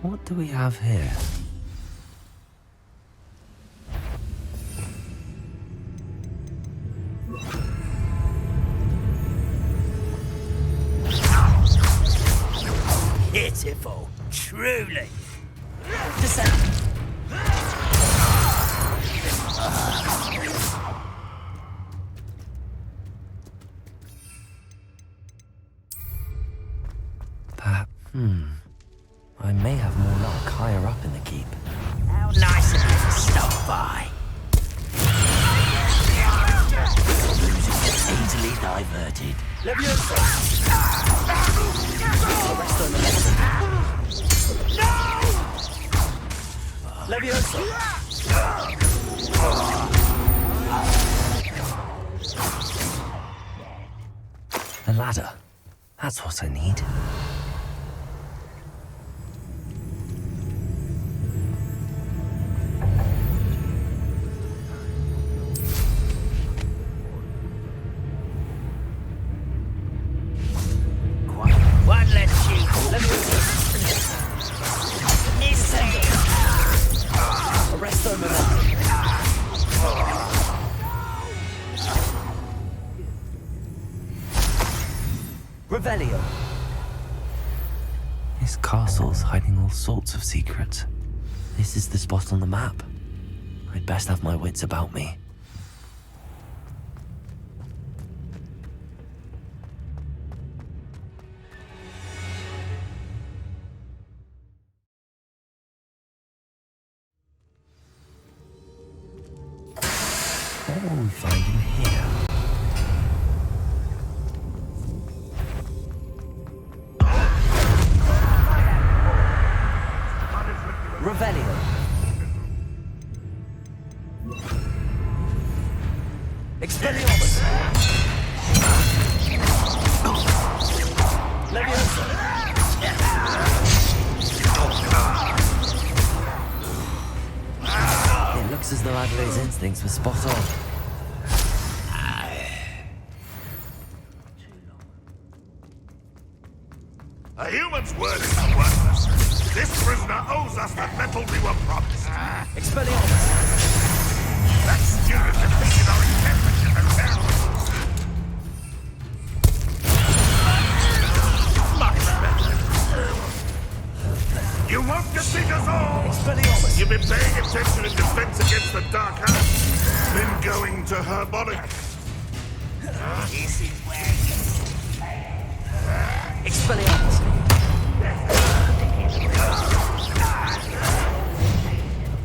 What do we have here? Pitiful, truly. Descend. I may have more luck higher up in the keep. How nice of you to stop by. Easily diverted. Leviosa! Arrest on the left. No! Leviosa! A ladder. That's what I need. One less shoot. Leviosa! Missing! Arrest on the left. Revelio. This castle's hiding all sorts of secrets. This is the spot on the map. I'd best have my wits about me. What will we find in here? Revelio. Expelliarmus. Leviosa. It looks as though Adelaide's instincts were spot on. A human's word is not worthless. This prisoner owes us the metal we were promised. Expelliarmus. That student defeated our integrity and terror. Much better. You won't defeat us all! Expelliarmus. You've been paying attention in defense against the Dark House. Been going to Herbonic. This is where Expelliarmus.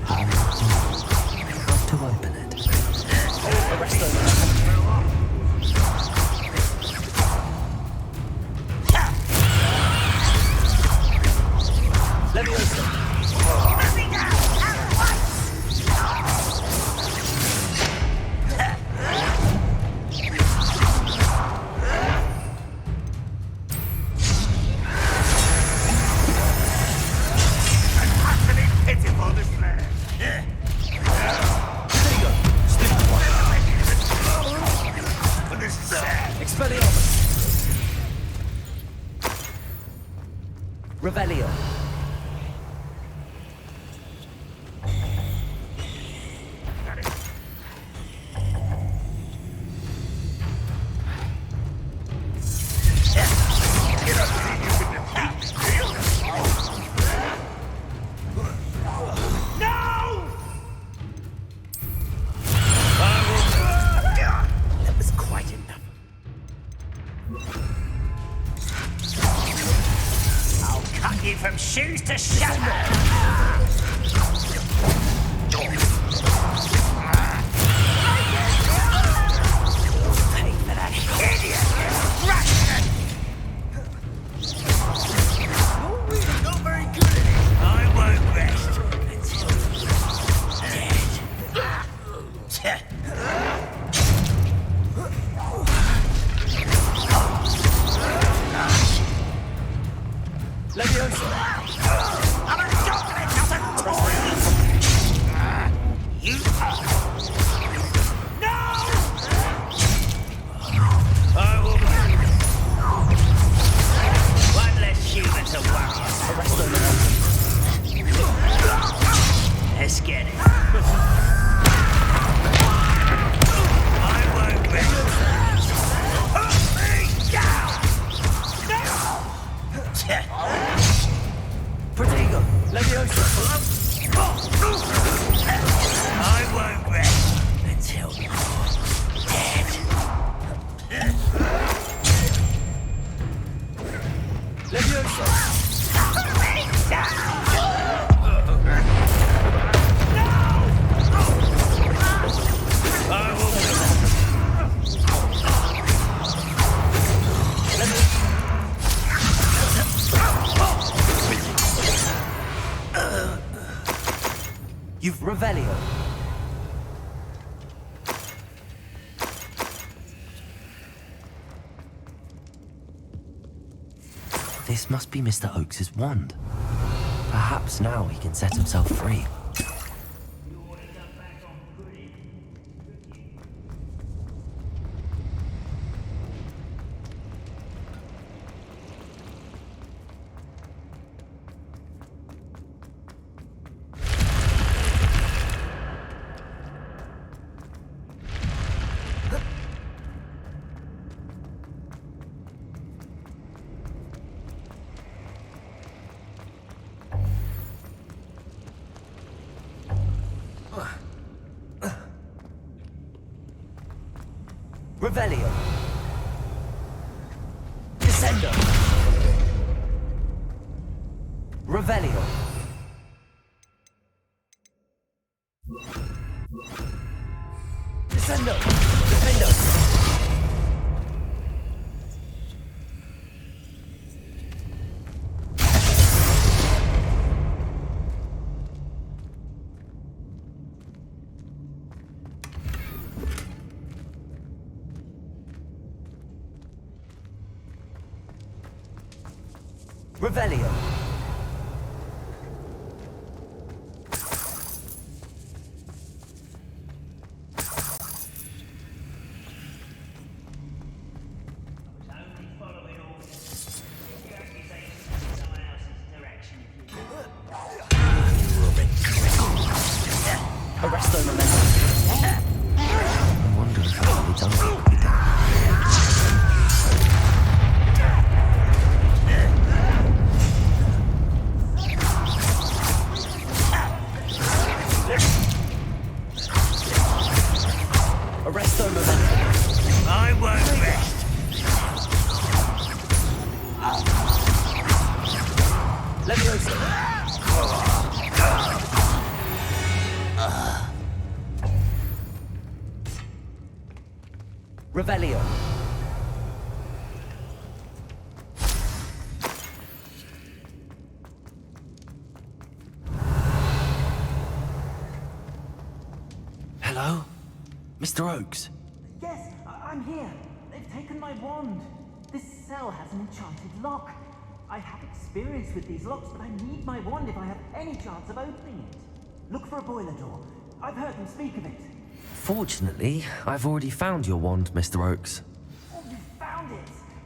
How to open it? Arrest them. Leviosa. Expelliarmus. Revelio. That was quite enough. I'll cut you from shoes to shadow. Pay for that hideous destruction. You're really not very good at it. I won't rest until dead. Leviosa. I'm a dominant, not a toy. You. No! I will. One less human to worry. Arrest them. Protego! Leviosa! I won't rest until you're dead. Leviosa! You've Revelio. This must be Mr. Oakes's wand. Perhaps now he can set himself free. Revelio. Descendo. Revelio. Descendo. Defendo. Revelio. Arresto momentum. I wonder if I've really done what could be done. Arresto momentum. I won't rest. Leviosa. Revelio. Hello? Mr. Oakes? Yes, I'm here. They've taken my wand. This cell has an enchanted lock. I have experience with these locks, but I need my wand if I have any chance of opening it. Look for a boiler door. I've heard them speak of it. Fortunately, I've already found your wand, Mr. Oakes. Oh, you found it!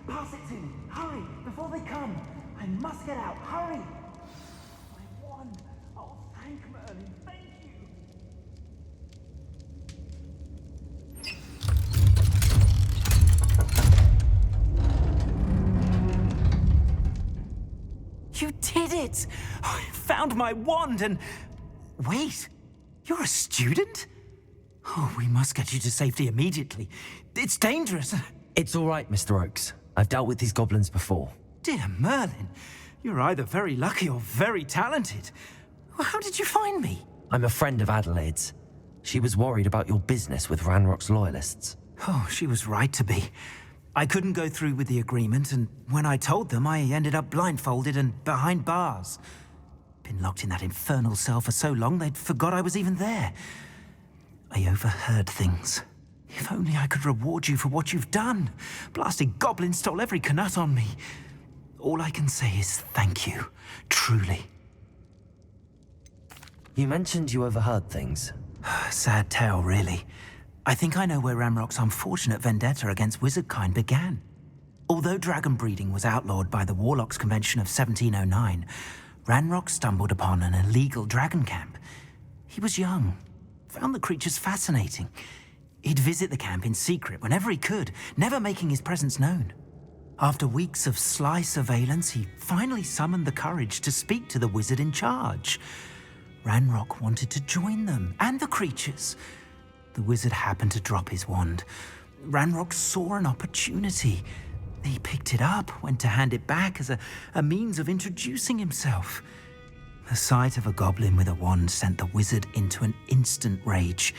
Pass it to me. Hurry, before they come. I must get out. Hurry! My wand. Oh, thank Merlin. Thank you. You did it! I found my wand and... Wait, you're a student? Oh, we must get you to safety immediately. It's dangerous. It's all right, Mr. Oakes. I've dealt with these goblins before. Dear Merlin, you're either very lucky or very talented. Well, how did you find me? I'm a friend of Adelaide's. She was worried about your business with Ranrock's loyalists. Oh, she was right to be. I couldn't go through with the agreement, and when I told them, I ended up blindfolded and behind bars. Been locked in that infernal cell for so long, they'd forgot I was even there. I overheard things. If only I could reward you for what you've done. Blasted goblins stole every Knut on me. All I can say is thank you, truly. You mentioned you overheard things. Sad tale, really. I think I know where Ranrock's unfortunate vendetta against wizardkind began. Although dragon breeding was outlawed by the Warlocks Convention of 1709, Ranrock stumbled upon an illegal dragon camp. He was young, found the creatures fascinating. He'd visit the camp in secret whenever he could, never making his presence known. After weeks of sly surveillance, he finally summoned the courage to speak to the wizard in charge. Ranrock wanted to join them, and the creatures. The wizard happened to drop his wand. Ranrock saw an opportunity. He picked it up, went to hand it back as a means of introducing himself. The sight of a goblin with a wand sent the wizard into an instant rage.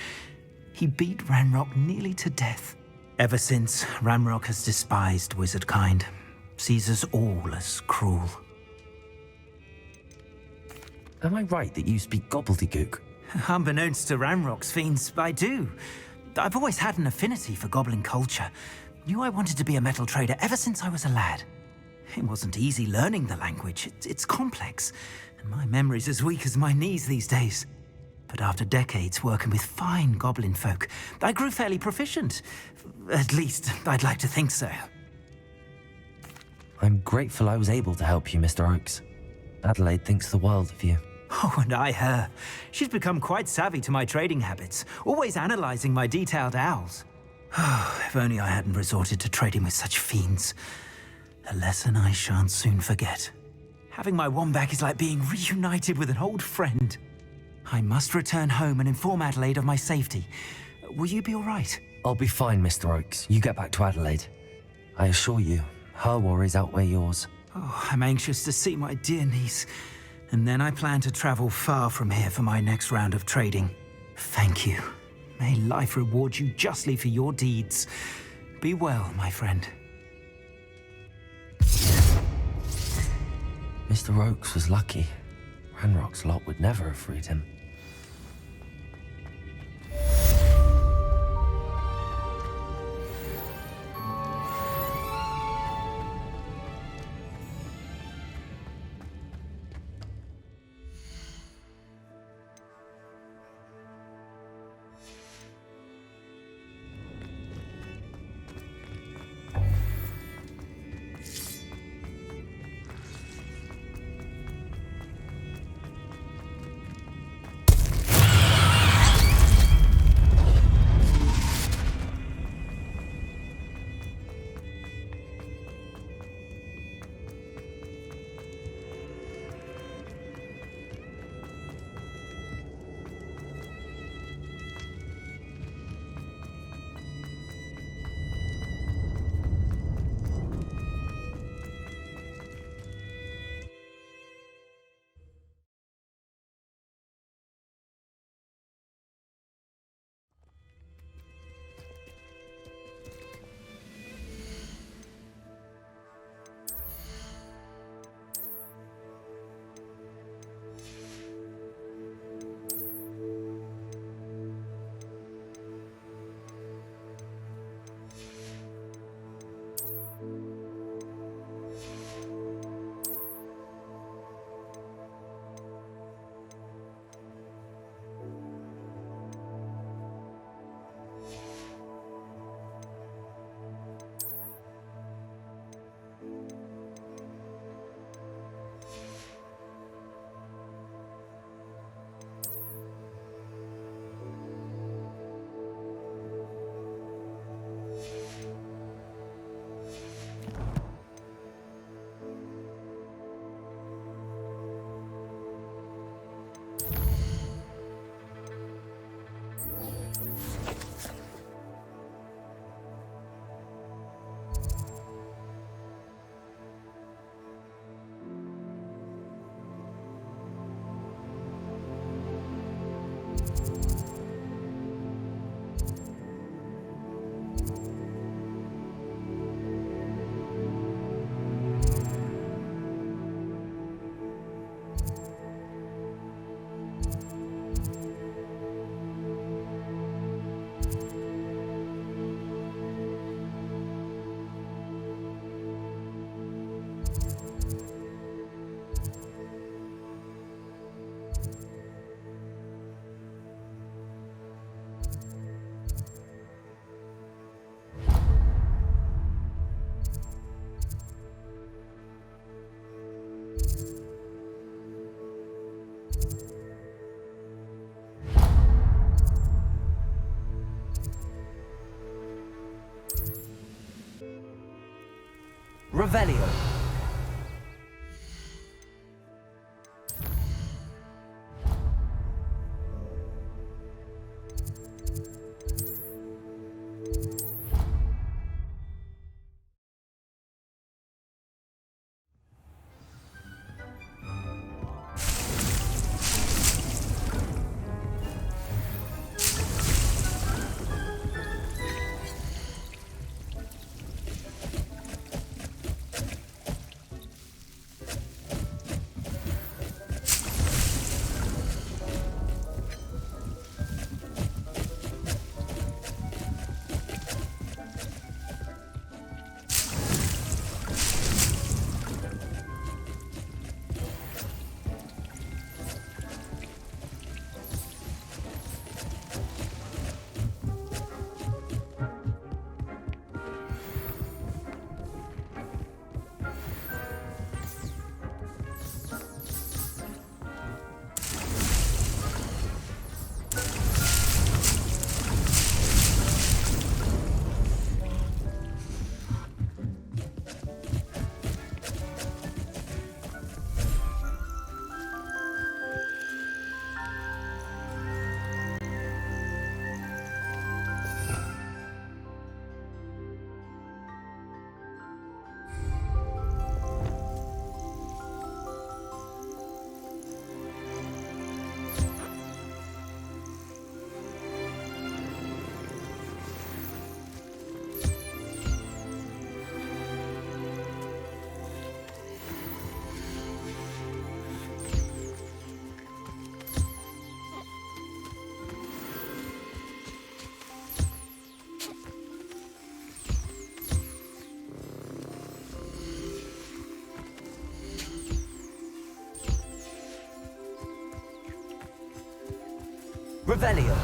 He beat Ranrock nearly to death. Ever since, Ranrock has despised wizard kind, sees us all as cruel. Am I right that you speak gobbledygook? Unbeknownst to Ranrock's fiends, I do. I've always had an affinity for goblin culture. Knew I wanted to be a metal trader ever since I was a lad. It wasn't easy learning the language. It's complex, and my memory's as weak as my knees these days. But after decades working with fine goblin folk, I grew fairly proficient. At least, I'd like to think so. I'm grateful I was able to help you, Mr. Oakes. Adelaide thinks the world of you. Oh, and I her. She's become quite savvy to my trading habits, always analyzing my detailed owls. If only I hadn't resorted to trading with such fiends. A lesson I shan't soon forget. Having my wand back is like being reunited with an old friend. I must return home and inform Adelaide of my safety. Will you be all right? I'll be fine, Mr. Oakes. You get back to Adelaide. I assure you, her worries outweigh yours. Oh, I'm anxious to see my dear niece. And then I plan to travel far from here for my next round of trading. Thank you. May life reward you justly for your deeds. Be well, my friend. Mr. Oakes was lucky. Ranrock's lot would never have freed him. Revelio. Revelio.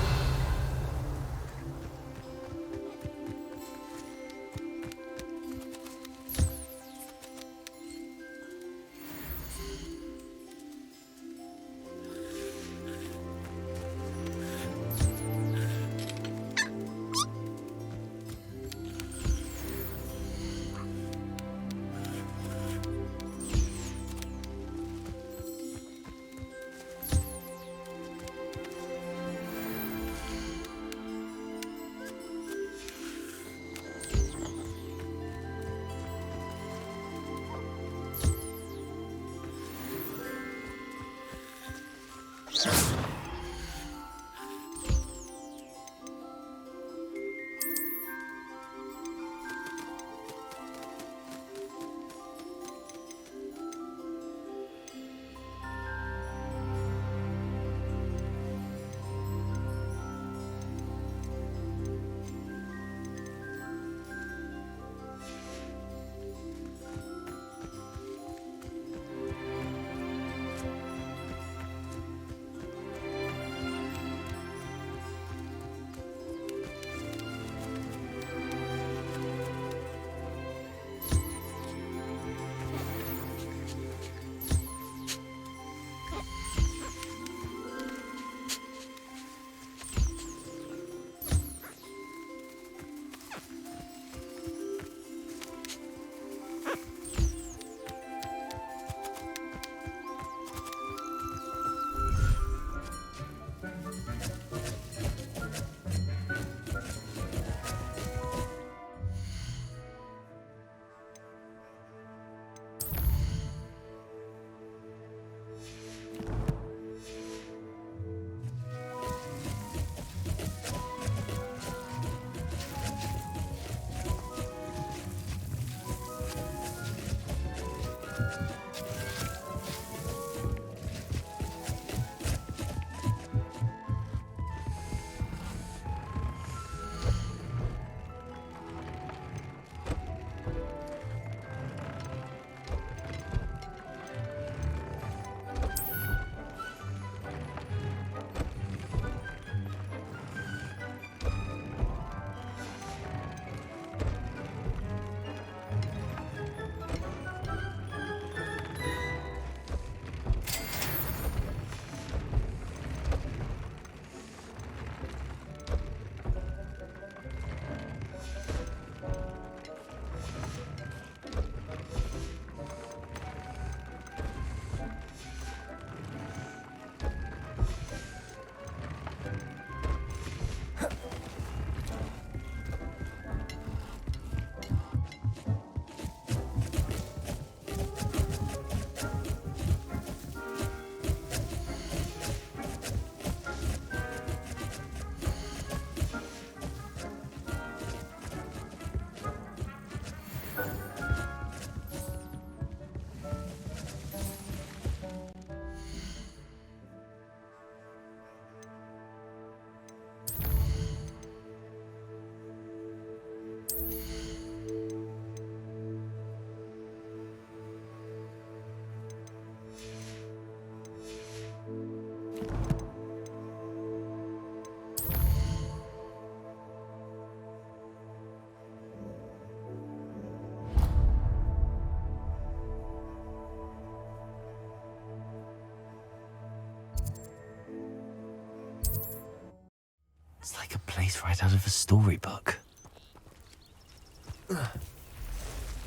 It's like a place right out of a storybook.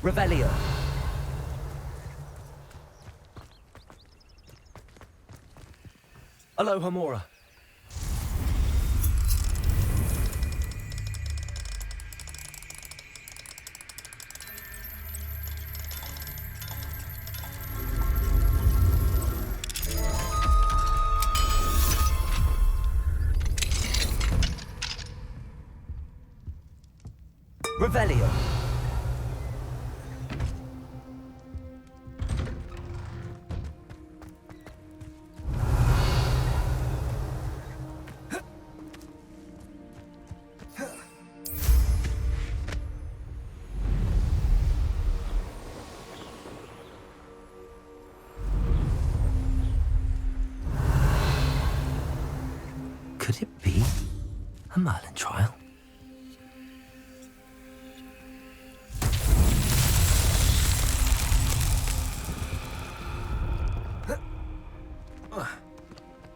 Revelio. Aloha Mora. Revelio. Could it be a Merlin trial?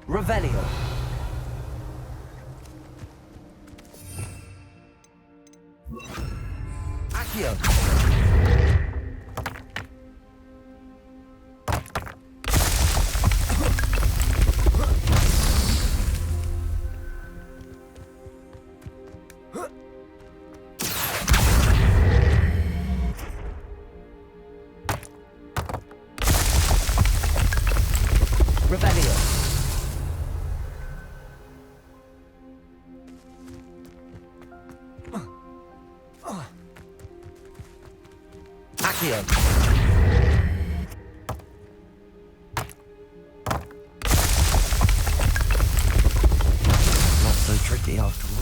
Revelio. Accio. Revelio. Accio. Not so tricky after all.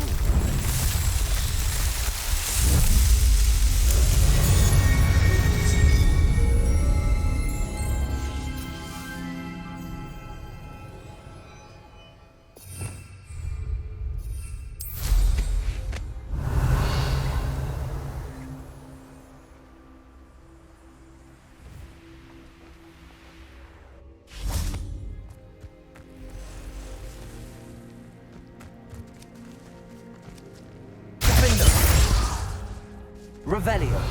Revelio.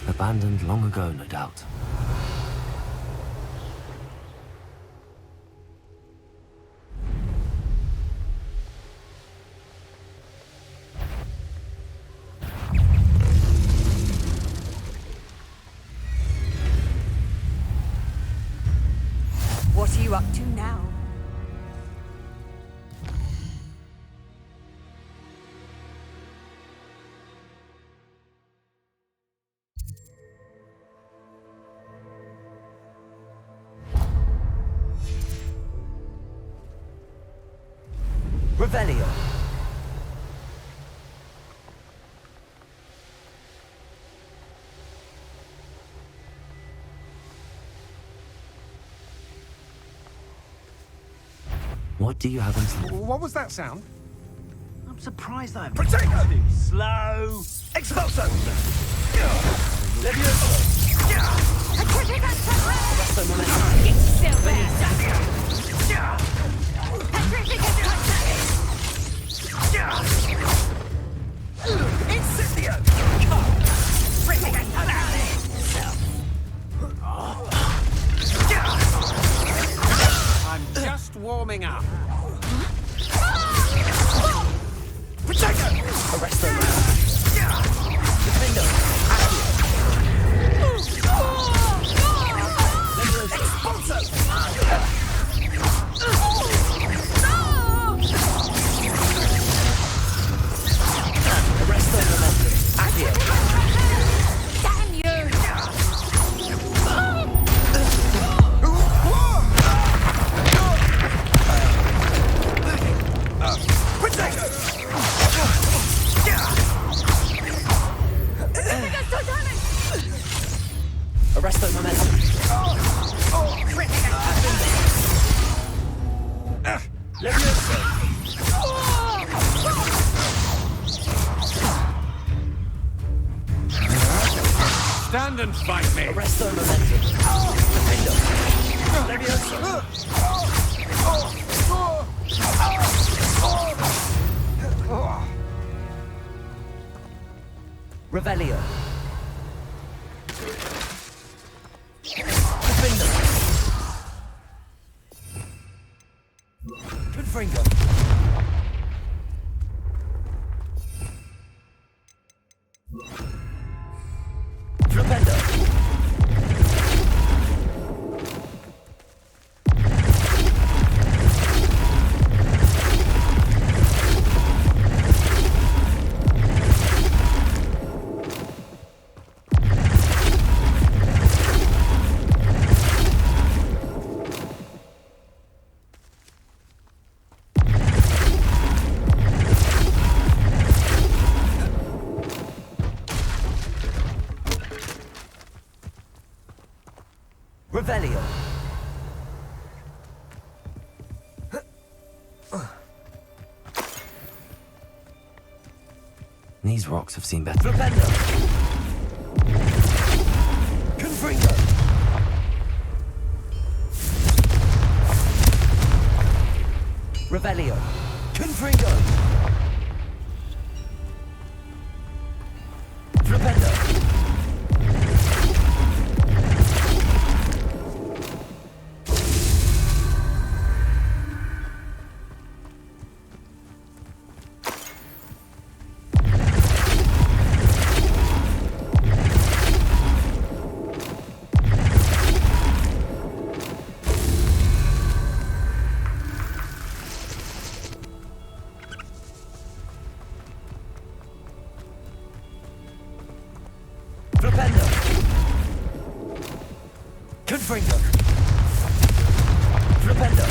Abandoned long ago, no doubt. What are you up to now? Revelio. What do you have in store? What was that sound? I'm surprised I haven't. Potato! Slow. Expulso! It's still bad. Incendio! I'm just warming up. Potato! Arresto. Defendo. Damn you! Arresto momentum. Stand and fight me! Arresto momentum. Defendo. Levioso. Revelio. Defendo. Confringo. Flipendo. Revelio. These rocks have seen better. Flipendo. Confringo. Revelio. Confringo. Flipendo. Flipendo. Confringo. Flipendo.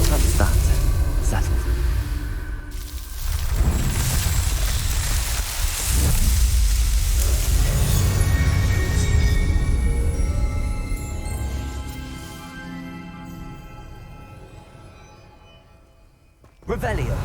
That's that. Settled. Revelio.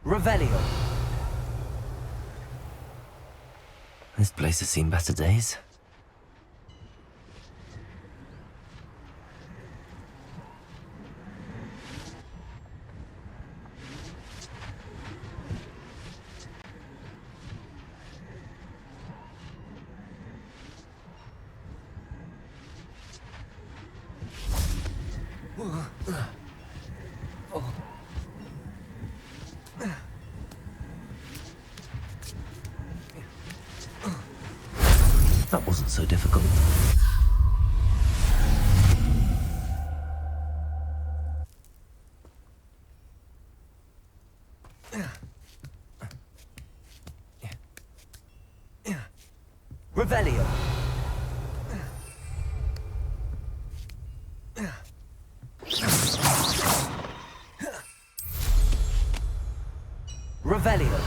Revelio. This place has seen better days. That wasn't so difficult. Revelio. Revelio.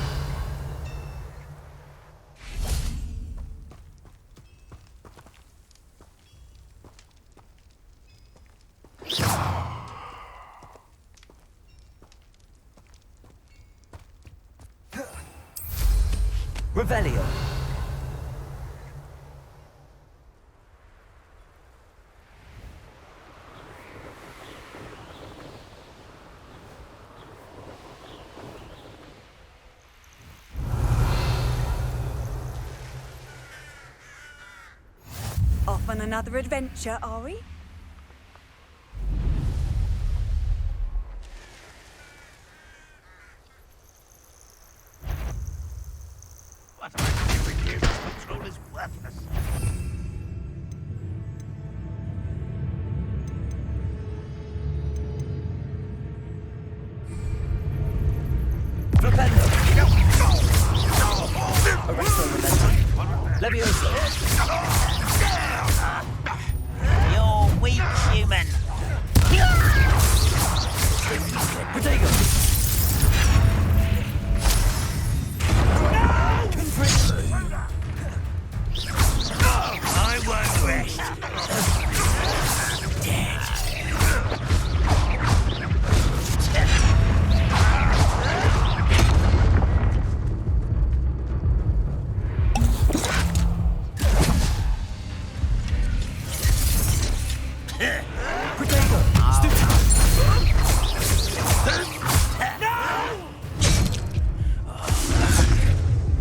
Revelio. off on another adventure, are we? What am I doing here? This control is worthless. Propello. Arresto momentum. Levioso. You're weak, human. Protego. I won't rest. Protego.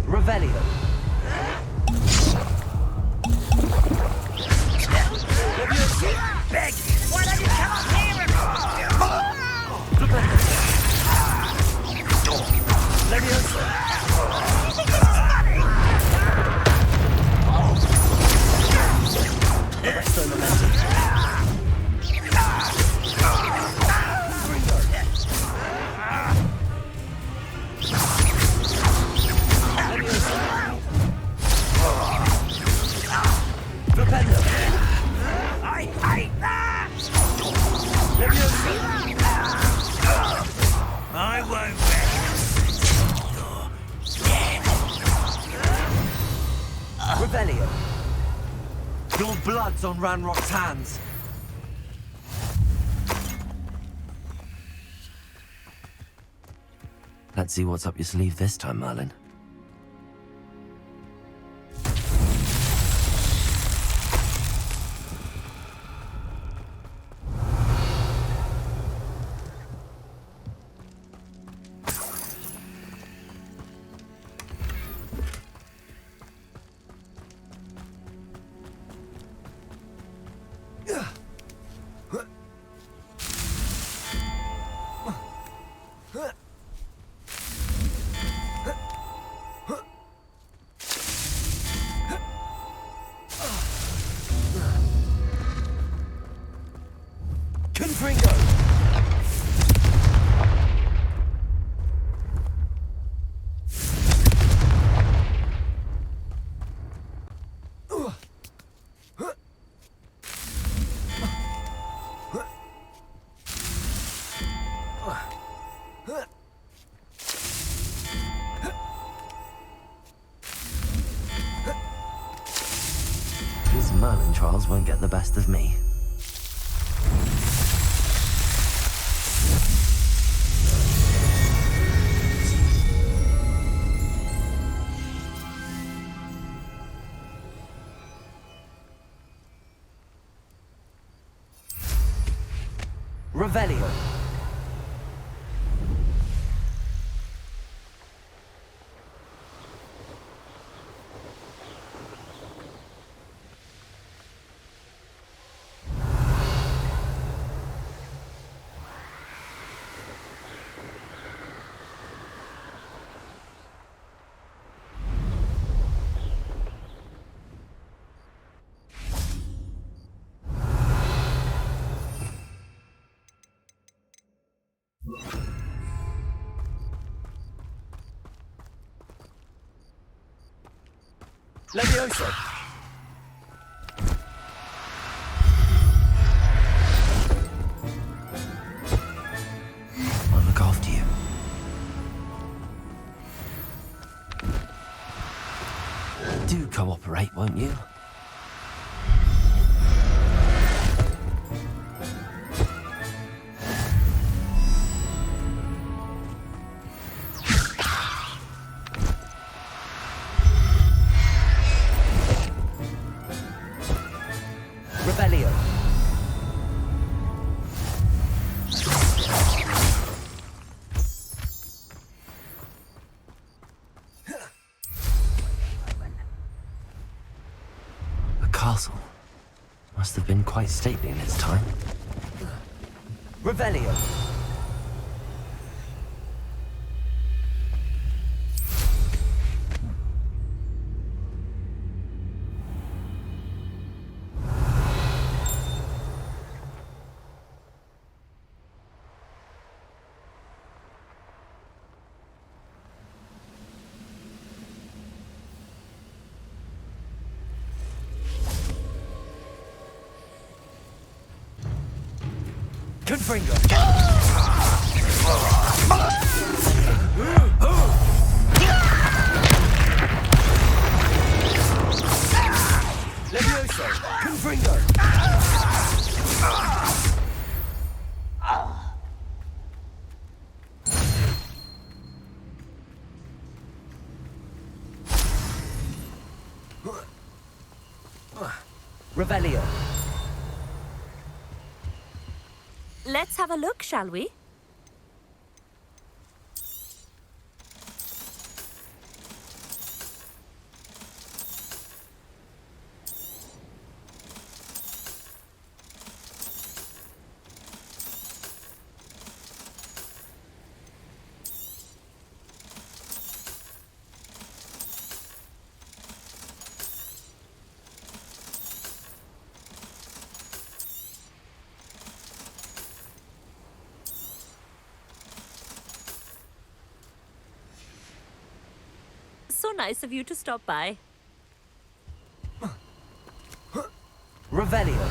Revelio. Beg you, why don't you come up here and... Levioso. Arresto momentum. Propello. I hate that! Levioso. I won't rest. Revelio. Your blood's on Ranrock's hands. Let's see what's up your sleeve this time, Merlin. Confringo. These Merlin trials won't get the best of me. Revelio. Levioso. I'll look after you. Do cooperate, won't you? Revelio. A castle. Must have been quite stately in its time. Revelio. Confringo. Levioso. Confringo. Revelio. Let's have a look, shall we? So nice of you to stop by. Revelio.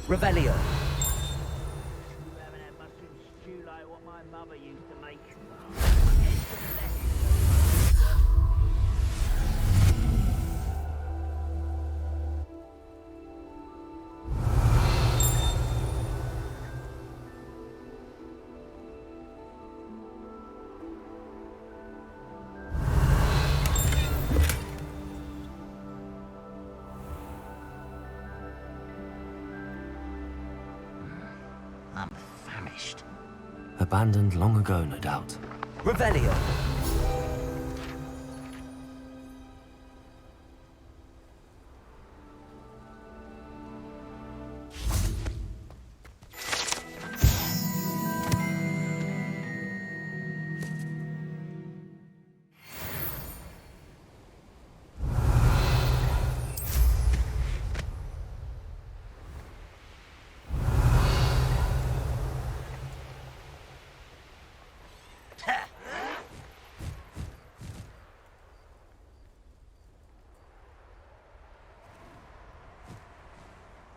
Revelio. You haven't had mushroom stew like what my mother used to make. I'm famished. Abandoned long ago, no doubt. Revelio.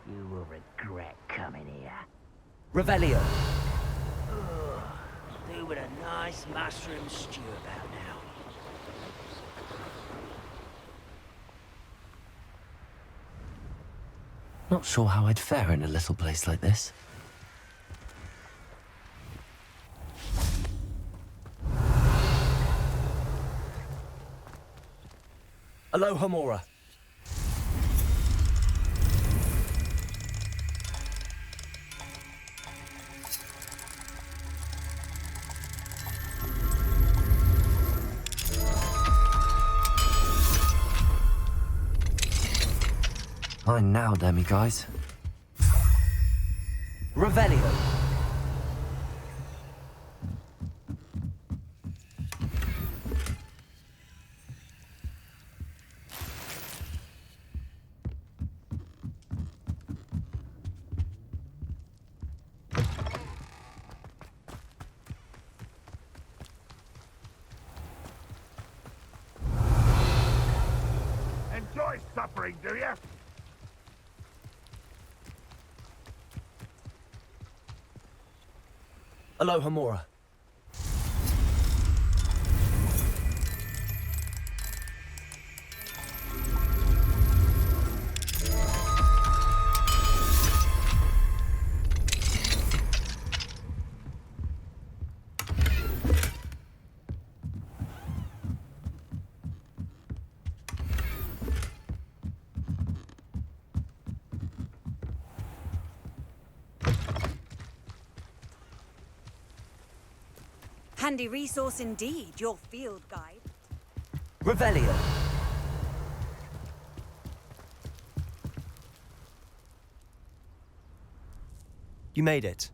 You will regret coming here. Revelio. Do with a nice mushroom stew about now. Not sure how I'd fare in a little place like this. Aloha Mora. Mine now, demi-guys. Revelio. Enjoy suffering, do ya? Aloha Mora. Handy resource indeed, your field guide. Revelio. You made it.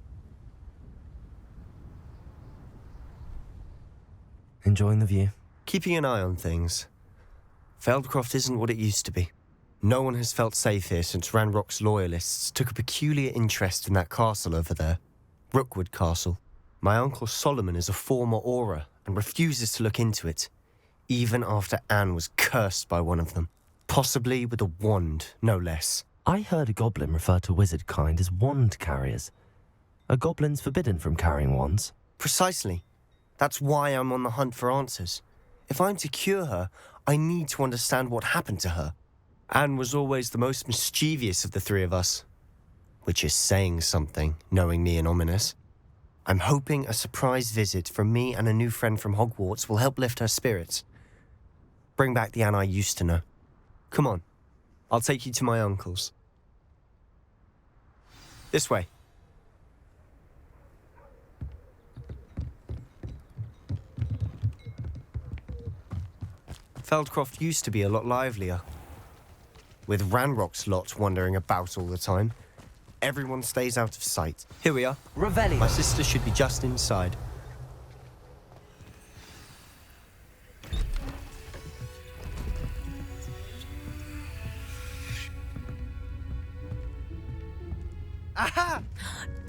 Enjoying the view? Keeping an eye on things. Feldcroft isn't what it used to be. No one has felt safe here since Ranrock's loyalists took a peculiar interest in that castle over there. Rookwood Castle. My uncle Solomon is a former Auror and refuses to look into it, even after Anne was cursed by one of them. Possibly with a wand, no less. I heard a goblin refer to wizard kind as wand carriers. Are goblins forbidden from carrying wands? Precisely. That's why I'm on the hunt for answers. If I'm to cure her, I need to understand what happened to her. Anne was always the most mischievous of the three of us. Which is saying something, knowing me and Ominous. I'm hoping a surprise visit from me and a new friend from Hogwarts will help lift her spirits. Bring back the Anne I used to know. Come on, I'll take you to my uncle's. This way. Feldcroft used to be a lot livelier. With Ranrock's lot wandering about all the time, everyone stays out of sight. Here we are. Revelio. My sister should be just inside. Aha!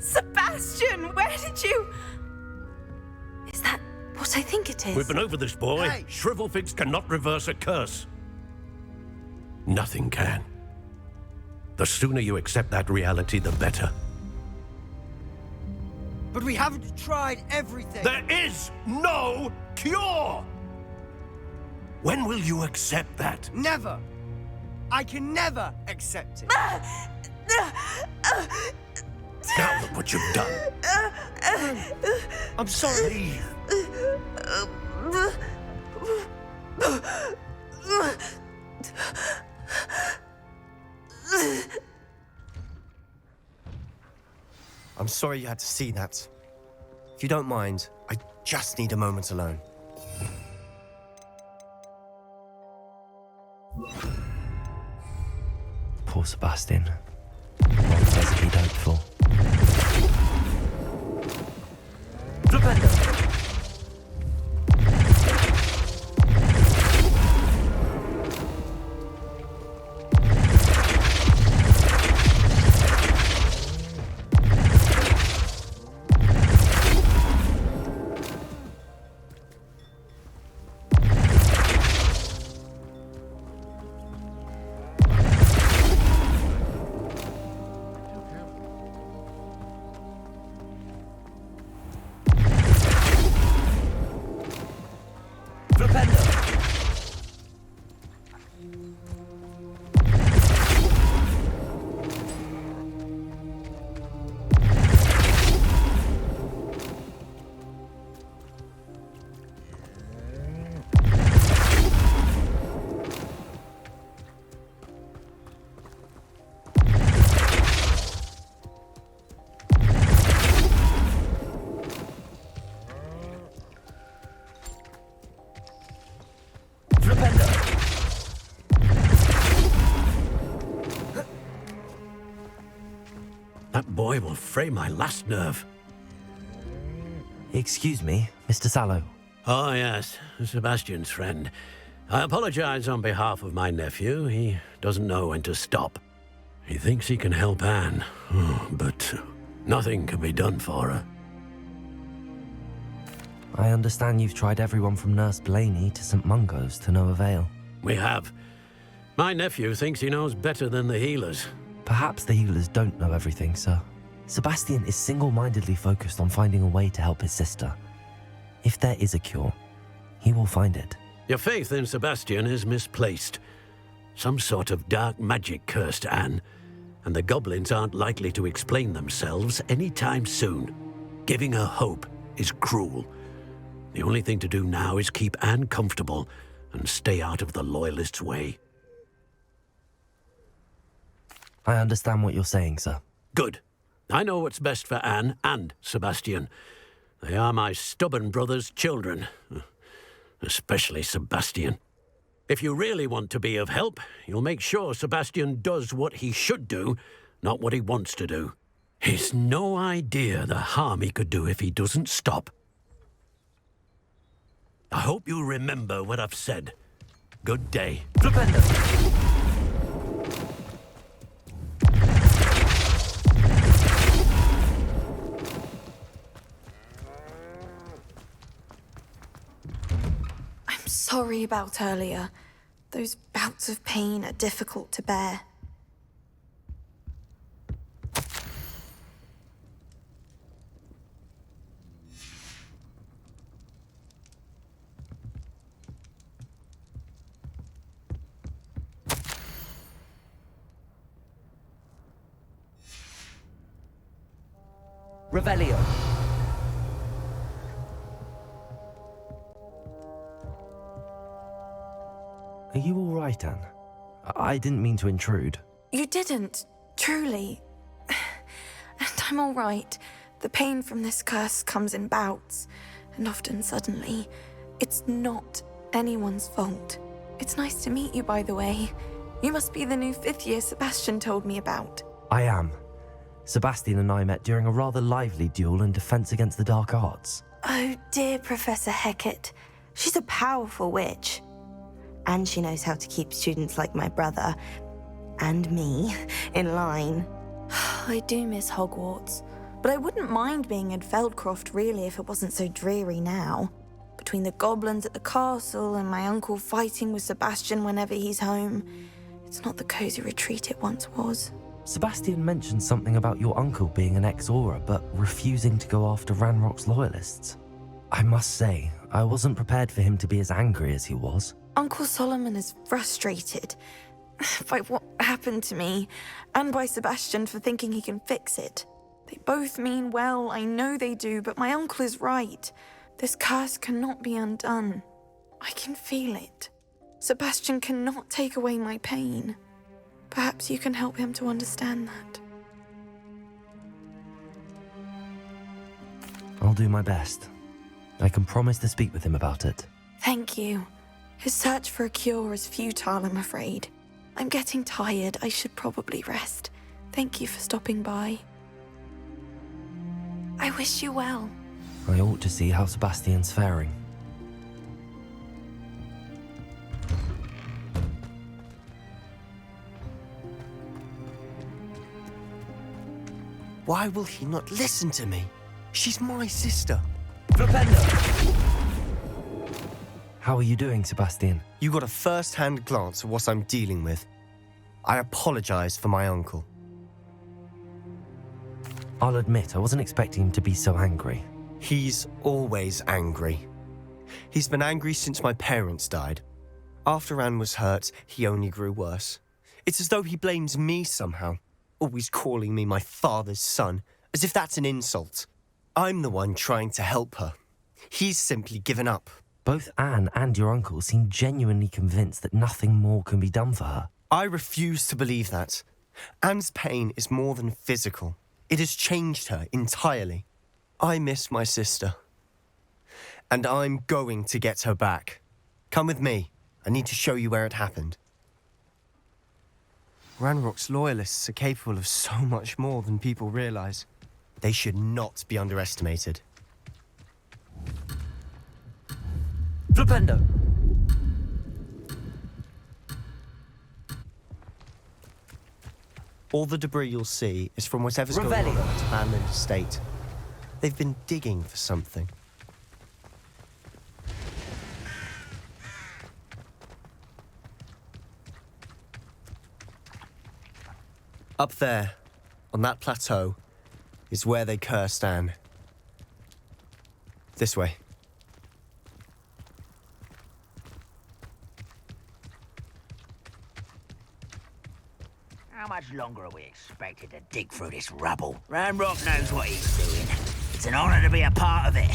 Sebastian, where did you... Is that what I think it is? We've been over this, boy. Hey. Shrivelfigs cannot reverse a curse. Nothing can. The sooner you accept that reality, the better. But we haven't tried everything. There is no cure! When will you accept that? Never. I can never accept it. Now look what you've done. I'm sorry. Leave. I'm sorry you had to see that. If you don't mind, I just need a moment alone. Poor Sebastian. Unpleasantly doubtful. That boy will fray my last nerve. Excuse me, Mr. Sallow. Oh, yes, Sebastian's friend. I apologize on behalf of my nephew. He doesn't know when to stop. He thinks he can help Anne, but nothing can be done for her. I understand you've tried everyone from Nurse Blaney to St. Mungo's to no avail. We have. My nephew thinks he knows better than the healers. Perhaps the healers don't know everything, sir. Sebastian is single-mindedly focused on finding a way to help his sister. If there is a cure, he will find it. Your faith in Sebastian is misplaced. Some sort of dark magic cursed Anne, and the goblins aren't likely to explain themselves anytime soon. Giving her hope is cruel. The only thing to do now is keep Anne comfortable and stay out of the Loyalists' way. I understand what you're saying, sir. Good. I know what's best for Anne and Sebastian. They are my stubborn brother's children, especially Sebastian. If you really want to be of help, you'll make sure Sebastian does what he should do, not what he wants to do. He's no idea the harm he could do if he doesn't stop. I hope you remember what I've said. Good day. I'm sorry about earlier. Those bouts of pain are difficult to bear. Revelio. Are you all right, Anne? I didn't mean to intrude. You didn't, truly. And I'm all right. The pain from this curse comes in bouts, and often suddenly. It's not anyone's fault. It's nice to meet you, by the way. You must be the new 5th year Sebastian told me about. I am. Sebastian and I met during a rather lively duel in Defense Against the Dark Arts. Oh, dear Professor Hecat. She's a powerful witch. And she knows how to keep students like my brother, and me, in line. I do miss Hogwarts, but I wouldn't mind being in Feldcroft, really, if it wasn't so dreary now. Between the goblins at the castle and my uncle fighting with Sebastian whenever he's home, it's not the cozy retreat it once was. Sebastian mentioned something about your uncle being an ex-Auror, but refusing to go after Ranrock's loyalists. I must say, I wasn't prepared for him to be as angry as he was. Uncle Solomon is frustrated by what happened to me, and by Sebastian for thinking he can fix it. They both mean well, I know they do, but my uncle is right. This curse cannot be undone. I can feel it. Sebastian cannot take away my pain. Perhaps you can help him to understand that. I'll do my best. I can promise to speak with him about it. Thank you. His search for a cure is futile, I'm afraid. I'm getting tired. I should probably rest. Thank you for stopping by. I wish you well. I ought to see how Sebastian's faring. Why will he not listen to me? She's my sister. How are you doing, Sebastian? You got a first-hand glance at what I'm dealing with. I apologize for my uncle. I'll admit, I wasn't expecting him to be so angry. He's always angry. He's been angry since my parents died. After Anne was hurt, he only grew worse. It's as though he blames me somehow, always calling me my father's son, as if that's an insult. I'm the one trying to help her. He's simply given up. Both Anne and your uncle seem genuinely convinced that nothing more can be done for her. I refuse to believe that. Anne's pain is more than physical. It has changed her entirely. I miss my sister. And I'm going to get her back. Come with me. I need to show you where it happened. Ranrock's loyalists are capable of so much more than people realize. They should not be underestimated. Flipendo. All the debris you'll see is from whatever's going on at the abandoned estate. They've been digging for something. Up there, on that plateau, is where they cursed Anne. This way. How much longer are we expected to dig through this rubble? Ranrock knows what he's doing. It's an honor to be a part of it.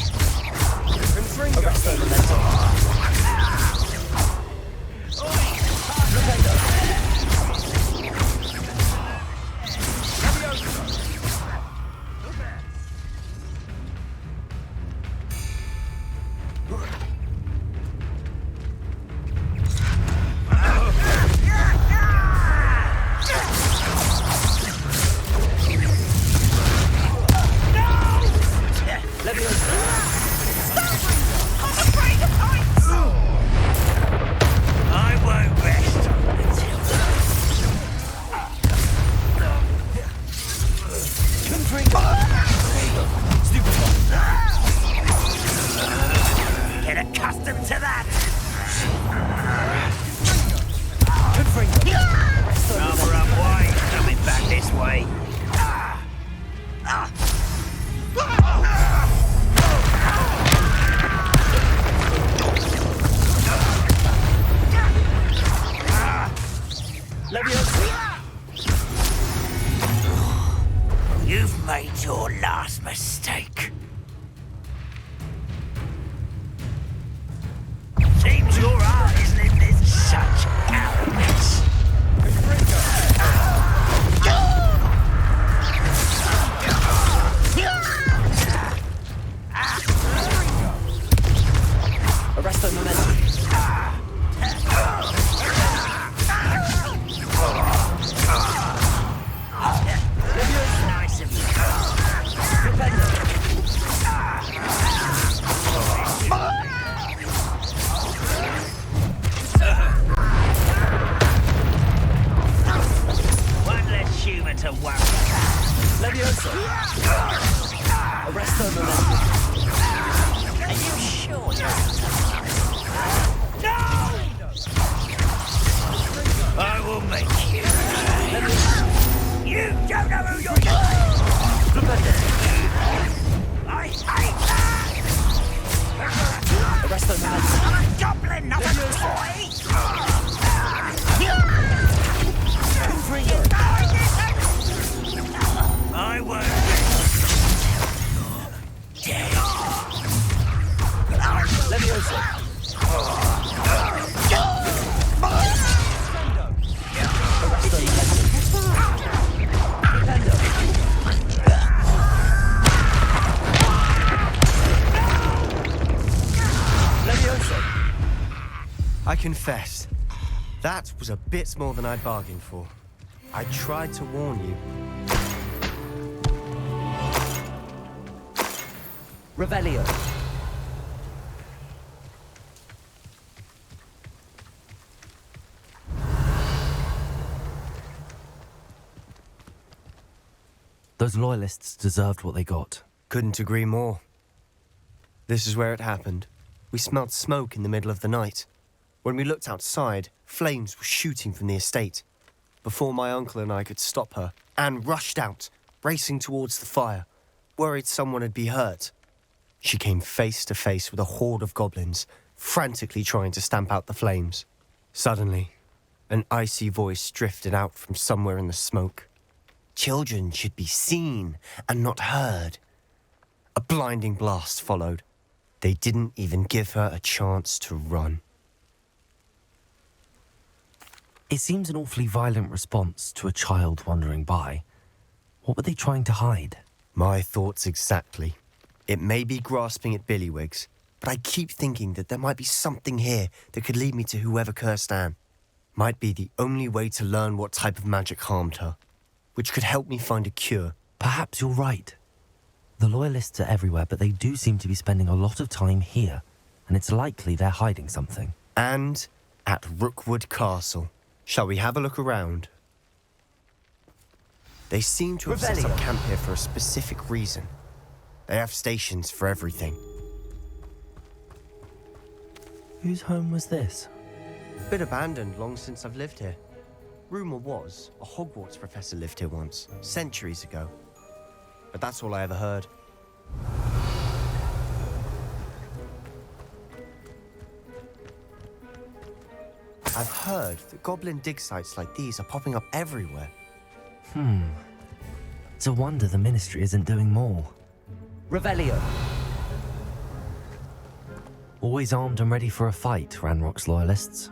I won't rest until get accustomed to that. Number up wide, coming back this way. You've made your last mistake. Seems your art isn't in such arrogance. Arrest the momentum. Nice of one less human to worry about. Leviosa. Arrest the momentum. Are you sure? No! I will make you. You don't know who you're I hate that! Arrest the momentum. I'm a goblin, not a toy! I won't dead. Leviosa. Arrest the momentum. Defender. Leviosa. I confess, that was a bit more than I bargained for. I tried to warn you. Revelio. Those loyalists deserved what they got. Couldn't agree more. This is where it happened. We smelled smoke in the middle of the night. When we looked outside, flames were shooting from the estate. Before my uncle and I could stop her, Anne rushed out, racing towards the fire, worried someone had been hurt. She came face to face with a horde of goblins, frantically trying to stamp out the flames. Suddenly, an icy voice drifted out from somewhere in the smoke. Children should be seen and not heard. A blinding blast followed. They didn't even give her a chance to run. It seems an awfully violent response to a child wandering by. What were they trying to hide? My thoughts exactly. It may be grasping at Billywigs, but I keep thinking that there might be something here that could lead me to whoever cursed Anne. Might be the only way to learn what type of magic harmed her, which could help me find a cure. Perhaps you're right. The loyalists are everywhere, but they do seem to be spending a lot of time here, and it's likely they're hiding something. And at Rookwood Castle. Shall we have a look around? They seem to have set up camp here for a specific reason. They have stations for everything. Whose home was this? Been abandoned long since I've lived here. Rumour was a Hogwarts professor lived here once, centuries ago. But that's all I ever heard. I've heard that goblin dig sites like these are popping up everywhere. It's a wonder the Ministry isn't doing more. Revelio. Always armed and ready for a fight, Ranrock's loyalists.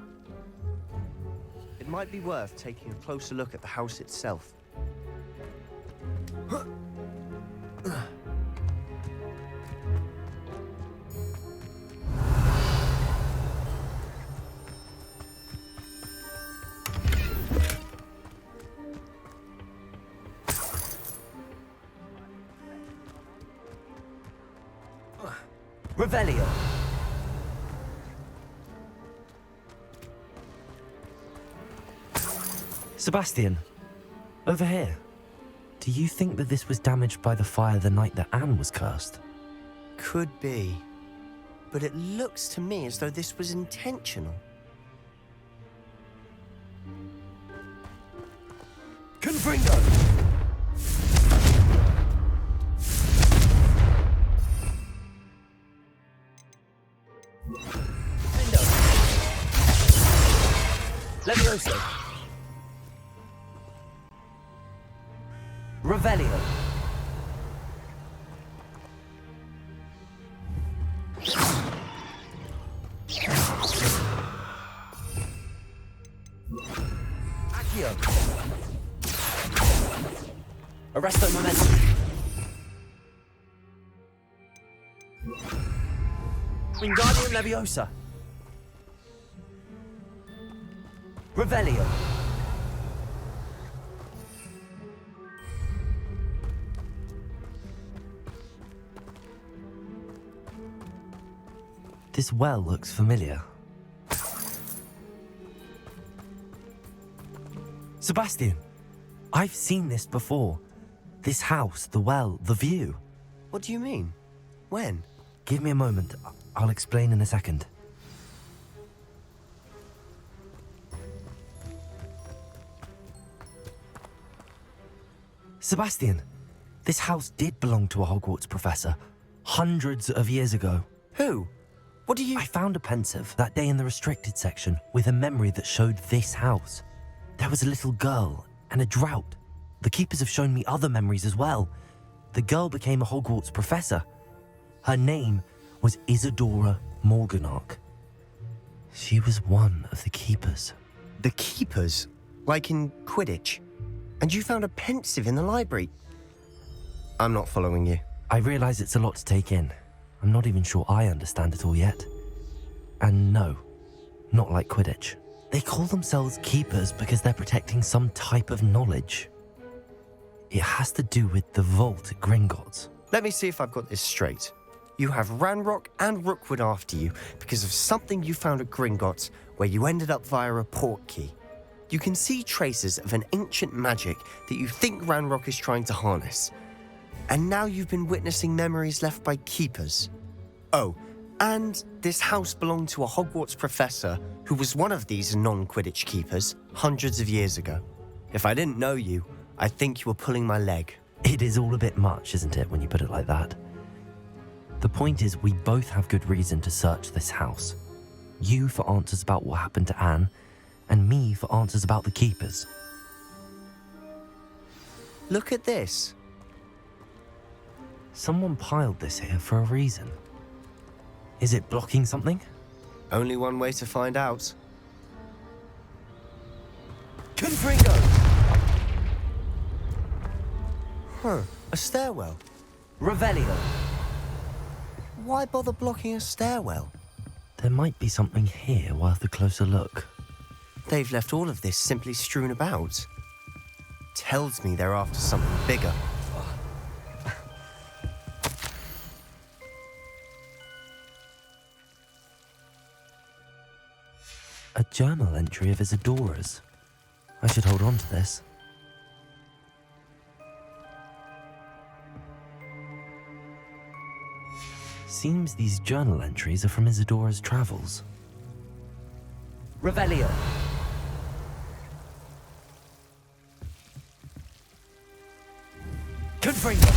It might be worth taking a closer look at the house itself. Revelio. Sebastian, over here. Do you think that this was damaged by the fire the night that Anne was cursed? Could be. But it looks to me as though this was intentional. Confringo! Levioso! Revelio! Accio! Arresto momentum! Wingardium Leviosa! Revelio! This well looks familiar. Sebastian, I've seen this before. This house, the well, the view. What do you mean? When? Give me a moment. I'll explain in a second. Sebastian, this house did belong to a Hogwarts professor hundreds of years ago. Who? What do you... I found a pensive that day in the restricted section with a memory that showed this house. There was a little girl and a drought. The keepers have shown me other memories as well. The girl became a Hogwarts professor. Her name was Isadora Morganach. She was one of the keepers. The keepers? Like in Quidditch? And you found a pensive in the library? I'm not following you. I realize it's a lot to take in. I'm not even sure I understand it all yet. And no, not like Quidditch. They call themselves keepers because they're protecting some type of knowledge. It has to do with the vault at Gringotts. Let me see if I've got this straight. You have Ranrock and Rookwood after you because of something you found at Gringotts where you ended up via a portkey. You can see traces of an ancient magic that you think Ranrock is trying to harness. And now you've been witnessing memories left by keepers. Oh, and this house belonged to a Hogwarts professor who was one of these non-Quidditch keepers hundreds of years ago. If I didn't know you, I'd think you were pulling my leg. It is all a bit much, isn't it, when you put it like that? The point is, we both have good reason to search this house. You for answers about what happened to Anne, and me for answers about the keepers. Look at this. Someone piled this here for a reason. Is it blocking something? Only one way to find out. Confringo! Huh, a stairwell. Revelio. Why bother blocking a stairwell? There might be something here worth a closer look. They've left all of this simply strewn about. Tells me they're after something bigger. A journal entry of Isadora's. I should hold on to this. Seems these journal entries are from Isadora's travels. Revelio. Confringo.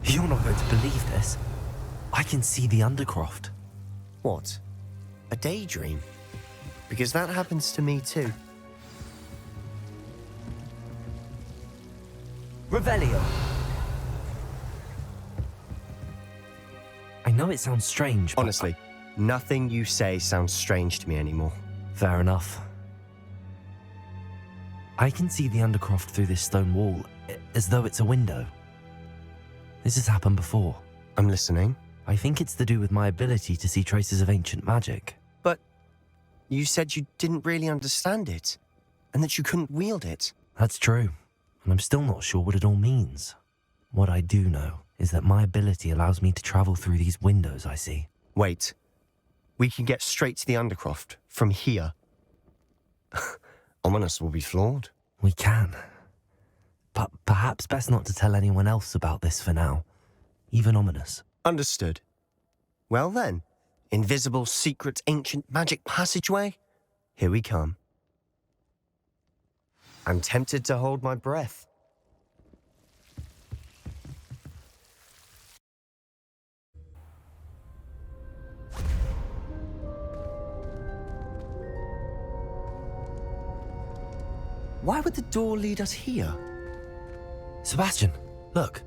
You're not going to believe this. I can see the Undercroft. What? A daydream? Because that happens to me too. Revelio. I know it sounds strange, but Honestly, nothing you say sounds strange to me anymore. fair enough. I can see the Undercroft through this stone wall, as though it's a window. This has happened before. I'm listening. I think it's to do with my ability to see traces of ancient magic. But you said you didn't really understand it, and that you couldn't wield it. That's true, and I'm still not sure what it all means. What I do know is that my ability allows me to travel through these windows I see. Wait. We can get straight to the Undercroft from here. Ominous will be floored. We can. But perhaps best not to tell anyone else about this for now. Even Ominous. Understood. Well then, invisible, secret, ancient magic passageway? Here we come. I'm tempted to hold my breath. Why would the door lead us here? Sebastian, look.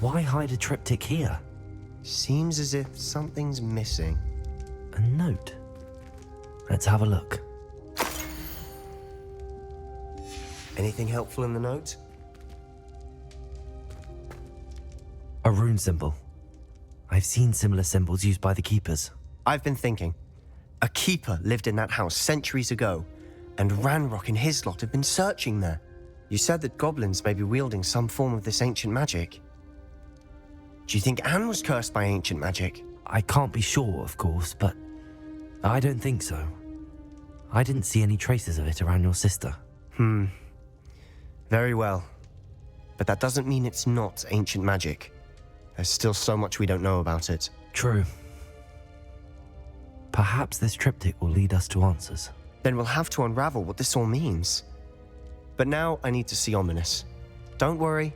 Why hide a triptych here? Seems as if something's missing. A note. Let's have a look. Anything helpful in the note? A rune symbol. I've seen similar symbols used by the keepers. I've been thinking. A keeper lived in that house centuries ago, and Ranrock and his lot have been searching there. You said that goblins may be wielding some form of this ancient magic. Do you think Anne was cursed by ancient magic? I can't be sure, of course, but I don't think so. I didn't see any traces of it around your sister. Very well. But that doesn't mean it's not ancient magic. There's still so much we don't know about it. True. Perhaps this triptych will lead us to answers. Then we'll have to unravel what this all means. But now I need to see Ominous. Don't worry,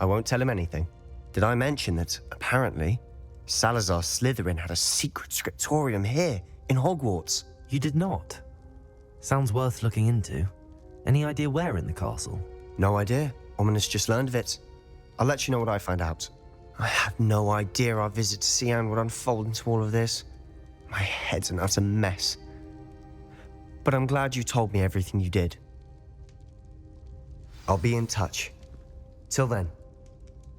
I won't tell him anything. Did I mention that, apparently, Salazar Slytherin had a secret scriptorium here in Hogwarts? You did not. Sounds worth looking into. Any idea where in the castle? No idea. Ominous just learned of it. I'll let you know what I find out. I had no idea our visit to Sian would unfold into all of this. My head's an utter mess. But I'm glad you told me everything you did. I'll be in touch. Till then.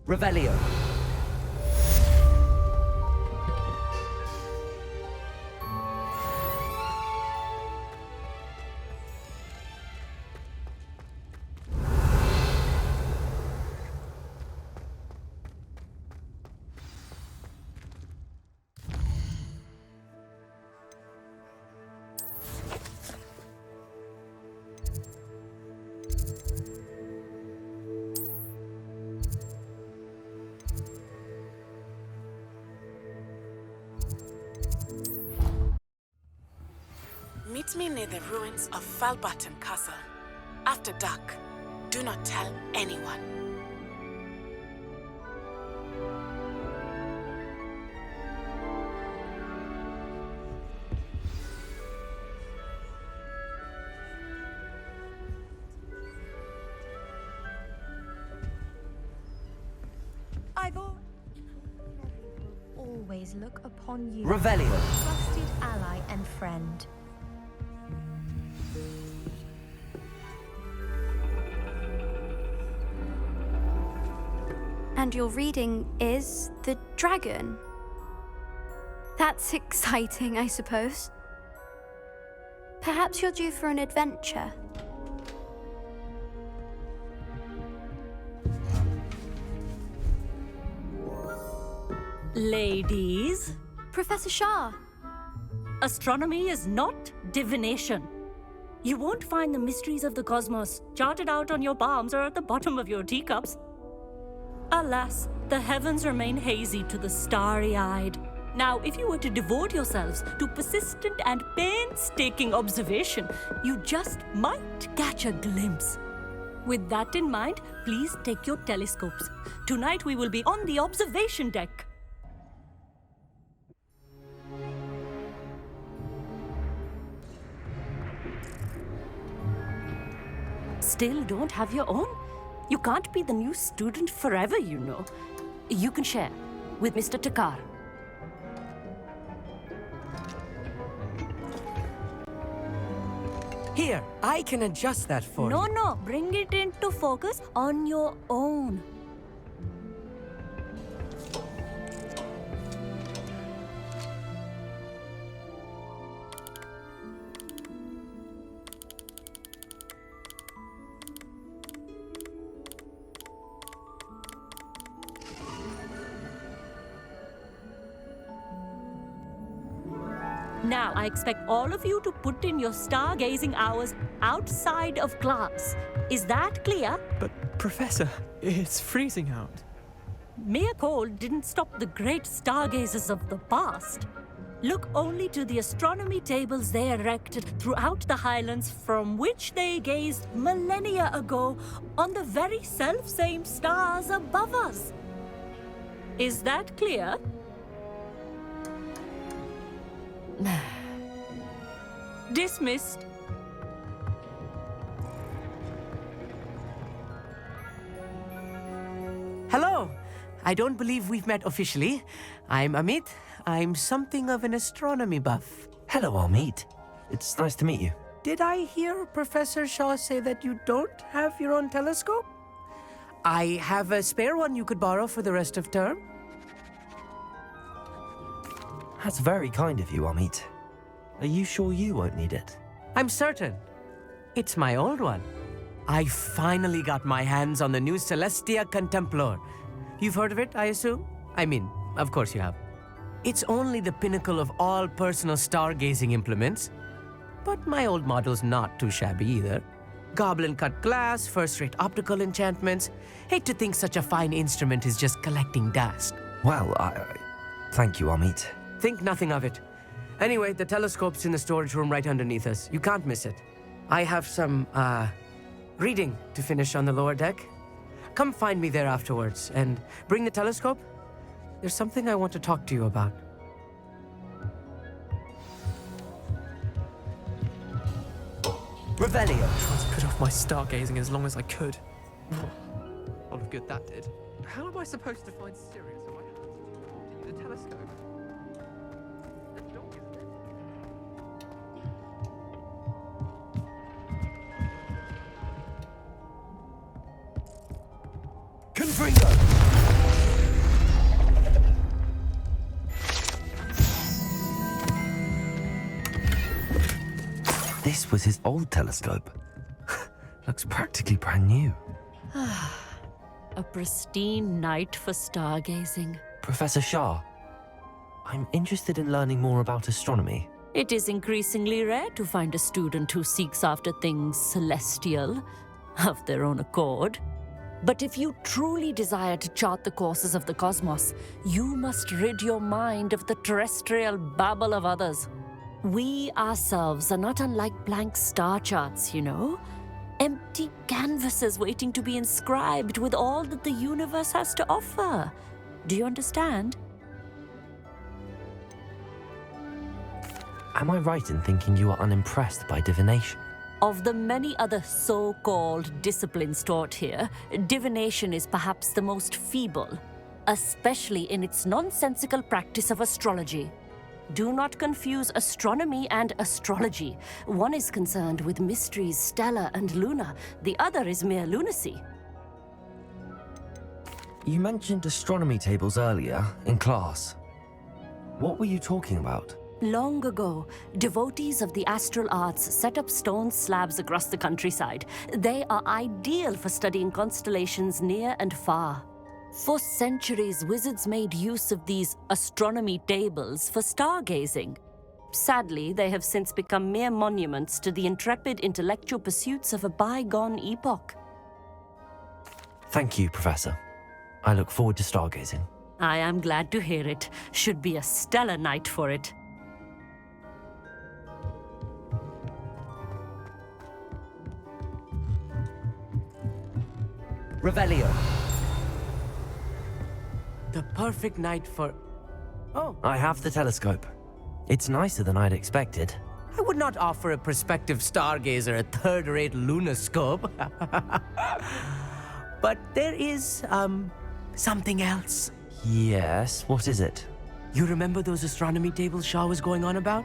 Revelio. Meet me near the ruins of Falbaton Castle. After dark. Do not tell anyone. Always look upon you. Revelio. Trusted ally and friend. And your reading is the dragon. That's exciting, I suppose. Perhaps you're due for an adventure. Ladies, Professor Shah. astronomy is not divination. You won't find the mysteries of the cosmos charted out on your palms or at the bottom of your teacups. Alas, the heavens remain hazy to the starry-eyed. Now, if you were to devote yourselves to persistent and painstaking observation, you just might catch a glimpse. With that in mind, please take your telescopes. Tonight we will be on the observation deck. Still don't have your own? You can't be the new student forever, you know. You can share with Mr. Takar. Here, I can adjust that for you. No, bring it into focus on your own. Now, I expect all of you to put in your stargazing hours outside of class. Is that clear? But, Professor, it's freezing out. Mere cold didn't stop the great stargazers of the past. Look only to the astronomy tables they erected throughout the Highlands from which they gazed millennia ago on the very self-same stars above us. Is that clear? Dismissed. Hello. I don't believe we've met officially. I'm Amit. I'm something of an astronomy buff. Hello, Amit. It's nice to meet you. Did I hear Professor Shaw say that you don't have your own telescope? I have a spare one you could borrow for the rest of term. That's very kind of you, Amit. Are you sure you won't need it? I'm certain. It's my old one. I finally got my hands on the new Celestia Contemplar. You've heard of it, I assume? I mean, of course you have. It's only the pinnacle of all personal stargazing implements. But my old model's not too shabby either. Goblin-cut glass, first-rate optical enchantments. Hate to think such a fine instrument is just collecting dust. Well, thank you, Amit. Think nothing of it. Anyway, the telescope's in the storage room right underneath us. You can't miss it. I have some, reading to finish on the lower deck. Come find me there afterwards, and bring the telescope. There's something I want to talk to you about. Revelio. I was put off my stargazing as long as I could. A lot of good that did. How am I supposed to find Sirius if I have to use a telescope? The dog is dead. Confringo! This was his old telescope. Looks practically brand new. A pristine night for stargazing. Professor Shah, I'm interested in learning more about astronomy. It is increasingly rare to find a student who seeks after things celestial, of their own accord. But if you truly desire to chart the courses of the cosmos, you must rid your mind of the terrestrial babble of others. We ourselves are not unlike blank star charts, you know? Empty canvases waiting to be inscribed with all that the universe has to offer. Do you understand? Am I right in thinking you are unimpressed by divination? Of the many other so-called disciplines taught here, divination is perhaps the most feeble, especially in its nonsensical practice of astrology. Do not confuse astronomy and astrology. One is concerned with mysteries stellar and lunar, the other is mere lunacy. You mentioned astronomy tables earlier, in class. What were you talking about? Long ago, devotees of the astral arts set up stone slabs across the countryside. They are ideal for studying constellations near and far. For centuries, wizards made use of these astronomy tables for stargazing. Sadly, they have since become mere monuments to the intrepid intellectual pursuits of a bygone epoch. Thank you, Professor. I look forward to stargazing. I am glad to hear it. Should be a stellar night for it. Revelio. The perfect night for... Oh. I have the telescope. It's nicer than I'd expected. I would not offer a prospective stargazer a third-rate lunoscope. But there is, something else. Yes, what is it? You remember those astronomy tables Shaw was going on about?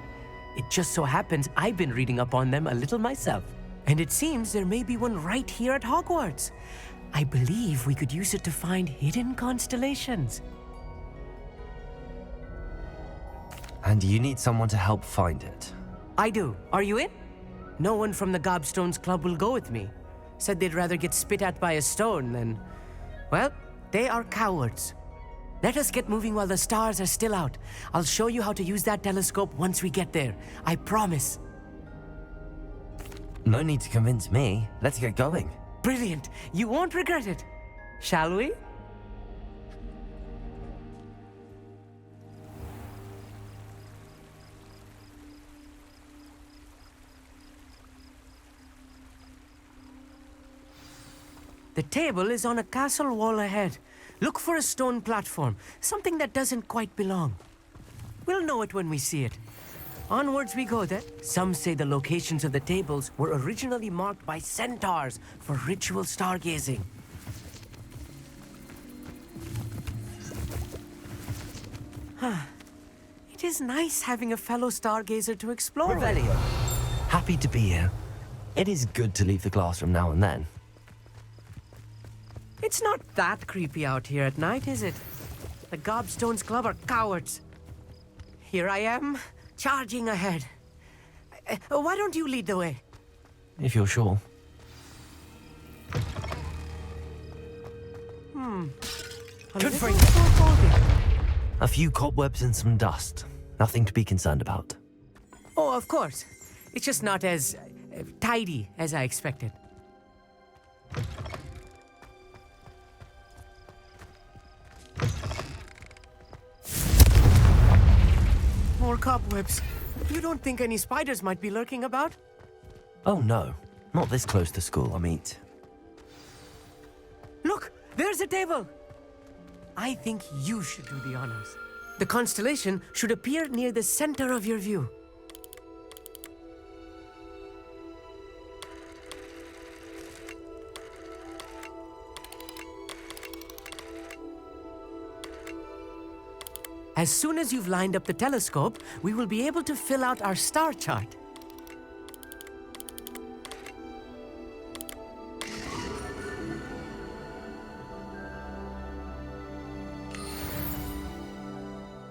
It just so happens I've been reading up on them a little myself. And it seems there may be one right here at Hogwarts. I believe we could use it to find hidden constellations. And you need someone to help find it. I do. Are you in? No one from the Gobstones Club will go with me. Said they'd rather get spit at by a stone than... Well, they are cowards. Let us get moving while the stars are still out. I'll show you how to use that telescope once we get there. I promise. No need to convince me. Let's get going. Brilliant. You won't regret it. Shall we? The table is on a castle wall ahead. Look for a stone platform, something that doesn't quite belong. We'll know it when we see it. Onwards we go then. Some say the locations of the tables were originally marked by centaurs for ritual stargazing. It is nice having a fellow stargazer to explore with. Revelio. Happy to be here. It is good to leave the classroom now and then. It's not that creepy out here at night, is it? The Gobstones Club are cowards. Here I am, charging ahead. Why don't you lead the way? If you're sure. Good for you. A few cobwebs and some dust. Nothing to be concerned about. Oh, of course. It's just not as tidy as I expected. More cobwebs. You don't think any spiders might be lurking about? Oh no, not this close to school, I mean. Look, there's a table. I think you should do the honors. The constellation should appear near the center of your view. As soon as you've lined up the telescope, we will be able to fill out our star chart.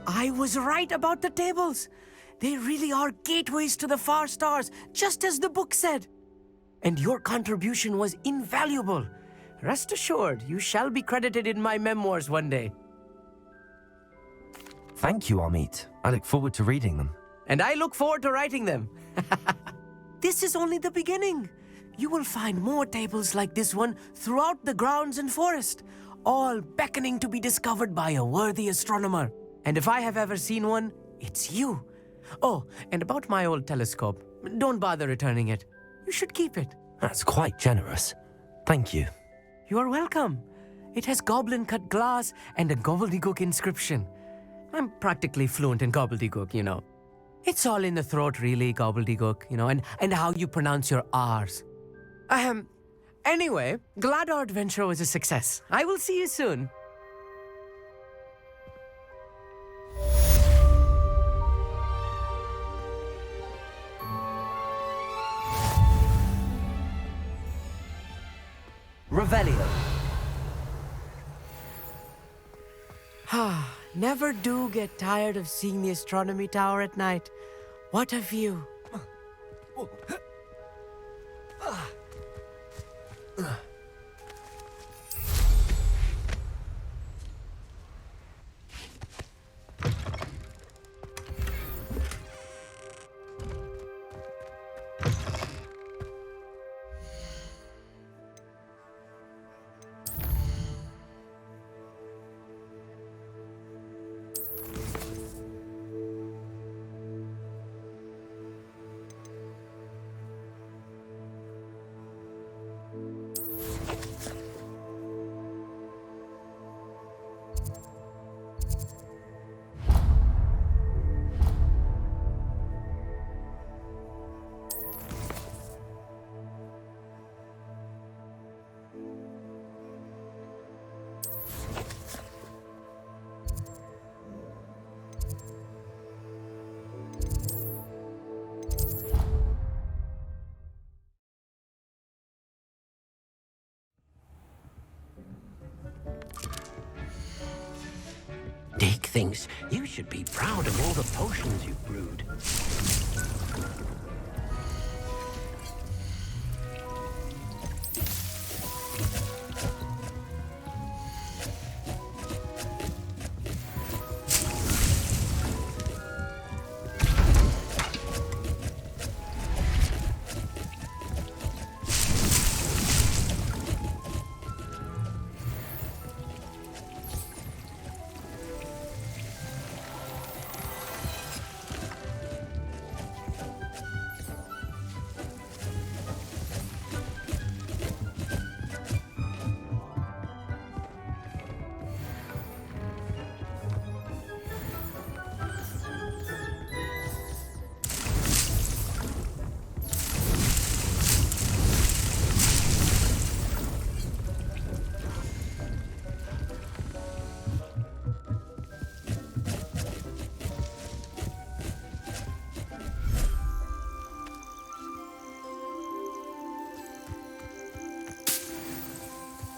I was right about the tables. They really are gateways to the far stars, just as the book said. And your contribution was invaluable. Rest assured, you shall be credited in my memoirs one day. Thank you, Amit. I look forward to reading them. And I look forward to writing them. This is only the beginning. You will find more tables like this one throughout the grounds and forest, all beckoning to be discovered by a worthy astronomer. And if I have ever seen one, it's you. Oh, and about my old telescope, don't bother returning it. You should keep it. That's quite generous. Thank you. You are welcome. It has goblin-cut glass and a gobbledygook inscription. I'm practically fluent in gobbledygook, you know. It's all in the throat, really, gobbledygook, you know, and how you pronounce your R's. Anyway, glad our adventure was a success. I will see you soon. Revelio. Never do get tired of seeing the astronomy tower at night. What a view. thinks you should be proud of all the potions you've brewed.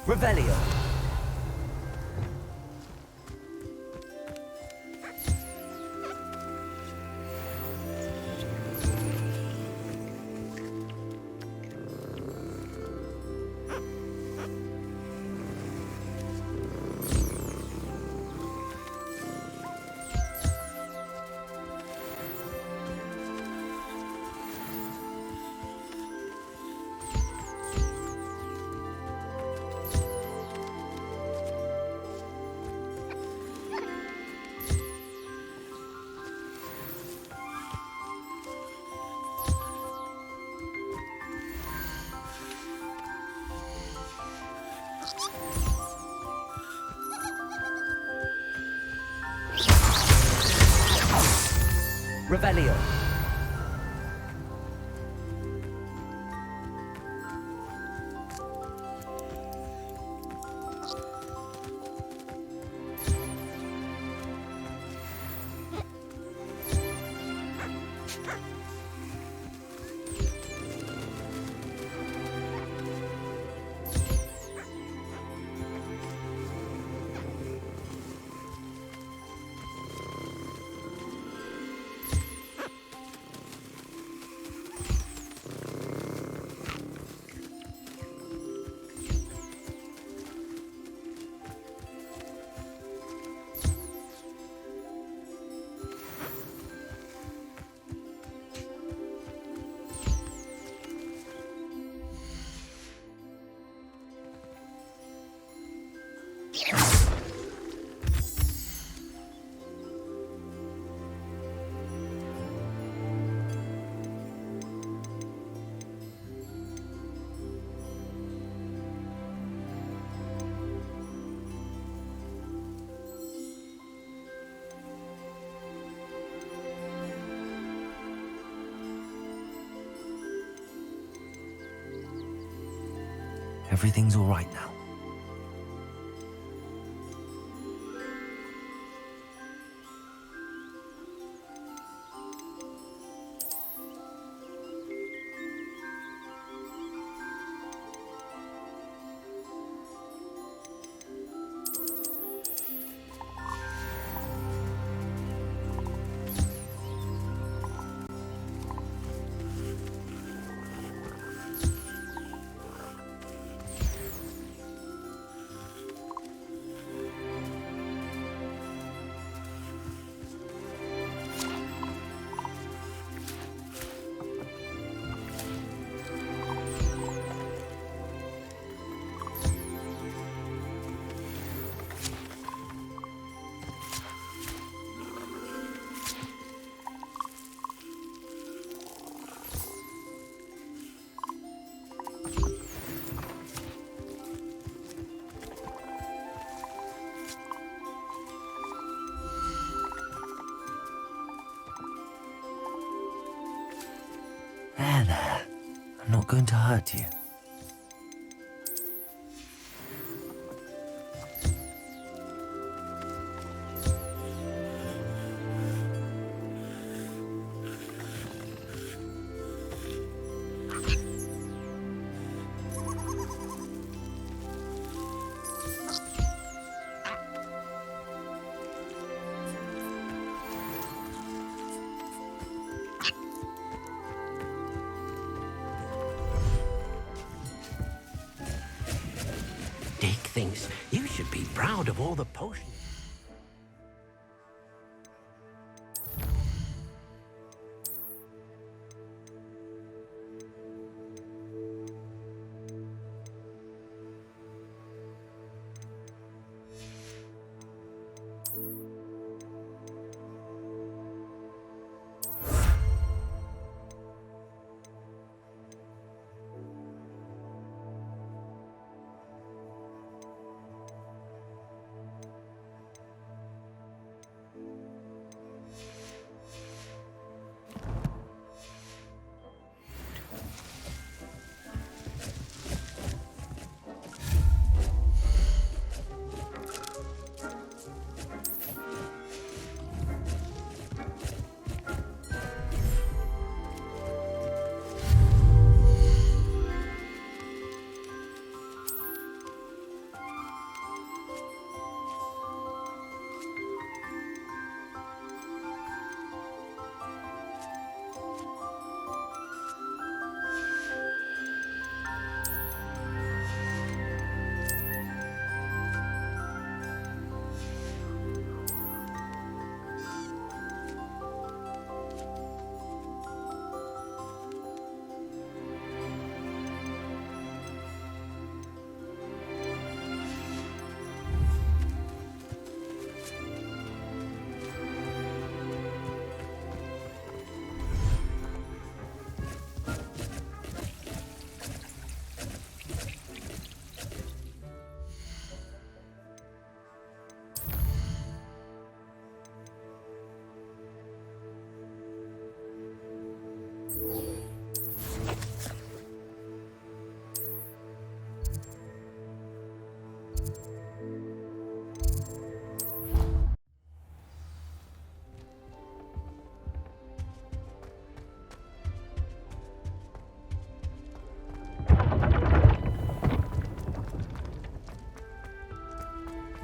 Revelio. Revelio. Everything's all right now. There. I'm not going to hurt you. thinks you should be proud of all the potions.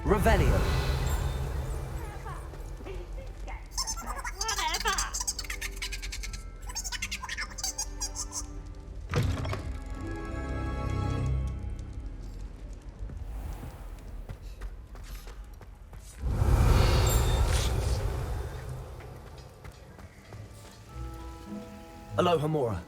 Revelio. Aloha Mora.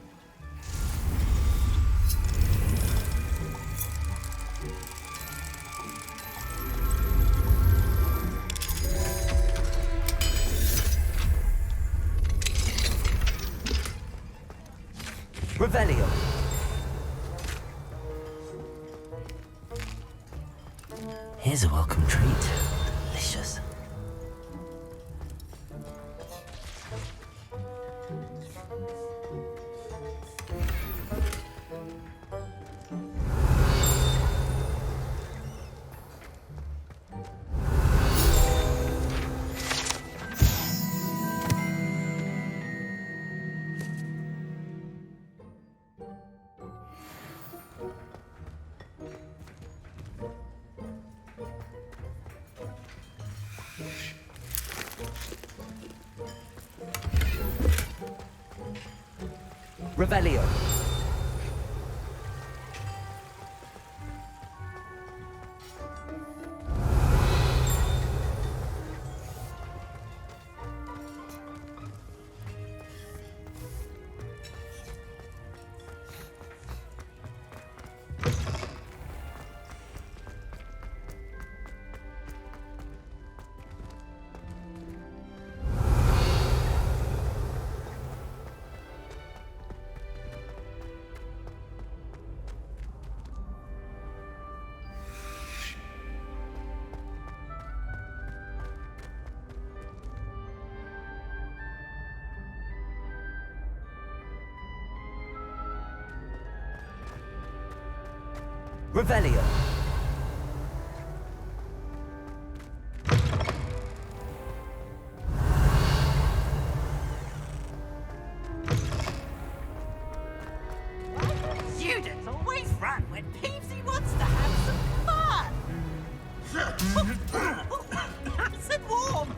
Revelio. Here's a welcome treat. Delicious. Revelio. Revelio. Students always run when Peevesy wants to have some fun. Nice and warm.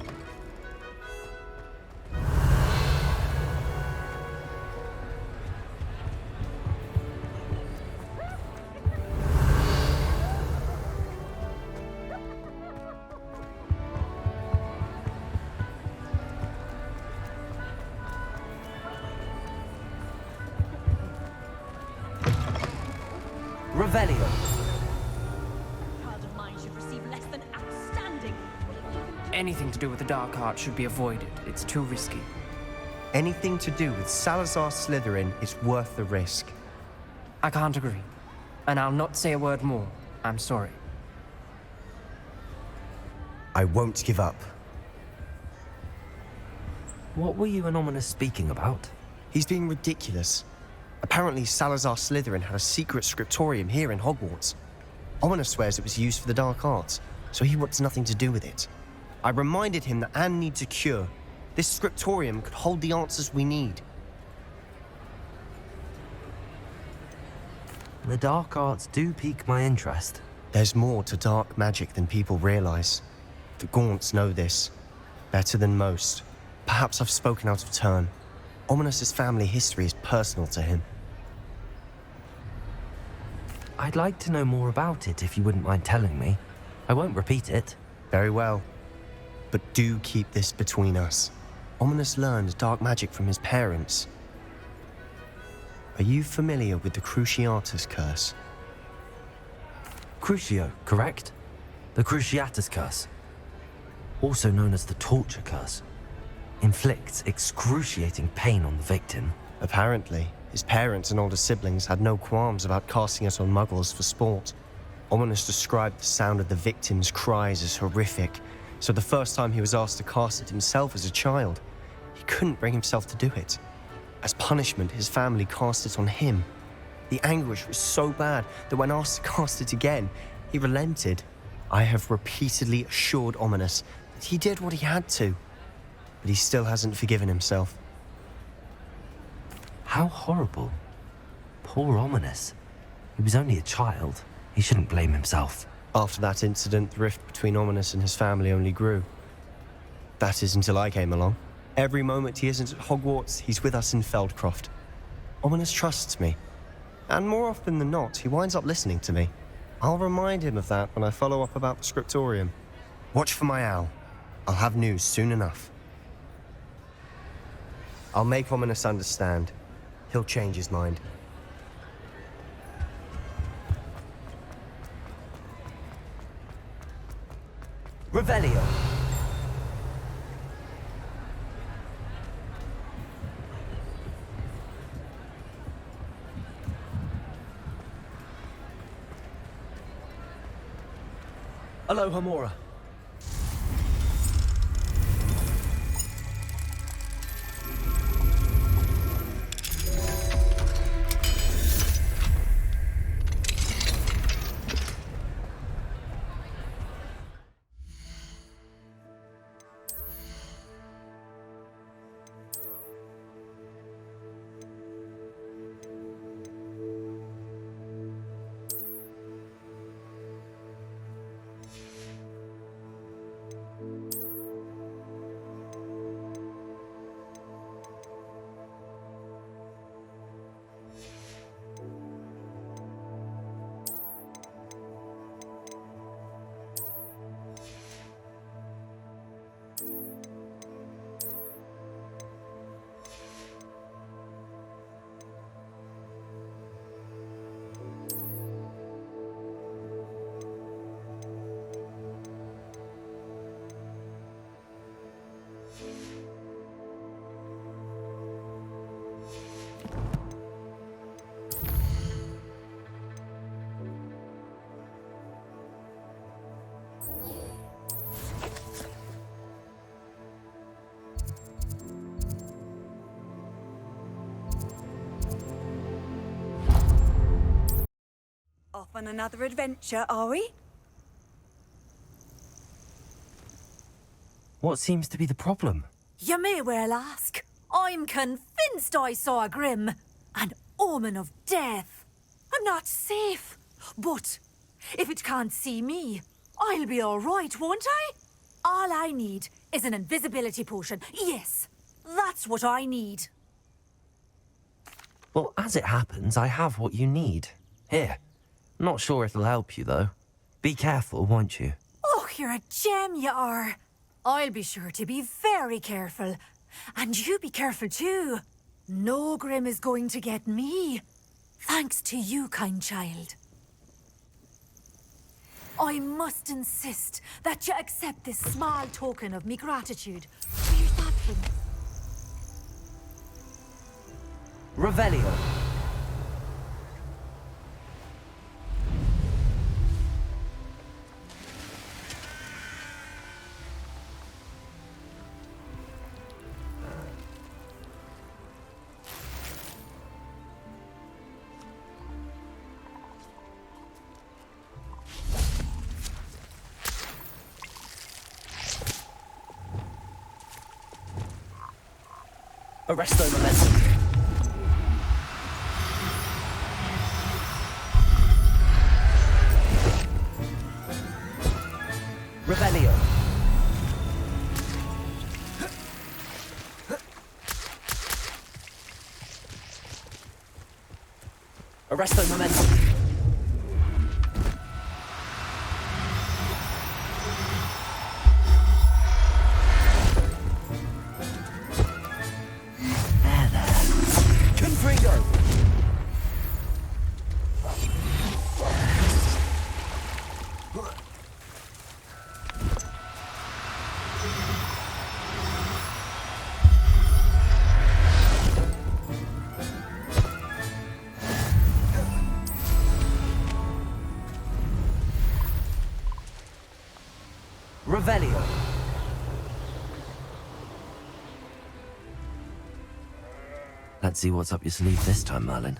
Revelio. Child of mine should receive less than outstanding. Anything to do with the dark art should be avoided. It's too risky. Anything to do with Salazar Slytherin is worth the risk. I can't agree. And I'll not say a word more. I'm sorry. I won't give up. What were you and Ominous speaking about? He's being ridiculous. Apparently, Salazar Slytherin had a secret scriptorium here in Hogwarts. Ominous swears it was used for the dark arts, so he wants nothing to do with it. I reminded him that Anne needs a cure. This scriptorium could hold the answers we need. The dark arts do pique my interest. There's more to dark magic than people realize. The Gaunts know this. Better than most. Perhaps I've spoken out of turn. Ominous's family history is personal to him. I'd like to know more about it if you wouldn't mind telling me. I won't repeat it. Very well. But do keep this between us. Ominous learned dark magic from his parents. Are you familiar with the Cruciatus Curse? Crucio, correct? The Cruciatus Curse. Also known as the Torture Curse. Inflicts excruciating pain on the victim. Apparently, his parents and older siblings had no qualms about casting it on muggles for sport. Ominous described the sound of the victim's cries as horrific, so the first time he was asked to cast it himself as a child, he couldn't bring himself to do it. As punishment, his family cast it on him. The anguish was so bad that when asked to cast it again, he relented. I have repeatedly assured Ominous that he did what he had to, but he still hasn't forgiven himself. How horrible. Poor Ominous. He was only a child. He shouldn't blame himself. After that incident, the rift between Ominous and his family only grew. That is until I came along. Every moment he isn't at Hogwarts, he's with us in Feldcroft. Ominous trusts me. And more often than not, he winds up listening to me. I'll remind him of that when I follow up about the scriptorium. Watch for my owl. I'll have news soon enough. I'll make Ominous understand. He'll change his mind. Revelio. Aloha Mora. Off on another adventure, are we? What seems to be the problem? You may well ask. I'm convinced I saw a Grim, an omen of death. I'm not safe, but if it can't see me, I'll be all right, won't I? All I need is an invisibility potion. Yes, that's what I need. Well, as it happens, I have what you need. Here. Not sure it'll help you, though. Be careful, won't you? Oh, you're a gem, you are. I'll be sure to be very careful. And you be careful, too. No Grim is going to get me. Thanks to you, kind child. I must insist that you accept this small token of me gratitude for your thoughtfulness. Revelio. Arresto momentum. Revelio. Arresto momentum. Revelio. Let's see what's up your sleeve this time, Merlin.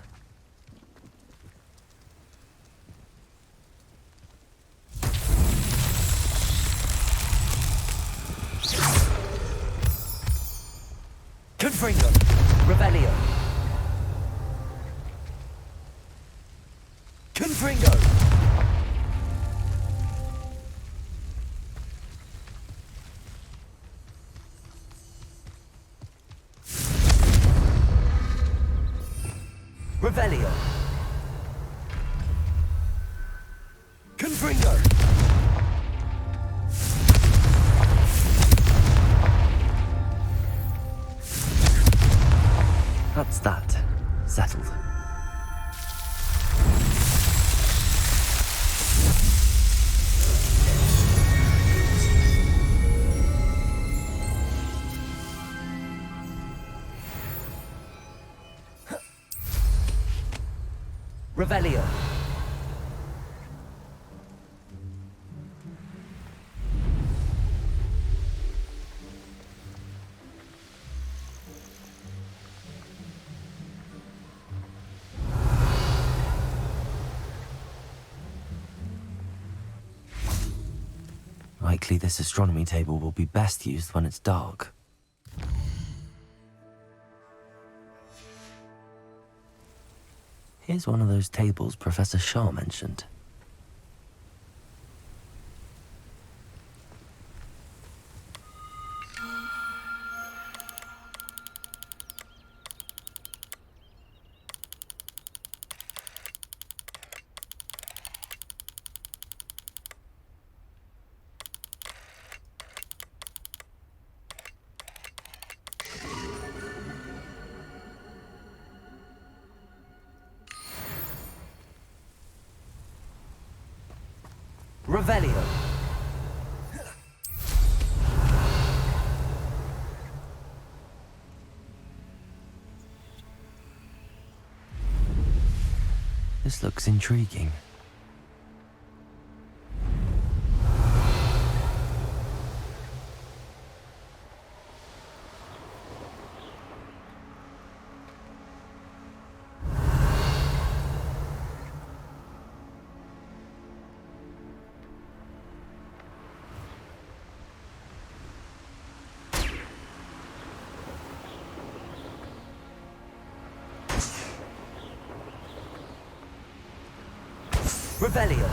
Confringo. Revelio. Confringo. Revelio. Confringo. That's that. Settled. Revelio. Likely this astronomy table will be best used when it's dark. Here's one of those tables Professor Shaw mentioned. Revelio. This looks intriguing. Revelio.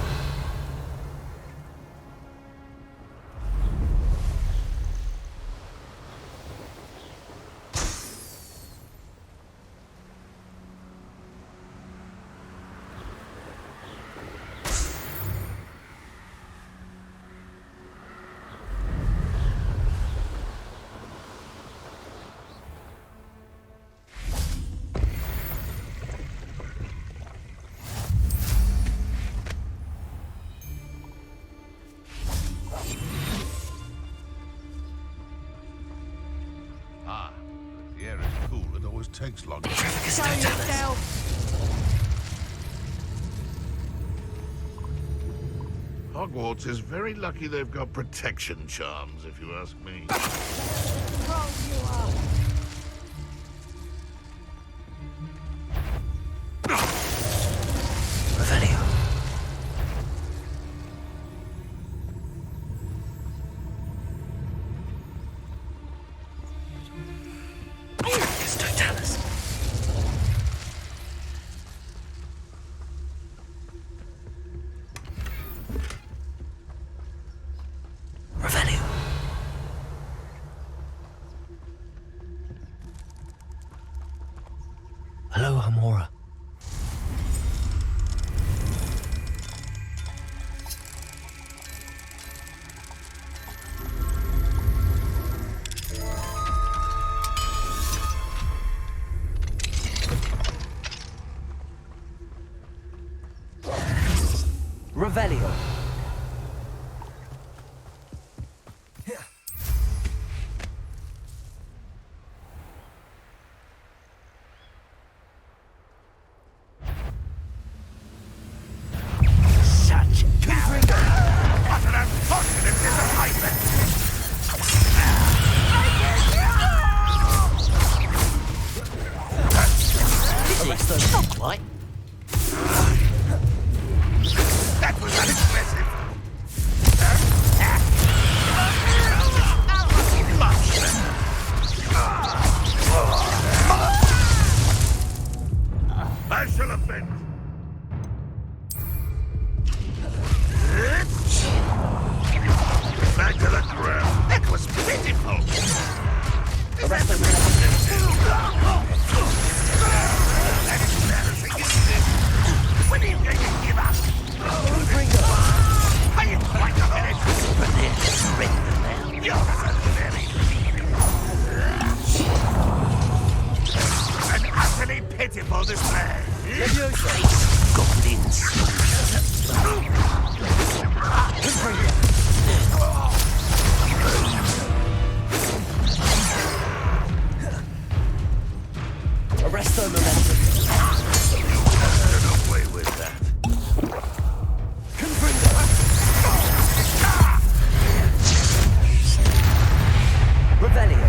takes longer. Show yourself! Hogwarts is very lucky they've got protection charms, if you ask me. Revelio. It's Totalis. Revelio. Hello, Hamora. Revelio. Such coward. What an unfortunate disappointment! Not quite. That was unimpressive. I shall offend. Back to the ground. That was pitiful. That is embarrassing, isn't it? When are you going to give up? Are you quite a minute? But there's ring. You're so very an utterly pitiful display. Goblins. Arresto momentum. Get away with that. Revelio.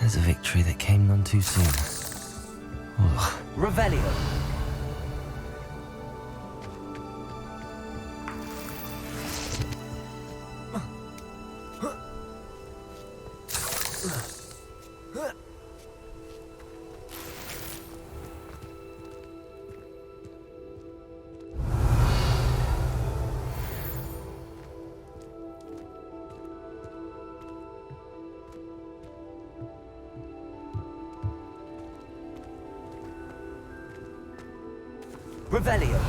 There's a victory that came none too soon. Ugh. Revelio. Revelio.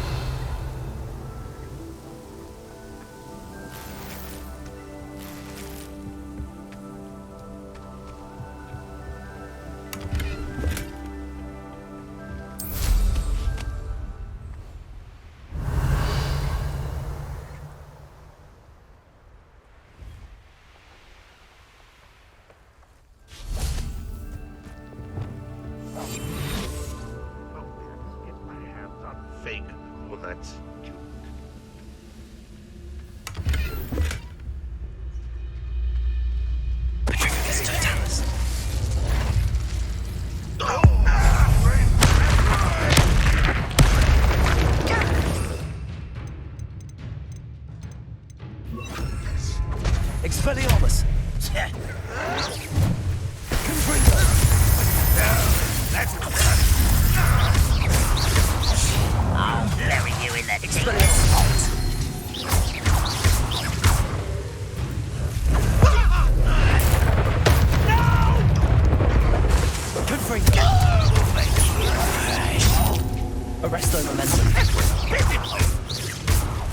Fake or that stupid. It's Totalis. Expelliarmus. Confringo. That's I'll bury you in the teeth. Confringo. Arresto momentum.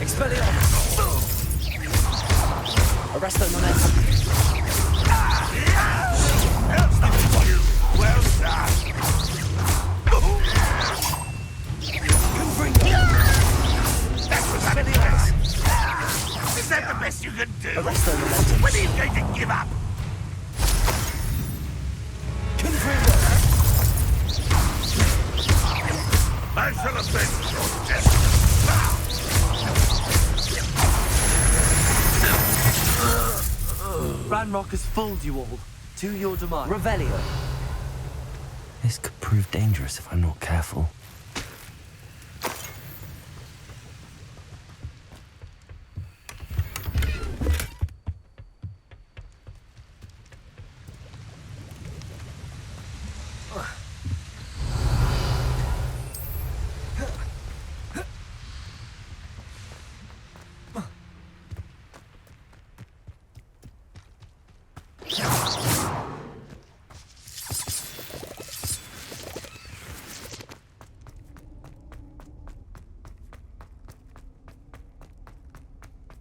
Expelliarmus. momentum. Well done. That was unimpressive. Is that the best you can do? Arrest their momentum. When are you going to give up? I shall avenge your death. Ranrock has fooled you all. To your demise. Revelio. This could prove dangerous if I'm not careful.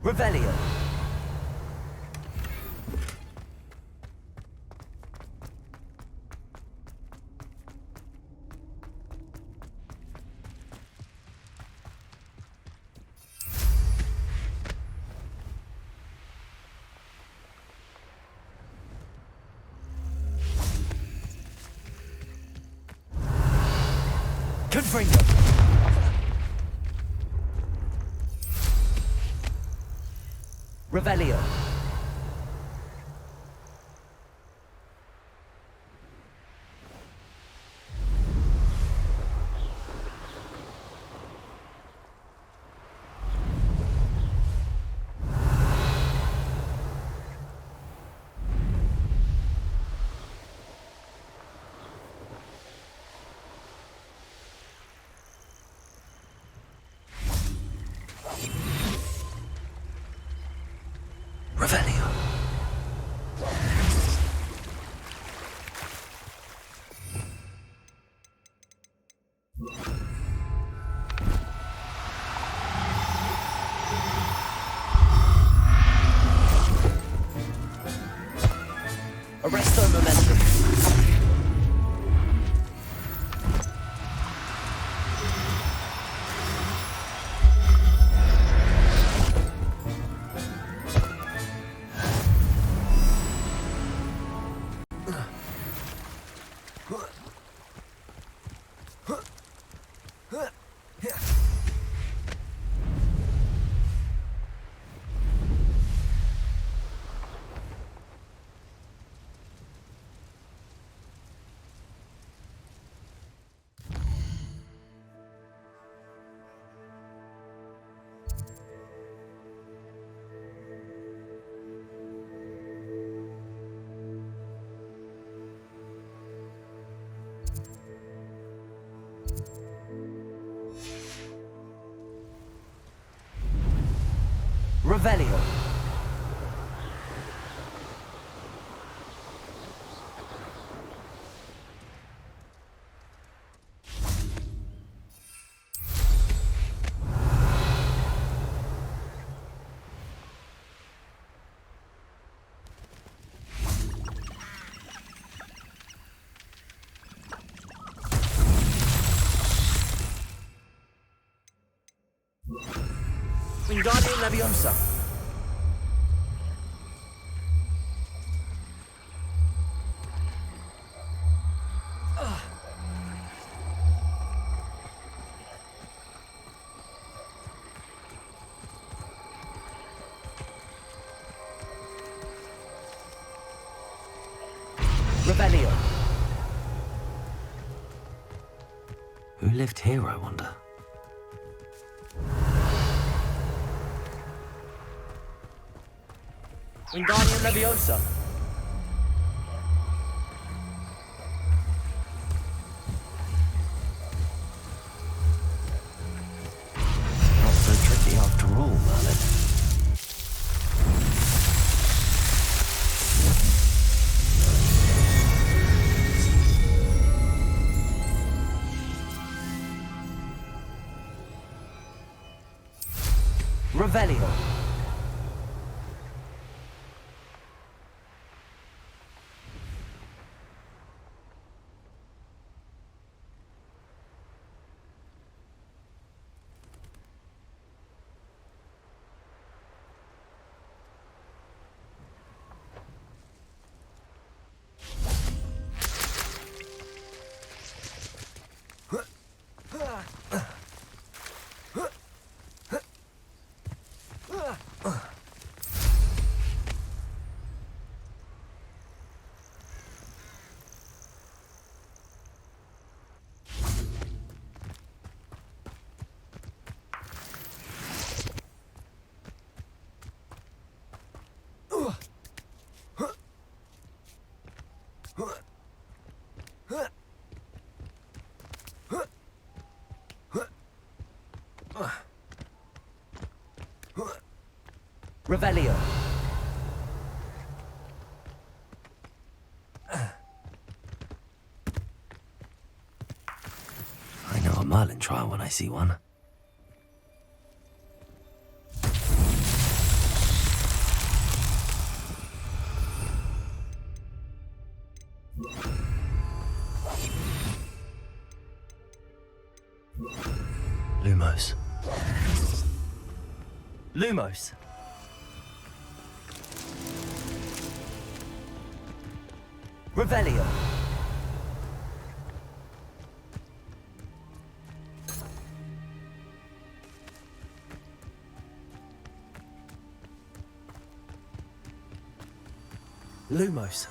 Revelio. Confringo. Revelio. Revelio. Arresto momentum. Revelio. Wingardium Leviosa. Revelio. Who lived here, I wonder? Wingardium Leviosa. Not so tricky after all, Merlin. Revelio. Revelio. I know a Merlin trial when I see one. Lumos. Lumos. Revelio. Lumos.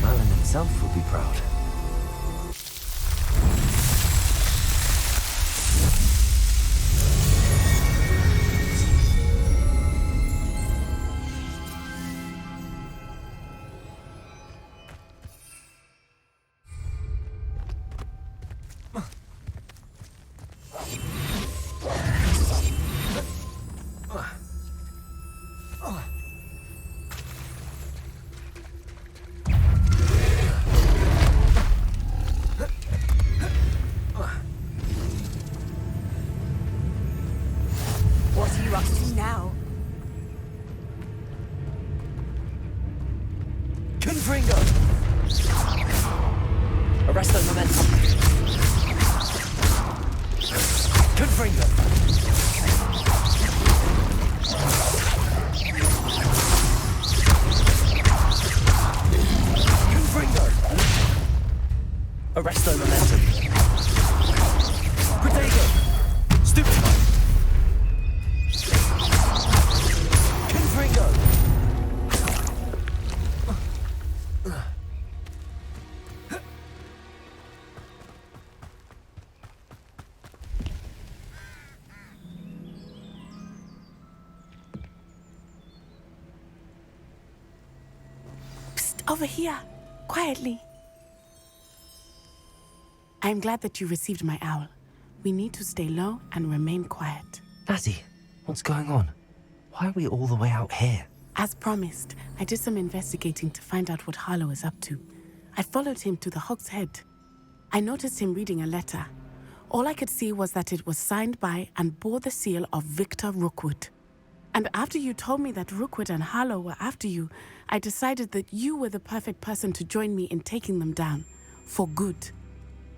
Merlin himself would be proud. What are you up to now? Confringo! Arresto momentum. Confringo! Confringo! Arresto momentum. Protego! Stupefy! Confringo! Psst, over here. Quietly. I'm glad that you received my owl. We need to stay low and remain quiet. Natty, what's going on? Why are we all the way out here? As promised, I did some investigating to find out what Harlow is up to. I followed him to the Hog's Head. I noticed him reading a letter. All I could see was that it was signed by and bore the seal of Victor Rookwood. And after you told me that Rookwood and Harlow were after you, I decided that you were the perfect person to join me in taking them down. For good.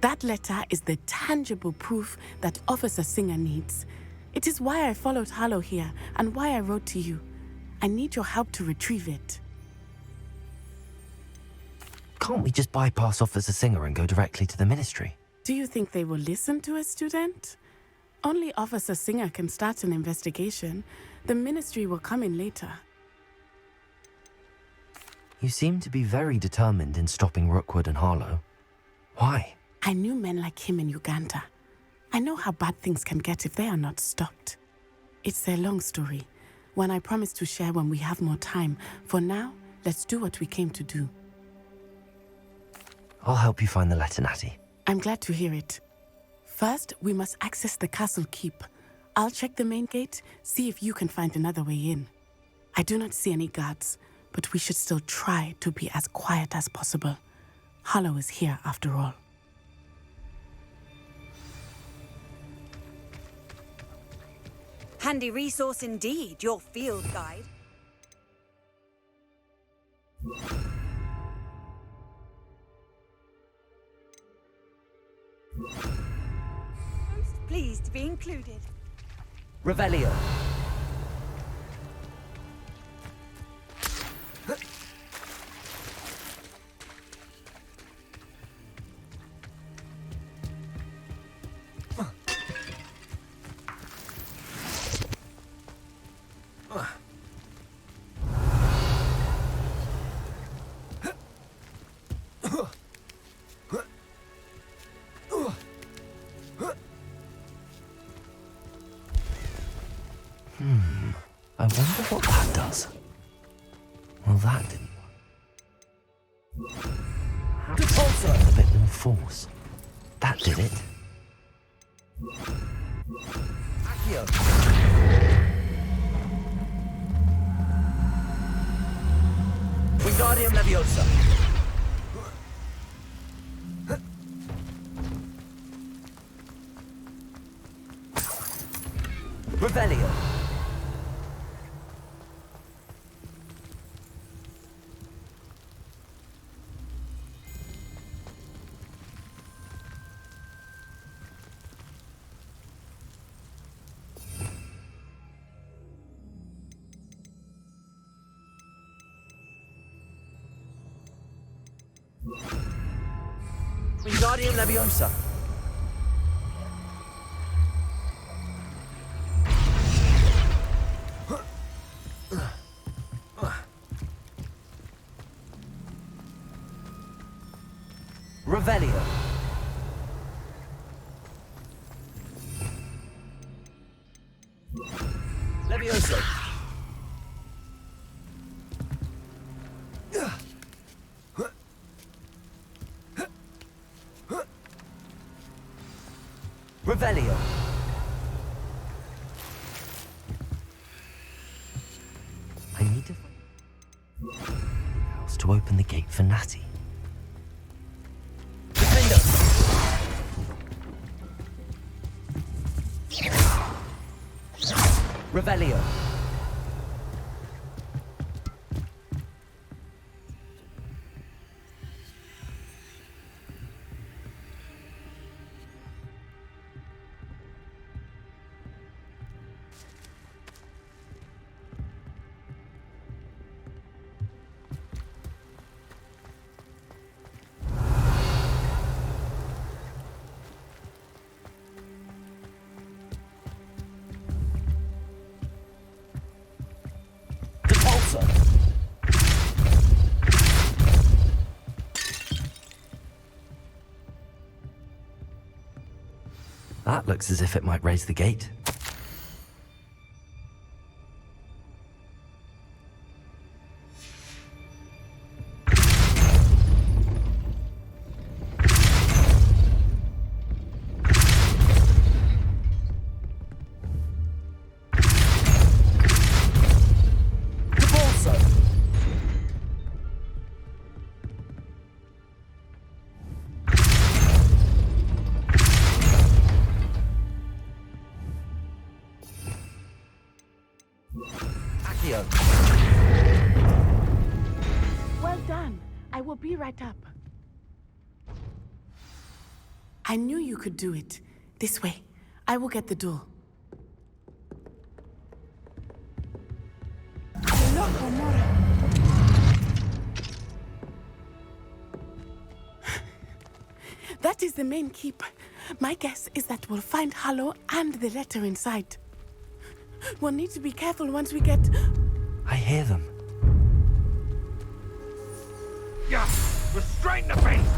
That letter is the tangible proof that Officer Singer needs. It is why I followed Harlow here and why I wrote to you. I need your help to retrieve it. Can't we just bypass Officer Singer and go directly to the Ministry? Do you think they will listen to a student? Only Officer Singer can start an investigation. The Ministry will come in later. You seem to be very determined in stopping Rookwood and Harlow. Why? I knew men like him in Uganda. I know how bad things can get if they are not stopped. It's a long story, one I promise to share when we have more time. For now, let's do what we came to do. I'll help you find the letter, Natty. I'm glad to hear it. First, we must access the castle keep. I'll check the main gate, see if you can find another way in. I do not see any guards, but we should still try to be as quiet as possible. Harlow is here after all. Handy resource indeed, your field guide. Most pleased to be included. Revelio. does. Well, that didn't work. With a bit more force. That did it. Wingardium Leviosa. Revelio. Wingardium Leviosa. Revelio. Leviosa. Revelio. I need to find the house to open the gate for Natty. Revelio. That looks as if it might raise the gate. Well done. I will be right up. I knew you could do it. This way. I will get the door. That is the main keep. My guess is that we'll find Hollow and the letter inside. We'll need to be careful once we get... I hear them. Yeah, restrain the beast!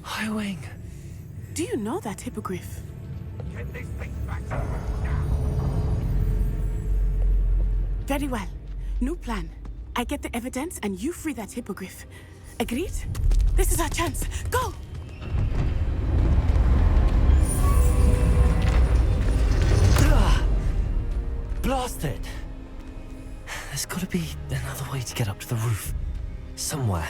Highwing. Do you know that hippogriff? Get this thing back. Very well. New plan. I get the evidence and you free that hippogriff. Agreed? This is our chance. Go! Blasted! There's gotta be another way to get up to the roof. Somewhere.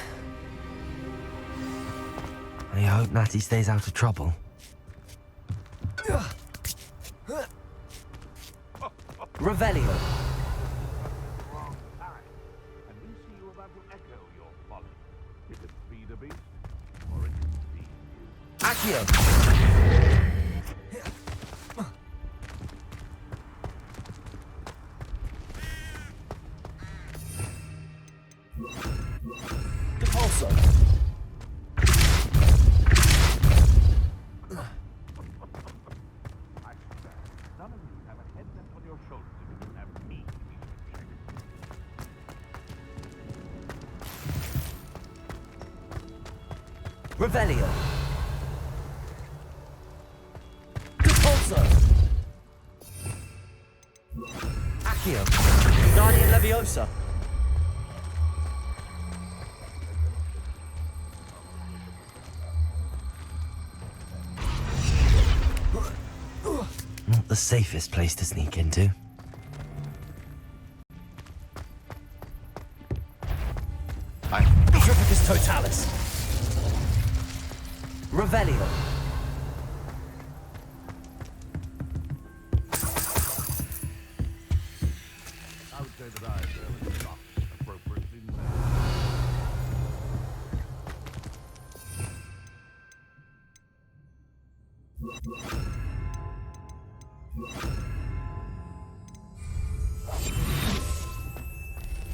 I hope Natty stays out of trouble. Revelio. And we see you about to echo your folly. If it be the beast, or it be you. Accio. Depulso. None of you have a head left on your shoulders if you don't have me. Revelio. Repulsor. Accio. Guardian Leviosa. Not the safest place to sneak into. Tripicus Totalis. Revelio. I would say that I was not appropriately named.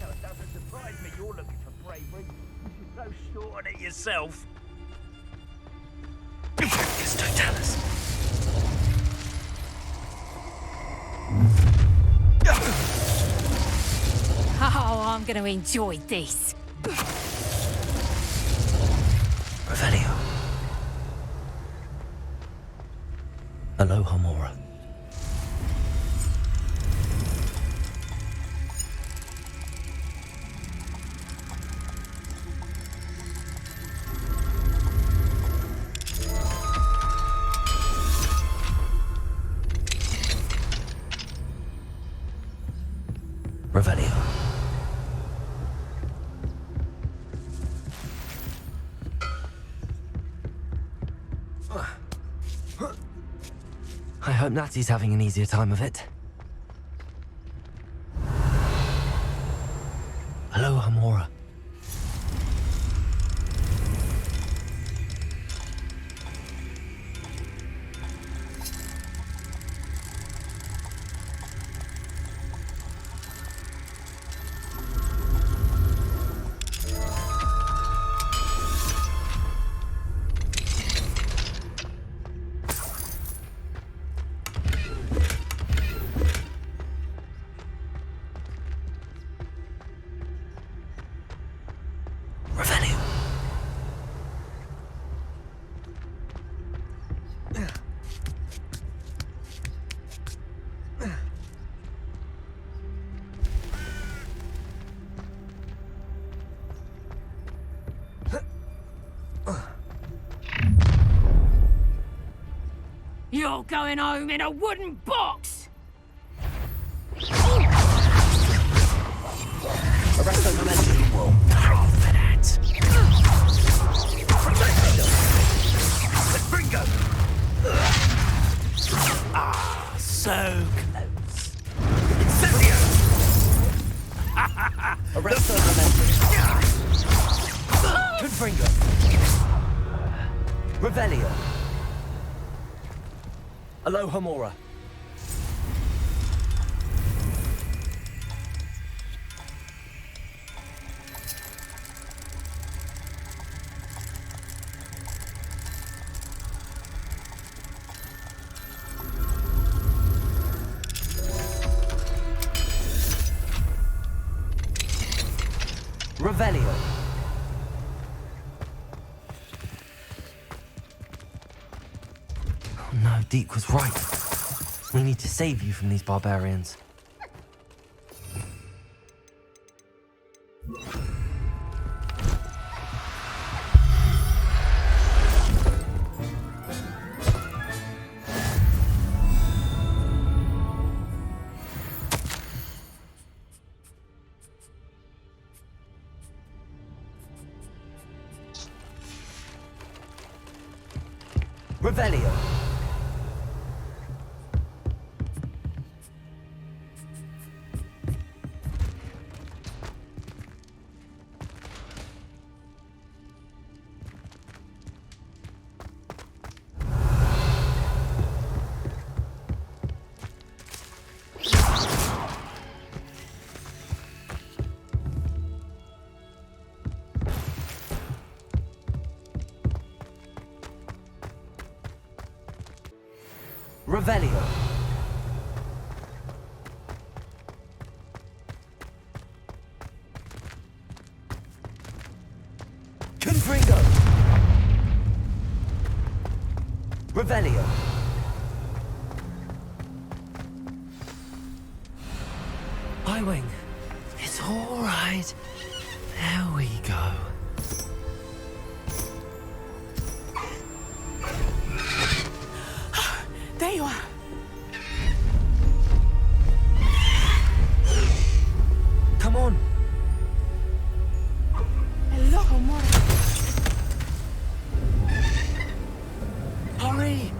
No, it doesn't surprise me you're looking for bravery. You're so sure on it yourself. Tripicus Totalis. Oh, I'm going to enjoy this. Revelio. Aloha Mora. Revelio. I hope Natty's having an easier time of it. Aloha Mora. Revelio. You're going home in a wooden box! Arresto momentum. Whoa. Providence. Bingo! Ah, so close. Incendio! Arresto momentum. Confringo. Revelio. Aloha Mora. Revelio. Oh no, Deke was right. We need to save you from these barbarians. Revelio. Revelio. Confringo. Highwing. It's all right. There we go. There you are. Come on. Hello, Mora. Hurry.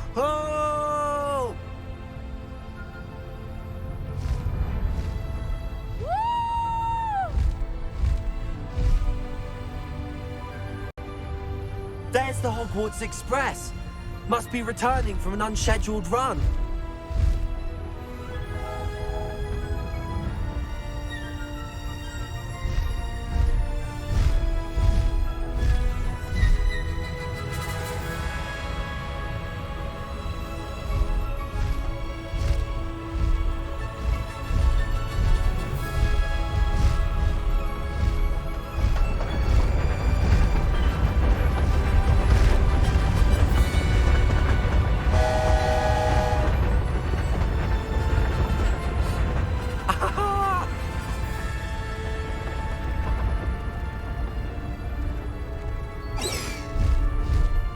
Oh! There's the Hogwarts Express. Must be returning from an unscheduled run.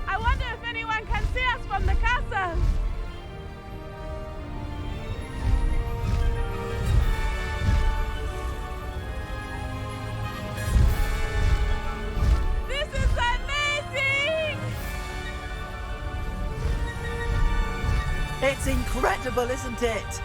I wonder if anyone can see us from the castle. This is amazing! It's incredible, isn't it?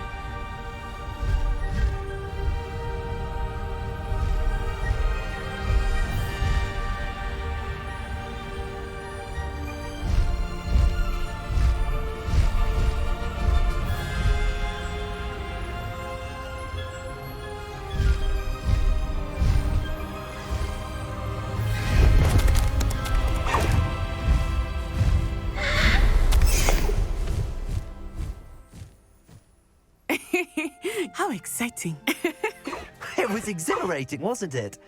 How exciting. It was exhilarating, wasn't it?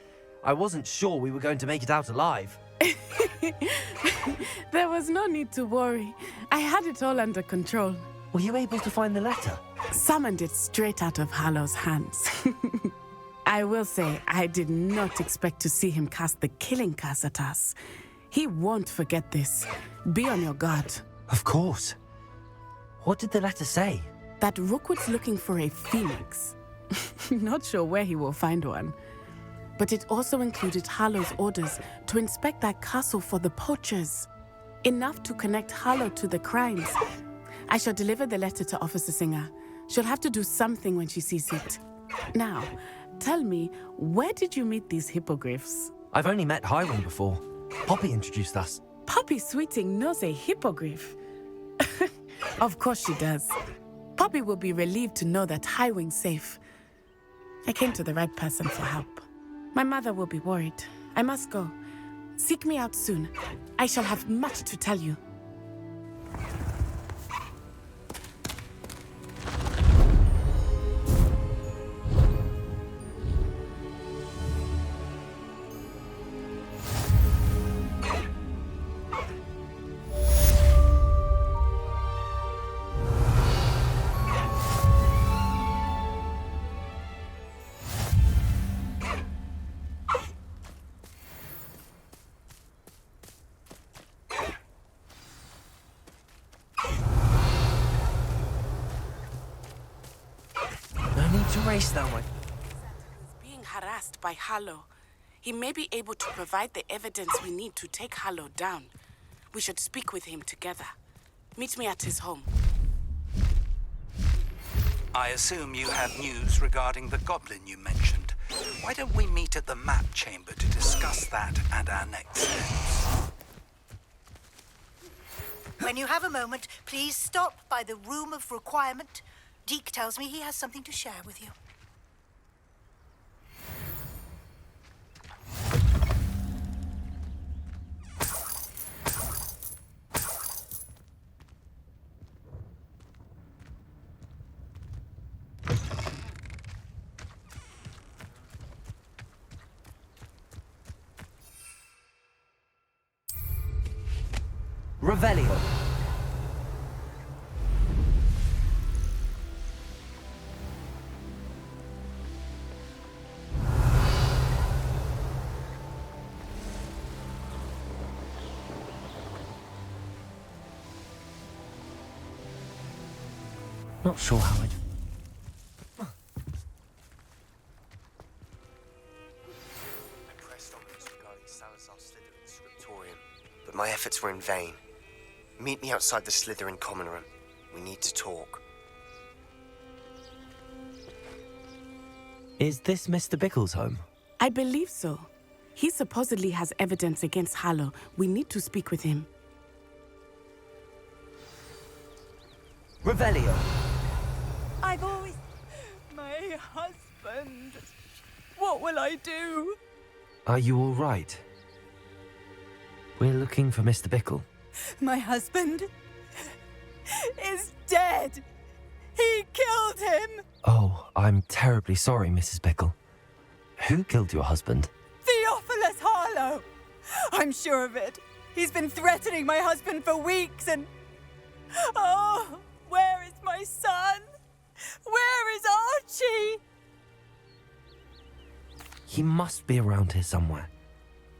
I wasn't sure we were going to make it out alive. There was no need to worry. I had it all under control. Were you able to find the letter? Summoned it straight out of Hallow's hands. I will say, I did not expect to see him cast the killing curse at us. He won't forget this. Be on your guard. Of course. What did the letter say? That Rookwood's looking for a phoenix. Not sure where he will find one. But it also included Harlow's orders to inspect that castle for the poachers. Enough to connect Harlow to the crimes. I shall deliver the letter to Officer Singer. She'll have to do something when she sees it. Now, tell me, where did you meet these hippogriffs? I've only met Highwing before. Poppy introduced us. Poppy Sweeting knows a hippogriff. Of course she does. Poppy will be relieved to know that Highwing's safe. I came to the right person for help. My mother will be worried. I must go. Seek me out soon. I shall have much to tell you. To race that way. He's being harassed by Harlow. He may be able to provide the evidence we need to take Harlow down. We should speak with him together. Meet me at his home. I assume you have news regarding the goblin you mentioned. Why don't we meet at the map chamber to discuss that and our next steps? When you have a moment, please stop by the Room of Requirement. Deke tells me he has something to share with you. Revelio. Not sure how I'd... I pressed on this regarding Salazar Slytherin's scriptorium, but my efforts were in vain. Meet me outside the Slytherin common room. We need to talk. Is this Mr. Bickle's home? I believe so. He supposedly has evidence against Harlow. We need to speak with him. Revelio. I've always... My husband. What will I do? Are you all right? We're looking for Mr. Bickle. My husband is dead. He killed him. Oh, I'm terribly sorry, Mrs. Bickle. Who killed your husband? Theophilus Harlow. I'm sure of it. He's been threatening my husband for weeks and... Oh, where is my son? Where is Archie? He must be around here somewhere.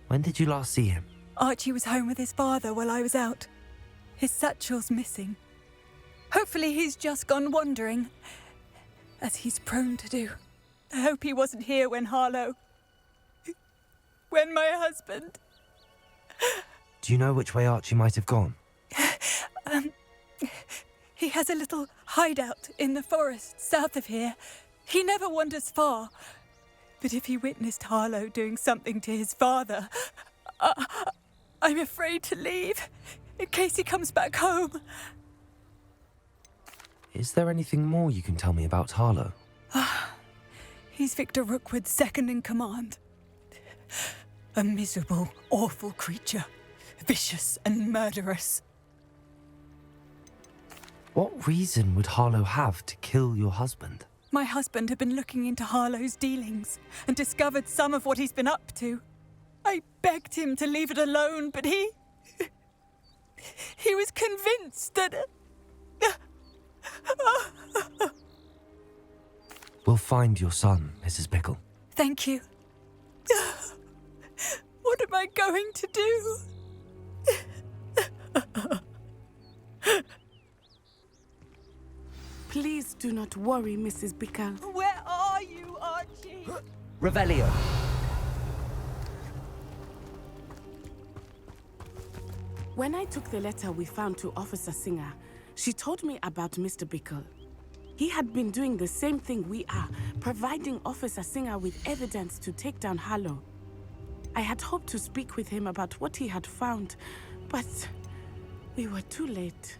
When did you last see him? Archie was home with his father while I was out. His satchel's missing. Hopefully he's just gone wandering, as he's prone to do. I hope he wasn't here when Harlow... when my husband... Do you know which way Archie might have gone? He has a little hideout in the forest south of here. He never wanders far. But if he witnessed Harlow doing something to his father, I'm afraid to leave, in case he comes back home. Is there anything more you can tell me about Harlow? He's Victor Rookwood's second in command. A miserable, awful creature. Vicious and murderous. What reason would Harlow have to kill your husband? My husband had been looking into Harlow's dealings and discovered some of what he's been up to. I begged him to leave it alone, but he was convinced that... We'll find your son, Mrs. Bickle. Thank you. What am I going to do? Please do not worry, Mrs. Bickle. Where are you, Archie? Revelio. When I took the letter we found to Officer Singer, she told me about Mr. Bickle. He had been doing the same thing we are, providing Officer Singer with evidence to take down Harlow. I had hoped to speak with him about what he had found, but we were too late.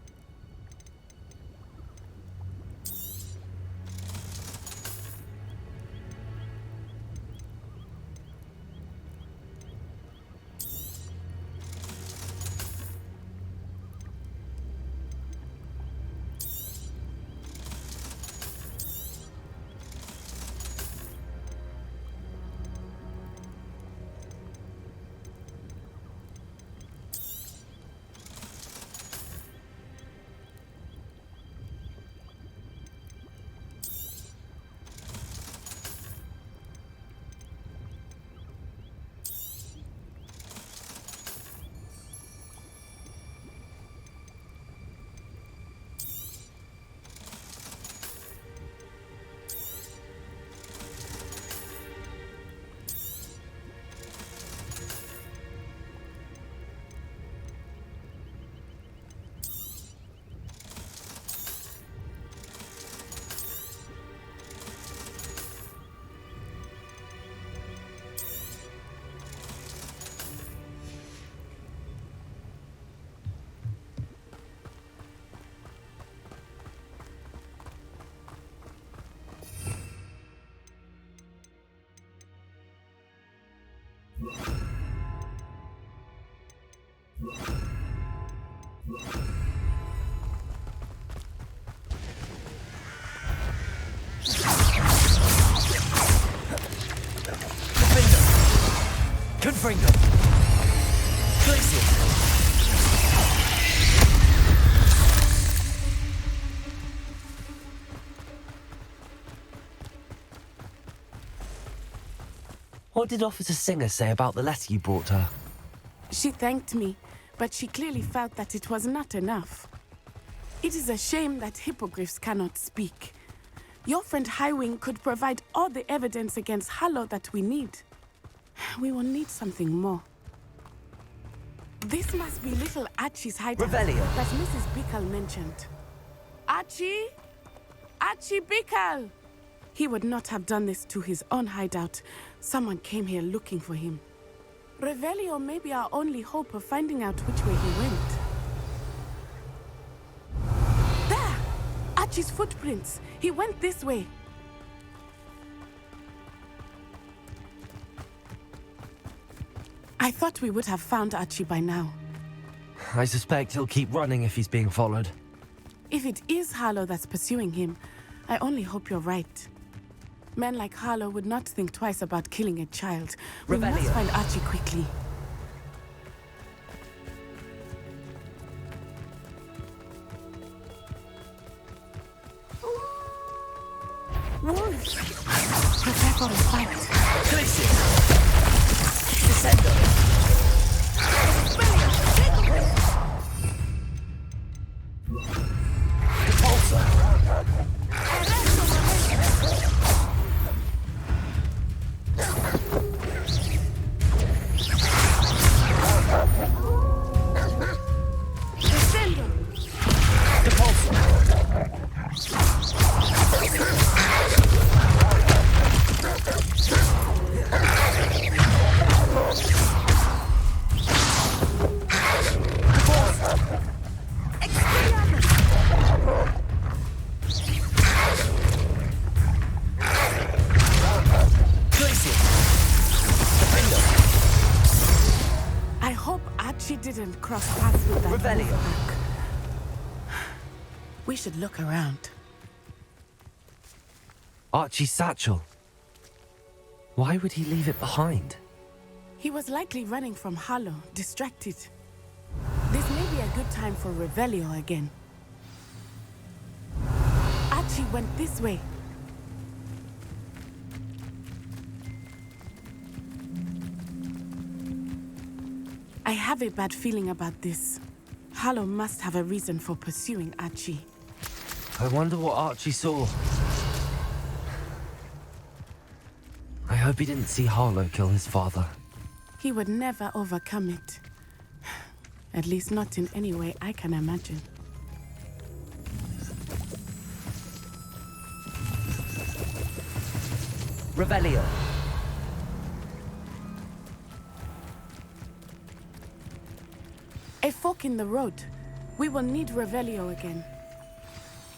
Fringo! Glacius! What did Officer Singer say about the letter you brought her? She thanked me, but she clearly felt that it was not enough. It is a shame that hippogriffs cannot speak. Your friend Highwing could provide all the evidence against Harlow that we need. We will need something more. This must be little Archie's hideout Revelio. that Mrs. Bickle mentioned. Archie? Archie Bickle! He would not have done this to his own hideout. Someone came here looking for him. Revelio may be our only hope of finding out which way he went. There! Archie's footprints. He went this way. I thought we would have found Archie by now. I suspect he'll keep running if he's being followed. If it is Harlow that's pursuing him, I only hope you're right. Men like Harlow would not think twice about killing a child. We must find Archie quickly. Wolves! Prepare for a fight. Glacius! Descendo! Cross paths with that Revelio. We should look around. Archie's satchel. Why would he leave it behind? He was likely running from Harlow, distracted. This may be a good time for Revelio again. Archie went this way. I have a bad feeling about this. Harlow must have a reason for pursuing Archie. I wonder what Archie saw. I hope he didn't see Harlow kill his father. He would never overcome it. At least not in any way I can imagine. Revelio. A fork in the road. We will need Revelio again.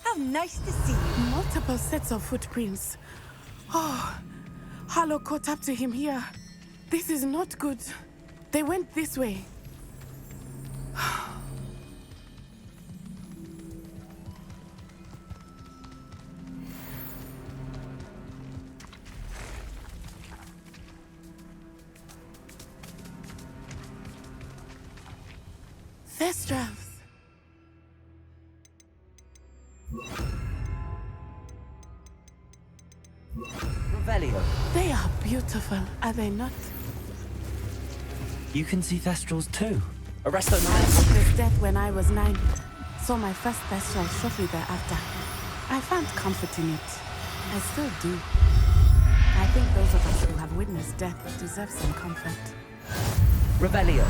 How nice to see you. Multiple sets of footprints. Oh, Harlow caught up to him here. This is not good. They went this way. Thestrals. Revelio. They are beautiful, are they not? You can see Thestrals too. Arresto I witnessed death when I was 9. Saw my first Thestral shortly thereafter. I found comfort in it. I still do. I think those of us who have witnessed death deserve some comfort. Revelio.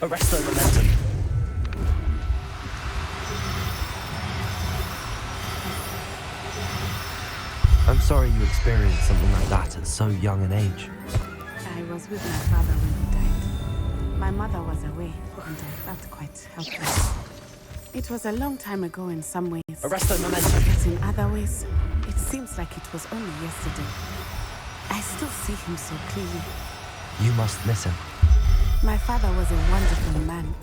Arresto momentum. I'm sorry you experienced something like that at so young an age. I was with my father when he died. My mother was away, and I felt quite helpless. It was a long time ago in some ways. Arresto momentum. But in other ways, it seems like it was only yesterday. I still see him so clearly. You must miss him. My father was a wonderful man.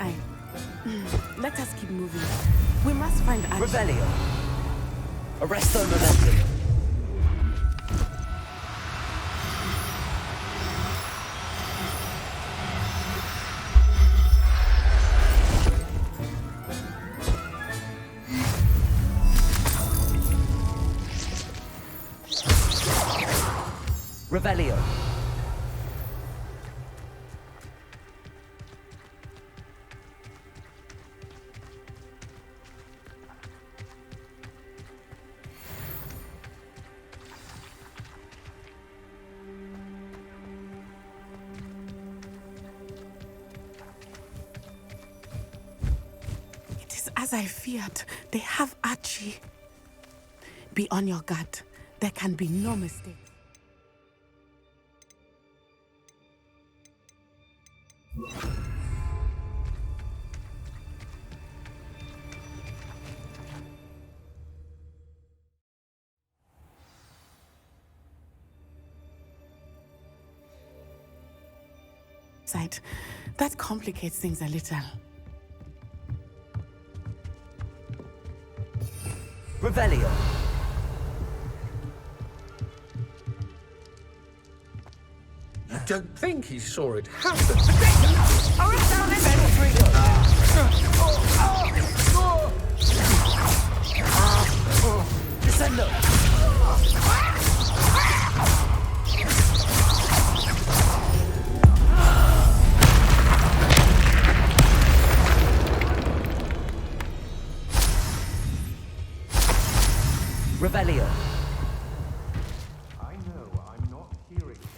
Let us keep moving. We must find Archie. Revelio. Arresto momentum. Revelio. It is as I feared. They have Archie. Be on your guard. There can be no mistake. That complicates things a little. Revelio. You don't think he saw it happen? Descendo. Revelio. I know I'm not hearing him.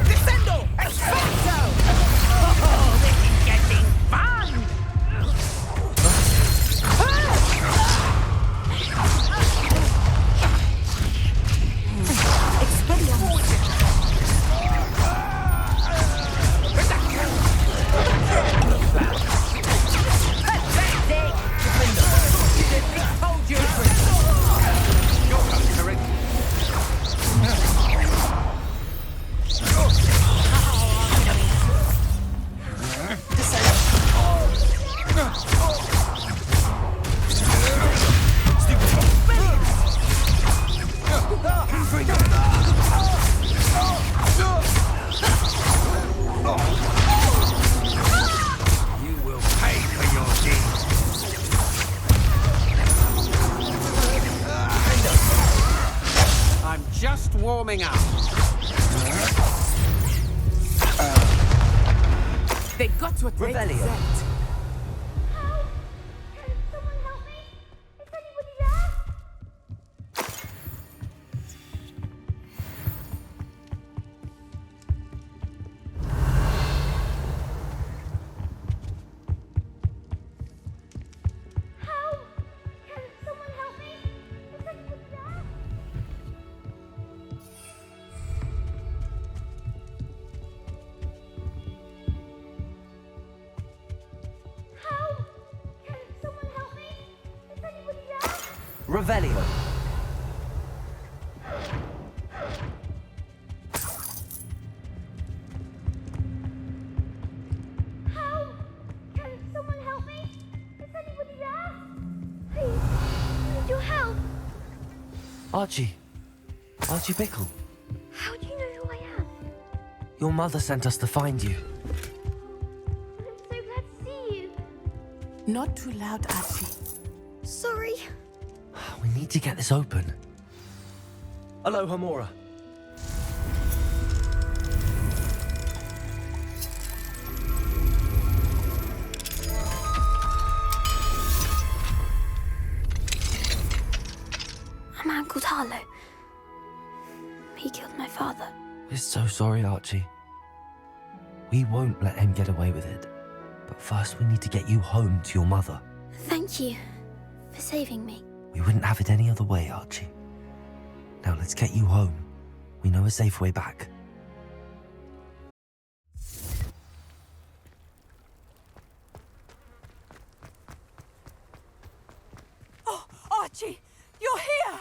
Descendo! Expanso! Oh, this is getting fun! You will pay for your deeds. I'm just warming up. They got what they Revelio. deserved. Revelio. Archie. Archie Bickle. How do you know who I am? Your mother sent us to find you. I'm so glad to see you. Not too loud, Archie. Sorry. We need to get this open. Hello, Hamora. A man called Harlow. He killed my father. We're so sorry, Archie. We won't let him get away with it. But first we need to get you home to your mother. Thank you for saving me. We wouldn't have it any other way, Archie. Now let's get you home. We know a safe way back. Oh, Archie, you're here!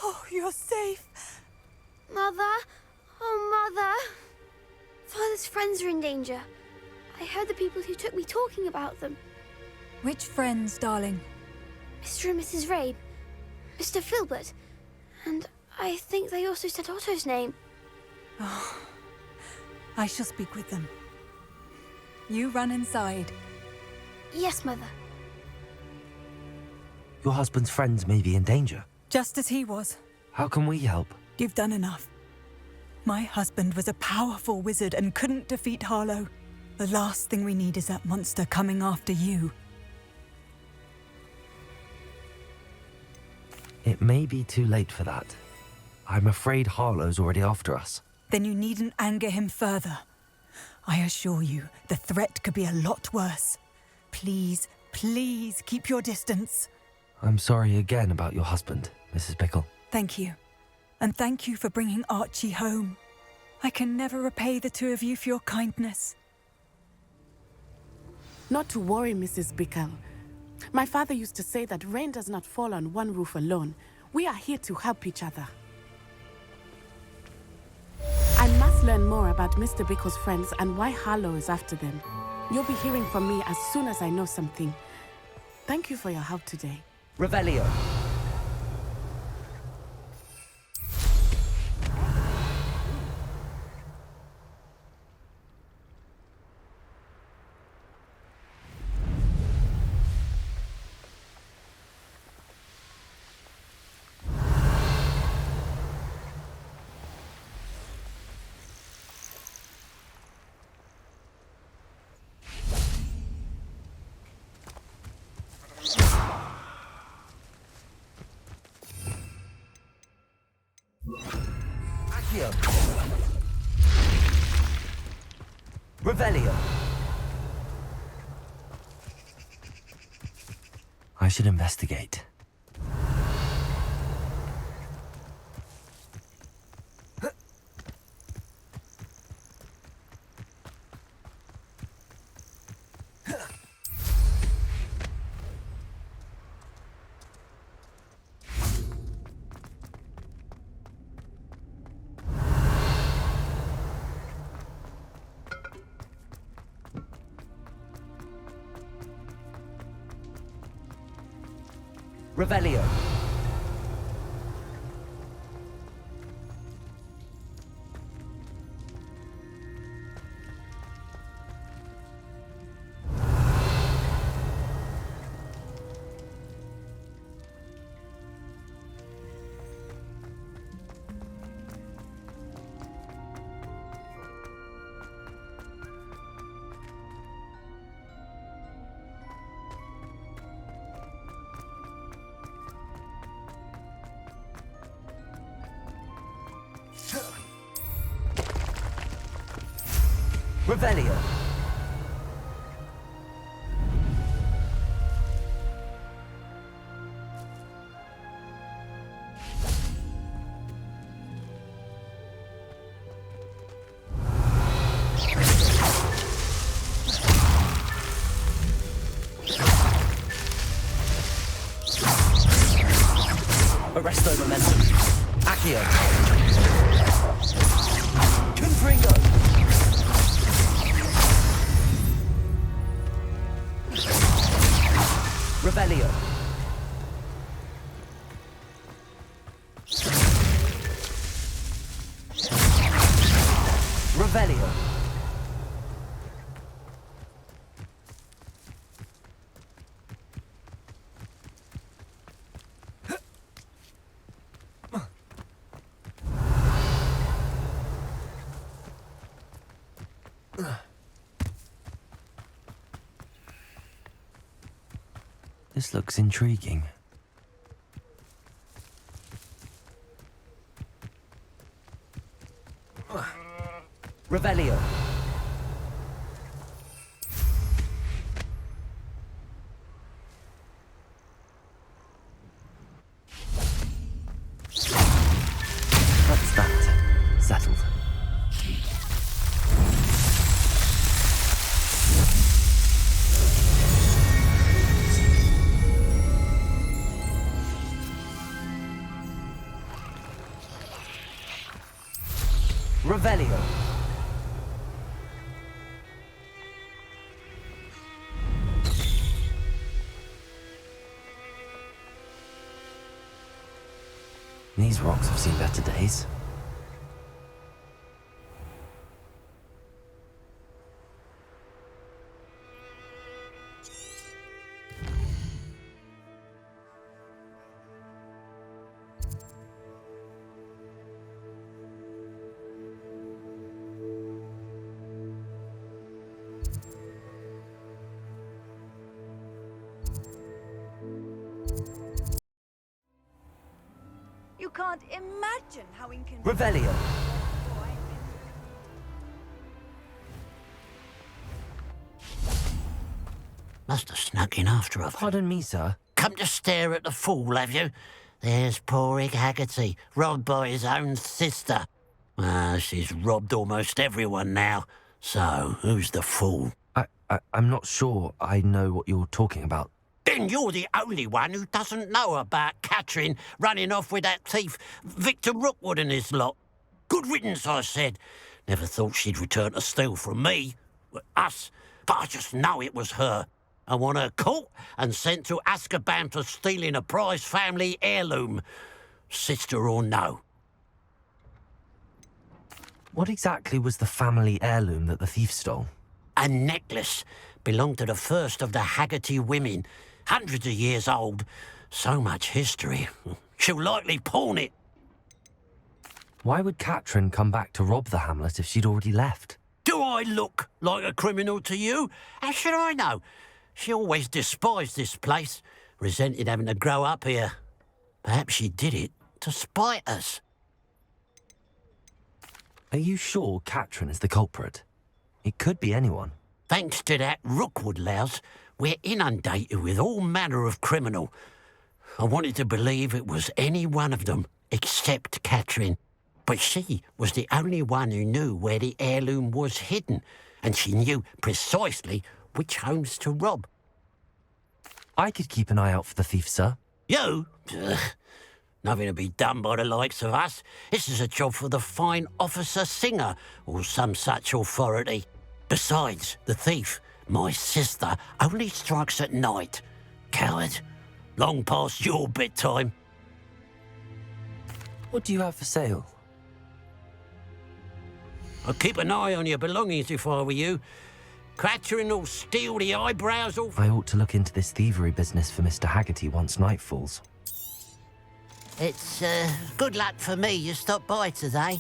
Oh, you're safe. Mother, Oh, Mother! Father's friends are in danger. I heard the people who took me talking about them. Which friends, darling? Mr. and Mrs. Rabe, Mr. Filbert, and I think they also said Otto's name. Oh, I shall speak with them. You run inside. Yes, Mother. Your husband's friends may be in danger. Just as he was. How can we help? You've done enough. My husband was a powerful wizard and couldn't defeat Harlow. The last thing we need is that monster coming after you. It may be too late for that. I'm afraid Harlow's already after us. Then you needn't anger him further. I assure you, the threat could be a lot worse. Please, please keep your distance. I'm sorry again about your husband, Mrs. Pickle. Thank you. And thank you for bringing Archie home. I can never repay the two of you for your kindness. Not to worry, Mrs. Bickle. My father used to say that rain does not fall on one roof alone. We are here to help each other. I must learn more about Mr. Bickle's friends and why Harlow is after them. You'll be hearing from me as soon as I know something. Thank you for your help today. Revelio. Revelio. I should investigate. Revelio. Revelio. Arresto momentum. Accio. Confringo. Revelio. Revelio. This looks intriguing. Revelio. That's that. Settled. Revelio. These rocks have seen better days. You can't imagine how inconvenient. Revelio. Must have snuck in after her. Pardon me, sir. Come to stare at the fool, have you? There's poor Ig Haggerty, robbed by his own sister. She's robbed almost everyone now. So, who's the fool? I'm not sure I know what you're talking about. Then you're the only one who doesn't know about Catherine running off with that thief Victor Rookwood and his lot. Good riddance, I said. Never thought she'd return to steal from me, us, but I just know it was her. I want her caught and sent to Azkaban for stealing a prize family heirloom, sister or no. What exactly was the family heirloom that the thief stole? A necklace belonged to the first of the Haggerty women, hundreds of years old. So much history. She'll likely pawn it. Why would Catherine come back to rob the hamlet if she'd already left? Do I look like a criminal to you? How should I know? She always despised this place, resented having to grow up here. Perhaps she did it to spite us. Are you sure Catherine is the culprit? It could be anyone. Thanks to that Rookwood louse, we're inundated with all manner of criminal. I wanted to believe it was any one of them, except Catherine. But she was the only one who knew where the heirloom was hidden, and she knew precisely which homes to rob. I could keep an eye out for the thief, sir. You? Ugh. Nothing to be done by the likes of us. This is a job for the fine officer Singer, or some such authority. Besides, the thief, my sister, only strikes at night. Coward. Long past your bedtime. What do you have for sale? I'd keep an eye on your belongings if I were you. Catherine will steal the eyebrows off. I ought to look into this thievery business for Mr. Haggerty once night falls. It's good luck for me you stopped by today.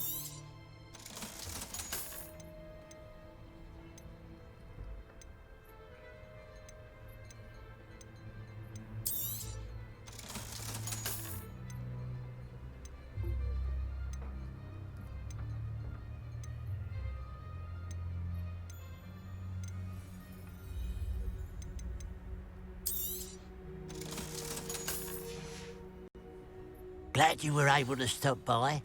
Glad you were able to stop by.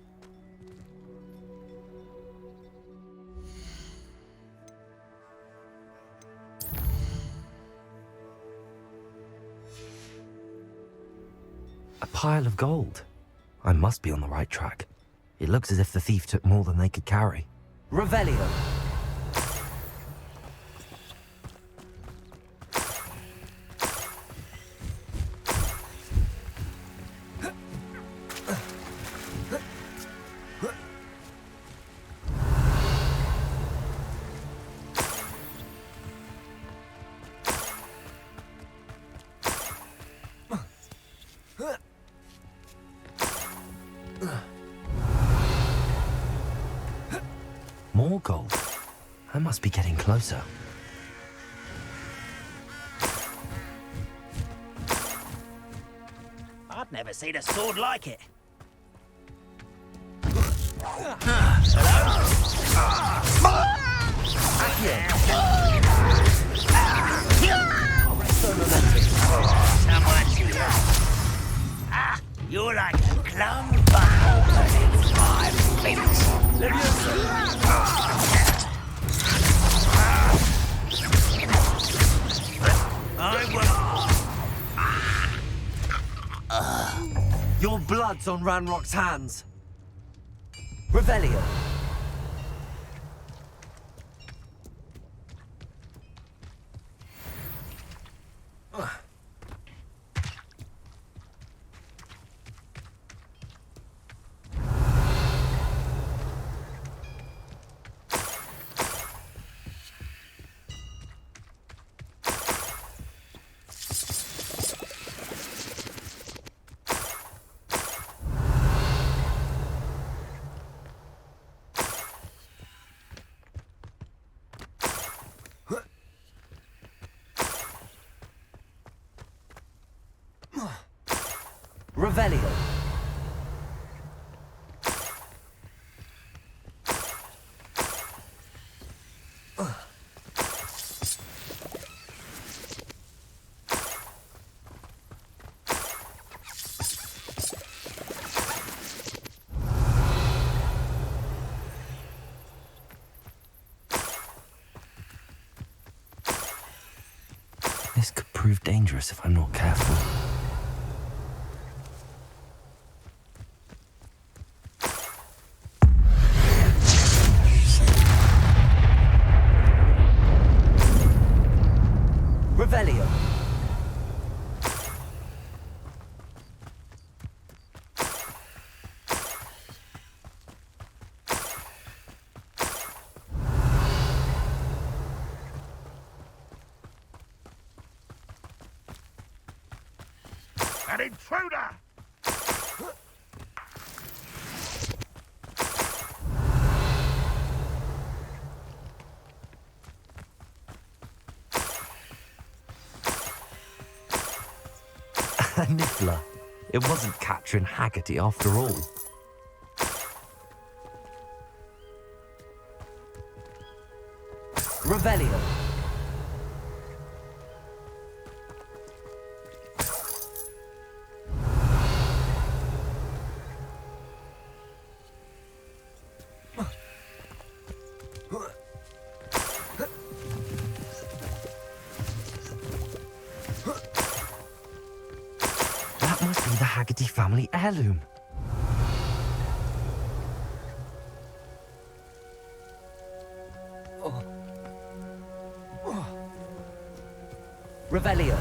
A pile of gold. I must be on the right track. It looks as if the thief took more than they could carry. Revelio! More gold. I must be getting closer. I've never seen a sword like it. You're like a clump of my feet. Your blood's on Ranrock's hands. Revelio. Revelio. This could prove dangerous if I'm not careful. Revelio. An intruder! A niffler. It wasn't Catherine Haggerty after all. Revelio. That must be the Haggerty family heirloom. Revelio.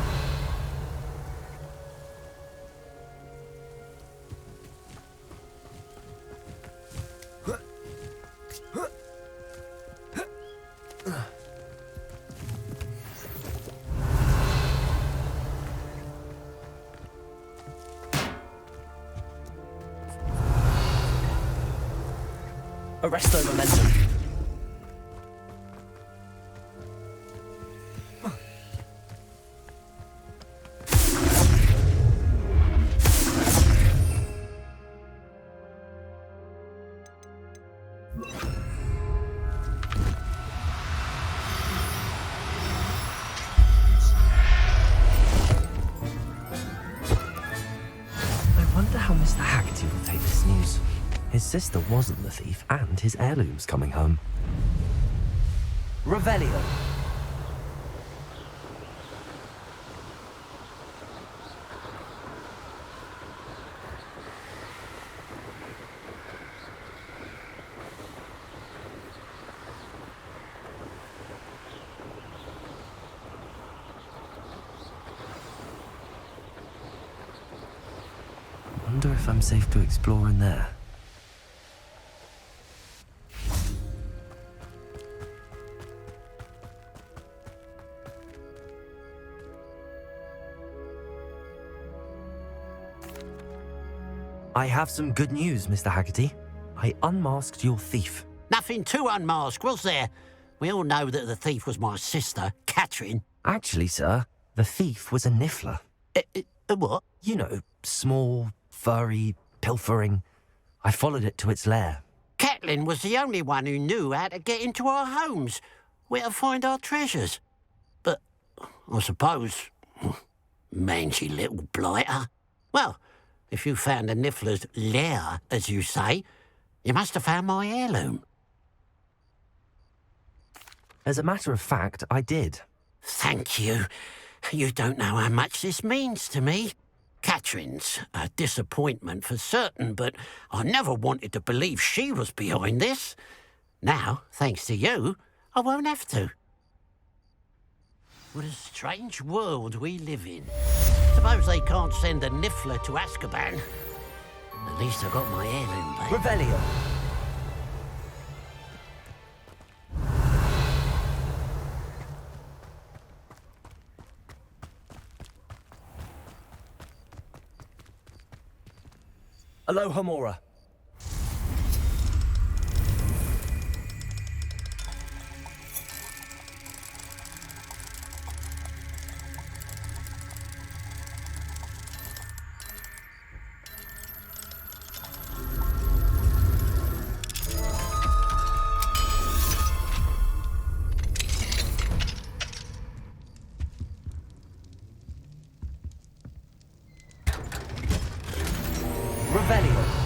Arresto momentum. I wonder how Mr. Haggerty will take this news. His sister wasn't the thief, and his heirloom's coming home. Revelio. Wonder if I'm safe to explore in there. I have some good news, Mr. Haggerty. I unmasked your thief. Nothing to unmask, was there? We all know that the thief was my sister, Catherine. Actually, sir, the thief was a niffler. A what? You know, small, furry, pilfering. I followed it to its lair. Catelyn was the only one who knew how to get into our homes, where to find our treasures. But I suppose, mangy little blighter. Well, if you found the niffler's lair, as you say, you must have found my heirloom. As a matter of fact, I did. Thank you. You don't know how much this means to me. Catherine's a disappointment for certain, but I never wanted to believe she was behind this. Now, thanks to you, I won't have to. What a strange world we live in. Suppose they can't send a niffler to Azkaban. At least I got my heirloom back. Revelio. Aloha Mora. Revelio.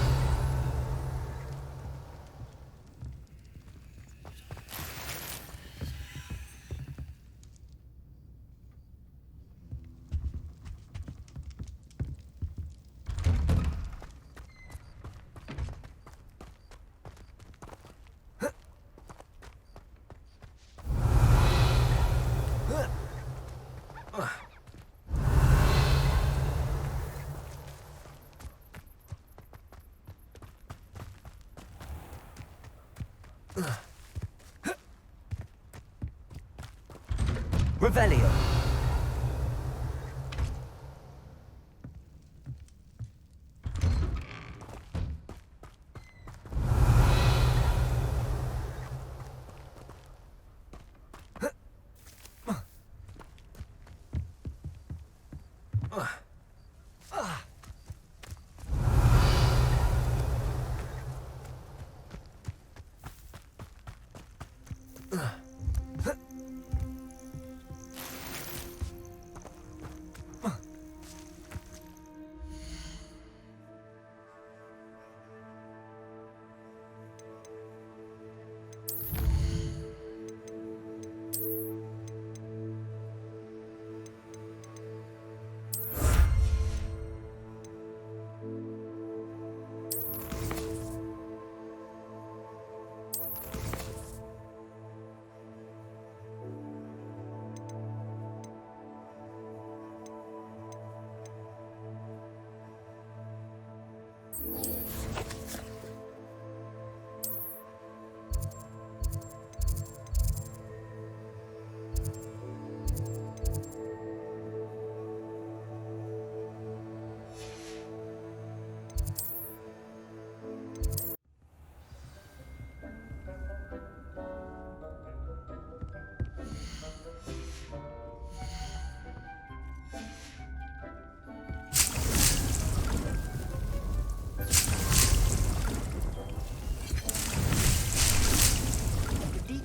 Revelio.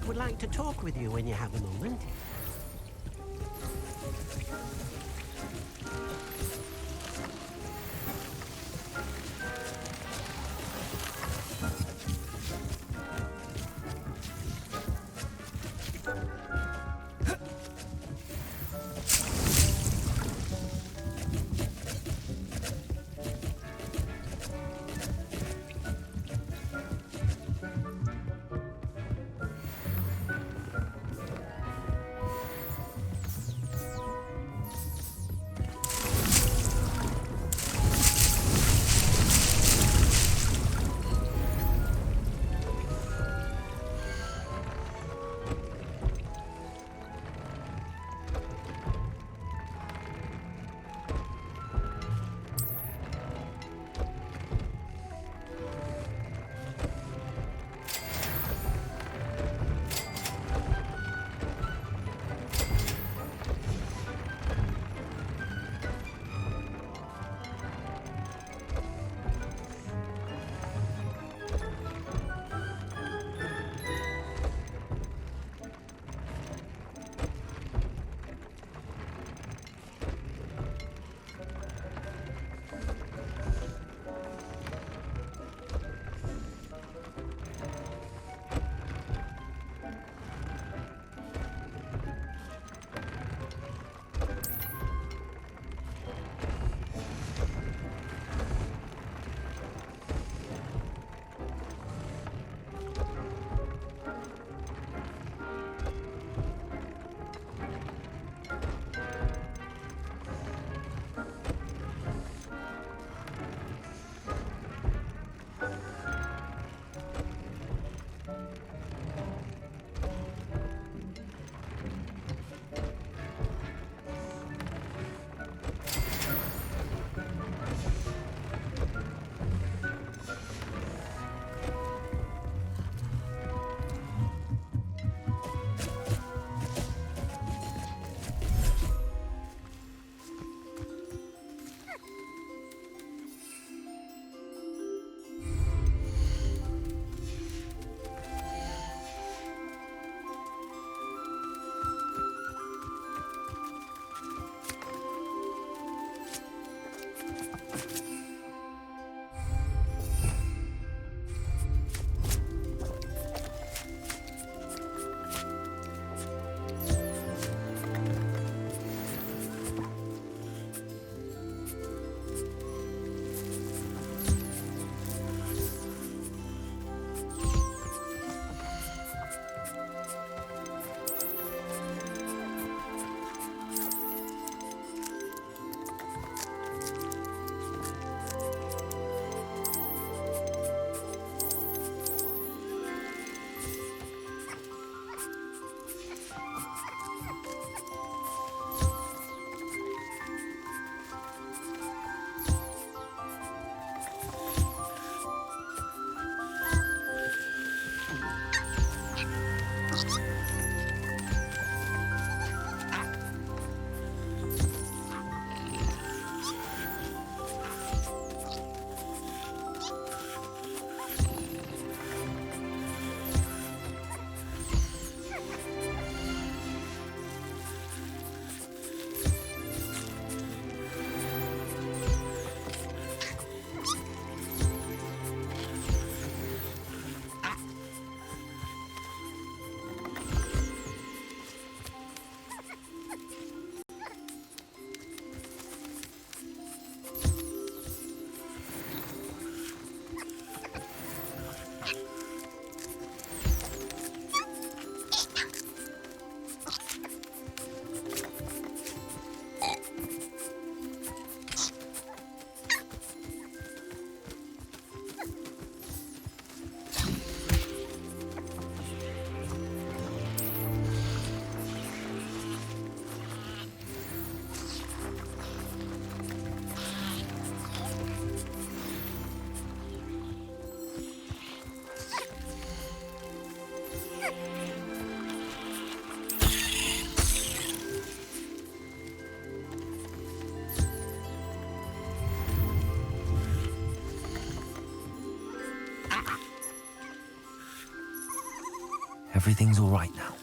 Would like to talk with you when you have a moment. everything's all right now.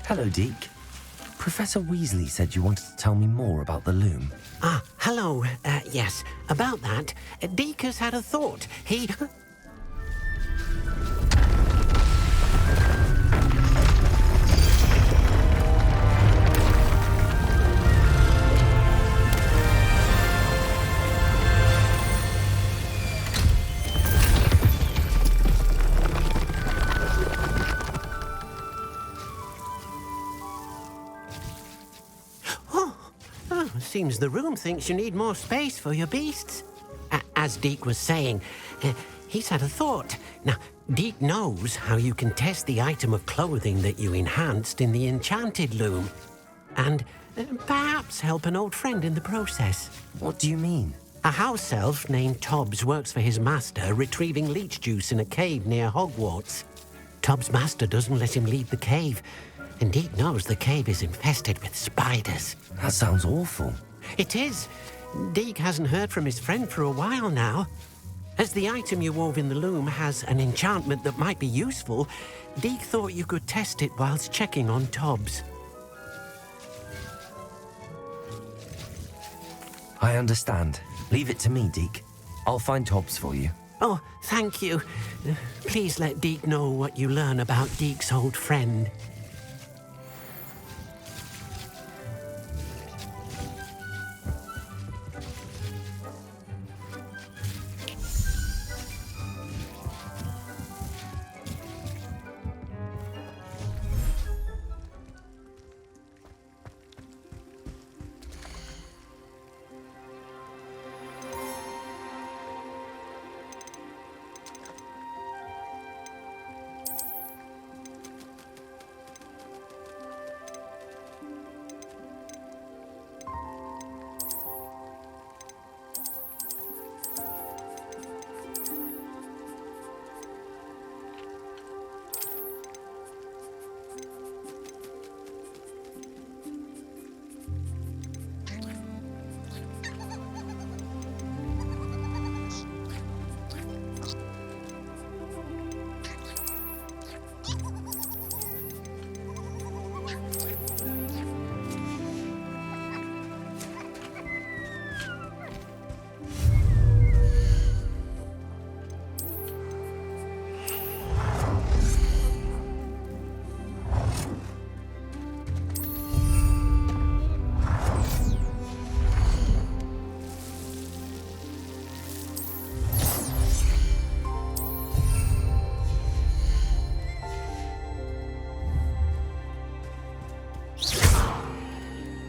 Hello, Deke. Professor Weasley said you wanted to tell me more about the loom. Ah, hello. Yes, about that. Deke has had a thought. He... Seems the room thinks you need more space for your beasts. As Deke was saying, he's had a thought. Now, Deke knows how you can test the item of clothing that you enhanced in the enchanted loom. And perhaps help an old friend in the process. What do you mean? A house elf named Tobbs works for his master retrieving leech juice in a cave near Hogwarts. Tobbs' master doesn't let him leave the cave. And Deke knows the cave is infested with spiders. That sounds awful. It is. Deke hasn't heard from his friend for a while now. As the item you wove in the loom has an enchantment that might be useful, Deke thought you could test it whilst checking on Tobbs. I understand. Leave it to me, Deke. I'll find Tobbs for you. Oh, thank you. Please let Deke know what you learn about Deke's old friend.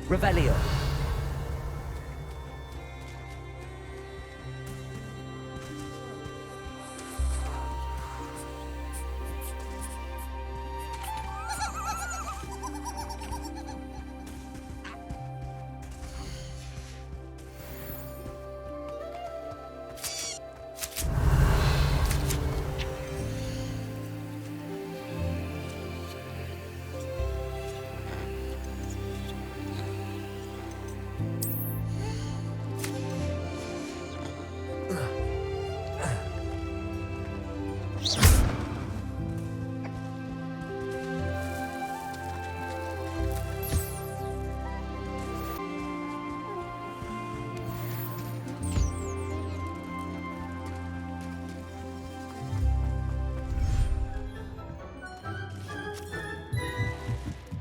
Revelio.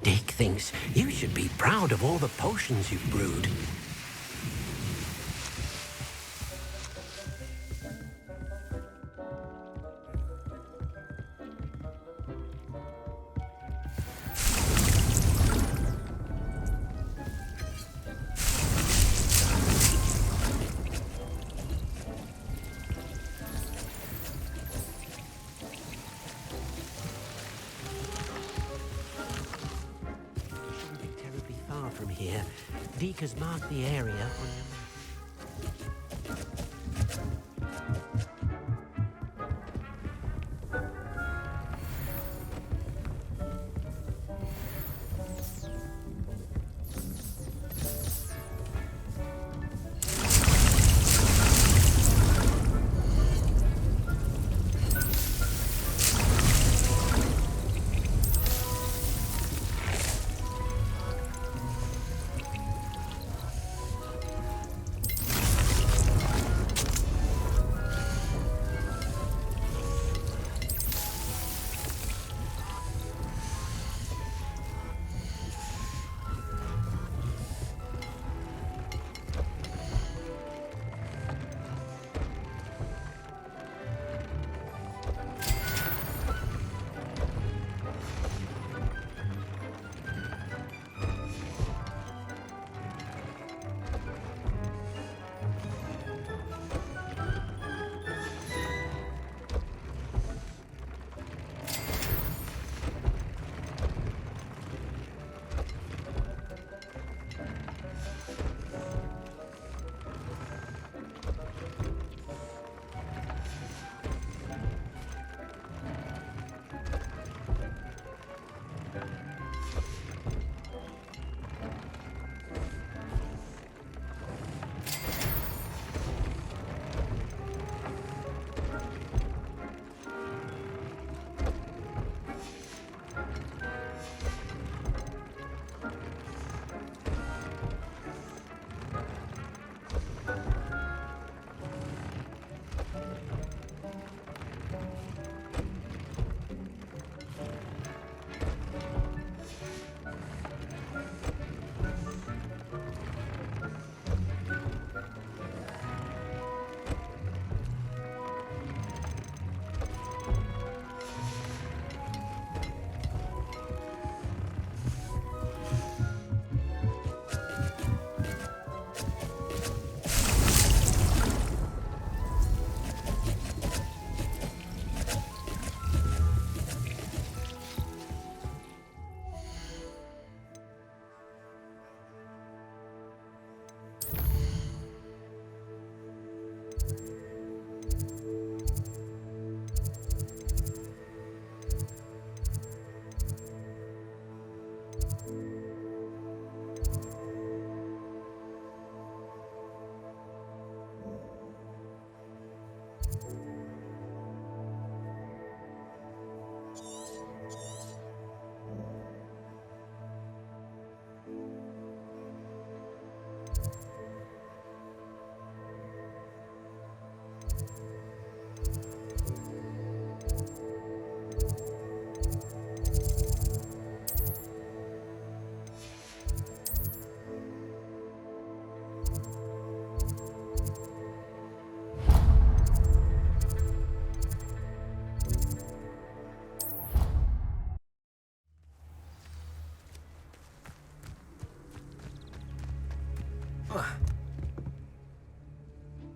Deke thinks you should be proud of all the potions you've brewed. From here, Deke has marked the area on your map.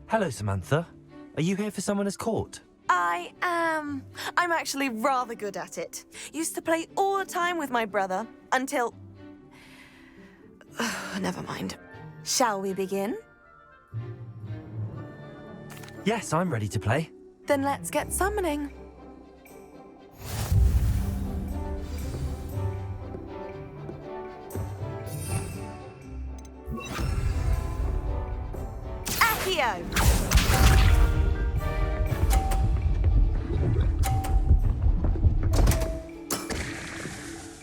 Hello, Samantha. Are you here for Summoner's Court? I am. I'm actually rather good at it. Used to play all the time with my brother until... Never mind. Shall we begin? Yes, I'm ready to play. Then let's get summoning. Accio!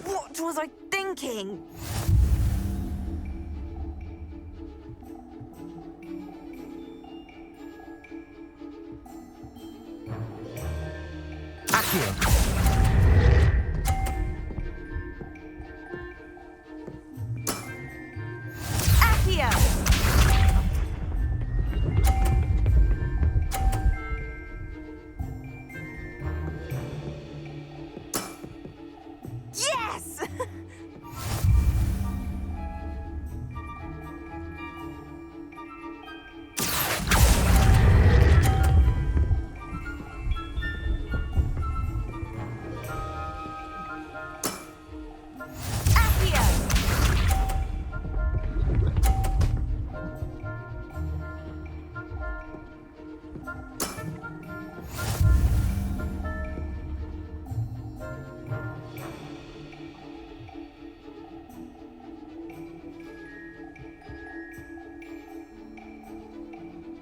What was I thinking? Accio! Accio! Yes!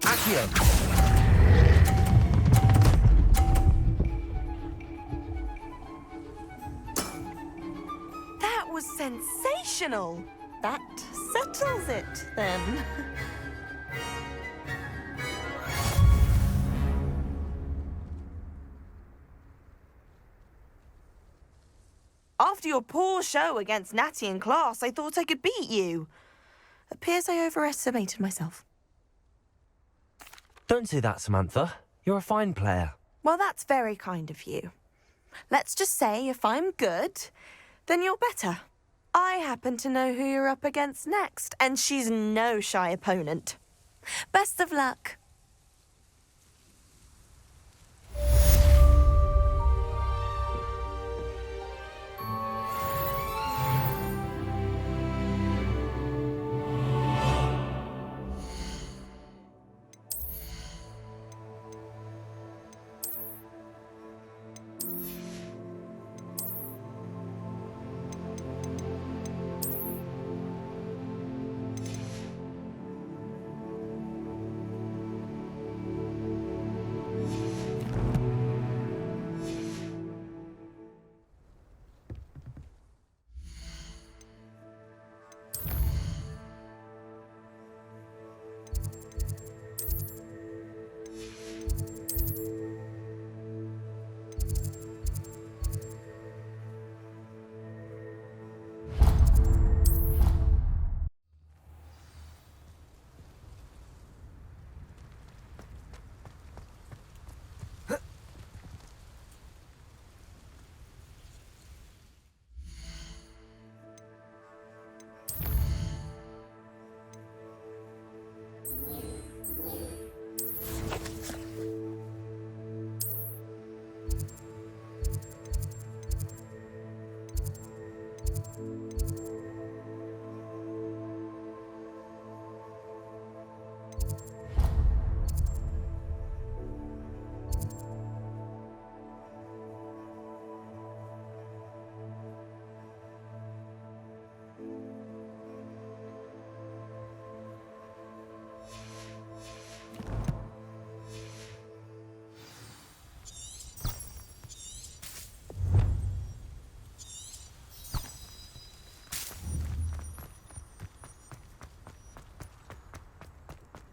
Accio! That was sensational. That settles it, then. After your poor show against Natty in class, I thought I could beat you. Appears I overestimated myself. Don't say that, Samantha. You're a fine player. Well, that's very kind of you. Let's just say if I'm good, then you're better. I happen to know who you're up against next, and she's no shy opponent. Best of luck.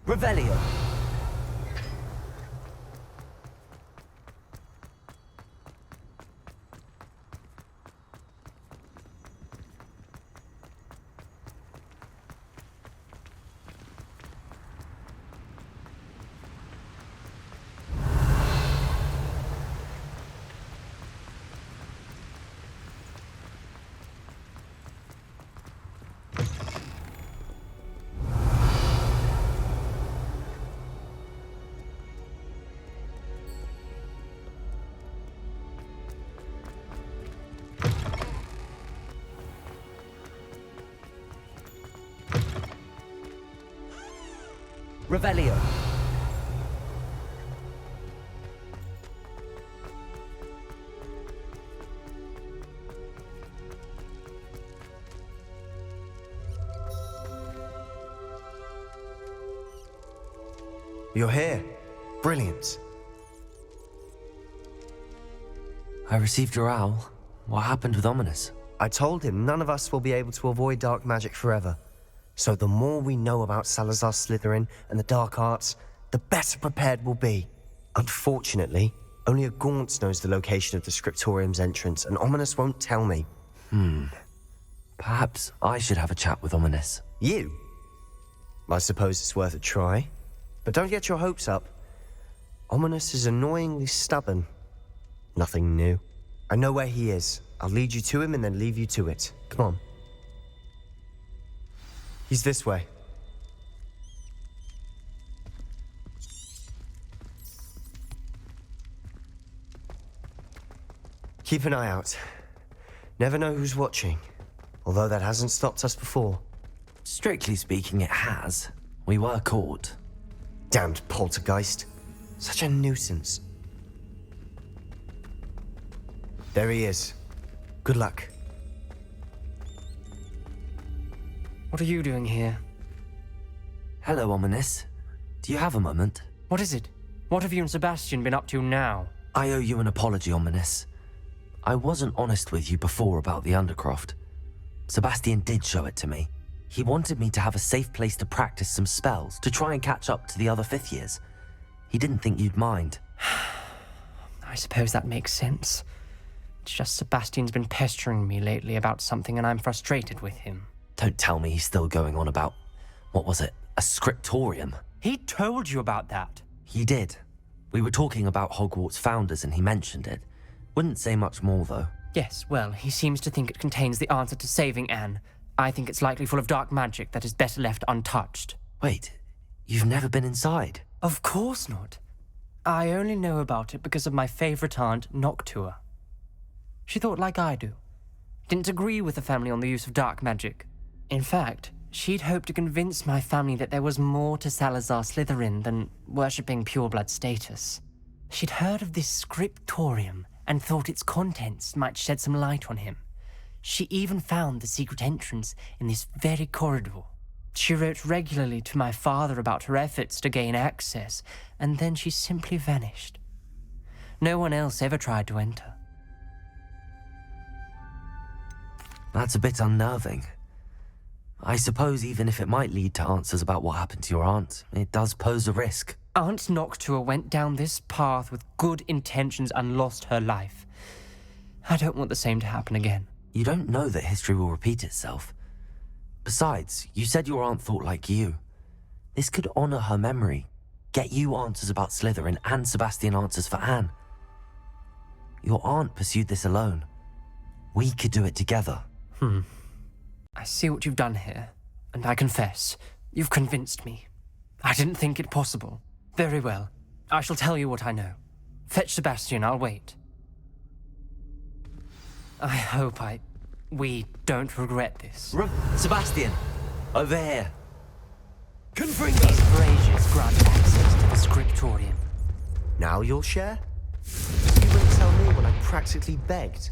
Revelio. Revelio. You're here. Brilliant. I received your owl. What happened with Ominous? I told him none of us will be able to avoid dark magic forever. So the more we know about Salazar Slytherin and the dark arts, the better prepared we'll be. Unfortunately, only a Gaunt knows the location of the Scriptorium's entrance, and Ominous won't tell me. Perhaps I should have a chat with Ominous. You? I suppose it's worth a try. But don't get your hopes up. Ominous is annoyingly stubborn. Nothing new. I know where he is. I'll lead you to him and then leave you to it. Come on. He's this way. Keep an eye out. Never know who's watching. Although that hasn't stopped us before. Strictly speaking, it has. We were caught. Damned poltergeist. Such a nuisance. There he is. Good luck. What are you doing here? Hello, Ominous. Do you have a moment? What is it? What have you and Sebastian been up to now? I owe you an apology, Ominous. I wasn't honest with you before about the Undercroft. Sebastian did show it to me. He wanted me to have a safe place to practice some spells, to try and catch up to the other fifth years. He didn't think you'd mind. I suppose that makes sense. It's just Sebastian's been pestering me lately about something and I'm frustrated with him. Don't tell me he's still going on about, what was it, a scriptorium? He told you about that. He did. We were talking about Hogwarts founders and he mentioned it. Wouldn't say much more, though. Yes, well, he seems to think it contains the answer to saving Anne. I think it's likely full of dark magic that is better left untouched. Wait, you've never been inside? Of course not. I only know about it because of my favorite aunt, Noctua. She thought like I do. Didn't agree with the family on the use of dark magic. In fact, she'd hoped to convince my family that there was more to Salazar Slytherin than worshipping pureblood status. She'd heard of this scriptorium and thought its contents might shed some light on him. She even found the secret entrance in this very corridor. She wrote regularly to my father about her efforts to gain access, and then she simply vanished. No one else ever tried to enter. That's a bit unnerving. I suppose even if it might lead to answers about what happened to your aunt, it does pose a risk. Aunt Noctua went down this path with good intentions and lost her life. I don't want the same to happen again. You don't know that history will repeat itself. Besides, you said your aunt thought like you. This could honor her memory, get you answers about Slytherin and Sebastian answers for Anne. Your aunt pursued this alone. We could do it together. I see what you've done here, and I confess, you've convinced me. I didn't think it possible. Very well. I shall tell you what I know. Fetch Sebastian, I'll wait. I hope we don't regret this. Sebastian! Over here! Confringo! These braziers grant access to the scriptorium. Now you'll share? You wouldn't tell me when I practically begged.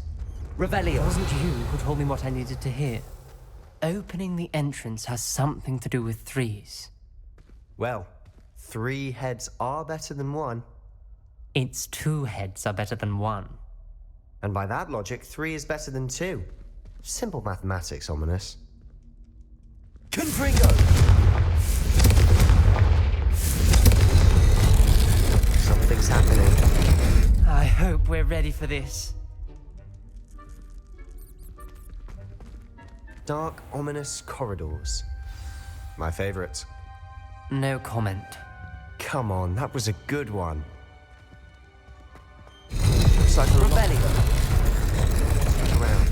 Revelio. It wasn't you who told me what I needed to hear. Opening the entrance has something to do with threes. Well, 3 heads are better than 1. It's 2 heads are better than 1. And by that logic, 3 is better than 2. Simple mathematics, Ominous. Confringo! Something's happening. I hope we're ready for this. Dark, ominous corridors. My favorite. No comment. Come on, that was a good one. Looks like a rebellion. Look around.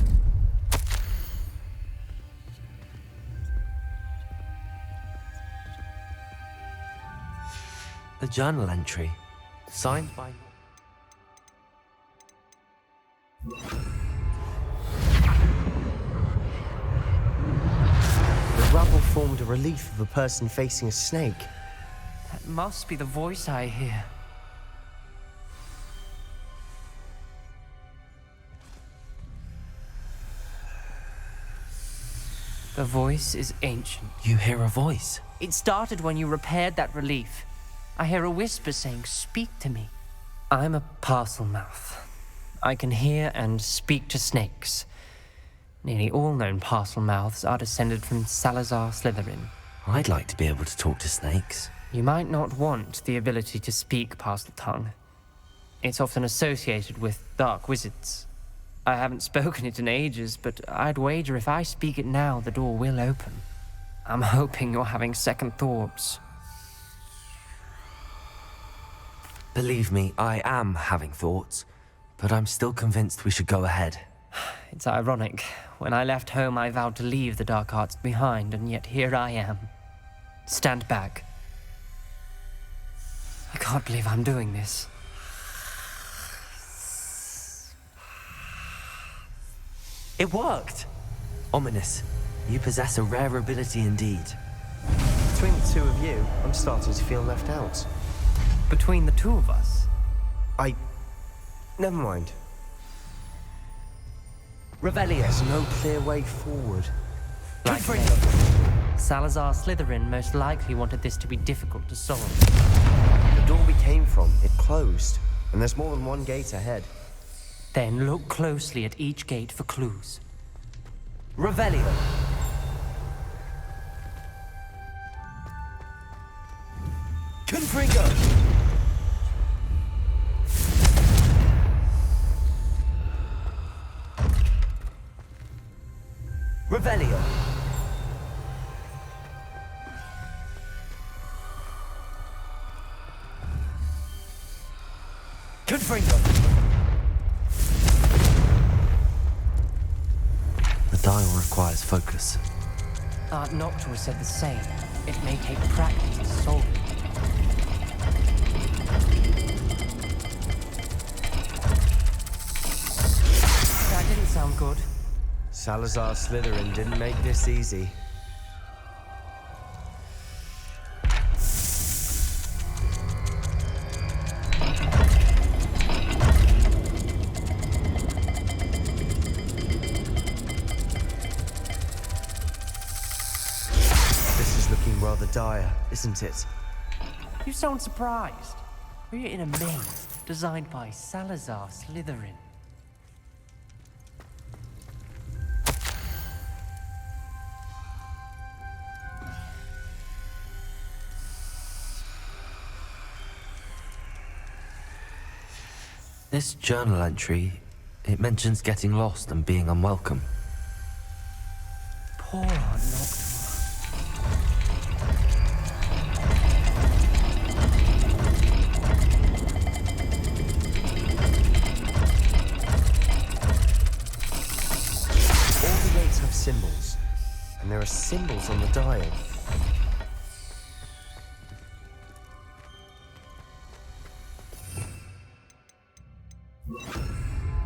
A journal entry, signed by... The rubble formed a relief of a person facing a snake. must be the voice I hear. The voice is ancient. You hear a voice? It started when you repaired that relief. I hear a whisper saying, "Speak to me." I'm a parcel mouth. I can hear and speak to snakes. Nearly all known parcel mouths are descended from Salazar Slytherin. I'd like to be able to talk to snakes. You might not want the ability to speak parcel tongue. It's often associated with dark wizards. I haven't spoken it in ages, but I'd wager if I speak it now, the door will open. I'm hoping you're having second thoughts. Believe me, I am having thoughts, but I'm still convinced we should go ahead. It's ironic. When I left home, I vowed to leave the dark arts behind, and yet here I am. Stand back. I can't believe I'm doing this. It worked! Ominous, you possess a rare ability indeed. Between the two of you, I'm starting to feel left out. Between the two of us? Never mind. Revelio. There's no clear way forward. Salazar Slytherin most likely wanted this to be difficult to solve. The door we came from, it closed, and there's more than one gate ahead. Then look closely at each gate for clues. Revelio. Confringo. Revelio. Confringo. The dial requires focus. Art Noctua said the same. It may take practice to solve it. That didn't sound good. Salazar Slytherin didn't make this easy. This is looking rather dire, isn't it? You sound surprised. We're in a maze designed by Salazar Slytherin. This journal entry, it mentions getting lost and being unwelcome. Poor Art Noctua. All the gates have symbols, and there are symbols on the dial.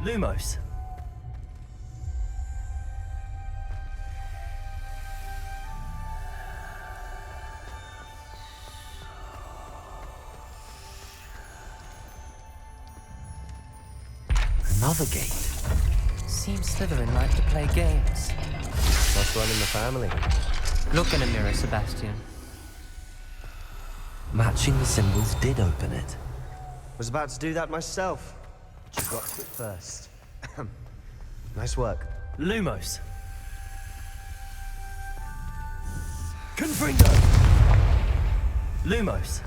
Lumos. Another gate. Seems Slytherin like to play games. Must run in the family. Look in a mirror, Sebastian. Matching the symbols did open it. Was about to do that myself. But you got to it first. Nice work. Lumos. Confringo. Lumos.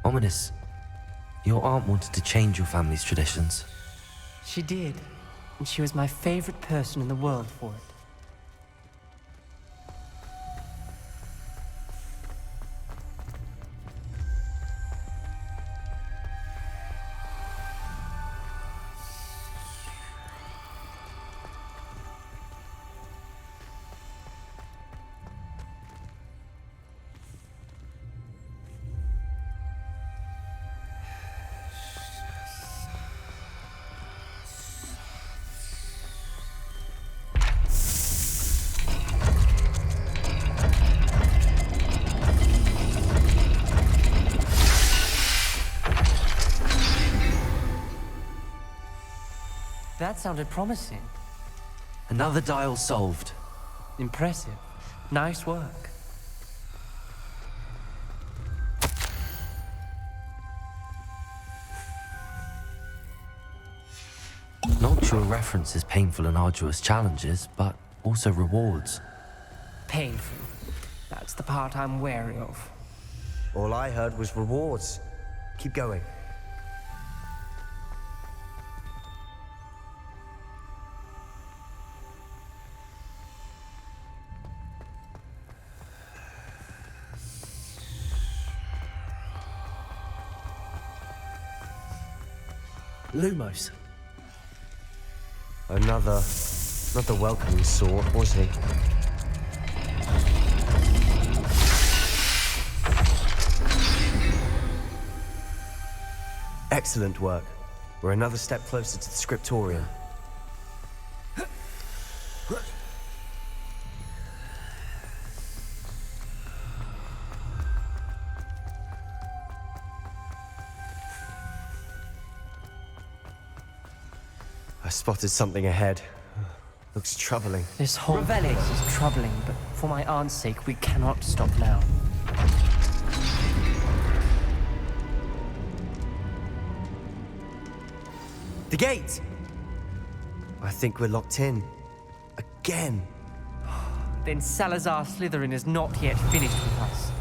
Ominous. Your aunt wanted to change your family's traditions. She did, and she was my favorite person in the world for it. That sounded promising. Another dial solved. Impressive. Nice work. Noctua references painful and arduous challenges, but also rewards. Painful. That's the part I'm wary of. All I heard was rewards. Keep going. Lumos. Another welcoming sort, was he? Excellent work. We're another step closer to the scriptorium. I spotted something ahead. Looks troubling. This whole place is troubling, but for my aunt's sake, we cannot stop now. The gate! I think we're locked in. Again. Then Salazar Slytherin is not yet finished with us.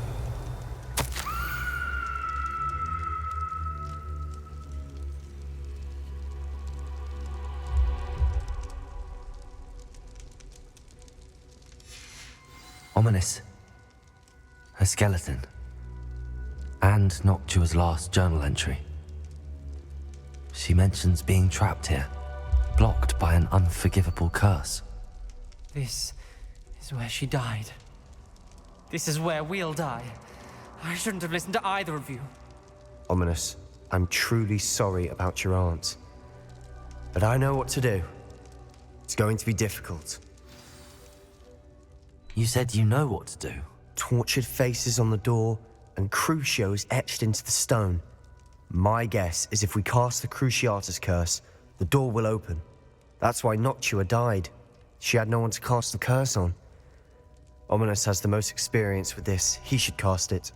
Ominous. Her skeleton. And Noctua's last journal entry. She mentions being trapped here, blocked by an unforgivable curse. This is where she died. This is where we'll die. I shouldn't have listened to either of you. Ominous, I'm truly sorry about your aunt. But I know what to do. It's going to be difficult. You said you know what to do. Tortured faces on the door, and Crucios etched into the stone. My guess is if we cast the Cruciatus curse, the door will open. That's why Noctua died. She had no one to cast the curse on. Ominous has the most experience with this. He should cast it.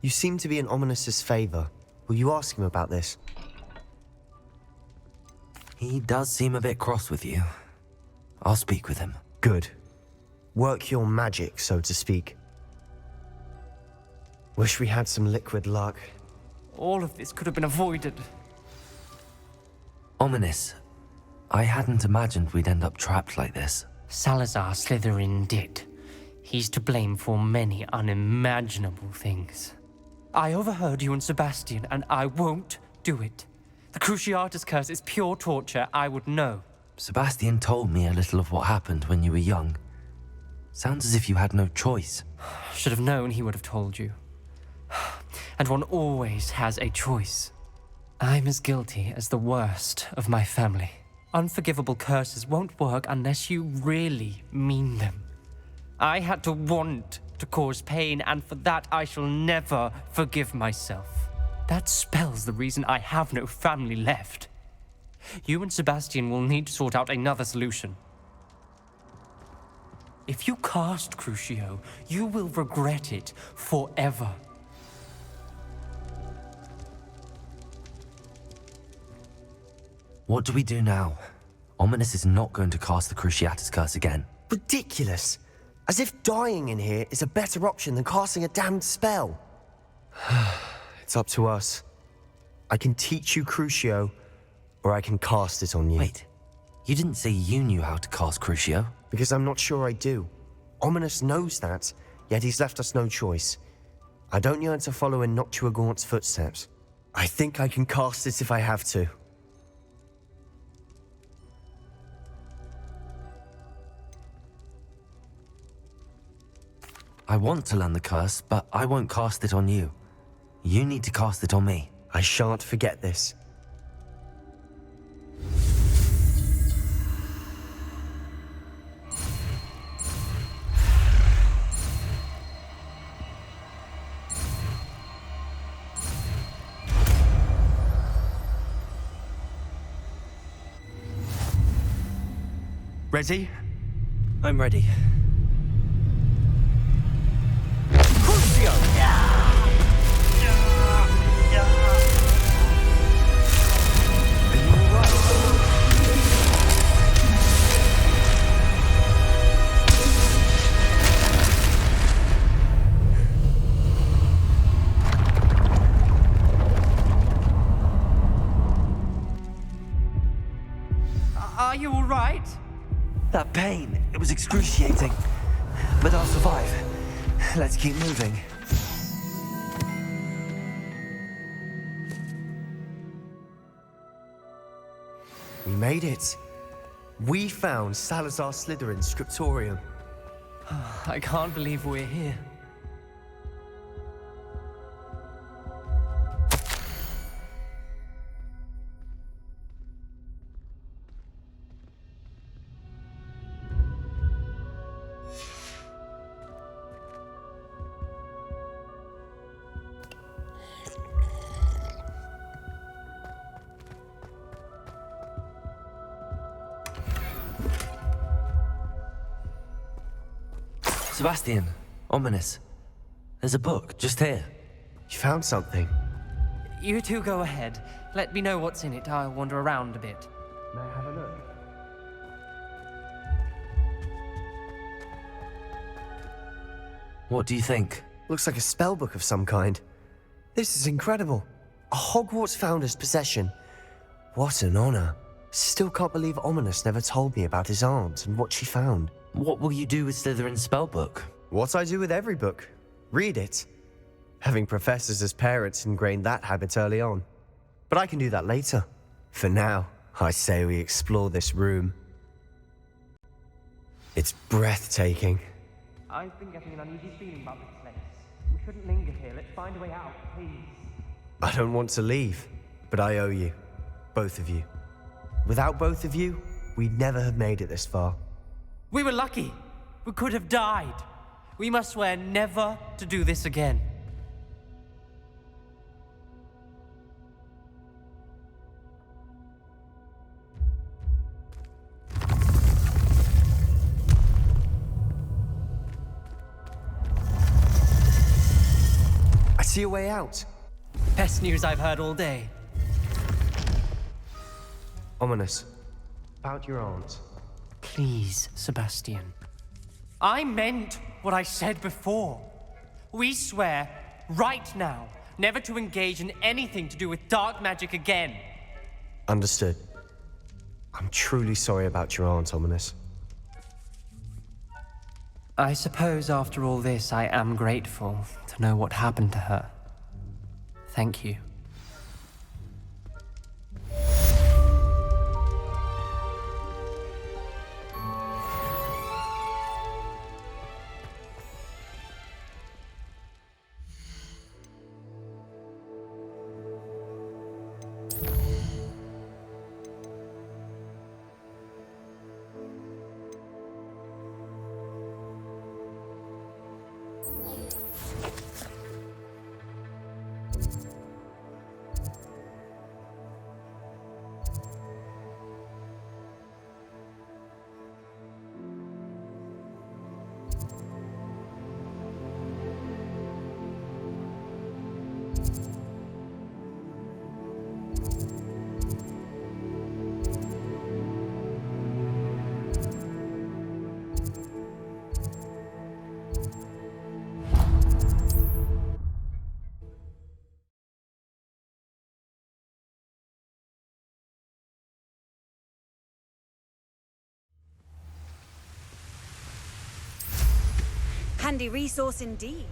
You seem to be in Ominous's favor. Will you ask him about this? He does seem a bit cross with you. I'll speak with him. Good. Work your magic, so to speak. Wish we had some liquid luck. All of this could have been avoided. Ominous. I hadn't imagined we'd end up trapped like this. Salazar Slytherin did. He's to blame for many unimaginable things. I overheard you and Sebastian, and I won't do it. The Cruciatus curse is pure torture, I would know. Sebastian told me a little of what happened when you were young. Sounds as if you had no choice. Should have known he would have told you. And one always has a choice. I'm as guilty as the worst of my family. Unforgivable curses won't work unless you really mean them. I had to want to cause pain, and for that I shall never forgive myself. That spells the reason I have no family left. You and Sebastian will need to sort out another solution. If you cast Crucio, you will regret it forever. What do we do now? Ominous is not going to cast the Cruciatus curse again. Ridiculous! As if dying in here is a better option than casting a damned spell. It's up to us. I can teach you Crucio, or I can cast it on you. Wait, you didn't say you knew how to cast Crucio? Because I'm not sure I do. Ominous knows that, yet he's left us no choice. I don't yearn to follow in Noctua Gaunt's footsteps. I think I can cast it if I have to. I want to learn the curse, but I won't cast it on you. You need to cast it on me. I shan't forget this. Ready? I'm ready. Are you all right? That pain, it was excruciating. But I'll survive. Let's keep moving. We made it. We found Salazar Slytherin's scriptorium. I can't believe we're here. Sebastian, ominous. There's a book just here. You found something? You two go ahead. Let me know what's in it. I'll wander around a bit. May I have a look? What do you think? Looks like a spellbook of some kind. This is incredible. A Hogwarts founder's possession. What an honor. Still can't believe Ominous never told me about his aunt and what she found. What will you do with Slytherin's spellbook? What I do with every book. Read it. Having professors as parents ingrained that habit early on. But I can do that later. For now, I say we explore this room. It's breathtaking. I've been getting an uneasy feeling about this place. We shouldn't linger here. Let's find a way out, please. I don't want to leave, but I owe you. Both of you. Without both of you, we'd never have made it this far. We were lucky. We could have died. We must swear never to do this again. I see a way out. Best news I've heard all day. Ominous. About your aunt. Please, Sebastian. I meant what I said before. We swear, right now, never to engage in anything to do with dark magic again. Understood. I'm truly sorry about your aunt, Ominous. I suppose after all this, I am grateful to know what happened to her. Thank you. Handy resource indeed.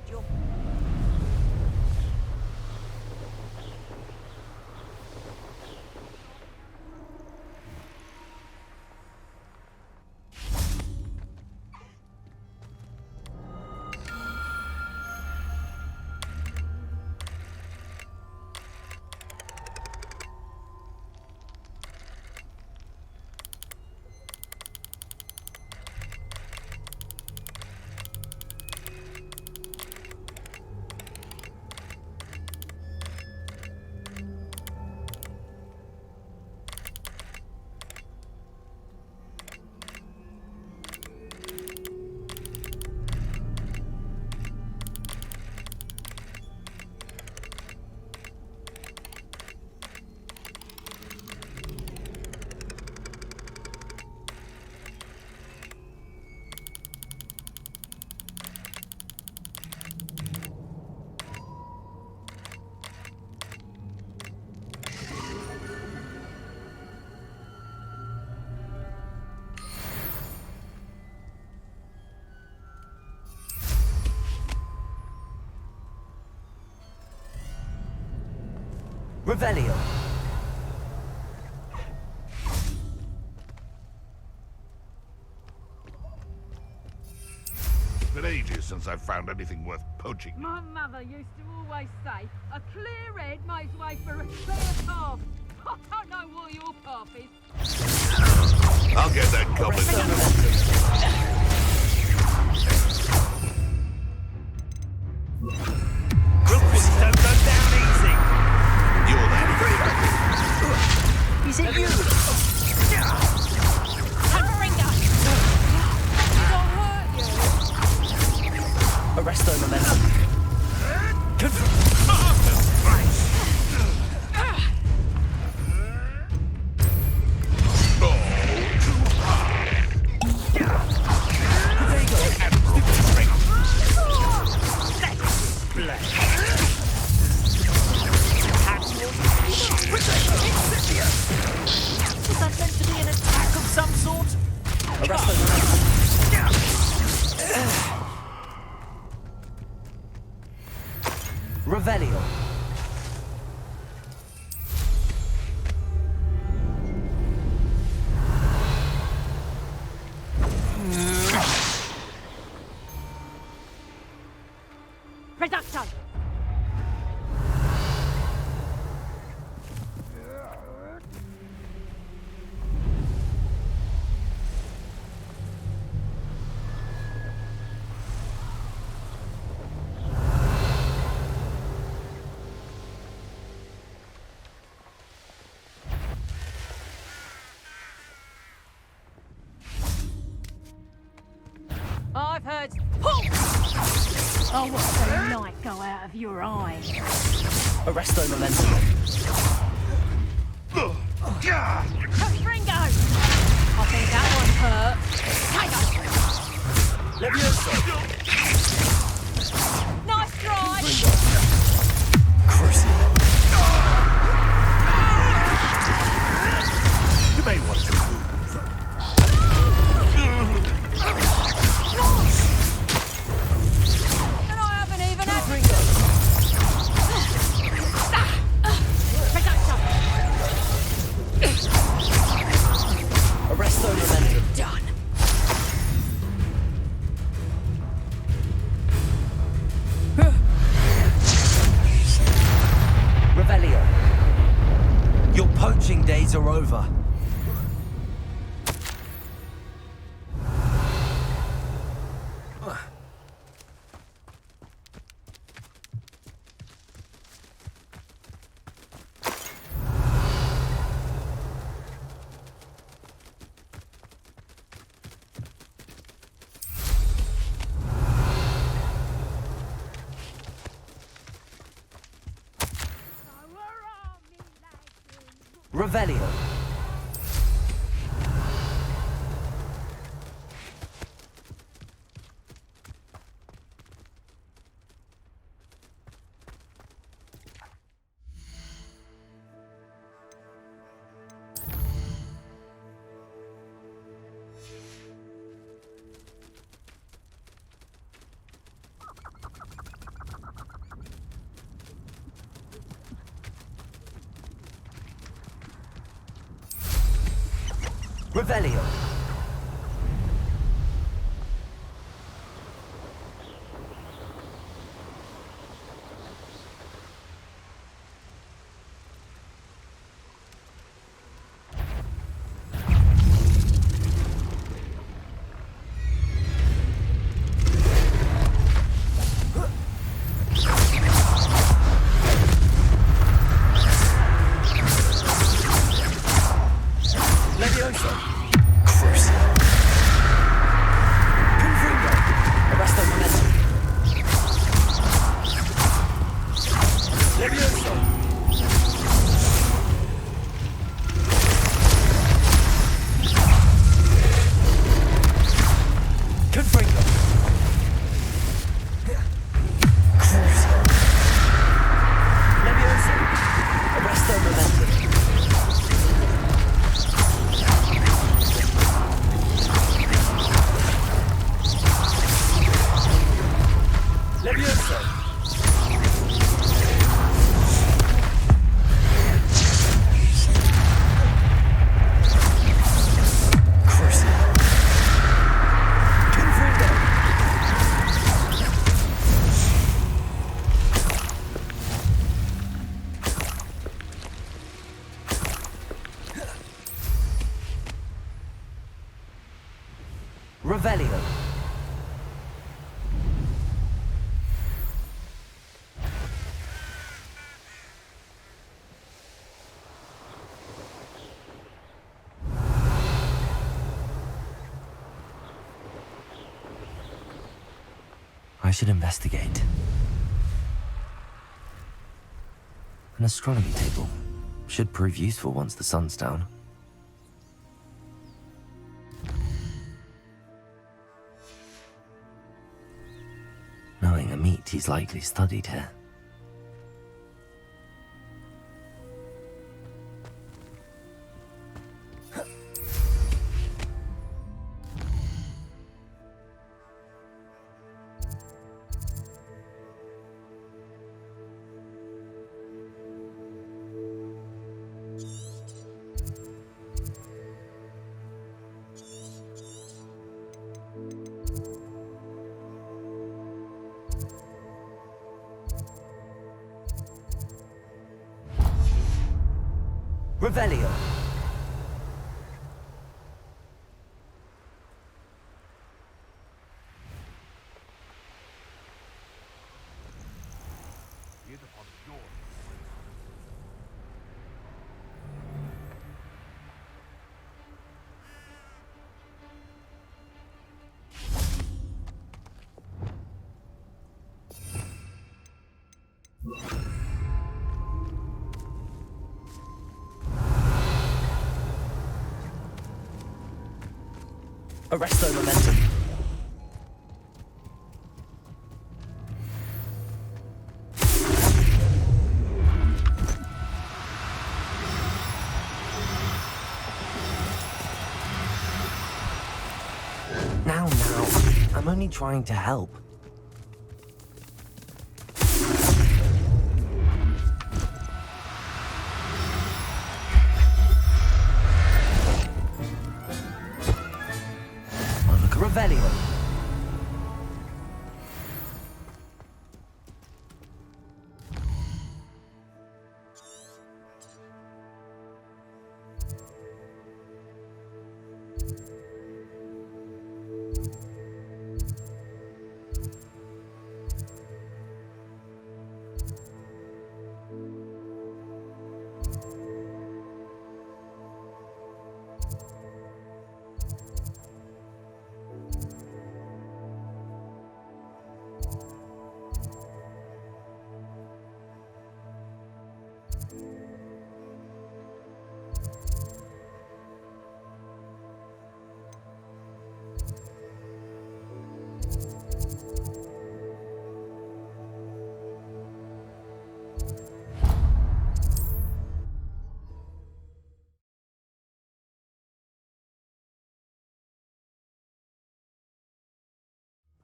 Revelio. It's been ages since I've found anything worth poaching. My mother used to always say, a clear head makes way for a clear path. I don't know what your path is. I'll get that goblin. Rookies don't go down easy. You're that. Is it you? Arresto momentum. Was that meant to be an attack of some sort? Arresto momentum. Revelio. Reducto! I've heard. Oh, what the light go out of your eye. Arresto momentum. Ringo! I think that one hurt. Levioso. Nice try! Crucible. You may want to move. And I haven't even had Arresto momentum. done. Revelio. Your poaching days are over. Revelio. Revelio. Levioso. Revelio. I should investigate. An astronomy table. Should prove useful once the sun's down. Knowing a meat, he's likely studied here. Revelio. Arresto momentum. Now. I'm only trying to help. Revelio.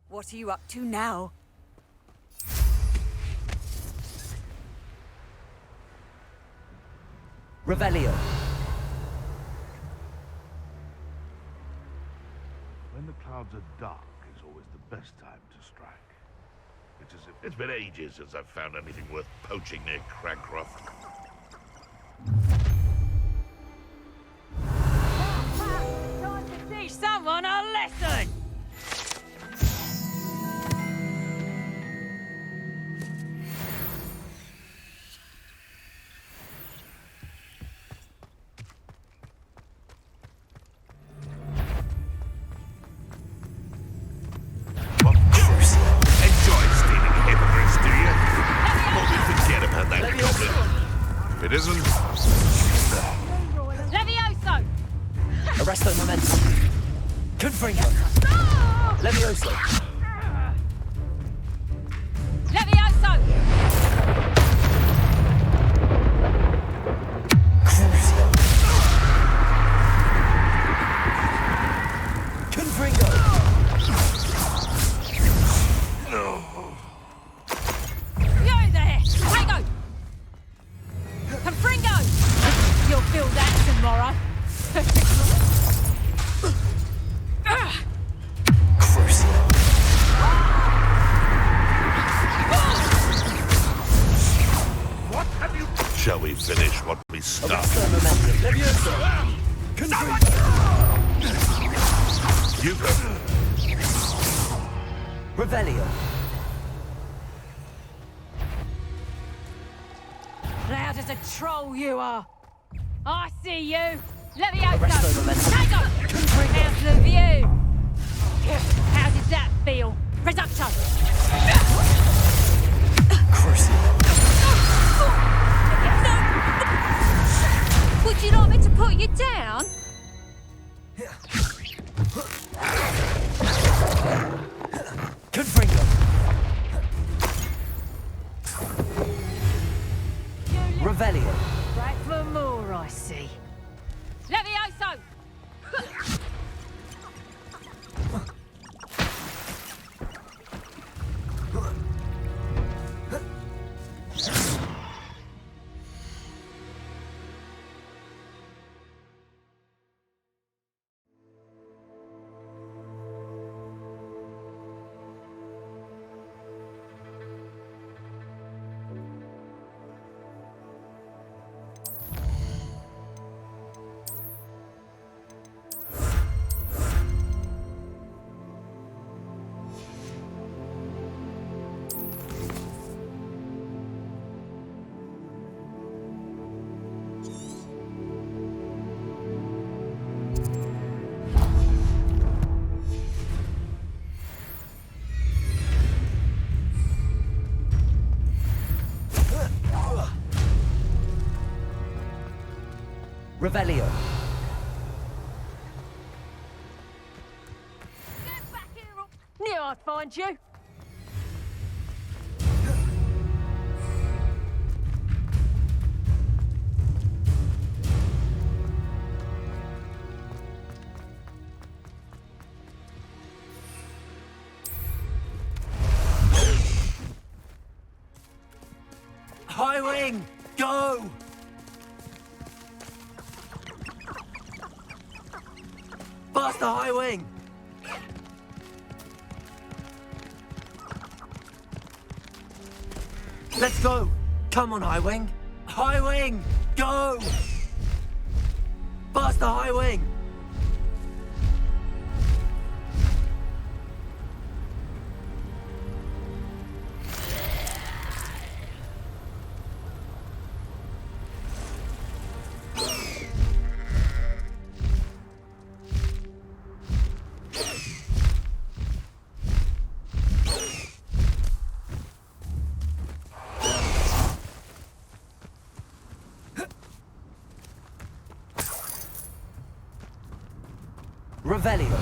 What are you up to now? Revelio. When the clouds are dark is always the best time to strike. It's as if it's been ages since I've found anything worth poaching near Cragcroft. Time to teach someone a lesson! If it isn't... Levioso! Arresto momentum. Confringo. Levioso. Levioso! Crucio. Confringo. You're there! Fuego! Confringo! You'll feel that tomorrow. Crucio. What have you... Shall we finish what we started? Arresto momentum. Levioso. Confringo. You go. Revelio. Loud as a troll you are. I see you. Arresto Levioso. momentum. Take off. How's the view? How did that feel? Reducto. Would you like me to put you down? Confringo. Revelio. Back for more, I see. Levioso! Revelio. Knew I'd find you. High wing, go! Faster, high wing! Let's go! Come on, high wing! High wing, go! Faster, high wing! Revelio.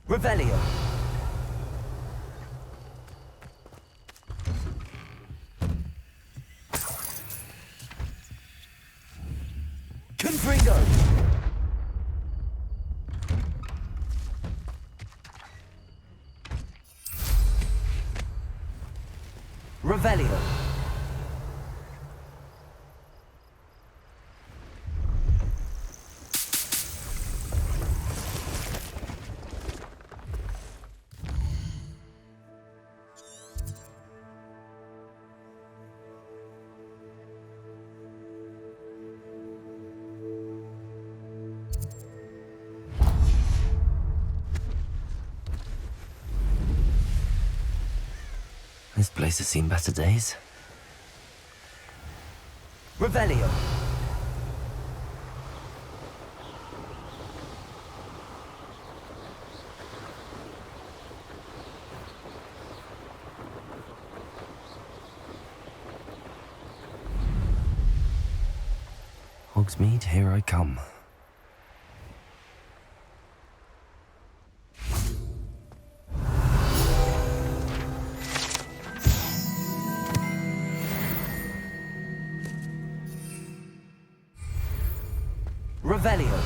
Revelio. Confringo. Revelio. This place has seen better days. Revelio. Hogsmeade, here I come. Revelio.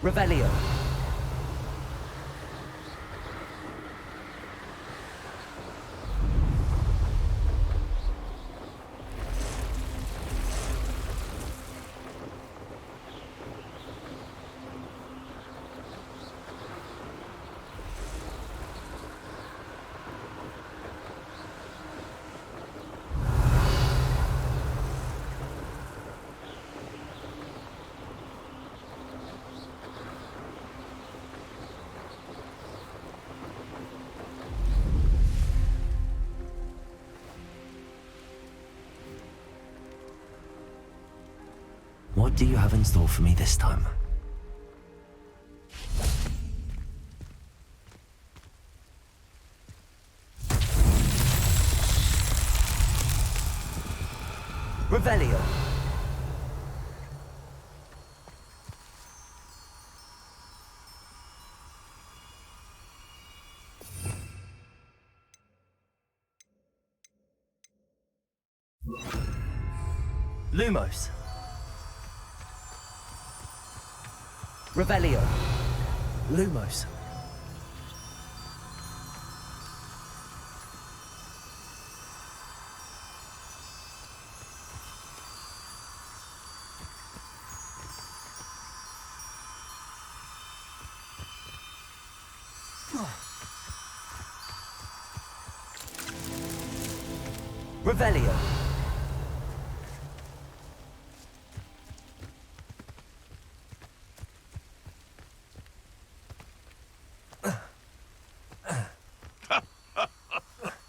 Revelio. What do you have in store for me this time? Revelio. Lumos. Revelio. Lumos. Revelio.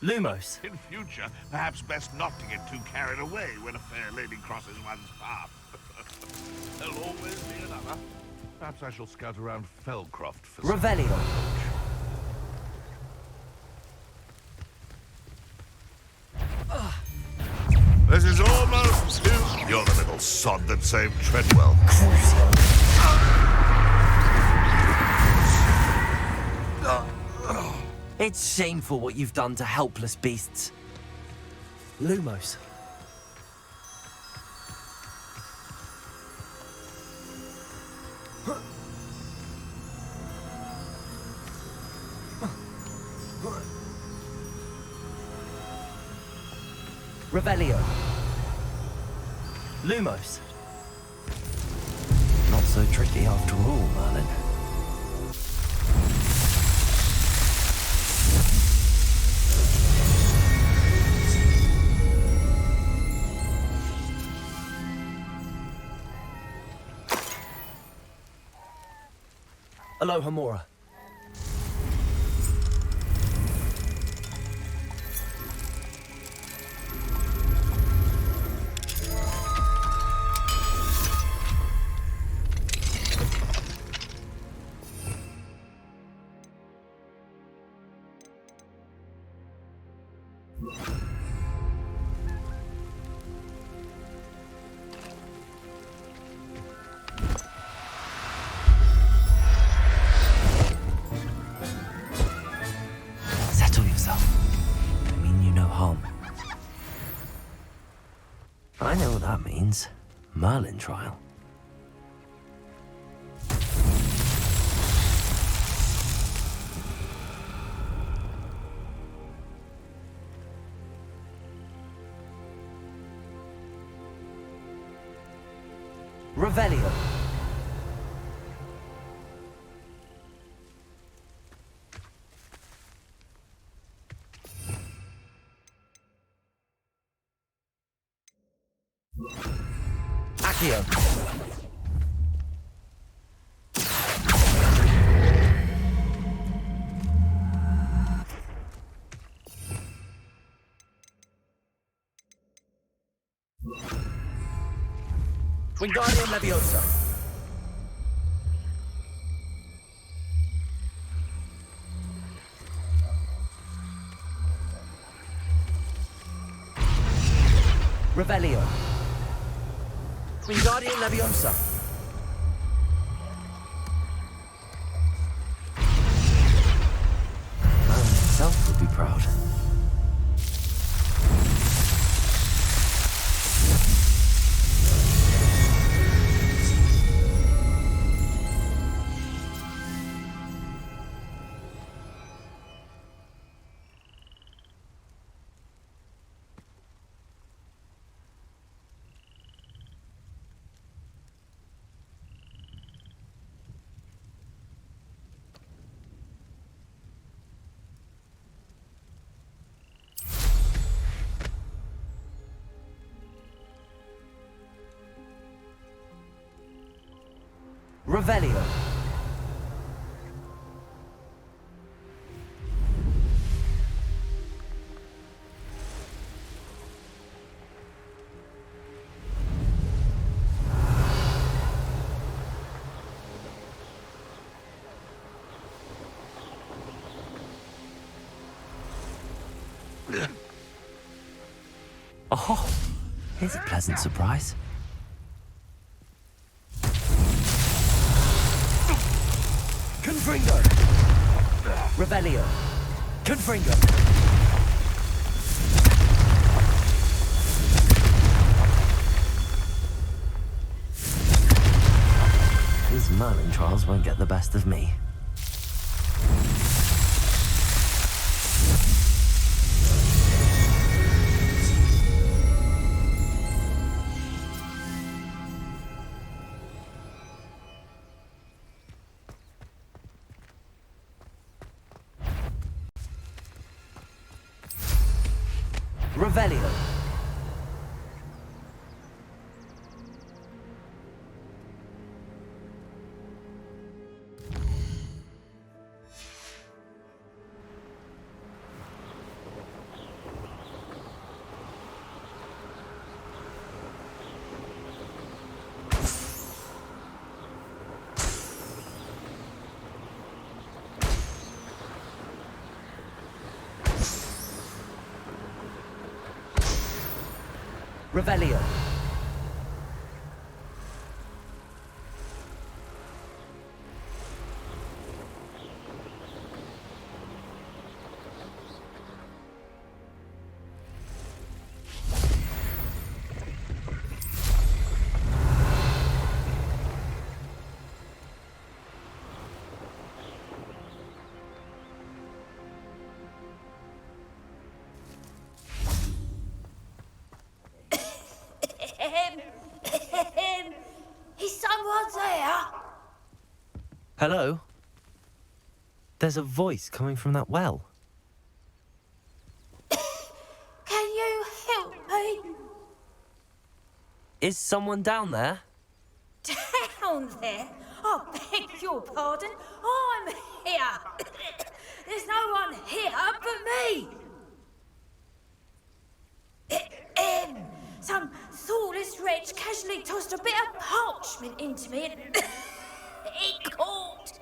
Lumos. In future, perhaps best not to get too carried away when a fair lady crosses one's path. There'll always be another. Perhaps I shall scout around Felcroft for some... Revelio. This is almost too... You're the little sod that saved Treadwell. It's shameful what you've done to helpless beasts. Lumos. Revelio. Lumos. Not so tricky after all, Merlin. Aloha Mora. Settle yourself. I mean you no harm. I know what that means. Merlin trial. Revelio. Accio. Wingardium Leviosa. Revelio. Wingardium Leviosa. Merlin himself would be proud. Revelio. Oh, here's a pleasant surprise. Confringo! Revelio! Confringo! These Merlin trials won't get the best of me. Revelio. Revelio. Is someone there? Hello? There's a voice coming from that well. Can you help me? Is someone down there? Down there? I beg your pardon. I'm here. There's no one here but me. Some thoughtless wretch casually tossed a bit of parchment into me and it caught.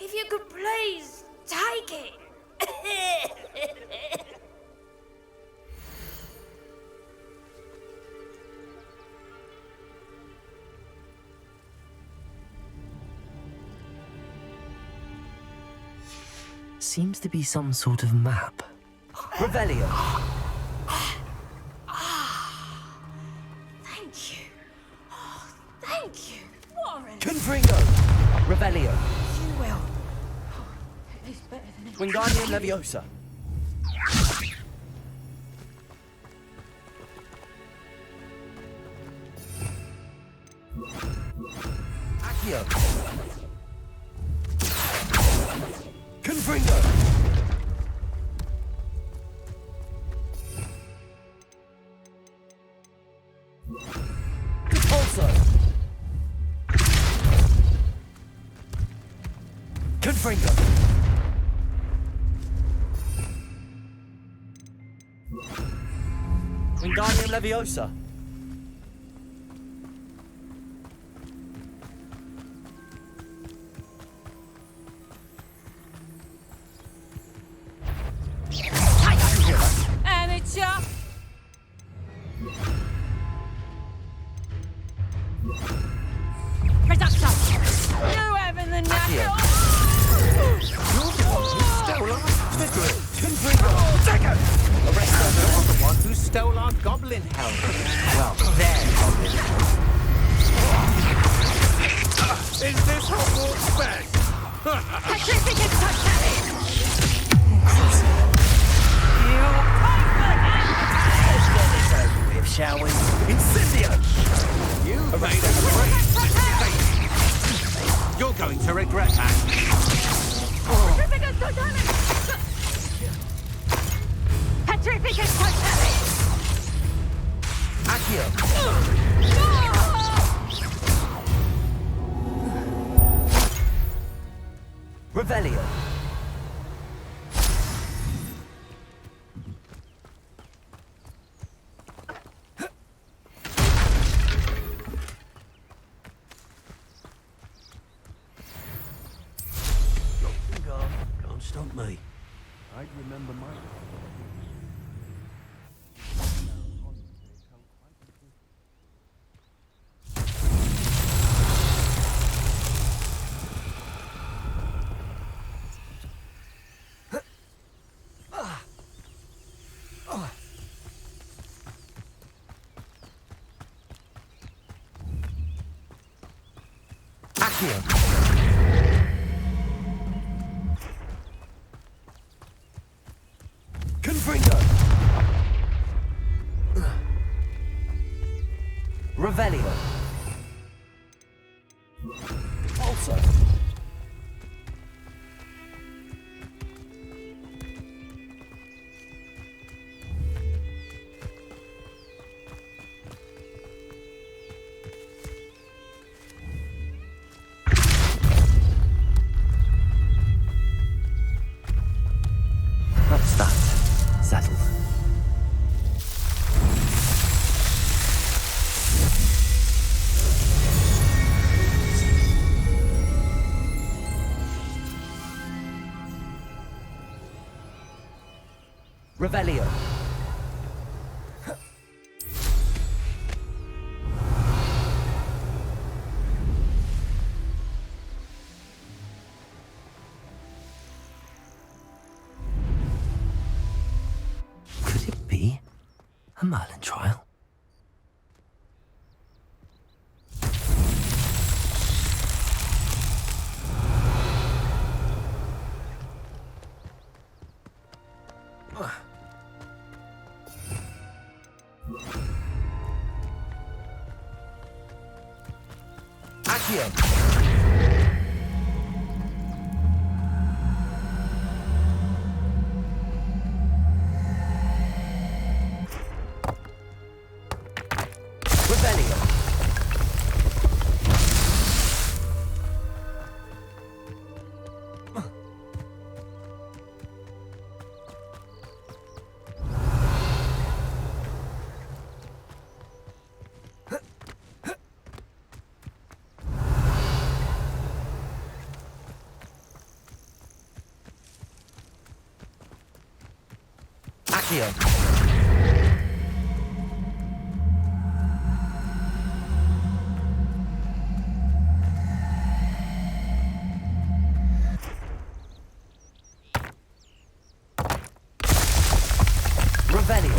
If you could please take it. Seems to be some sort of map. Revelio. Thank you. Oh, thank you, Warren. Confringo. Revelio. You will. Oh, at least better than it. Wingardium Leviosa. Accio. Confringo. Repulso. Confringo. Wingardium Leviosa. Amateur! Reductor! You having the knacker? You're the one who stole our victory. Confringo. Second. You're the one who stole our goblin helm. Well, their goblin helm. Is this Hogwarts bag? Petrificus Totality! Let's get this over with, shall we? Incendio. You made a great mistake. You're going to regret that. Petrificus Totality! Petrificus Totality! Accio. Revelio. Can't stop me. I'd remember my... Accio. Confringo. Revelio. Also. That's that. Settled. Revelio. Could it be a Merlin trial? Accio. Revelio. Accio. Revelio.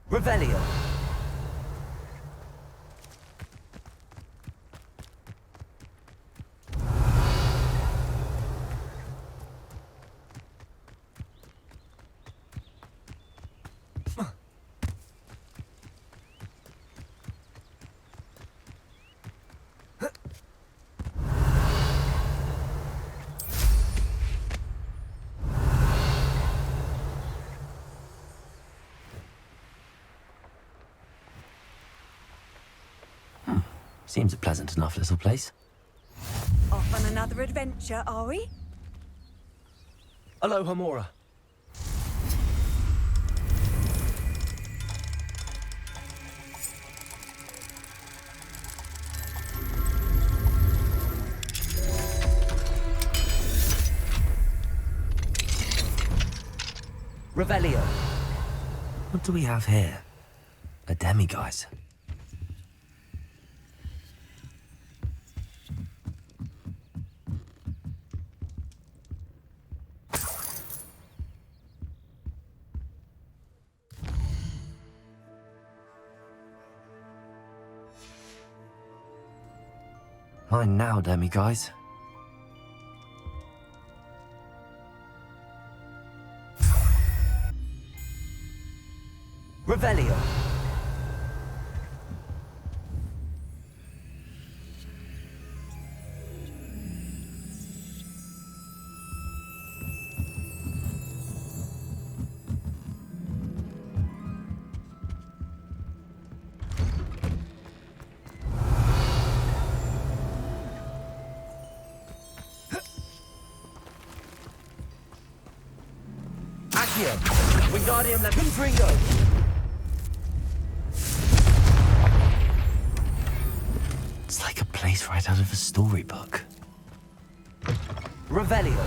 Revelio. Seems a pleasant enough little place. Off on another adventure, are we? Aloha Mora. Revelio. What do we have here? A demiguise. Mine now, demiguise. Accio! Wingardium Leviosa! It's like a place right out of a storybook. Revelio.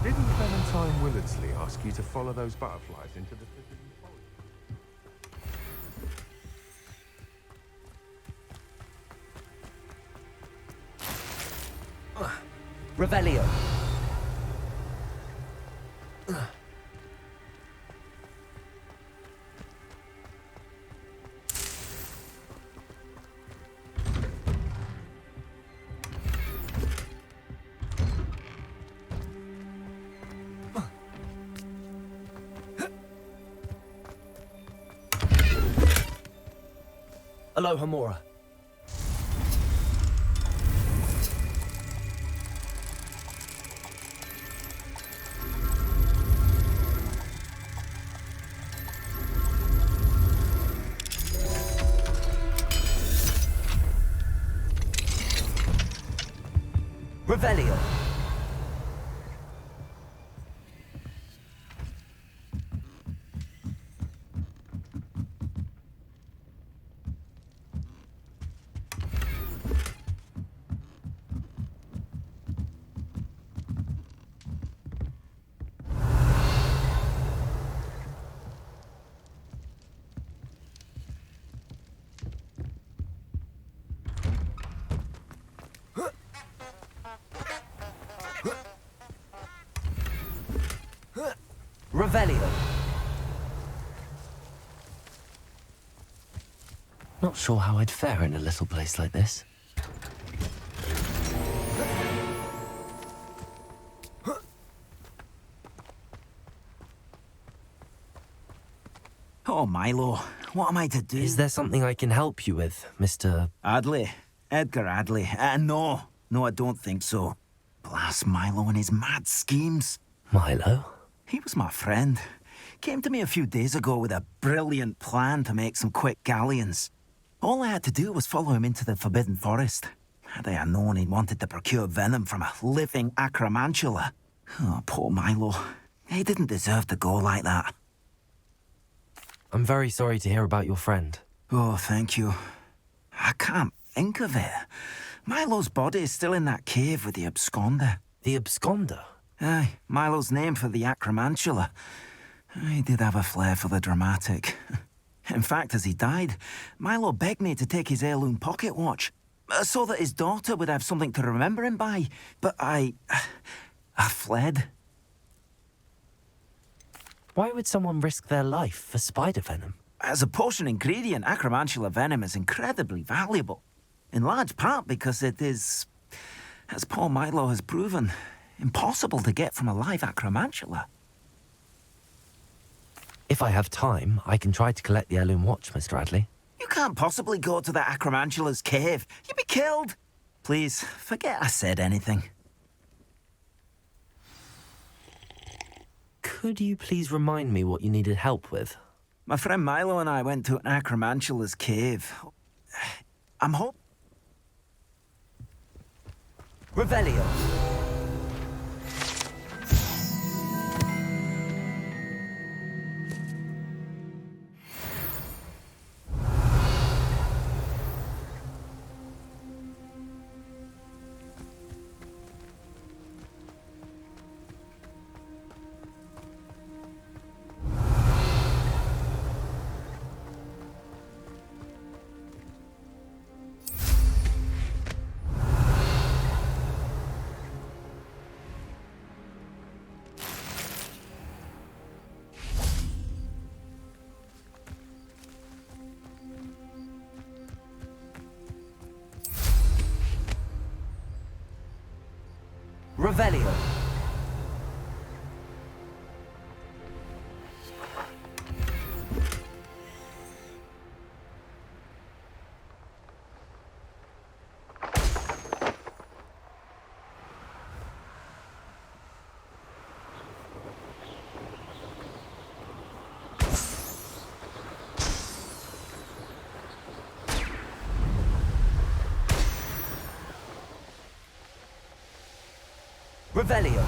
Didn't Clementine Willardsley ask you to follow those butterflies into the forbidden forest? Revelio. Aloha Mora. Revelio. Revelio. Not sure how I'd fare in a little place like this. Oh, Milo, what am I to do? Is there something I can help you with, Mr. Adley. Edgar Adley. No, I don't think so. Blast Milo and his mad schemes. Milo? He was my friend. Came to me a few days ago with a brilliant plan to make some quick galleons. All I had to do was follow him into the Forbidden Forest. Had I known he wanted to procure venom from a living acromantula. Oh, poor Milo. He didn't deserve to go like that. I'm very sorry to hear about your friend. Oh, thank you. I can't think of it. Milo's body is still in that cave with the absconder. The absconder? Aye, Milo's name for the acromantula. He did have a flair for the dramatic. In fact, as he died, Milo begged me to take his heirloom pocket watch, so that his daughter would have something to remember him by. But I fled. Why would someone risk their life for spider venom? As a potion ingredient, acromantula venom is incredibly valuable. In large part because it is, as poor Milo has proven, impossible to get from a live acromantula. If I have time, I can try to collect the heirloom watch, Mr. Adley. You can't possibly go to the acromantula's cave. You'd be killed. Please, forget I said anything. Could you please remind me what you needed help with? My friend Milo and I went to an acromantula's cave. I'm hoping... Revelio. Revelio. Revelio.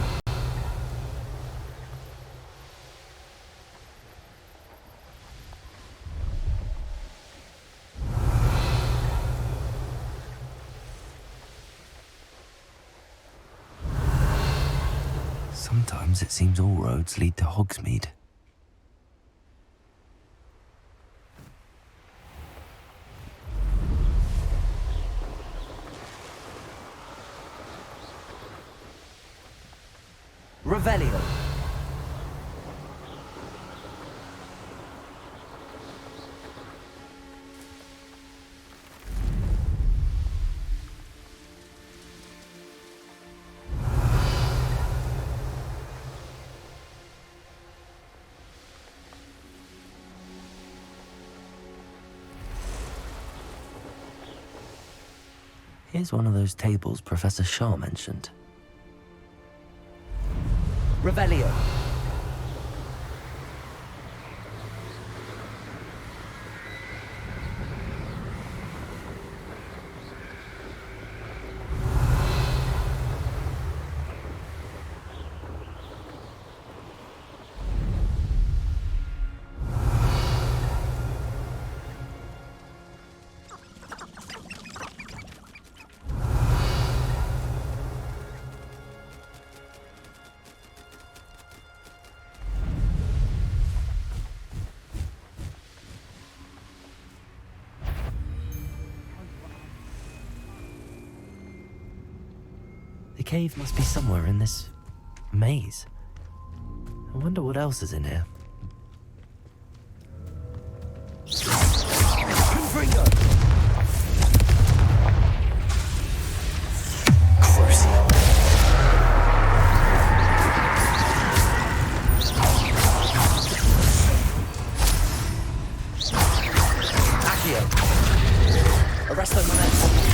Sometimes it seems all roads lead to Hogsmeade. Revelio. Here's one of those tables Professor Shaw mentioned. Revelio. The cave must be somewhere in this maze. I wonder what else is in here. Confringo! Crucio. Accio. Arresto Momentum.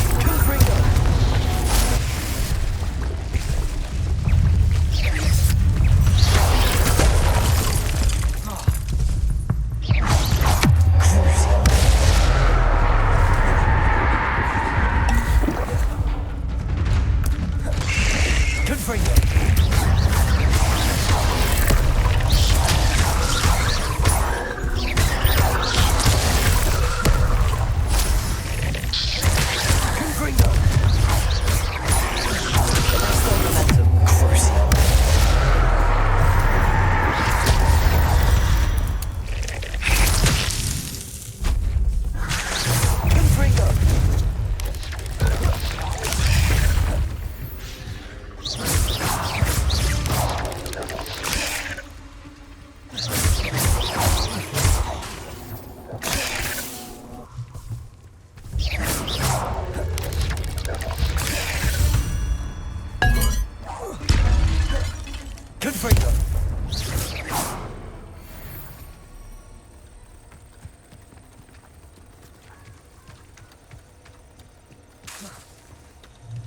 Confringo!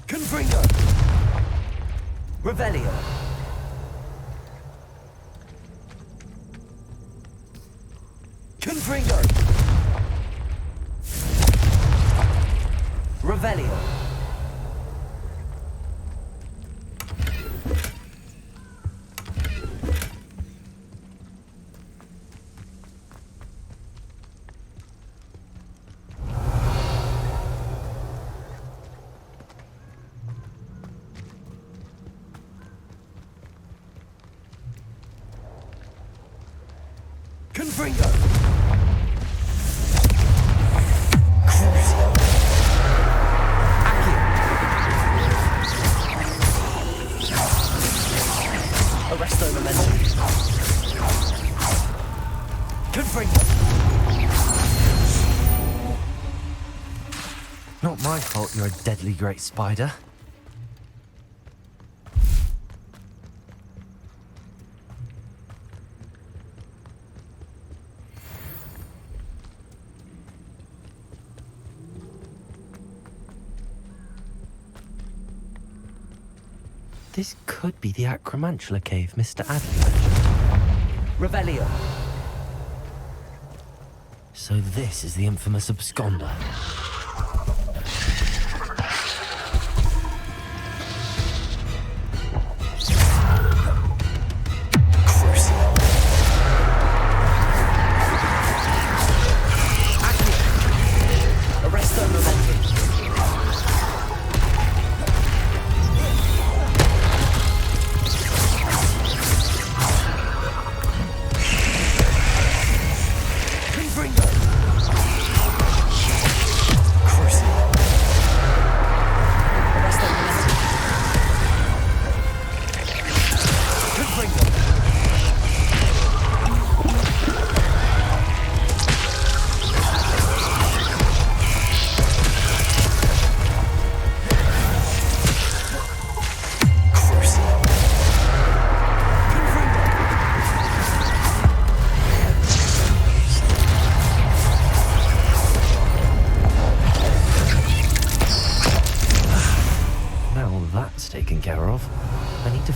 Confringo! Revelio! Confringo! Revelio! Confringo! Crucio! Accio! Arresto Momentum. Confringo! Not my fault you're a deadly great spider. This could be the Acromantula cave Mr. Adley mentioned. Revelio. So this is the infamous absconder.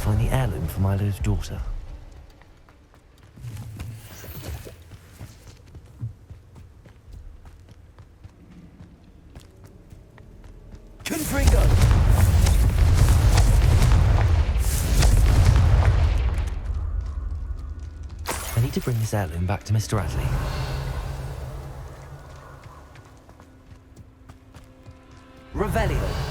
find the heirloom for Milo's daughter. Confringo! I need to bring this heirloom back to Mr. Radley. Revelio.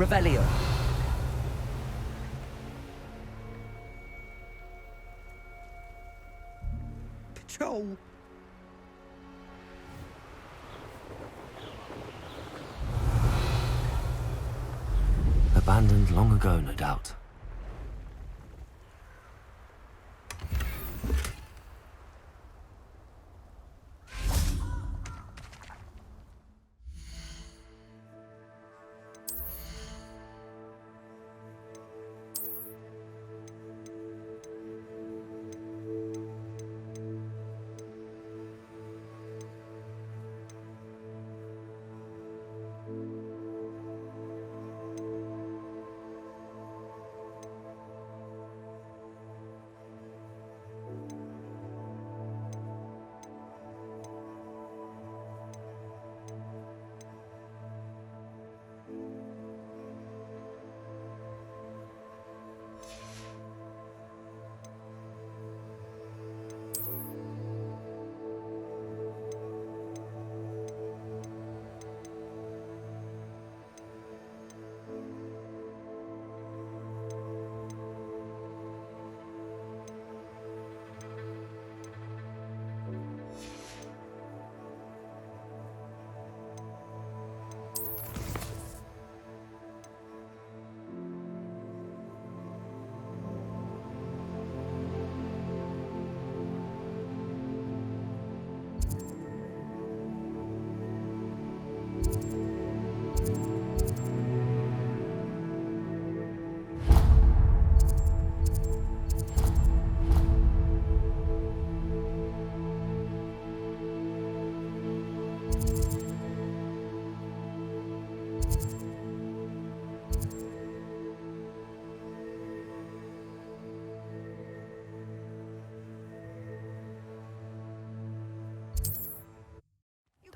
Revelio. Patrol. Abandoned long ago, no doubt.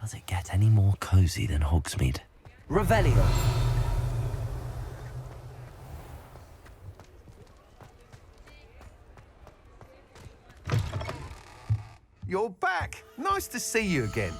Does it get any more cozy than Hogsmeade? Revelio. You're back. Nice to see you again.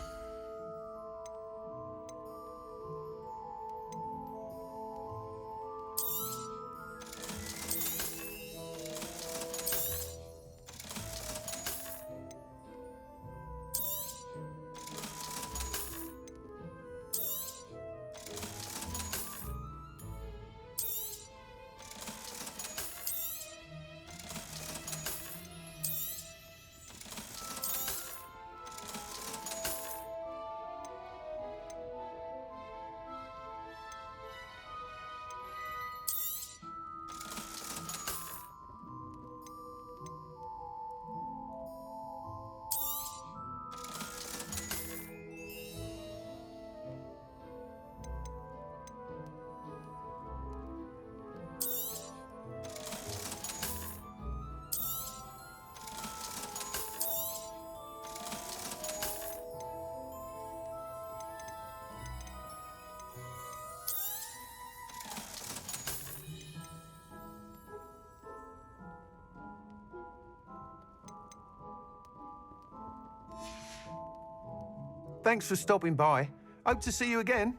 Thanks for stopping by. Hope to see you again.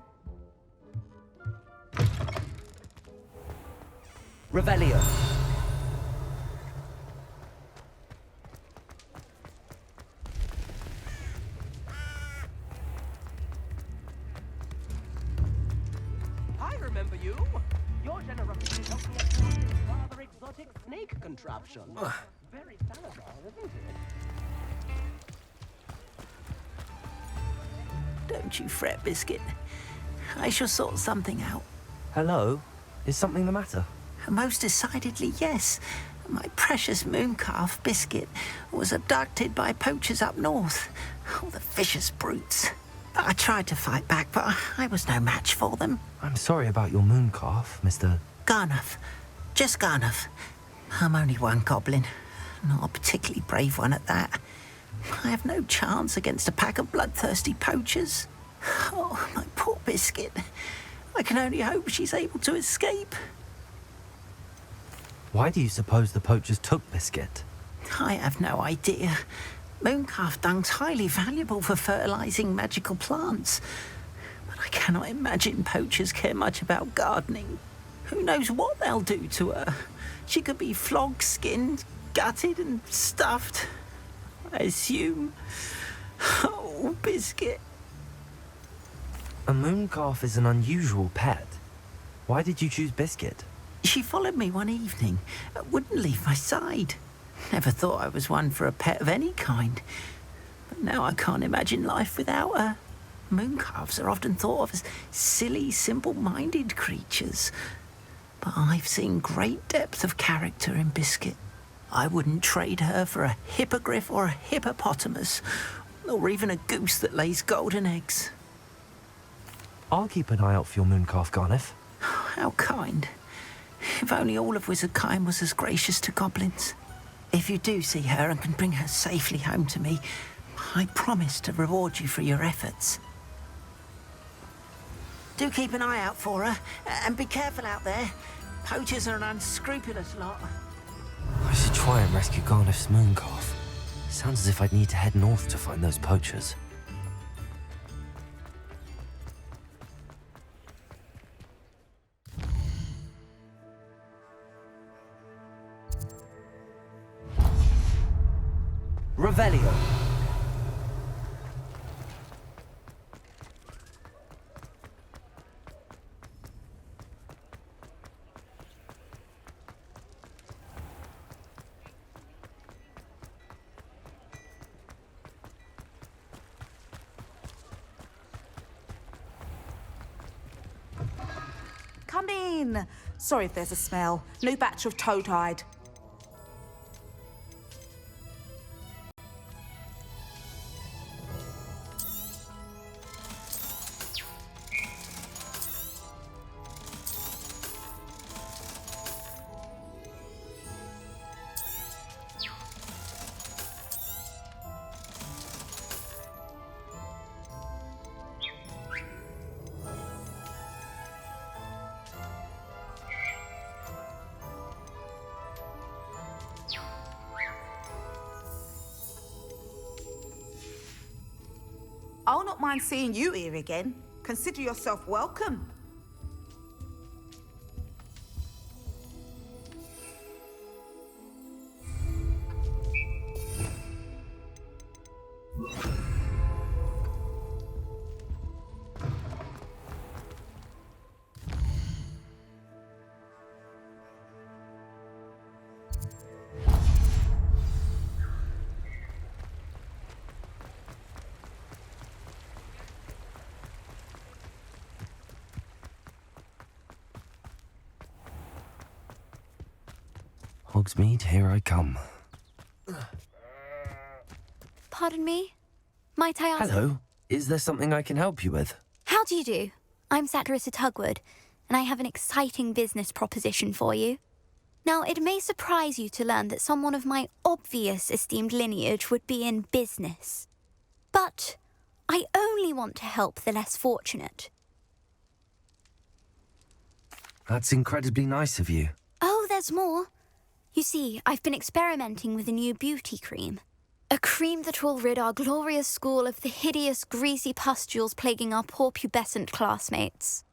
Revelio. I remember you. Your generosity helped me across rather rather exotic snake contraption. Very Salazar, isn't it? Don't you fret, Biscuit. I shall sort something out. Hello? Is something the matter? Most decidedly, yes. My precious mooncalf, Biscuit, was abducted by poachers up north. Oh, the vicious brutes. I tried to fight back, but I was no match for them. I'm sorry about your mooncalf, Mr. Garnuff. Just Garnuff. I'm only one goblin. Not a particularly brave one at that. I have no chance against a pack of bloodthirsty poachers. Oh, my poor Biscuit. I can only hope she's able to escape. Why do you suppose the poachers took Biscuit? I have no idea. Mooncalf dung's highly valuable for fertilizing magical plants. But I cannot imagine poachers care much about gardening. Who knows what they'll do to her? She could be flogged, skinned, gutted and stuffed. I assume. Oh, Biscuit. A mooncalf is an unusual pet. Why did you choose Biscuit? She followed me one evening, wouldn't leave my side. Never thought I was one for a pet of any kind. But now I can't imagine life without her. Mooncalves are often thought of as silly, simple-minded creatures. But I've seen great depth of character in Biscuit. I wouldn't trade her for a hippogriff or a hippopotamus, or even a goose that lays golden eggs. I'll keep an eye out for your mooncalf, Garniff. How kind. If only all of Wizardkind was as gracious to goblins. If you do see her and can bring her safely home to me, I promise to reward you for your efforts. Do keep an eye out for her, and be careful out there. Poachers are an unscrupulous lot. I should try and rescue Garniff's mooncalf. Sounds as if I'd need to head north to find those poachers. Revelio. Come in. Sorry if there's a smell. New batch of toad-hide. I'll not mind seeing you here again. Consider yourself welcome. Hogsmeade, here I come. Pardon me? Might I ask... Hello. Is there something I can help you with? How do you do? I'm Satirissa Tugwood, and I have an exciting business proposition for you. Now, it may surprise you to learn that someone of my obvious esteemed lineage would be in business. But I only want to help the less fortunate. That's incredibly nice of you. Oh, there's more. You see, I've been experimenting with a new beauty cream. A cream that will rid our glorious school of the hideous, greasy pustules plaguing our poor pubescent classmates.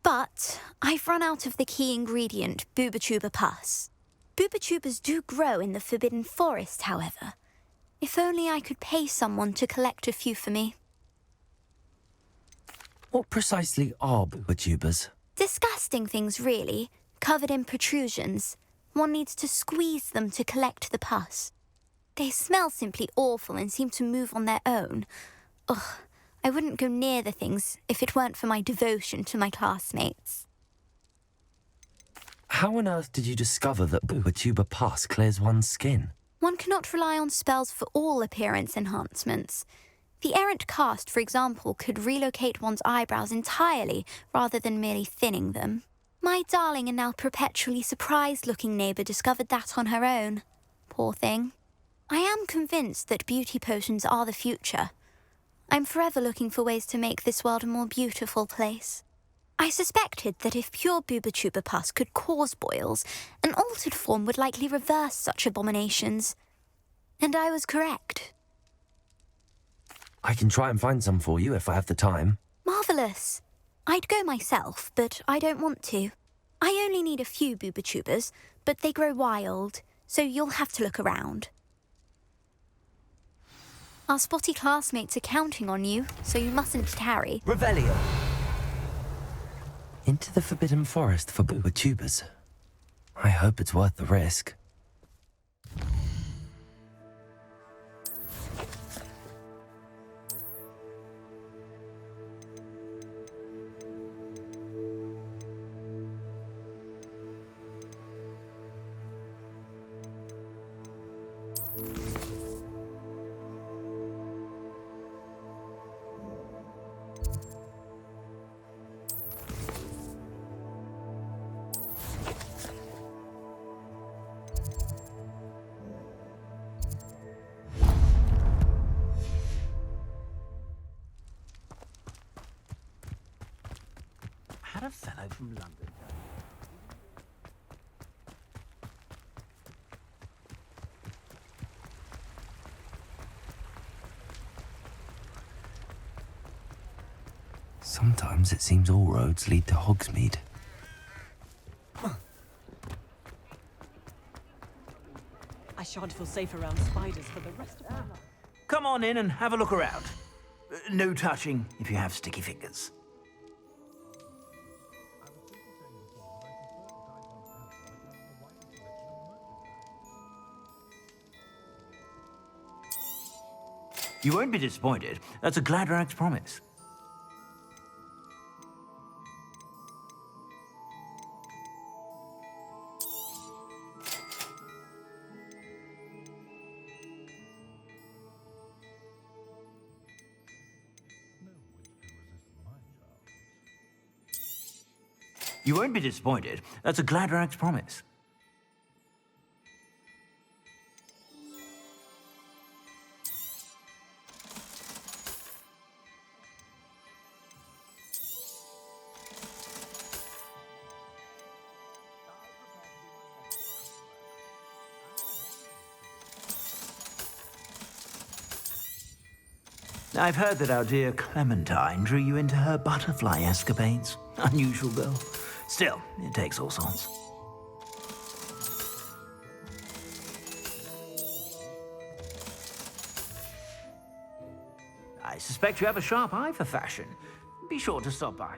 But I've run out of the key ingredient, Booba-Tuba pus. Booba-Tubas do grow in the Forbidden Forest, however. If only I could pay someone to collect a few for me. What precisely are Booba-Tubas? Disgusting things, really, covered in protrusions. One needs to squeeze them to collect the pus. They smell simply awful and seem to move on their own. Ugh, I wouldn't go near the things if it weren't for my devotion to my classmates. How on earth did you discover that Tuba pus clears one's skin? One cannot rely on spells for all appearance enhancements. The errant cast, for example, could relocate one's eyebrows entirely rather than merely thinning them. My darling and now perpetually surprised-looking neighbour discovered that on her own. Poor thing. I am convinced that beauty potions are the future. I'm forever looking for ways to make this world a more beautiful place. I suspected that if pure Bubatuba pus could cause boils, an altered form would likely reverse such abominations. And I was correct. I can try and find some for you if I have the time. Marvellous. I'd go myself, but I don't want to. I only need a few Bubachubas, but they grow wild, so you'll have to look around. Our spotty classmates are counting on you, so you mustn't tarry. Revelio! Into the Forbidden Forest for Bubachubas. I hope it's worth the risk. Had a fellow from London. Sometimes it seems all roads lead to Hogsmeade. I shan't feel safe around spiders for the rest of my life. Come on in and have a look around. No touching if you have sticky fingers. You won't be disappointed. That's a Gladrag's promise. You won't be disappointed. That's a Gladrag's promise. I've heard that our dear Clementine drew you into her butterfly escapades. Unusual girl. Still, it takes all sorts. I suspect you have a sharp eye for fashion. Be sure to stop by.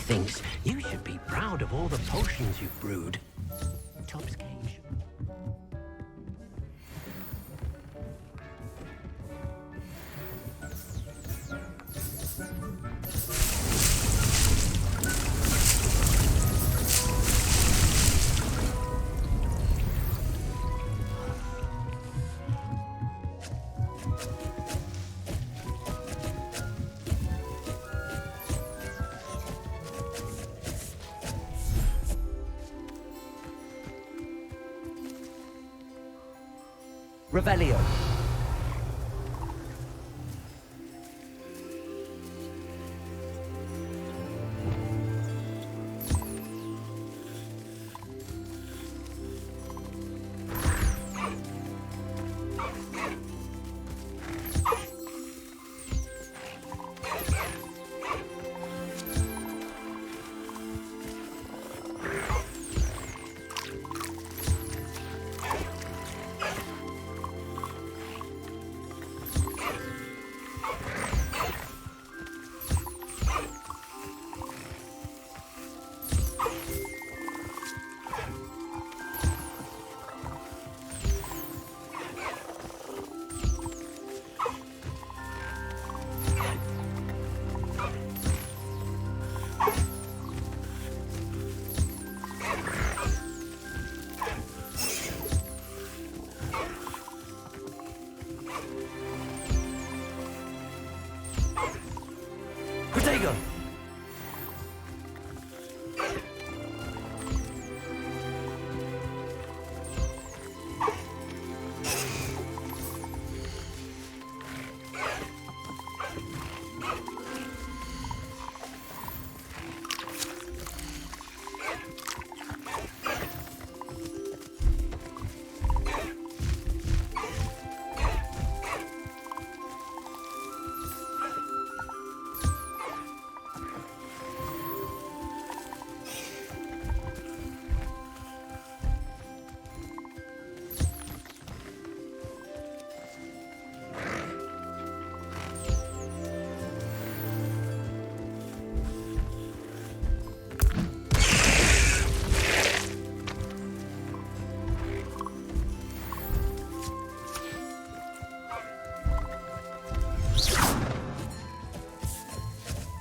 thinks you should be proud of all the potions you've brewed. Top's cage. Revelio. Protego!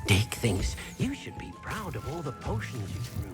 Dick thinks you should be proud of all the potions you've brewed.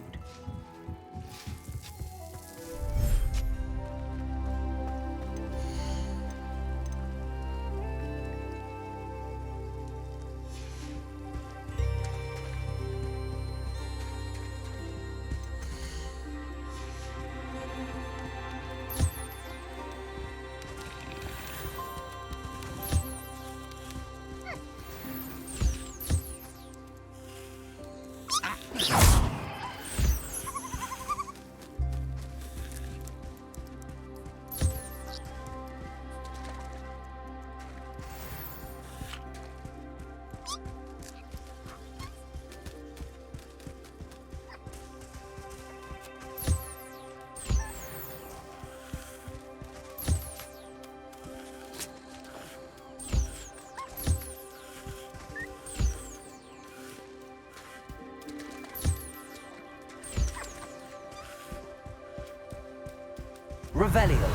Revelio.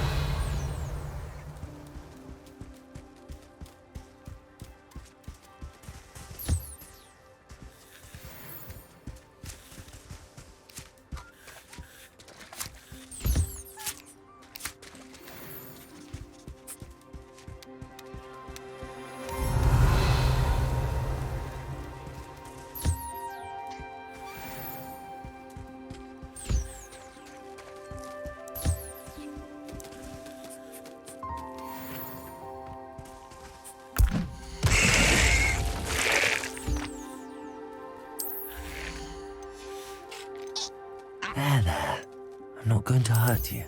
There. I'm not going to hurt you.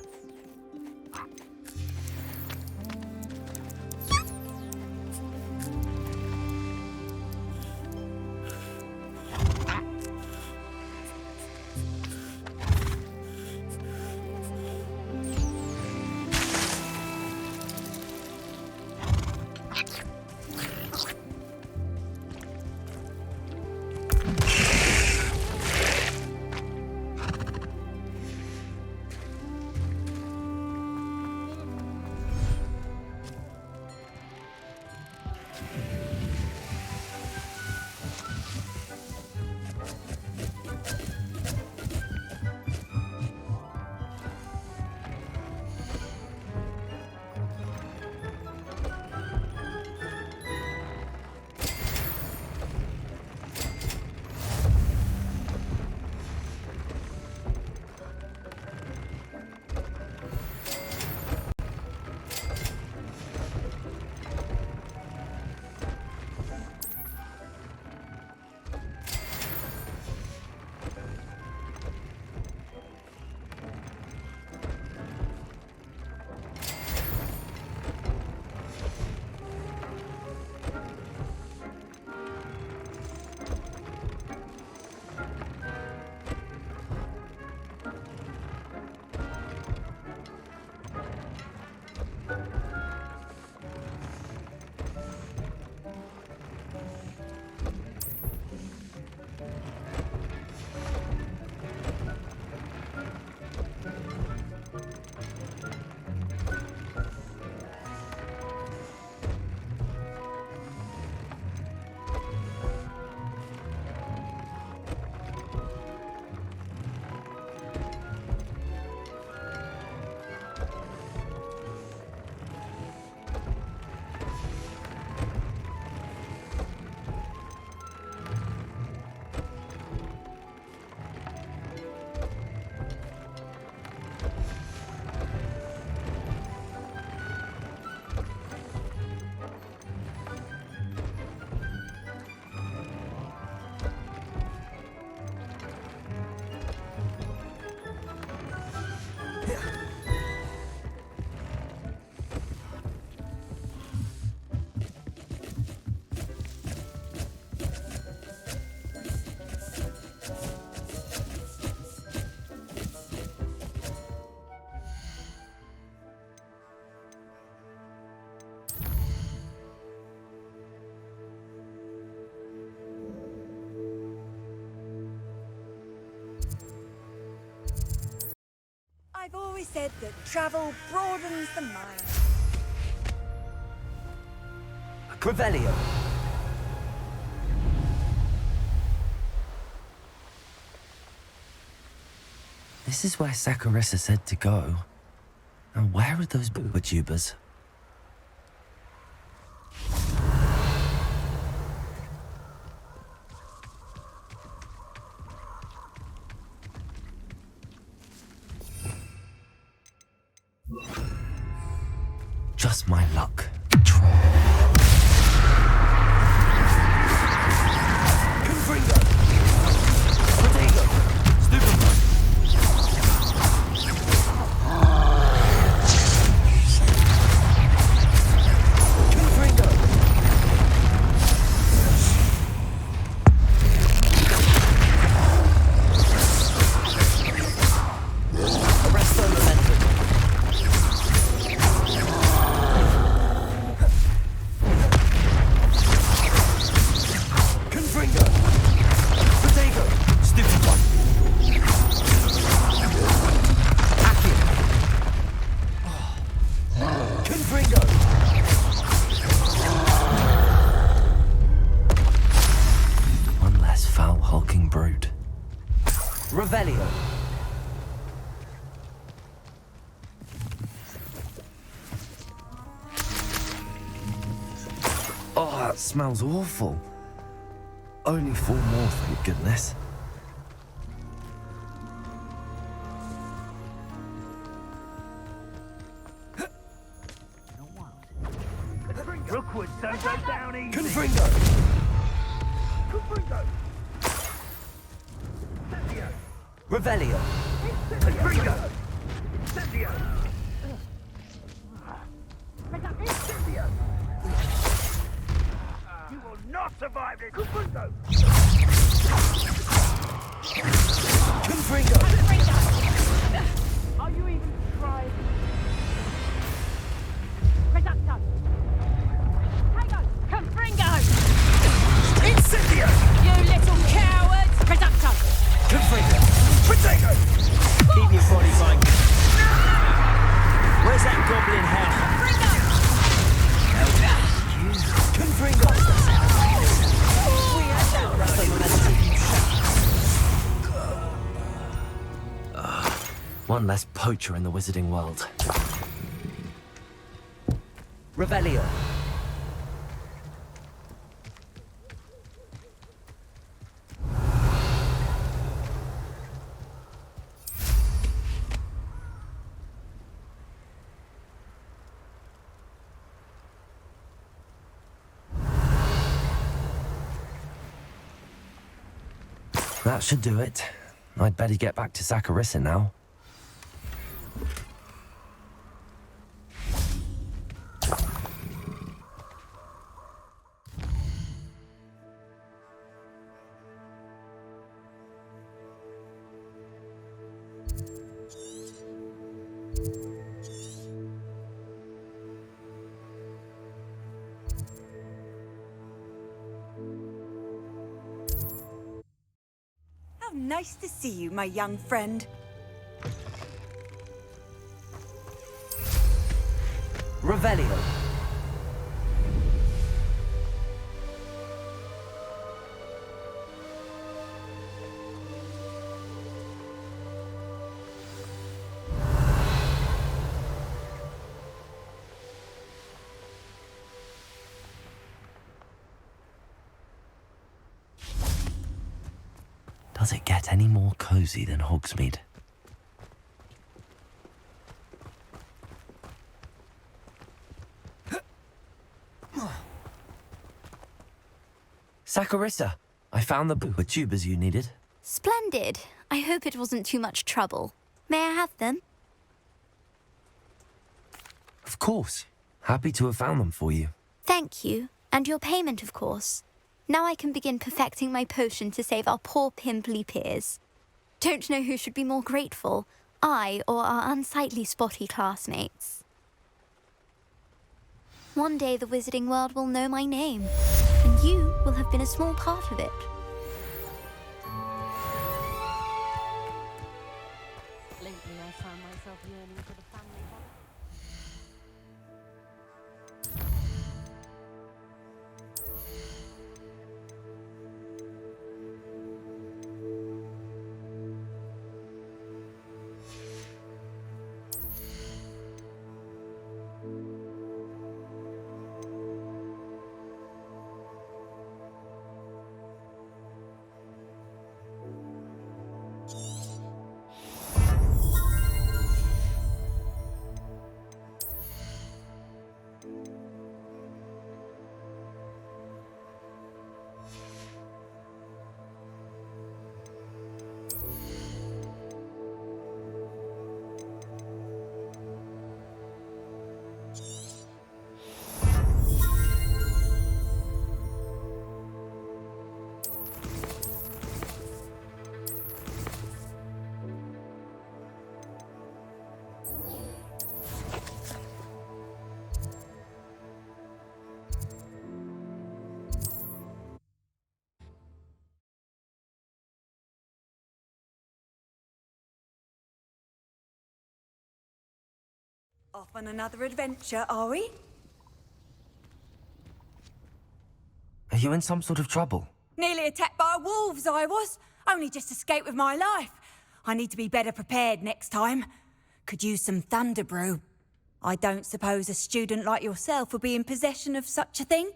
I've always said that travel broadens the mind. Revelio. This is where Saccharissa said to go. Now where are those booba tubers? Just my luck. Confringo! Potato! Stupid! Revelio. Oh, that smells awful. Only 4 more, thank goodness. Rookwood, don't go down easy. Confringo! Confringo! Revelio. Confringo! Incendio! Incendio! You will not survive this! Confringo! Confringo! Are you even trying? Reducto! Tago! Confringo! Incendio! You little cowards! Reducto! Confringo! Potato! Keep your body fine. Where's that goblin hell? Confringo! One less poacher in the wizarding world. Revelio. That should do it. I'd better get back to Saccharissa now. How nice to see you, my young friend. Revelio. Does it get any more cozy than Hogsmeade? Saccharissa, I found the tubers you needed. Splendid. I hope it wasn't too much trouble. May I have them? Of course. Happy to have found them for you. Thank you. And your payment, of course. Now I can begin perfecting my potion to save our poor pimply peers. Don't know who should be more grateful, I or our unsightly spotty classmates. One day the wizarding world will know my name, and you will have been a small part of it. Lately, I found myself yearning for the family bond. Off on another adventure, are we? Are you in some sort of trouble? Nearly attacked by wolves, I was. Only just escaped with my life. I need to be better prepared next time. Could use some thunder brew. I don't suppose a student like yourself would be in possession of such a thing?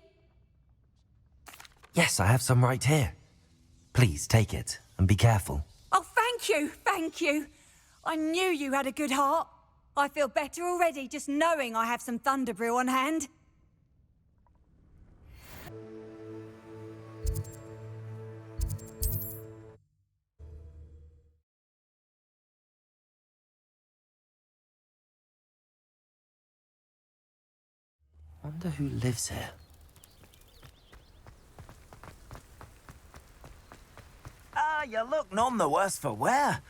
Yes, I have some right here. Please take it and be careful. Oh, thank you, thank you. I knew you had a good heart. I feel better already just knowing I have some thunder brew on hand. Wonder who lives here. You look none the worse for wear.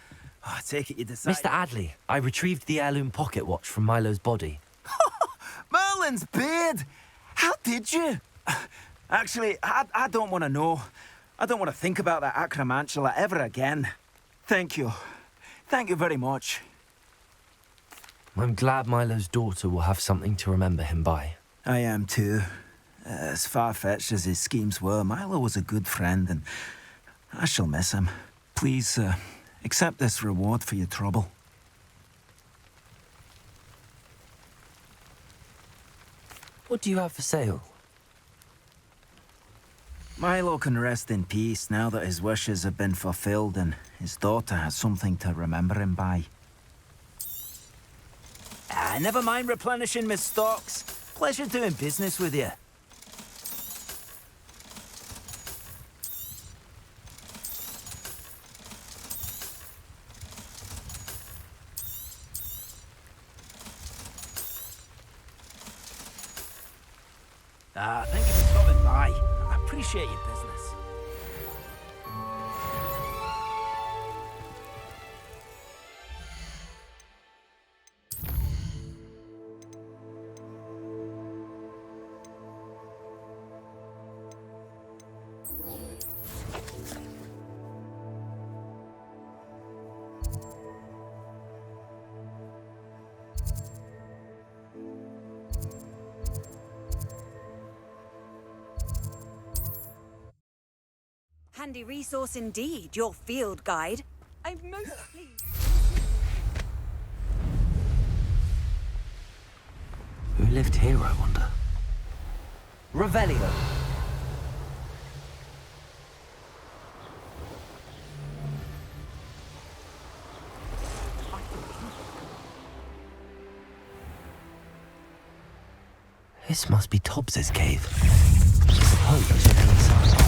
I take it you decided... Mr. Adley, I retrieved the heirloom pocket watch from Milo's body. Merlin's beard! How did you? Actually, I don't want to know. I don't want to think about that acromantula ever again. Thank you. Thank you very much. I'm glad Milo's daughter will have something to remember him by. I am too. As far-fetched as his schemes were, Milo was a good friend, and I shall miss him. Please, accept this reward for your trouble. What do you have for sale? Milo can rest in peace now that his wishes have been fulfilled and his daughter has something to remember him by. Never mind replenishing my stocks. Pleasure doing business with you. Thank you for stopping by. I appreciate your business. Handy resource indeed, your field guide. I'm most pleased. Who lived here, I wonder? Revelio. This must be Tobbs's cave. I suppose I should head inside.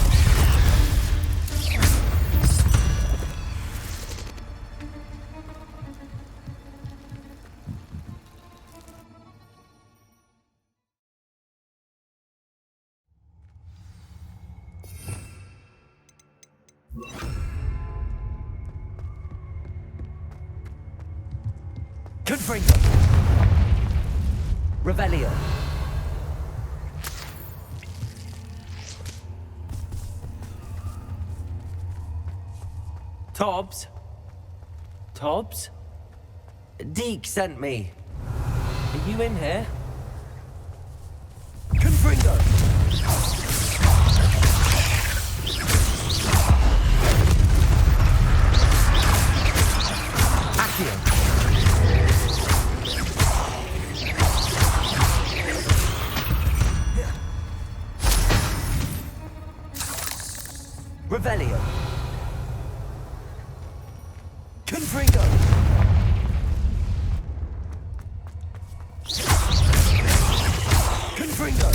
Confringo. Revelio. Tobbs? Tobbs? Deke sent me. Are you in here? Confringo. Accio. Revelio. Confringo. Confringo.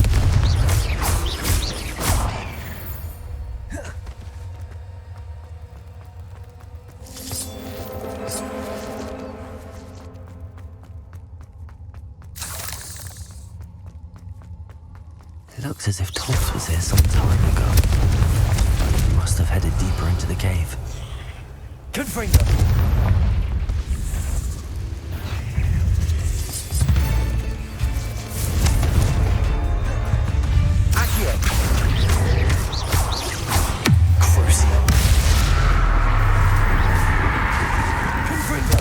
It looks as if Tobbs was here some time ago. He must have headed deeper into the cave. Confringo. Accio. Crucio. Confringo.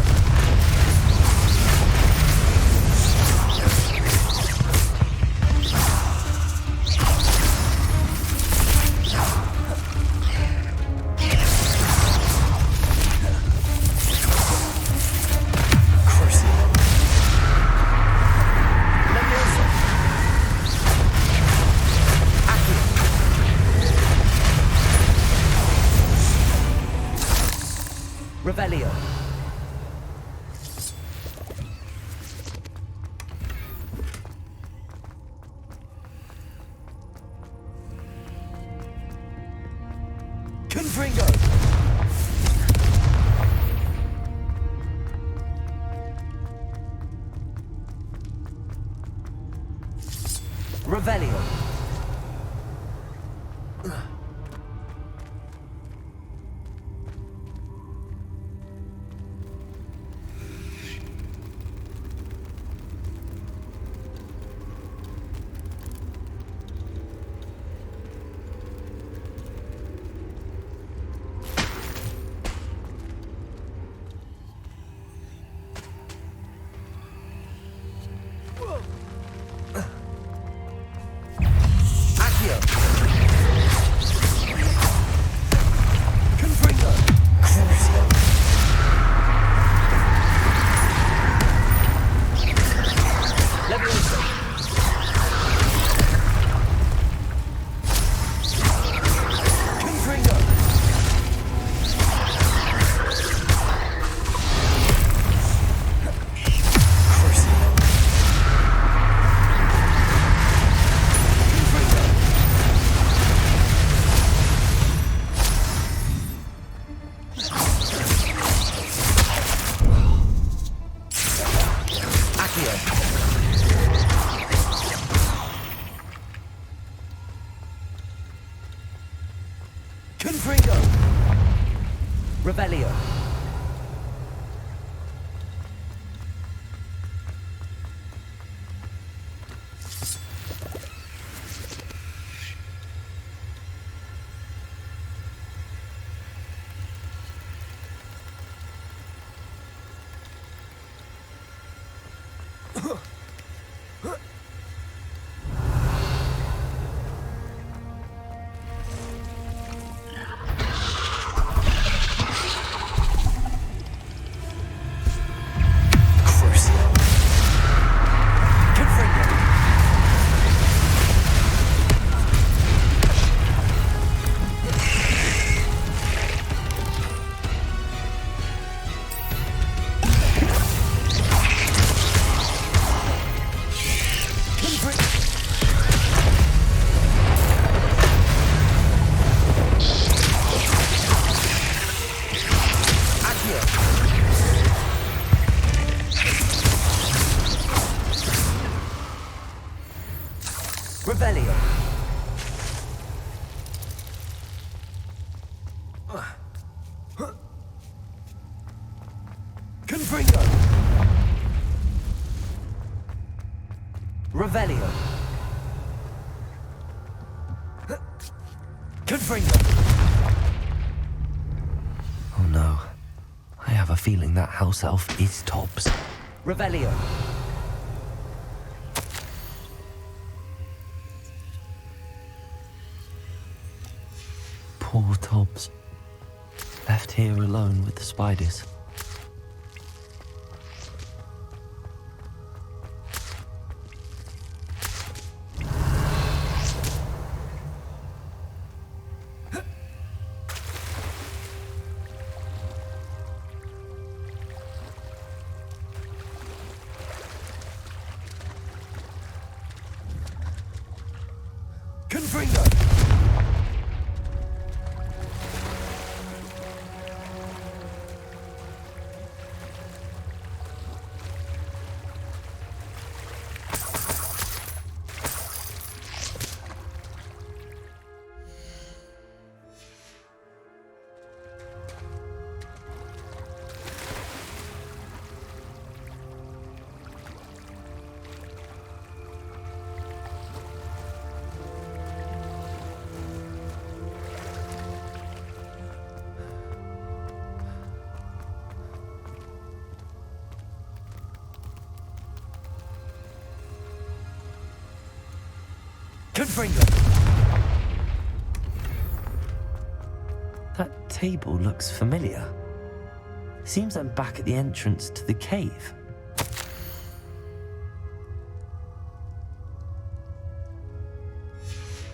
Revelio. Confringo. Revelio. Accio. Confringo! Revelio. Revelio. Confringo. Revelio. Confringo. Oh no. I have a feeling that house elf is Tobbs. Revelio. Poor Tobbs. Left here alone with the spiders. Confringo. Confringo. That table looks familiar. Seems I'm back at the entrance to the cave.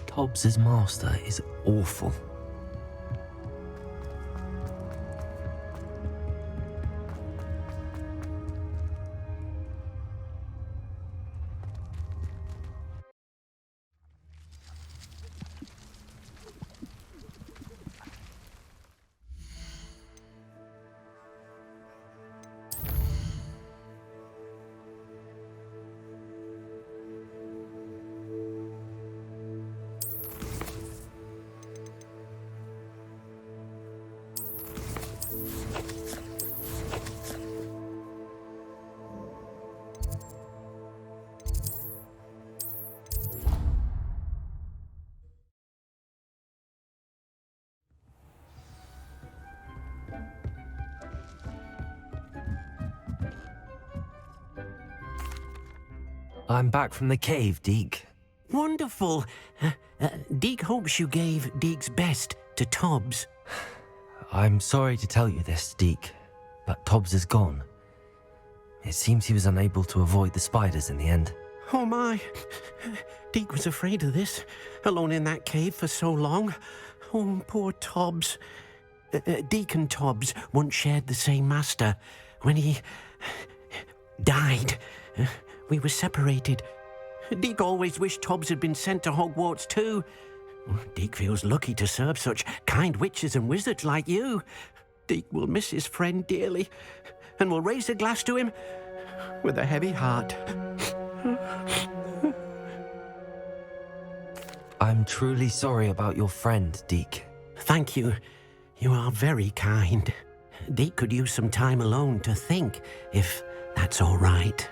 Tobbs's master is awful. I'm back from the cave, Deke. Wonderful. Deke hopes you gave Deke's best to Tobbs. I'm sorry to tell you this, Deke, but Tobbs is gone. It seems he was unable to avoid the spiders in the end. Oh my. Deke was afraid of this, alone in that cave for so long. Oh, poor Tobbs. Deke and Tobbs once shared the same master. When he died, we were separated. Deke always wished Tobbs had been sent to Hogwarts too. Deke feels lucky to serve such kind witches and wizards like you. Deke will miss his friend dearly, and will raise a glass to him with a heavy heart. I'm truly sorry about your friend, Deke. Thank you. You are very kind. Deke could use some time alone to think, if that's all right.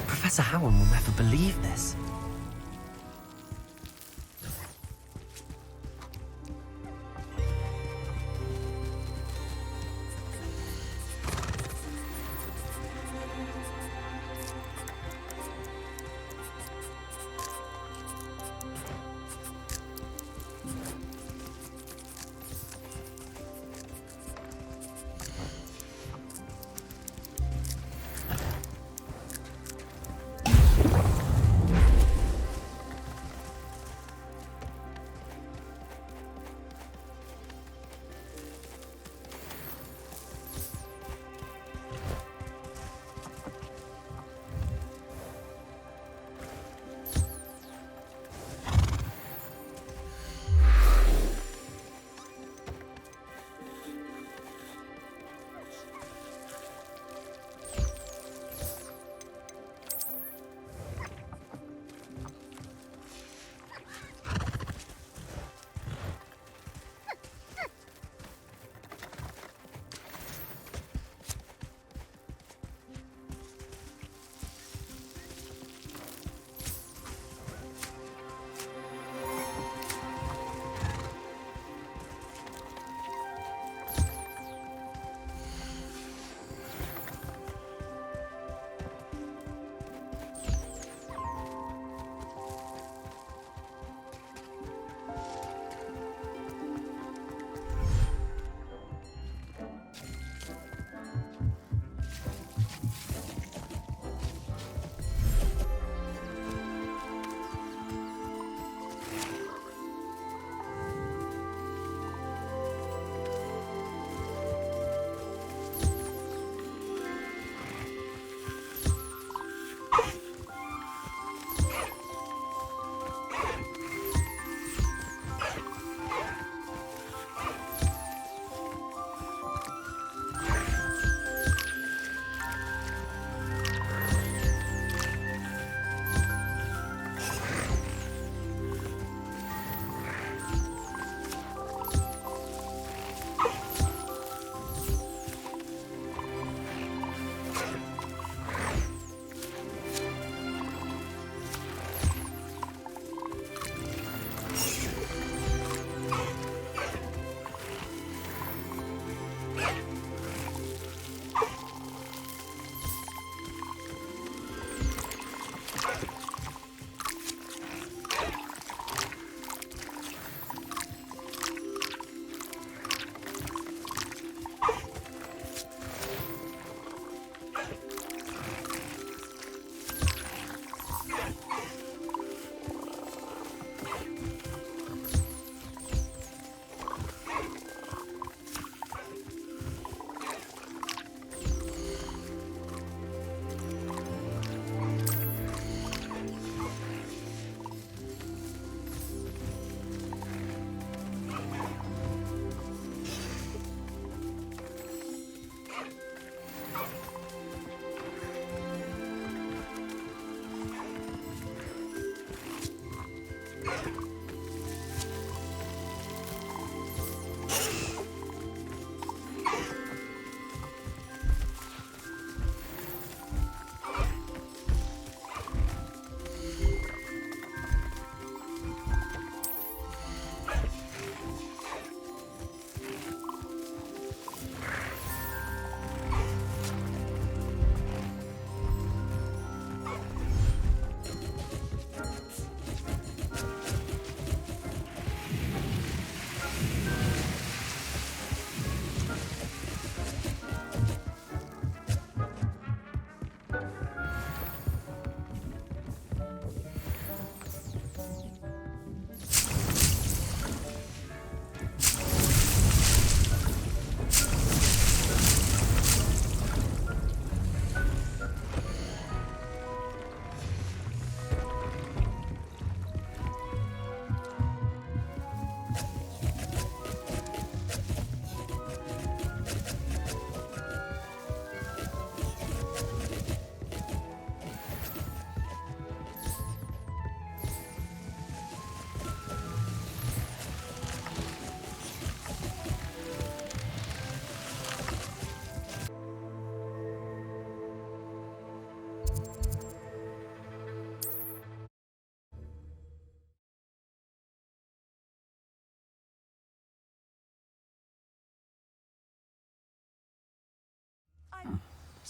Professor Howard will never believe this.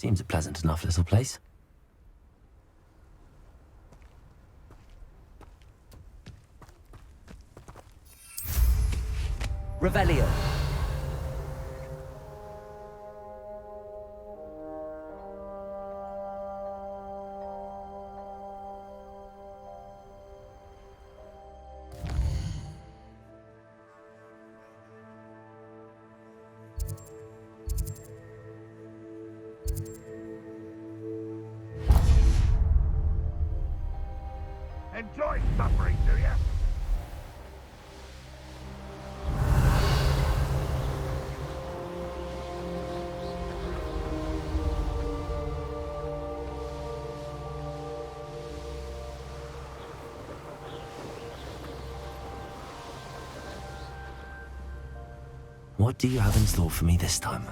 Seems a pleasant enough little place. Revelio. Enjoy suffering, do you? What do you have in store for me this time?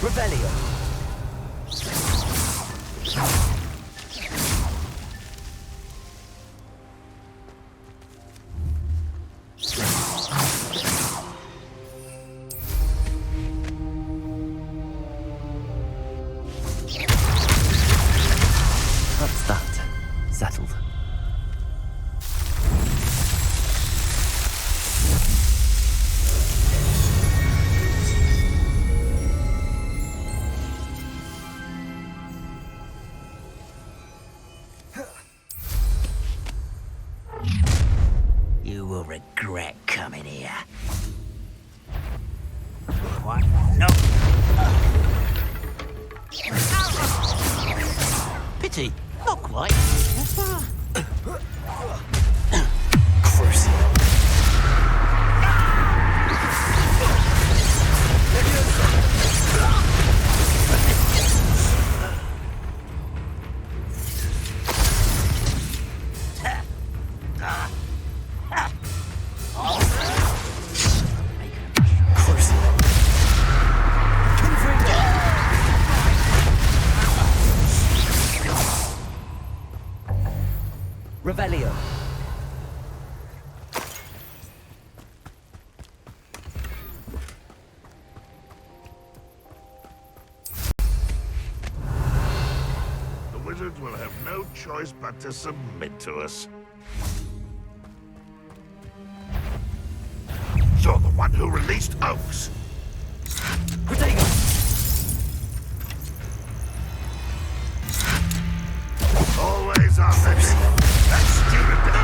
Revelio. That's that. Settled. You will regret coming here. What? No. Pity, not quite. Revelio. The wizards will have no choice but to submit to us. You're the one who released Oaks. Always on the that stupid.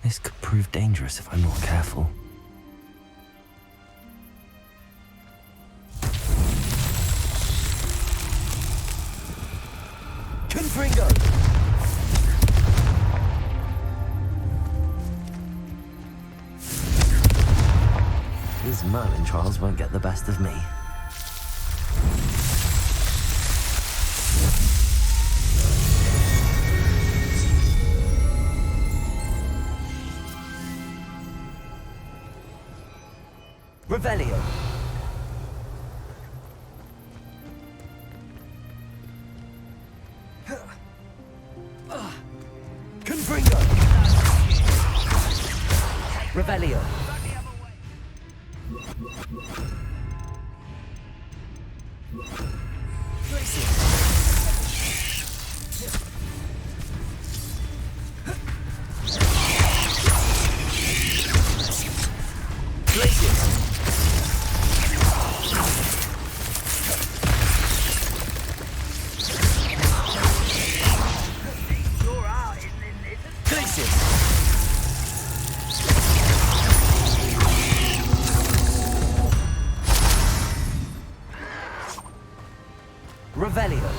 This could prove dangerous if I'm not careful. Confringo. These Merlin trials won't get the best of me. Revelio. Confringo. Revelio. Revelio.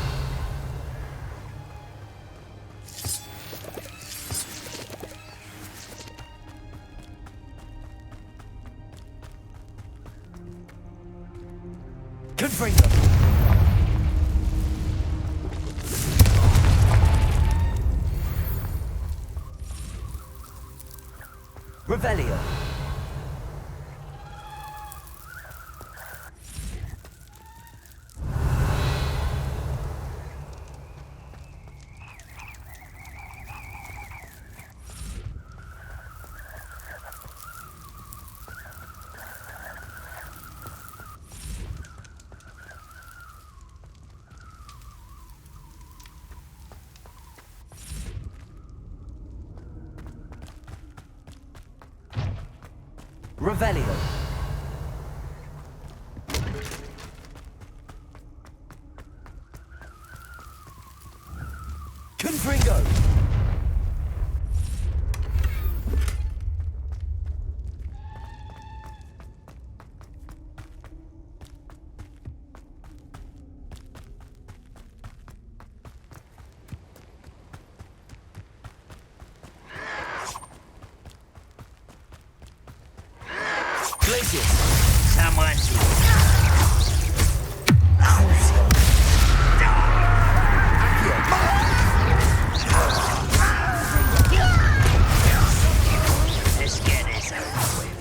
Confringo. Revelio. Revelio. Confringo. Glacius. Someone's Let's get this over with.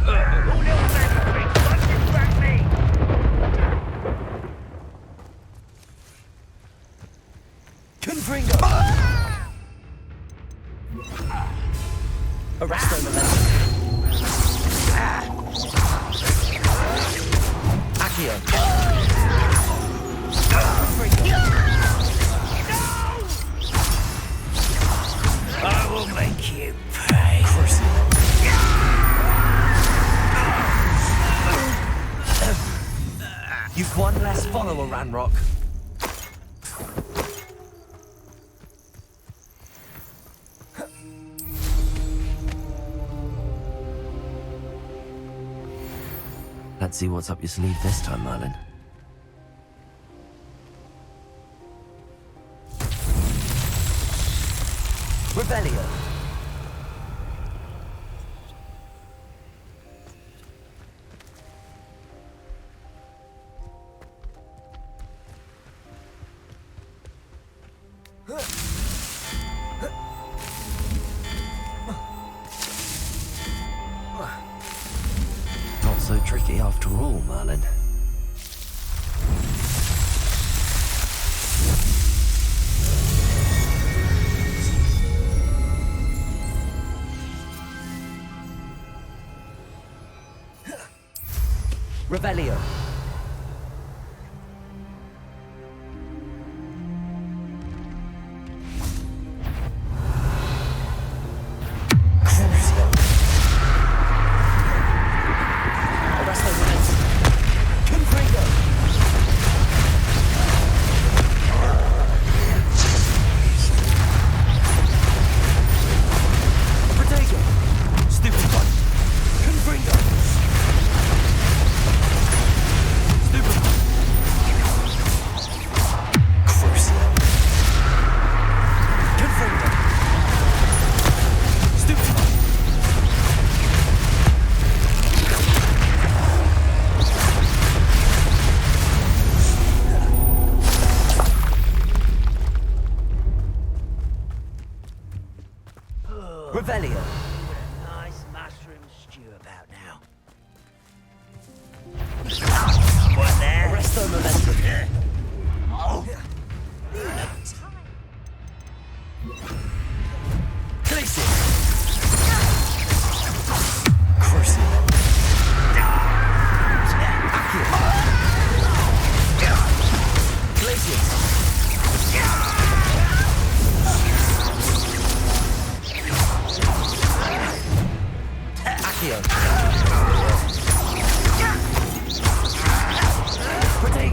Who knew that big fucking back me? Confringo. Arresto momentum. Accio. I will make you pay. You've one less follower, Ranrock. Let's see what's up your sleeve this time, Merlin. Revelio. Not so tricky after all, Merlin. Revelio. Revelio. Nice mushroom stew about now. What there? Arresto momentum. Oh. Glacius. Crucial. Accio. Glacius. Accio.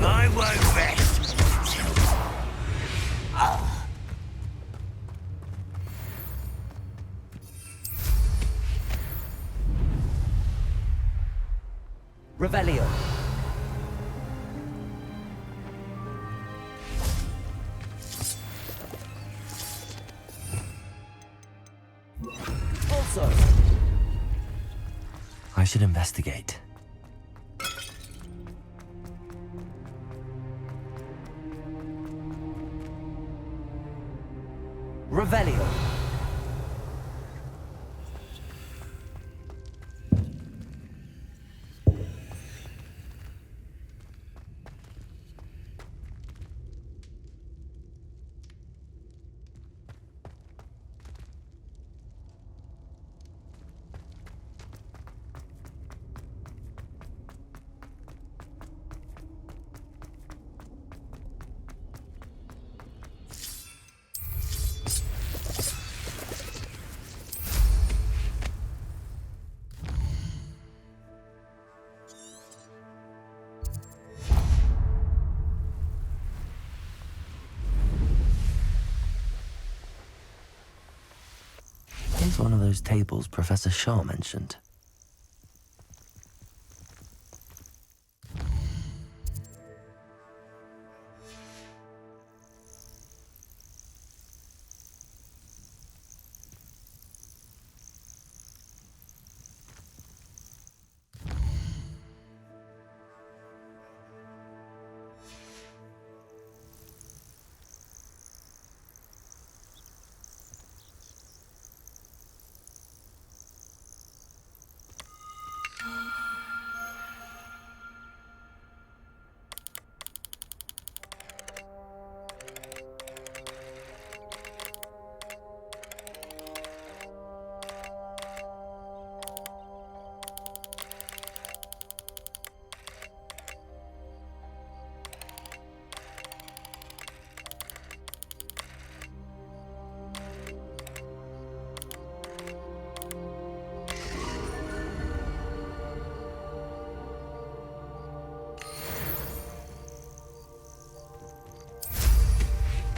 I won't rest. Revelio. Also. I should investigate. Revelio. this one of those tables Professor Shaw mentioned?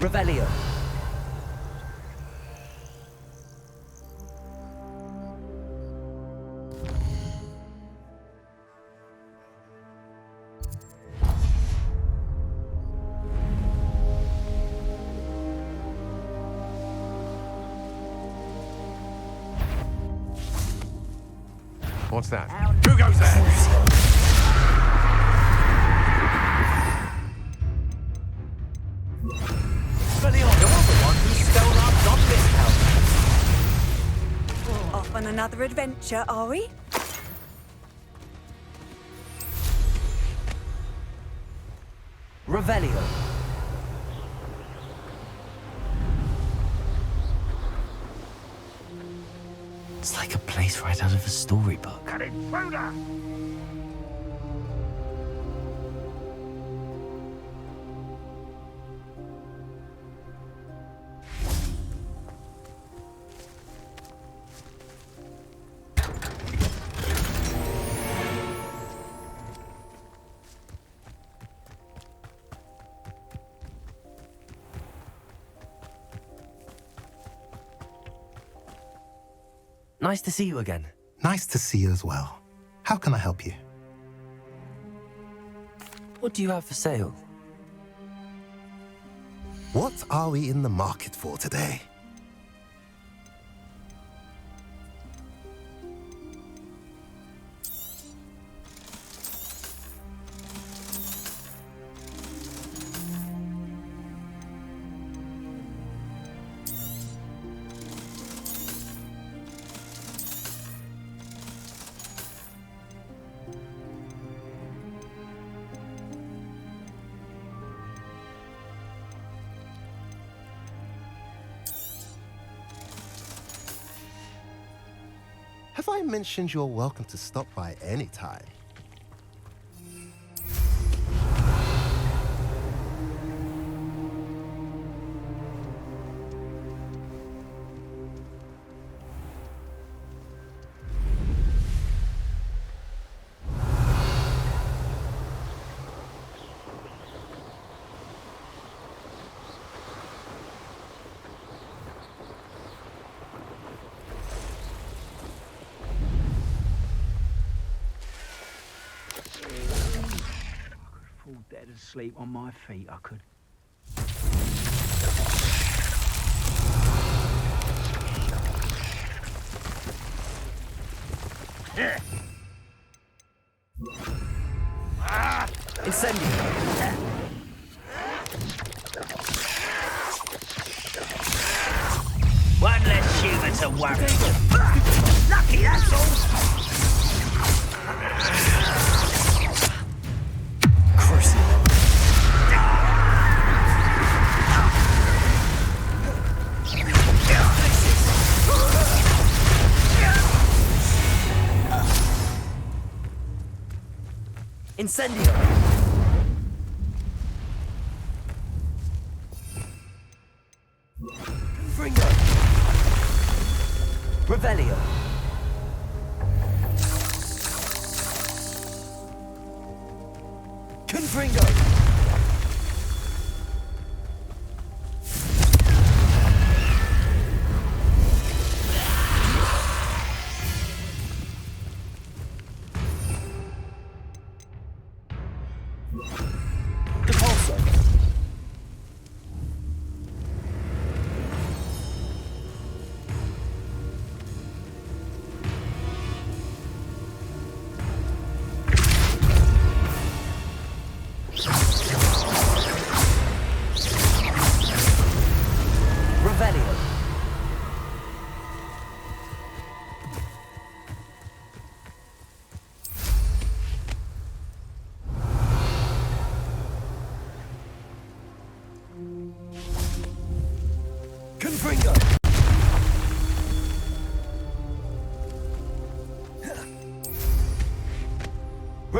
Revelio. What's that? Who goes there? Off on another adventure, are we? Revelio. It's like a place right out of a storybook. An intruder! Nice to see you again. Nice to see you as well. How can I help you? What do you have for sale? What are we in the market for today? Have I mentioned you're welcome to stop by any time? Dead asleep on my feet, I could. Incendio. One less human to worry. Lucky, that's all. Incendio. Confringo. Revelio. Confringo.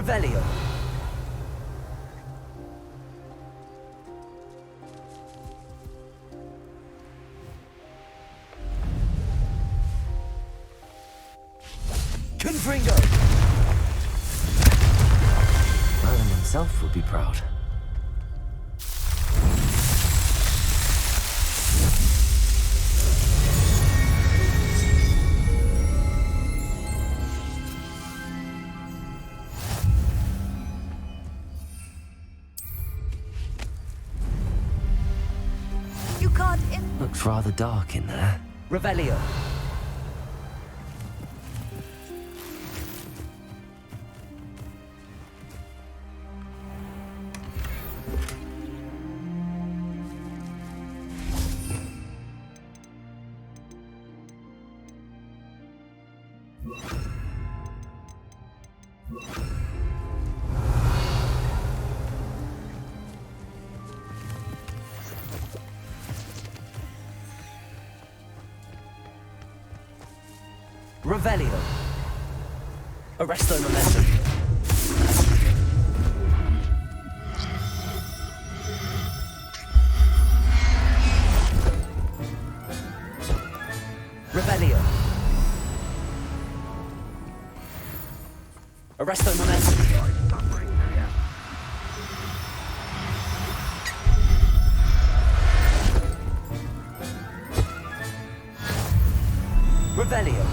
Revelio. Confringo. Merlin himself would be proud. You can't. Looks rather dark in there. Revelio. Revelio. Arresto momentum. Revelio. Arresto momentum. Revelio.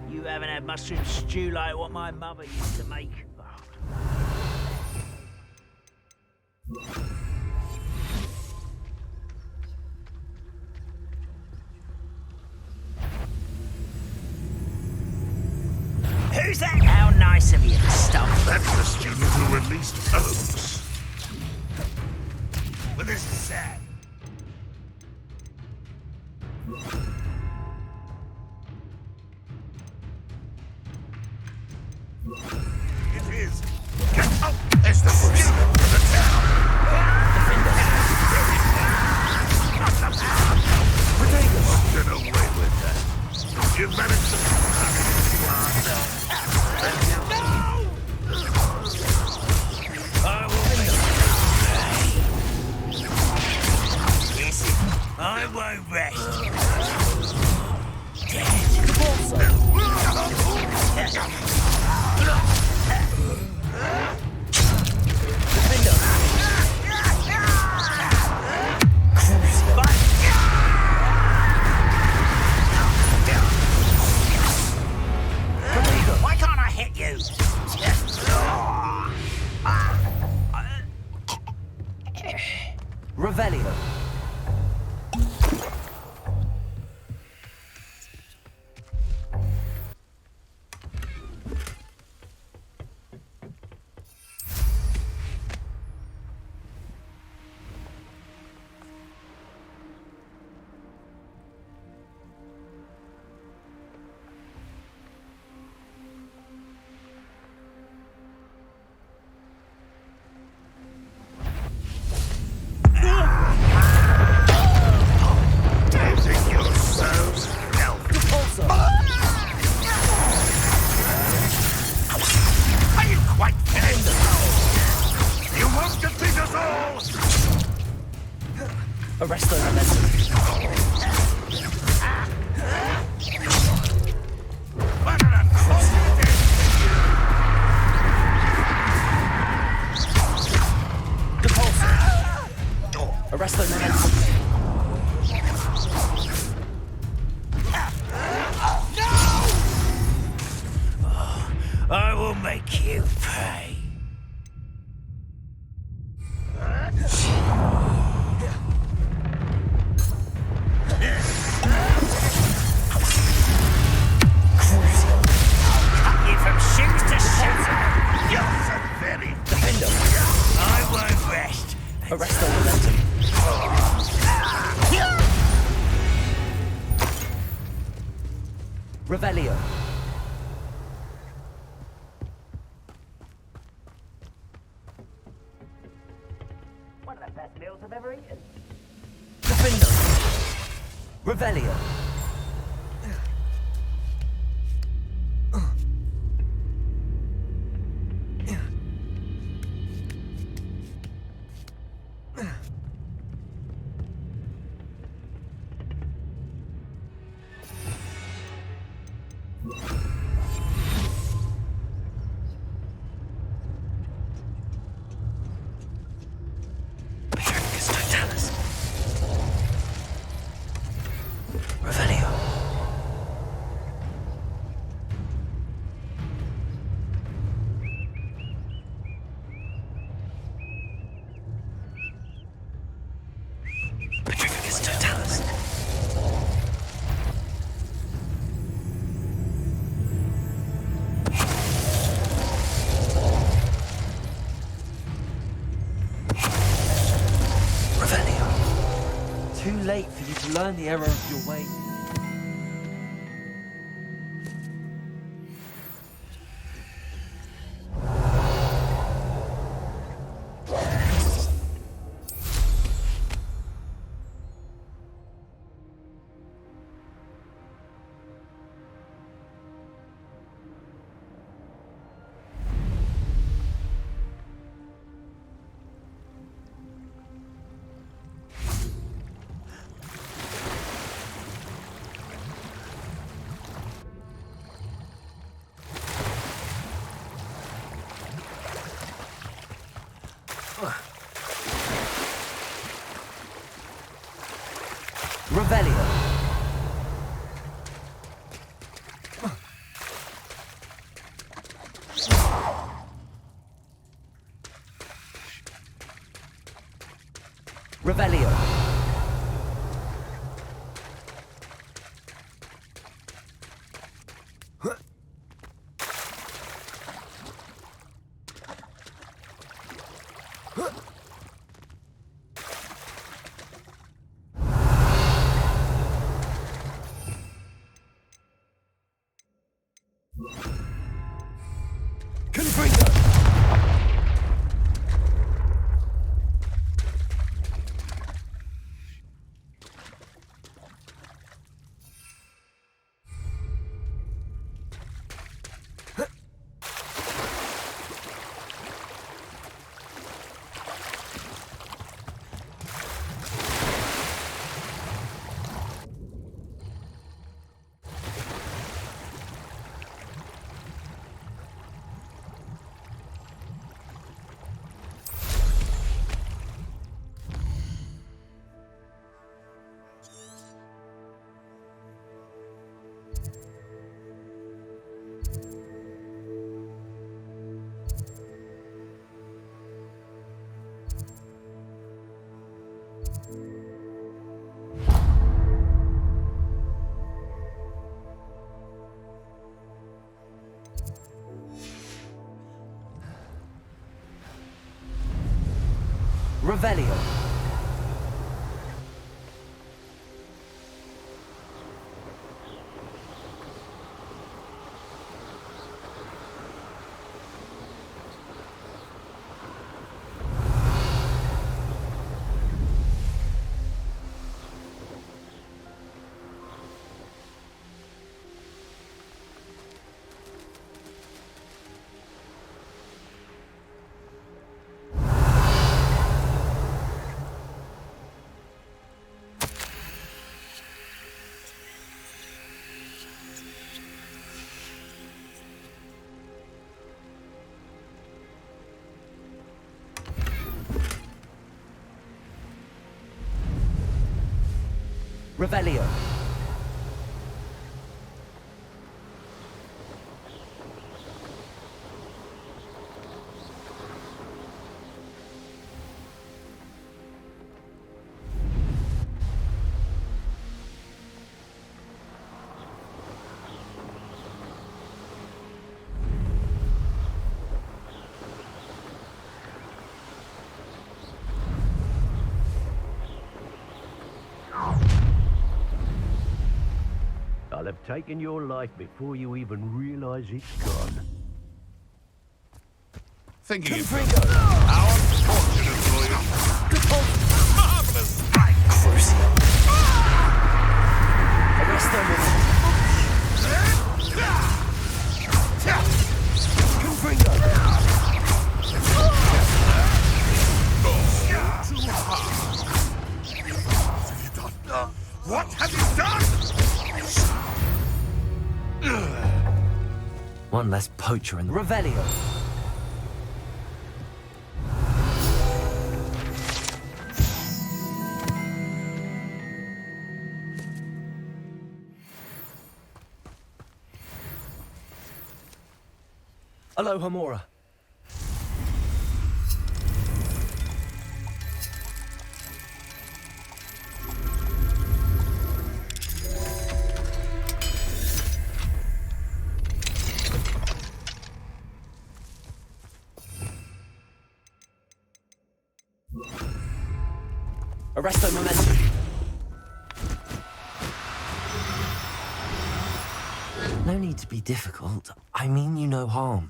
You haven't had mushroom stew like what my mother used to make. Who's that? How nice of you to stop. That's the student who released Holmes. Well, this is sad. It is. Get out! It's the student of the town! Get away with that. You managed to... I won't rest. Why can't I hit you? Revelio. Arresto momentum. Arresto momentum. I will make you pay. Arresto momentum. Revelio. Revelio. Too late for you to learn the error of your way. Revelio. Revelio. Revelio. Revelio. I'll have taken your life before you even realize it's gone. Thinking it how unfortunate for you. Marvelous! Crucial. What have you done? One less poacher in the Revelio. Aloha Mora. Arresto momentum. No need to be difficult. I mean you no harm.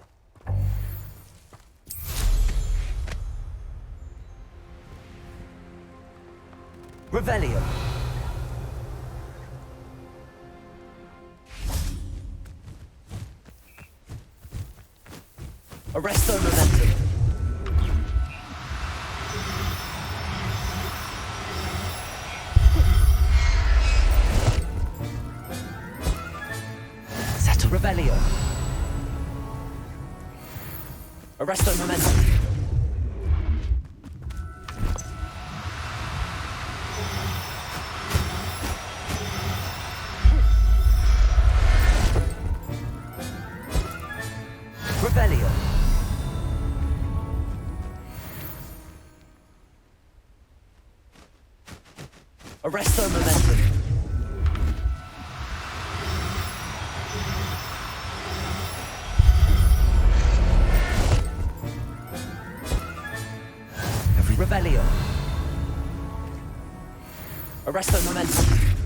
Revelio. Arresto momentum. Settle. Revelio. Arresto momentum. Revelio. Arresto momentum. Revelio. Arresto momentum.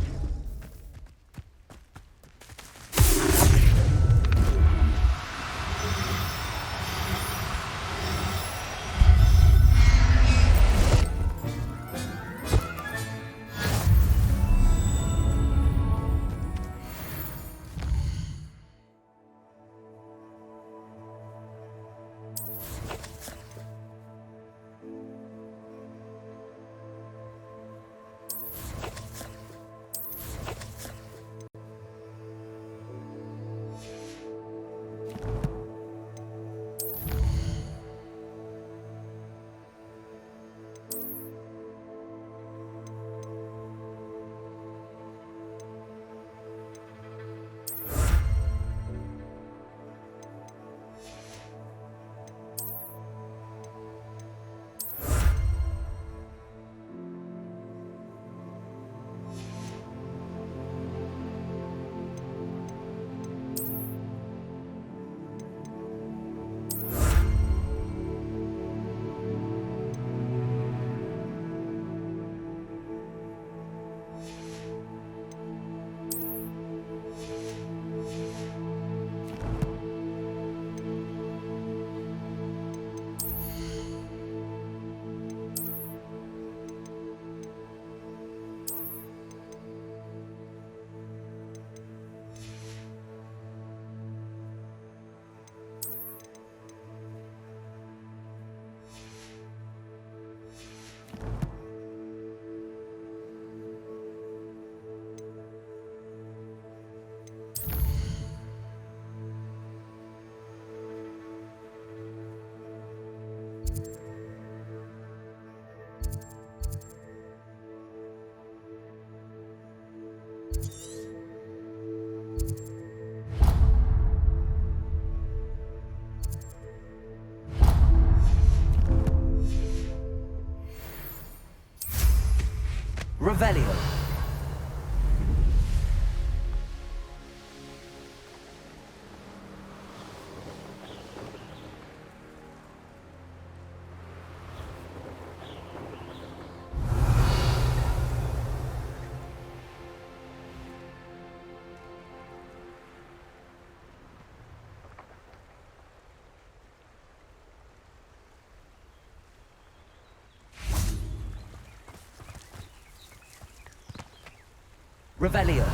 Revelio. Revelio.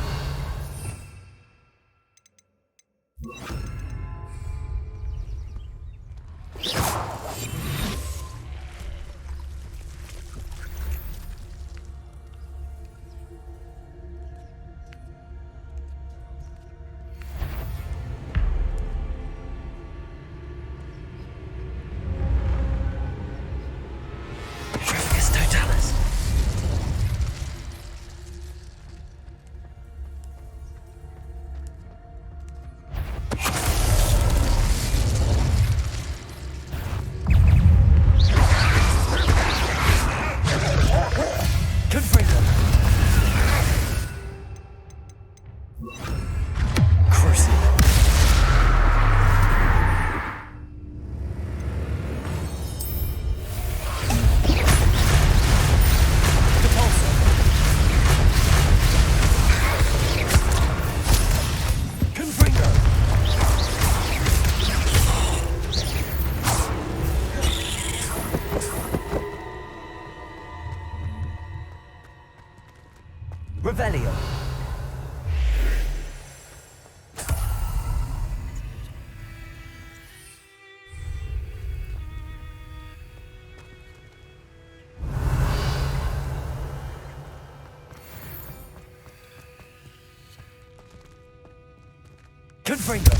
Revelio. Confringo.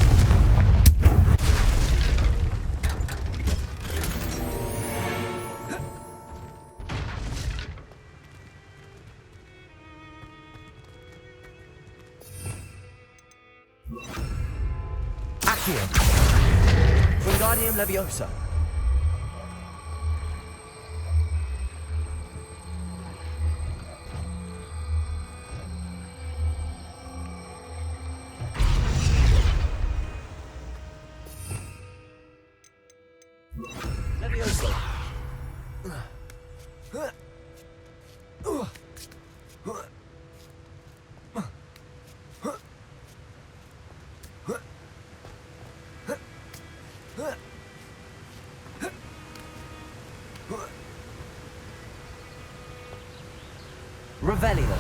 Accio. Wingardium Leviosa. Leviosa. Revelio.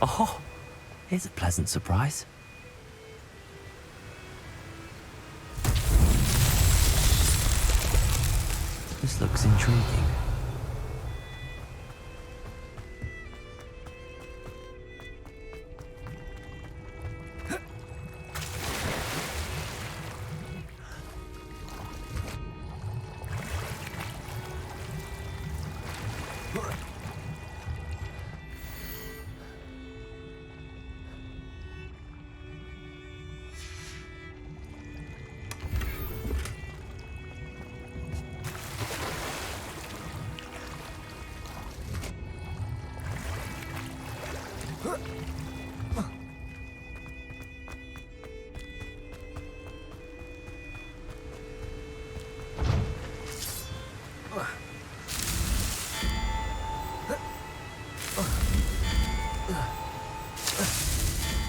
Oh, here's a pleasant surprise. This looks intriguing.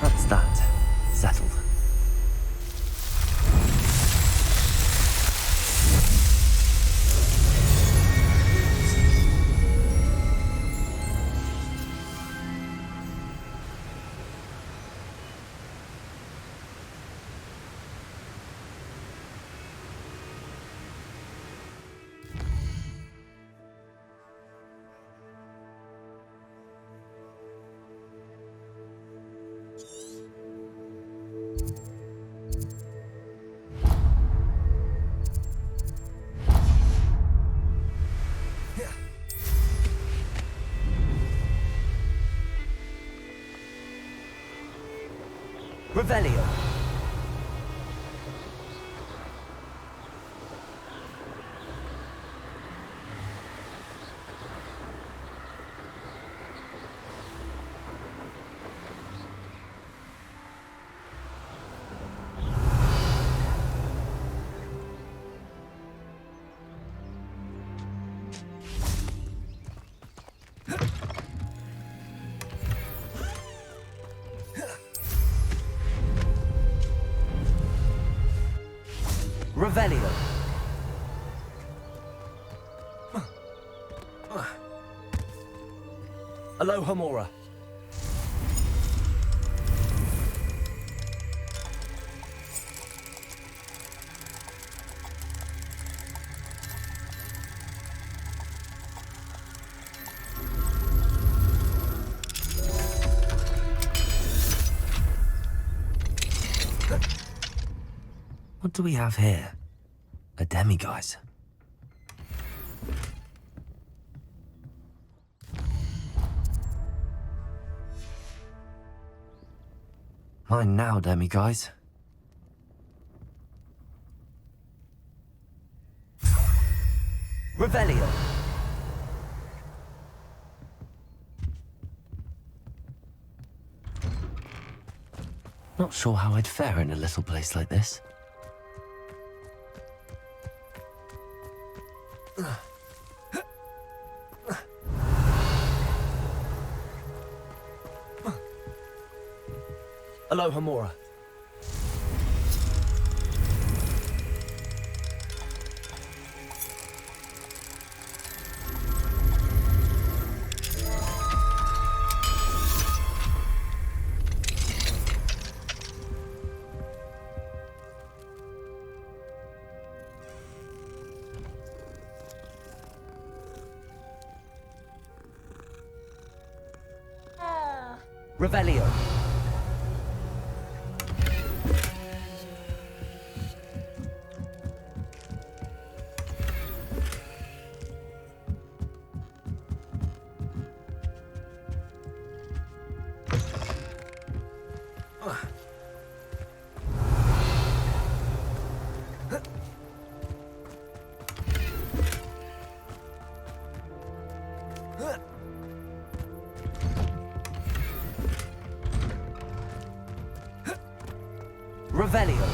That's that. Settled. Revelio. Revelio. Aloha Mora. What do we have here? A demiguise. Mine now, demiguise. Revelio. Not sure how I'd fare in a little place like this. Alohomora. Revelio. Revelio.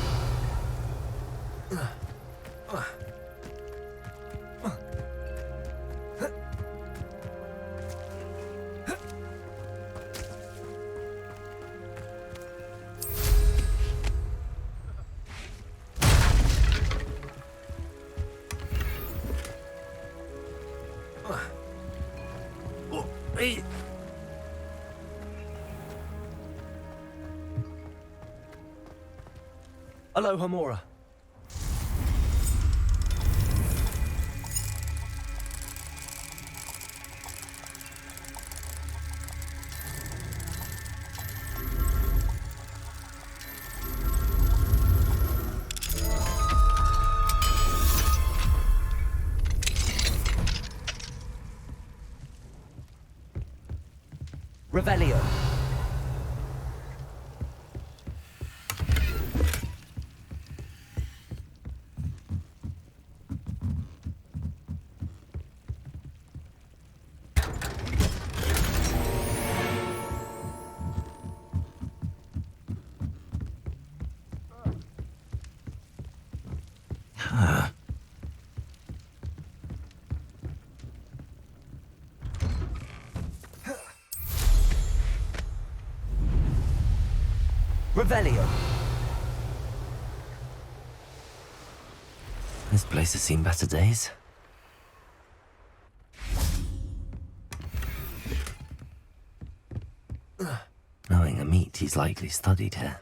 Alohomora. Revelio. Revelio. This place has seen better days. Knowing Amit, he's likely studied here.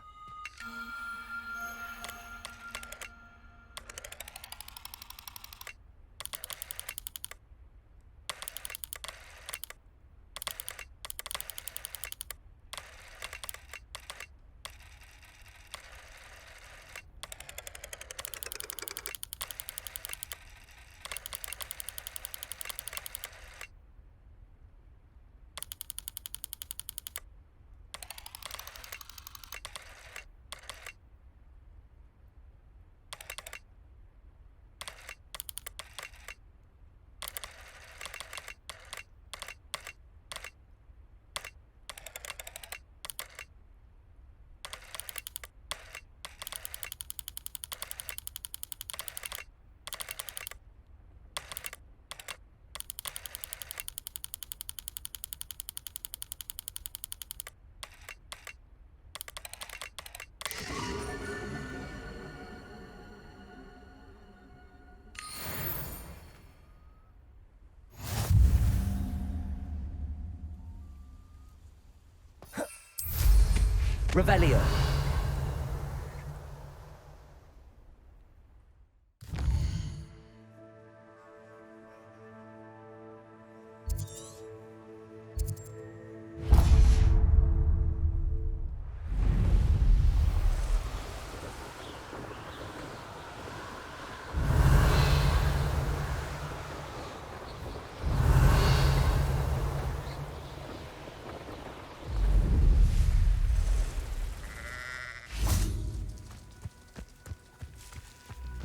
Revelio.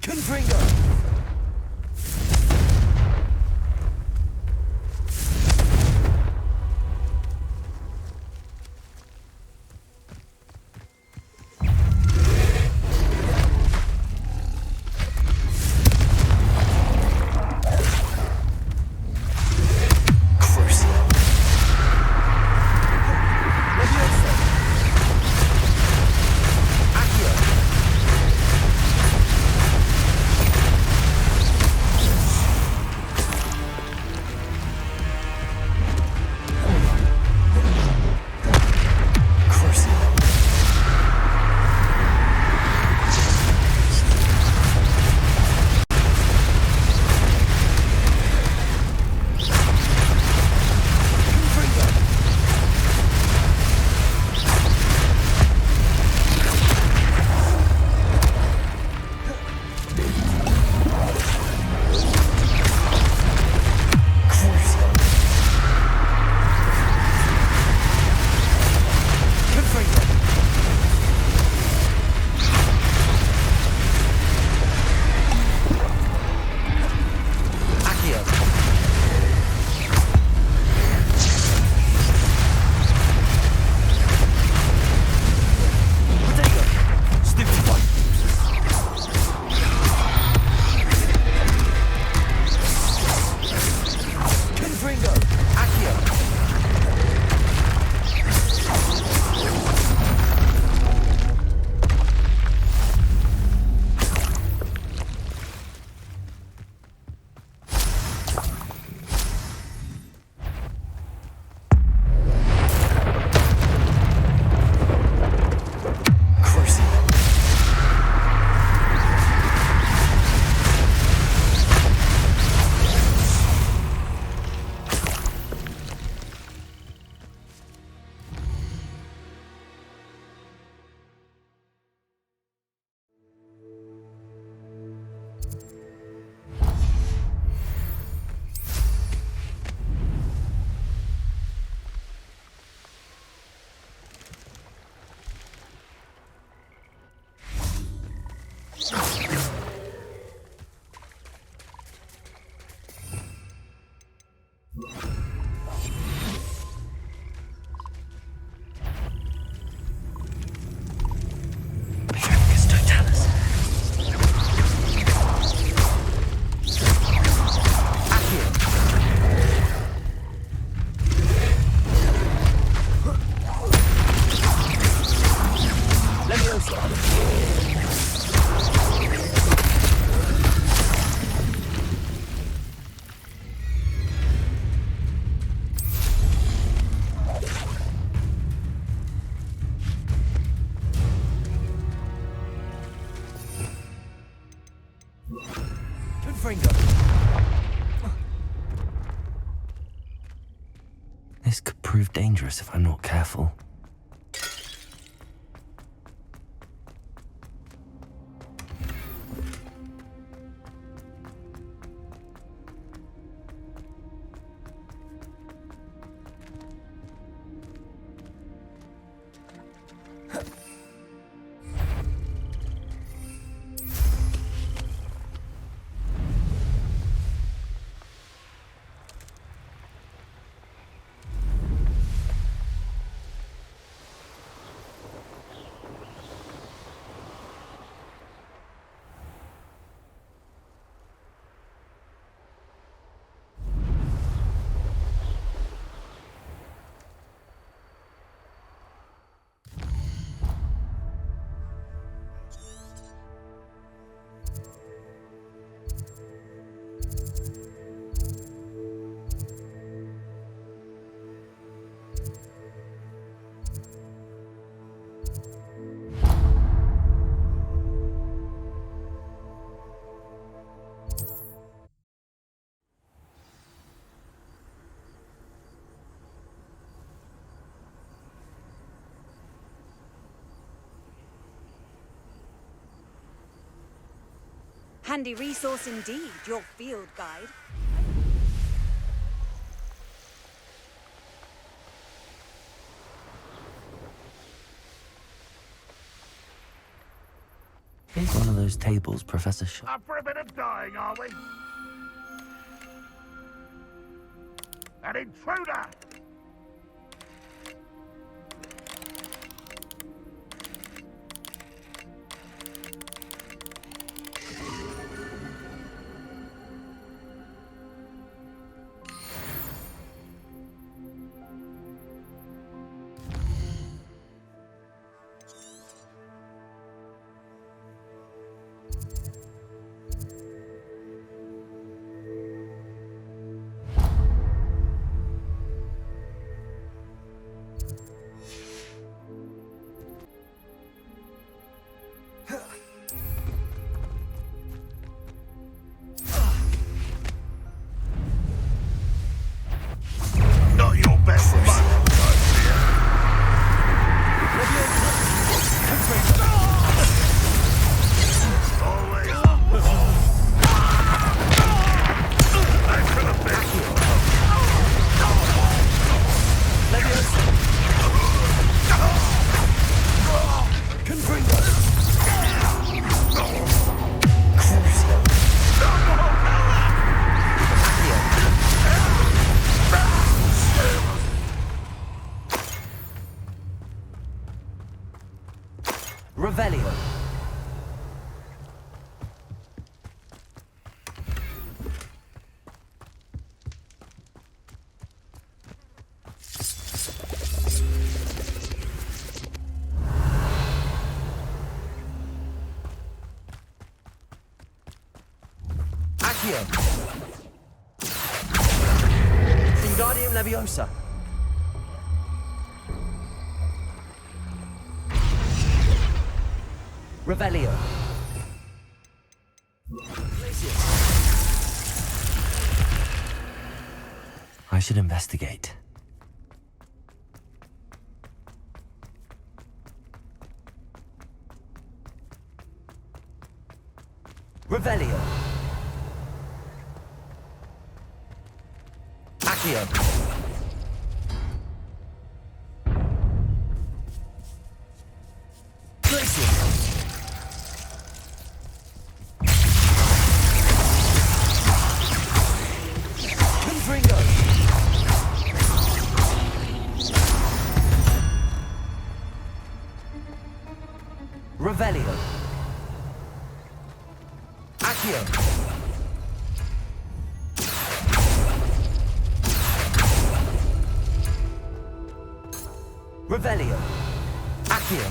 Confringo. This could prove dangerous if I'm not careful. Handy resource indeed, your field guide. Here's one of those tables, Professor Up for a bit of dying, are we? An intruder! Not your best luck, Revelio. Accio. Wingardium Leviosa. Revelio. I should investigate. Revelio. Accio. Revelio. Accio. Revelio. Accio.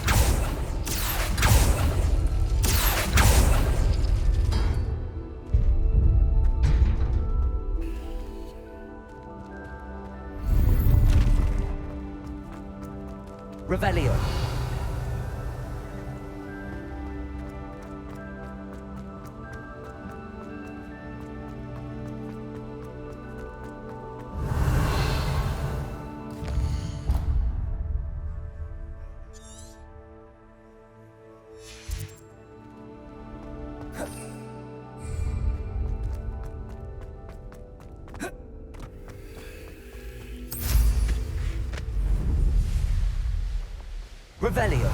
Revelio. Revelio.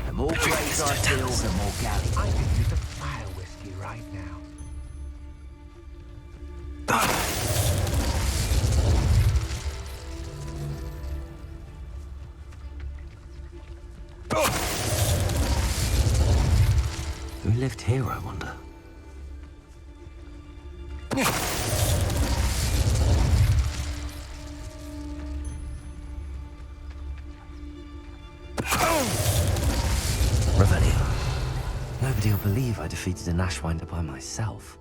The more graves I fill, the more galleys. I could use a fire whiskey right now. Who lived here, I wonder? Revelio. Nobody will believe I defeated an Ashwinder by myself.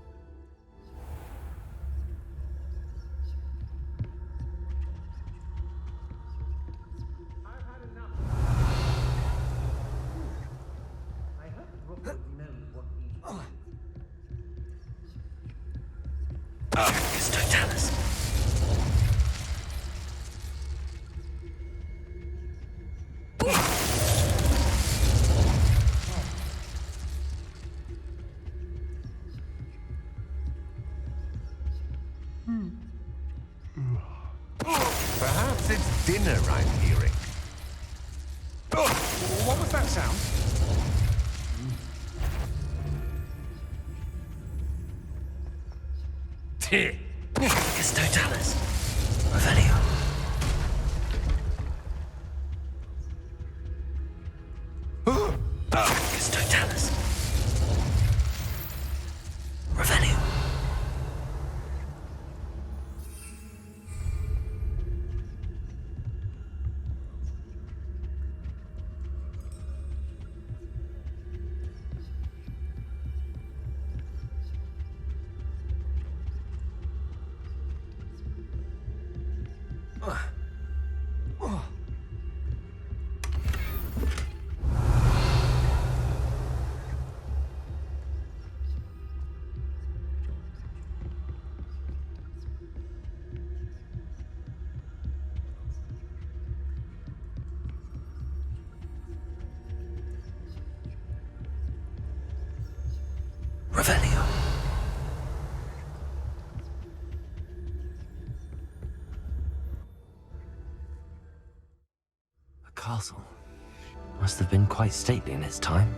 It's Totalis. Perhaps it's dinner I'm hearing. Oh, what was that sound? It's Totalis. Revelio. It's Totalis. Revelio. Revelio. A castle. Must have been quite stately in its time.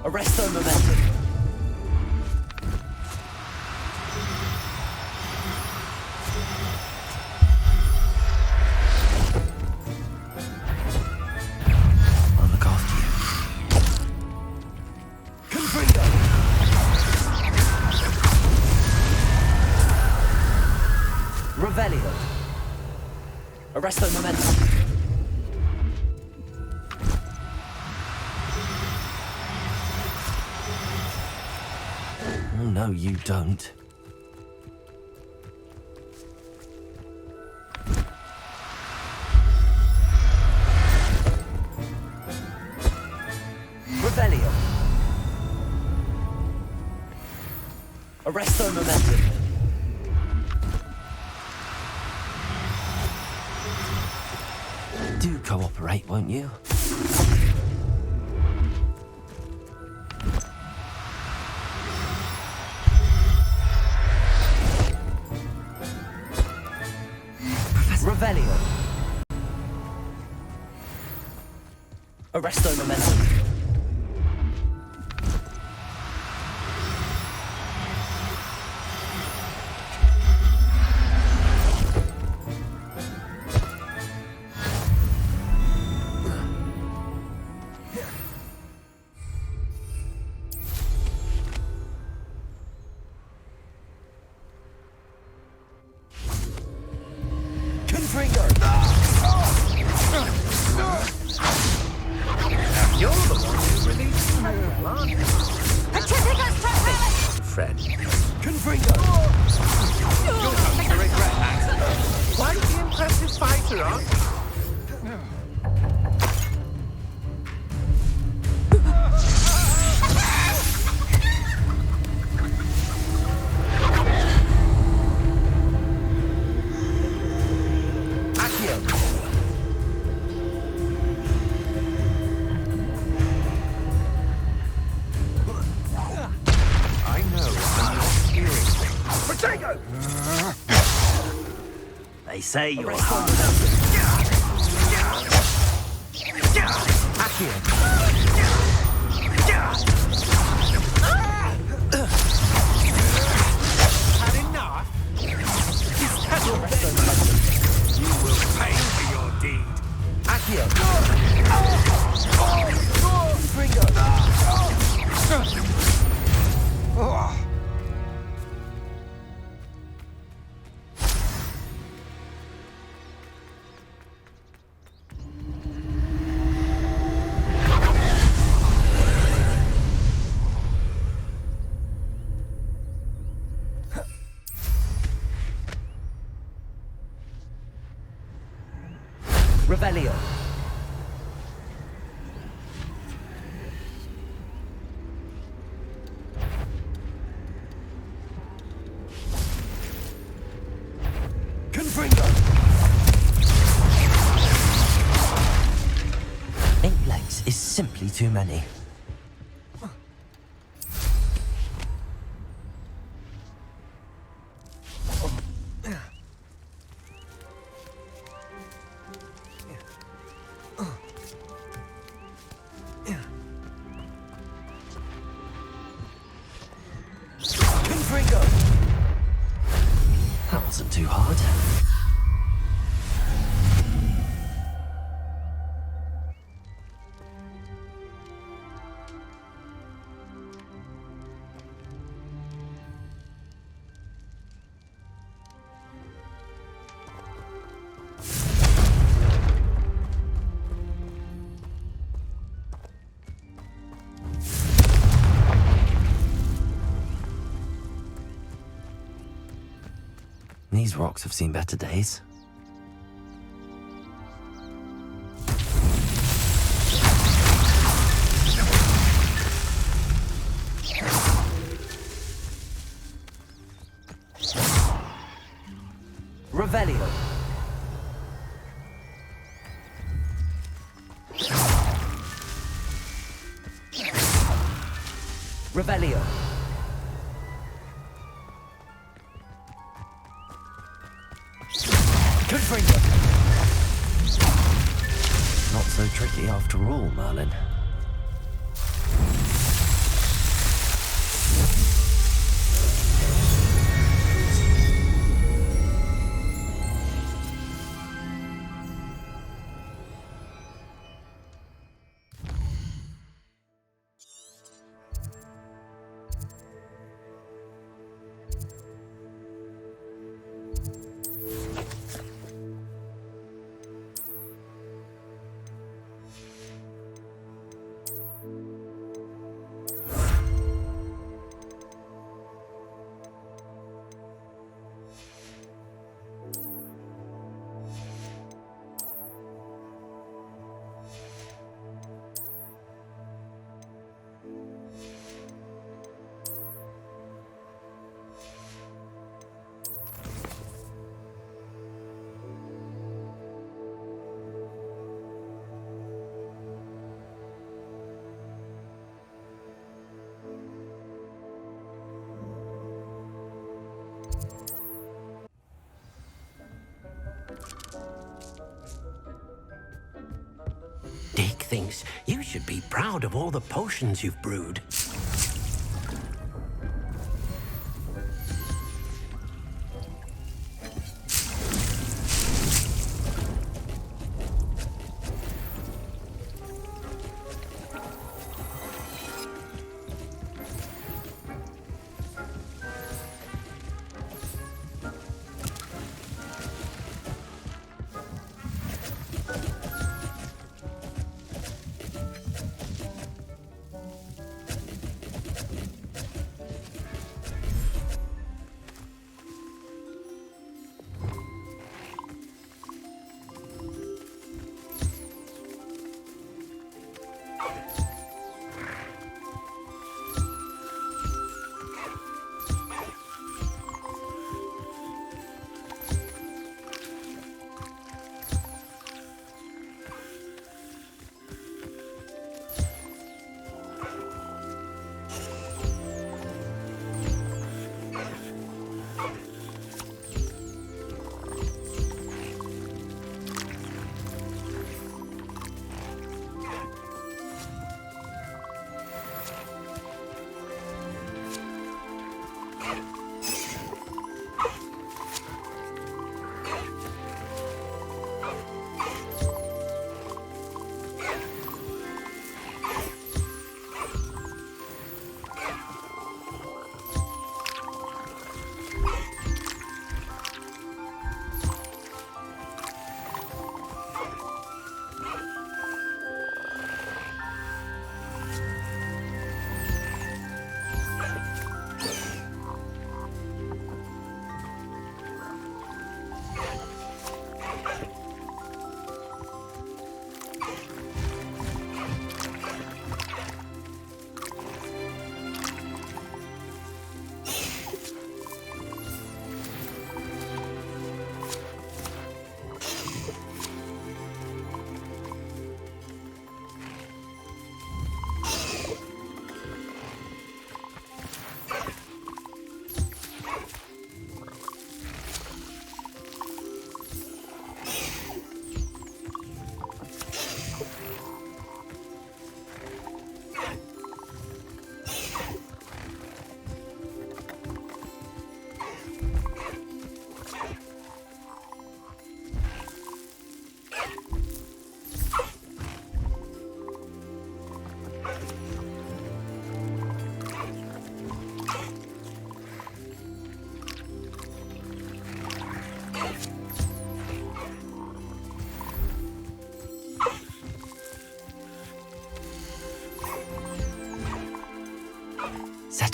Arresto momentum. I'll look after you. Confringo. Revelio. Arresto momentum. Oh, no, you don't. Revelio. Arresto momentum. Do cooperate, won't you? Revelio. Arresto momentum. Confringo! You're the one who released Treadwell, aren't you? Fred. Confringo! You're going to regret that. Quite the impressive fighter, aren't you? I know I'm not hearing things. Potato! They say you're Had enough? Is that your best? You will pay for your deed. Accio! Confringo! Revelio. Confringo! 8 legs is simply too many. Confringo! That wasn't too hard. These rocks have seen better days. Revelio. Revelio. Confringo. Not so tricky after all, Merlin. Dick thinks you should be proud of all the potions you've brewed.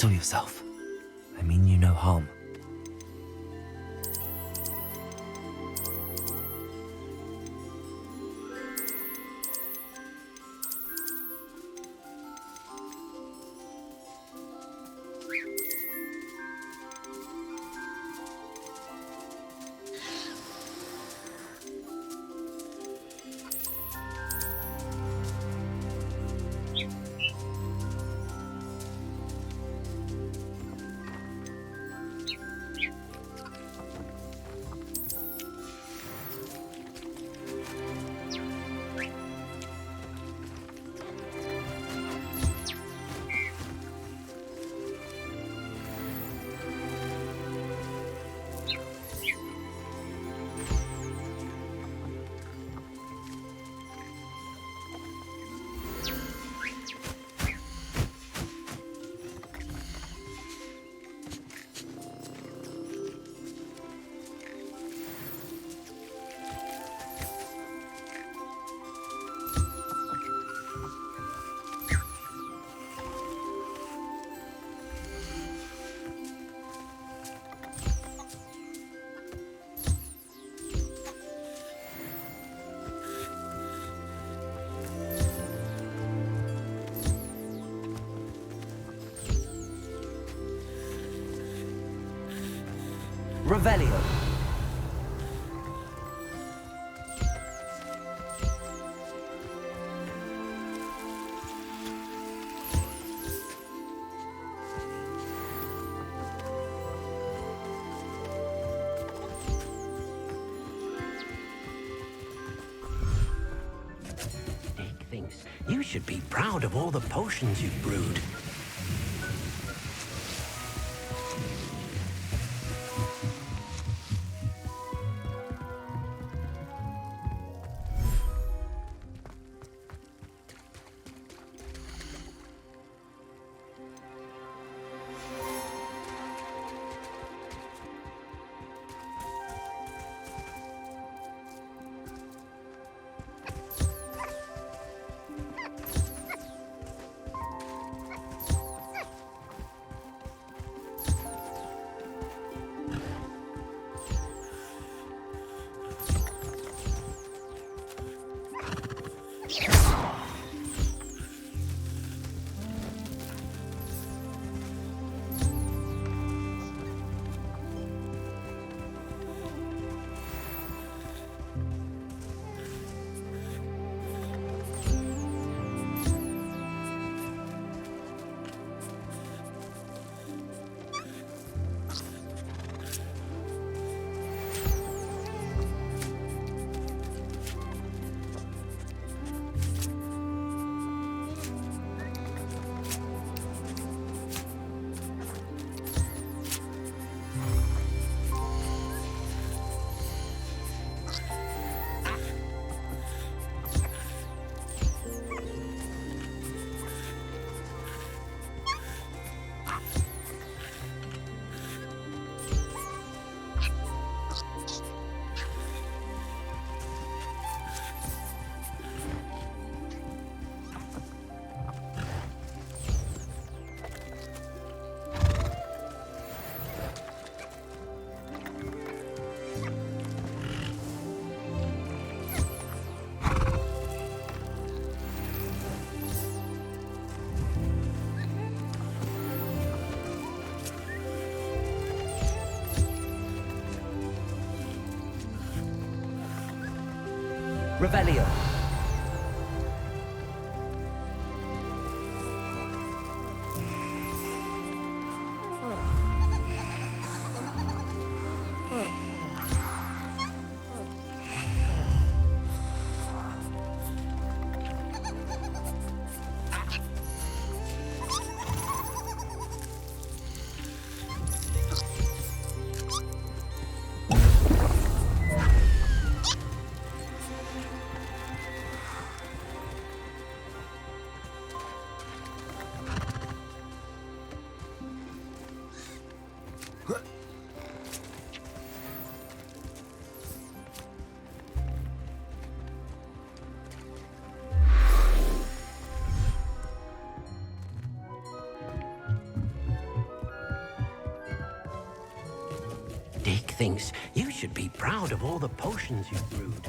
Settle yourself. I mean you no harm. Revelio. Dick thinks you should be proud of all the potions you've brewed. Revelio. thinks you should be proud of all the potions you've brewed.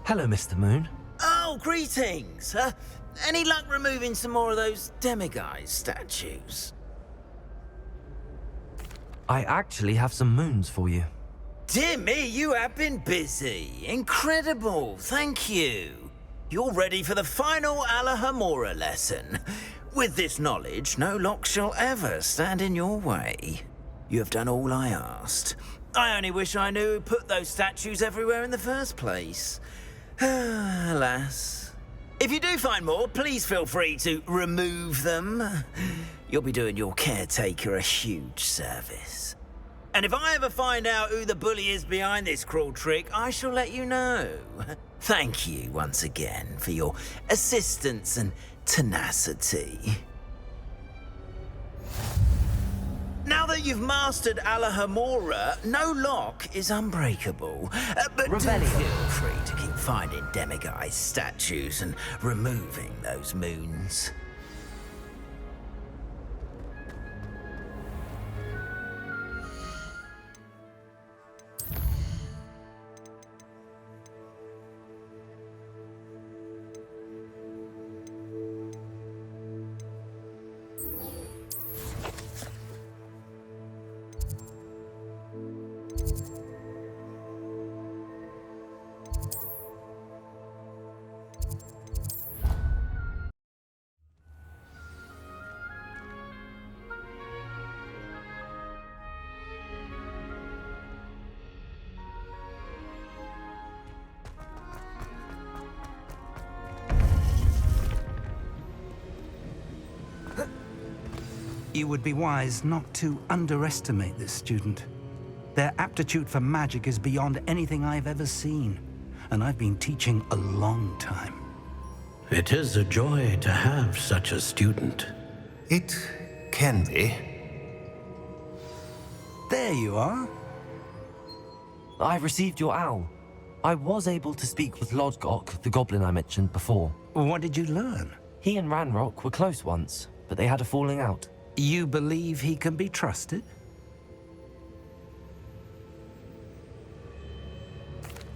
Hello, Mr. Moon. Oh, greetings! Any luck removing some more of those demiguise statues? I actually have some moons for you. Dear me, you have been busy. Incredible, thank you. You're ready for the final Alahamora lesson. With this knowledge, no lock shall ever stand in your way. You have done all I asked. I only wish I knew who put those statues everywhere in the first place. Alas. If you do find more, please feel free to remove them. You'll be doing your caretaker a huge service. And if I ever find out who the bully is behind this cruel trick, I shall let you know. Thank you once again for your assistance and tenacity. Now that you've mastered Alahamora, no lock is unbreakable. But do feel free to keep finding demiguise statues and removing those moons. You would be wise not to underestimate this student. Their aptitude for magic is beyond anything I've ever seen, and I've been teaching a long time. It is a joy to have such a student. It can be. There you are. I received your owl. I was able to speak with Lodgok, the goblin I mentioned before. What did you learn? He and Ranrock were close once, but they had a falling out. You believe he can be trusted?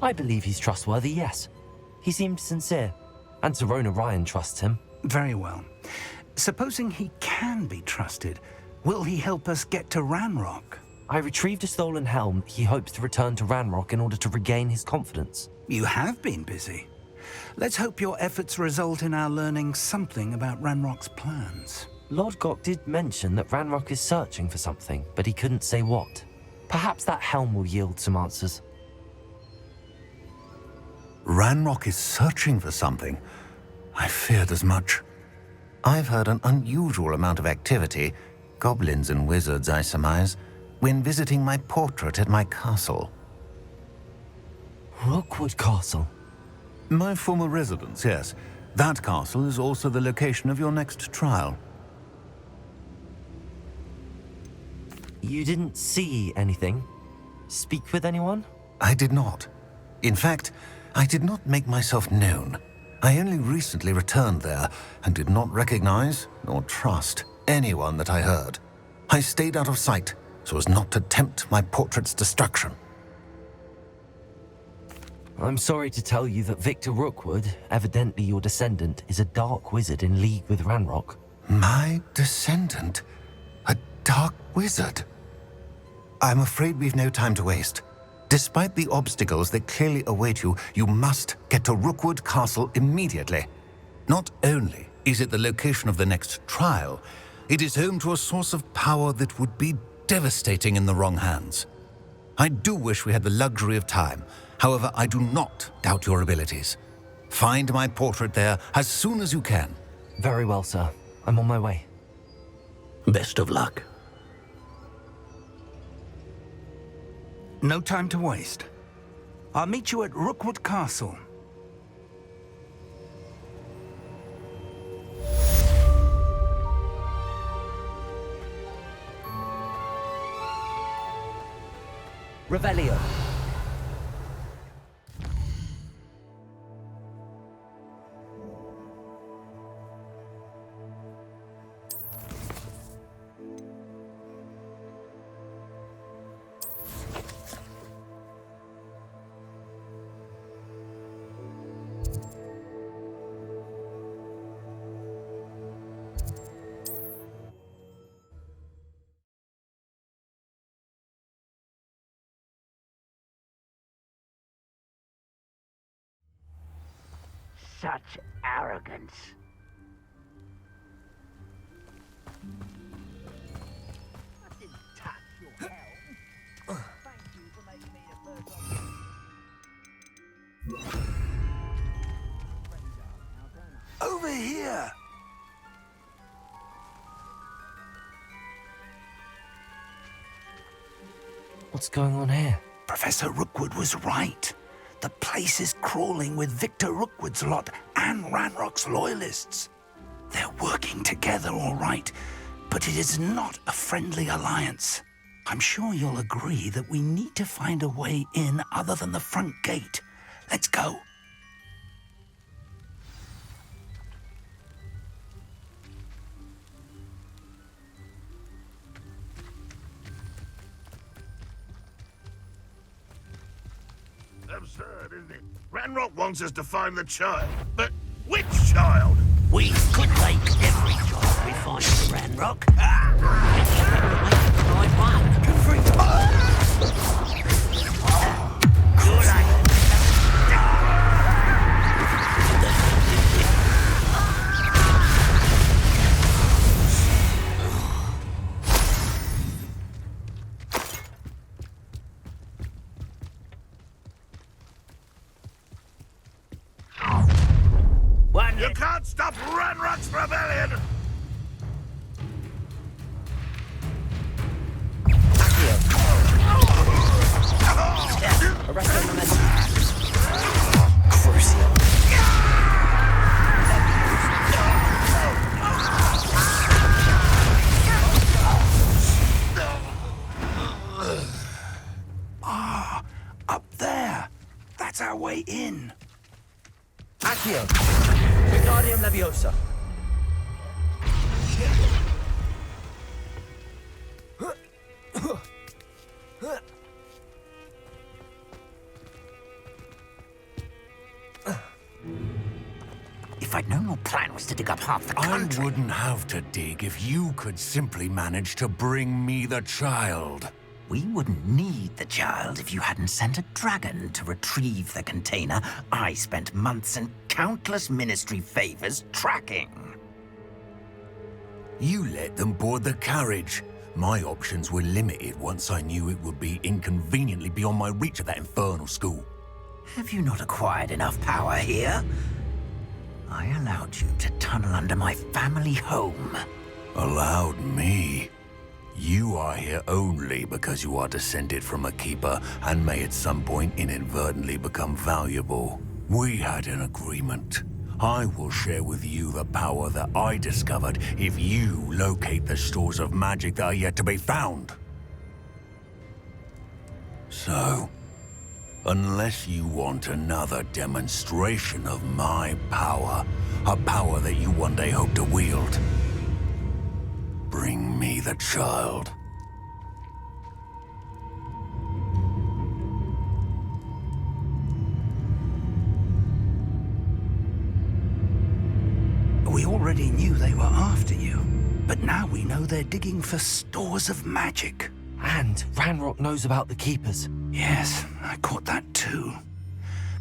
I believe he's trustworthy, yes. He seemed sincere, and Serona Ryan trusts him. Very well. Supposing he can be trusted, will he help us get to Ranrock? I retrieved a stolen helm he hopes to return to Ranrock in order to regain his confidence. You have been busy. Let's hope your efforts result in our learning something about Ranrock's plans. Lodgok did mention that Ranrock is searching for something, but he couldn't say what. Perhaps that helm will yield some answers. Ranrock is searching for something. I feared as much. I've heard an unusual amount of activity, goblins and wizards, I surmise, when visiting my portrait at my castle. Rookwood Castle? My former residence, yes. That castle is also the location of your next trial. You didn't see anything? Speak with anyone? I did not. In fact, I did not make myself known. I only recently returned there and did not recognize nor trust anyone that I heard. I stayed out of sight so as not to tempt my portrait's destruction. I'm sorry to tell you that Victor Rookwood, evidently your descendant, is a dark wizard in league with Ranrock. My descendant? A dark wizard? I'm afraid we've no time to waste. Despite the obstacles that clearly await you, you must get to Rookwood Castle immediately. Not only is it the location of the next trial, it is home to a source of power that would be devastating in the wrong hands. I do wish we had the luxury of time. However, I do not doubt your abilities. Find my portrait there as soon as you can. Very well, sir. I'm on my way. Best of luck. No time to waste. I'll meet you at Rookwood Castle. Revelio. Such arrogance. I didn't touch your helm. Thank you for making me the first Over here! What's going on here? Professor Rookwood was right. The place is crawling with Victor Rookwood's lot and Ranrock's loyalists. They're working together, all right, but it is not a friendly alliance. I'm sure you'll agree that we need to find a way in other than the front gate. Let's go. Absurd, isn't it? Ranrock wants us to find the child. But which child? We could make every child we find in Ranrock. You can't stop Ranrock's rebellion! That's our way in. Accio. Wingardium Leviosa. If I'd known your plan was to dig up half the I country... wouldn't have to dig if you could simply manage to bring me the child. We wouldn't need the child if you hadn't sent a dragon to retrieve the container I spent months and countless ministry favors tracking. You let them board the carriage. My options were limited once I knew it would be inconveniently beyond my reach at that infernal school. Have you not acquired enough power here? I allowed you to tunnel under my family home. Allowed me? You are here only because you are descended from a keeper and may at some point inadvertently become valuable. We had an agreement. I will share with you the power that I discovered if you locate the stores of magic that are yet to be found. So, unless you want another demonstration of my power, a power that you one day hope to wield, bring me the child. We already knew they were after you, but now we know they're digging for stores of magic. And Ranrock knows about the Keepers. Yes, I caught that too.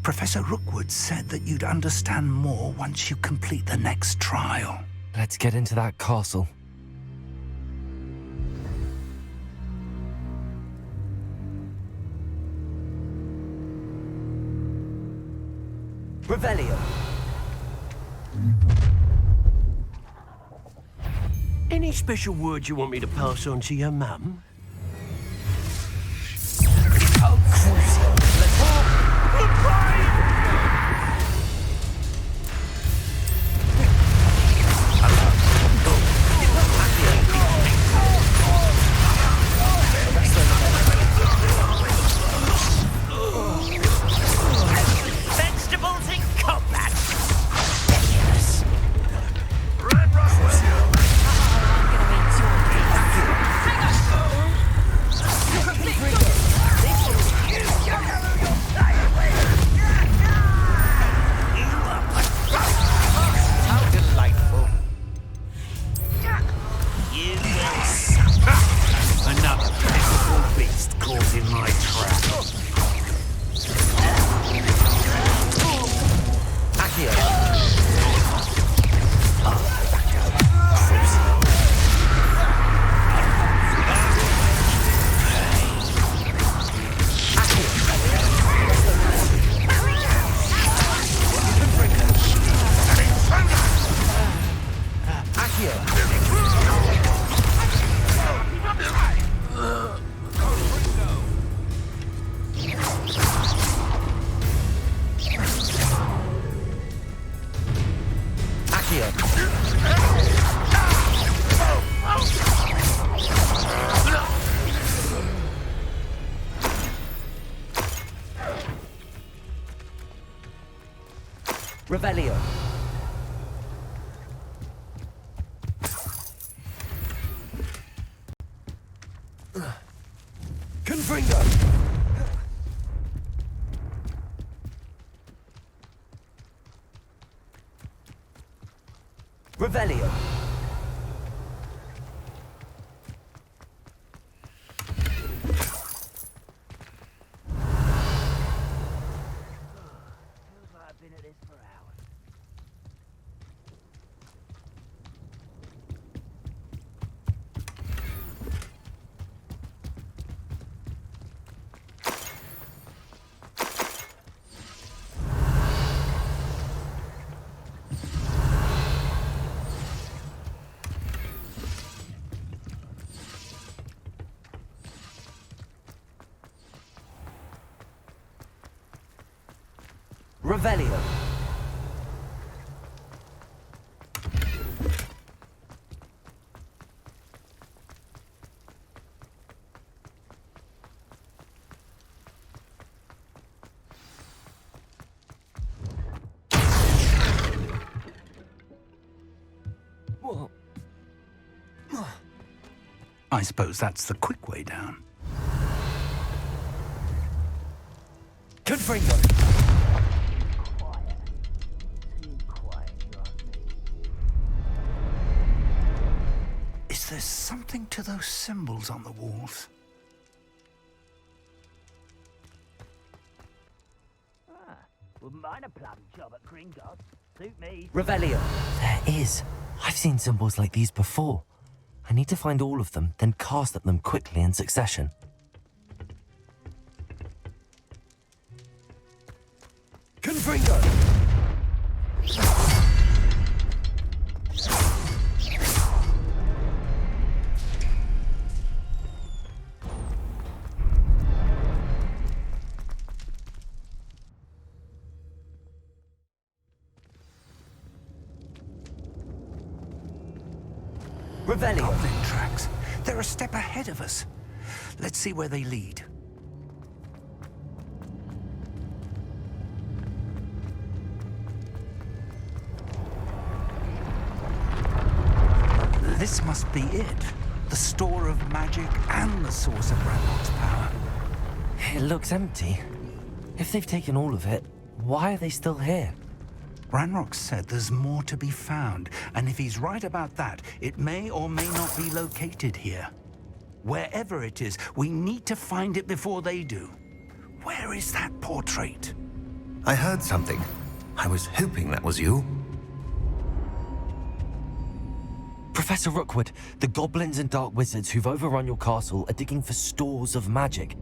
Professor Rookwood said that you'd understand more once you complete the next trial. Let's get into that castle. Revelio. Any special words you want me to pass on to your mum? Vegetables in combat! How delightful. You will suffer. Another pitiful beast caught in my trap. Revelio. Confringo! Revelio. Revelio. I suppose that's the quick way down. Confringo! Is there something to those symbols on the walls? Wouldn't mind a plumbing job at Gringotts. Suit me. Revelio. There is. I've seen symbols like these before. I need to find all of them, then cast at them quickly in succession. Confringo. Revelio. Goblin tracks. They're a step ahead of us. Let's see where they lead. This must be it. The store of magic and the source of Ranrock's power. It looks empty. If they've taken all of it, why are they still here? Ranrock said there's more to be found, and if he's right about that, it may or may not be located here. Wherever it is, we need to find it before they do. Where is that portrait? I heard something. I was hoping that was you. Professor Rookwood, the goblins and dark wizards who've overrun your castle are digging for stores of magic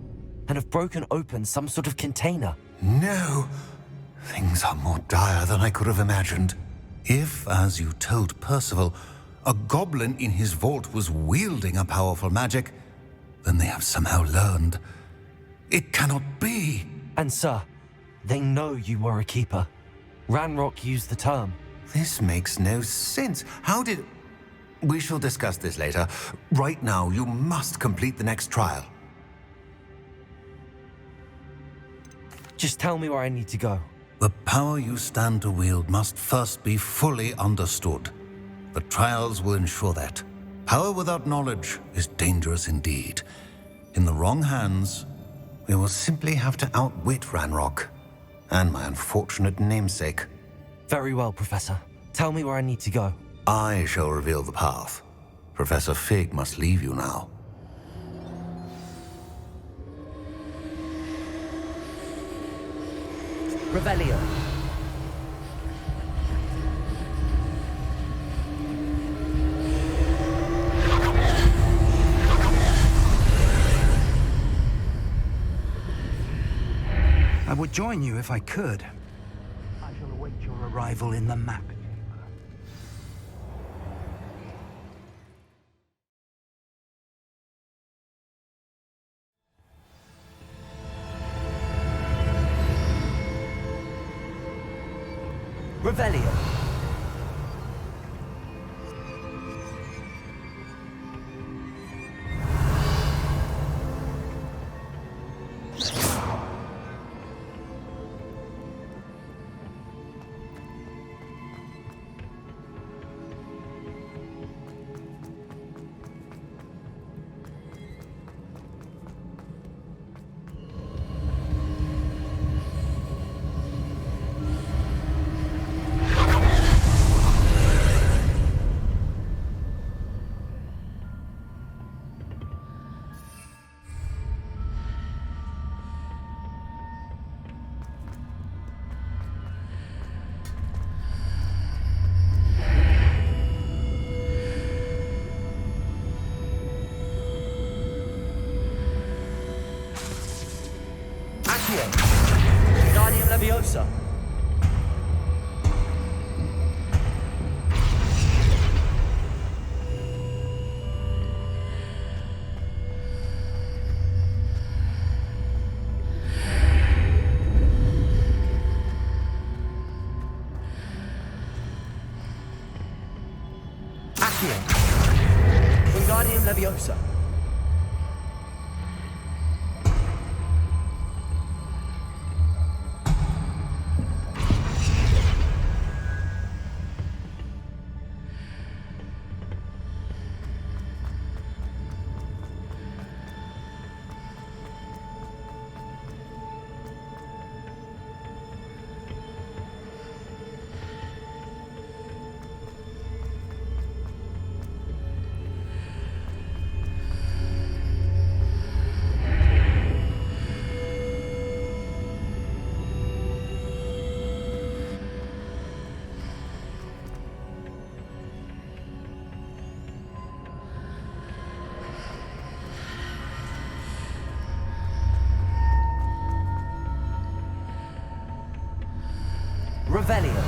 and have broken open some sort of container. No. Things are more dire than I could have imagined. If, as you told Percival, a goblin in his vault was wielding a powerful magic, then they have somehow learned. It cannot be. And sir, they know you were a keeper. Ranrock used the term. This makes no sense. How did... We shall discuss this later. Right now, you must complete the next trial. Just tell me where I need to go. The power you stand to wield must first be fully understood. The trials will ensure that. Power without knowledge is dangerous indeed. In the wrong hands, we will simply have to outwit Ranrock and my unfortunate namesake. Very well, Professor. Tell me where I need to go. I shall reveal the path. Professor Fig must leave you now. Revelio. I would join you if I could. I shall await your arrival in the map. Revelio. Guardian Leviosa. Accio. Guardian Leviosa. Revelio.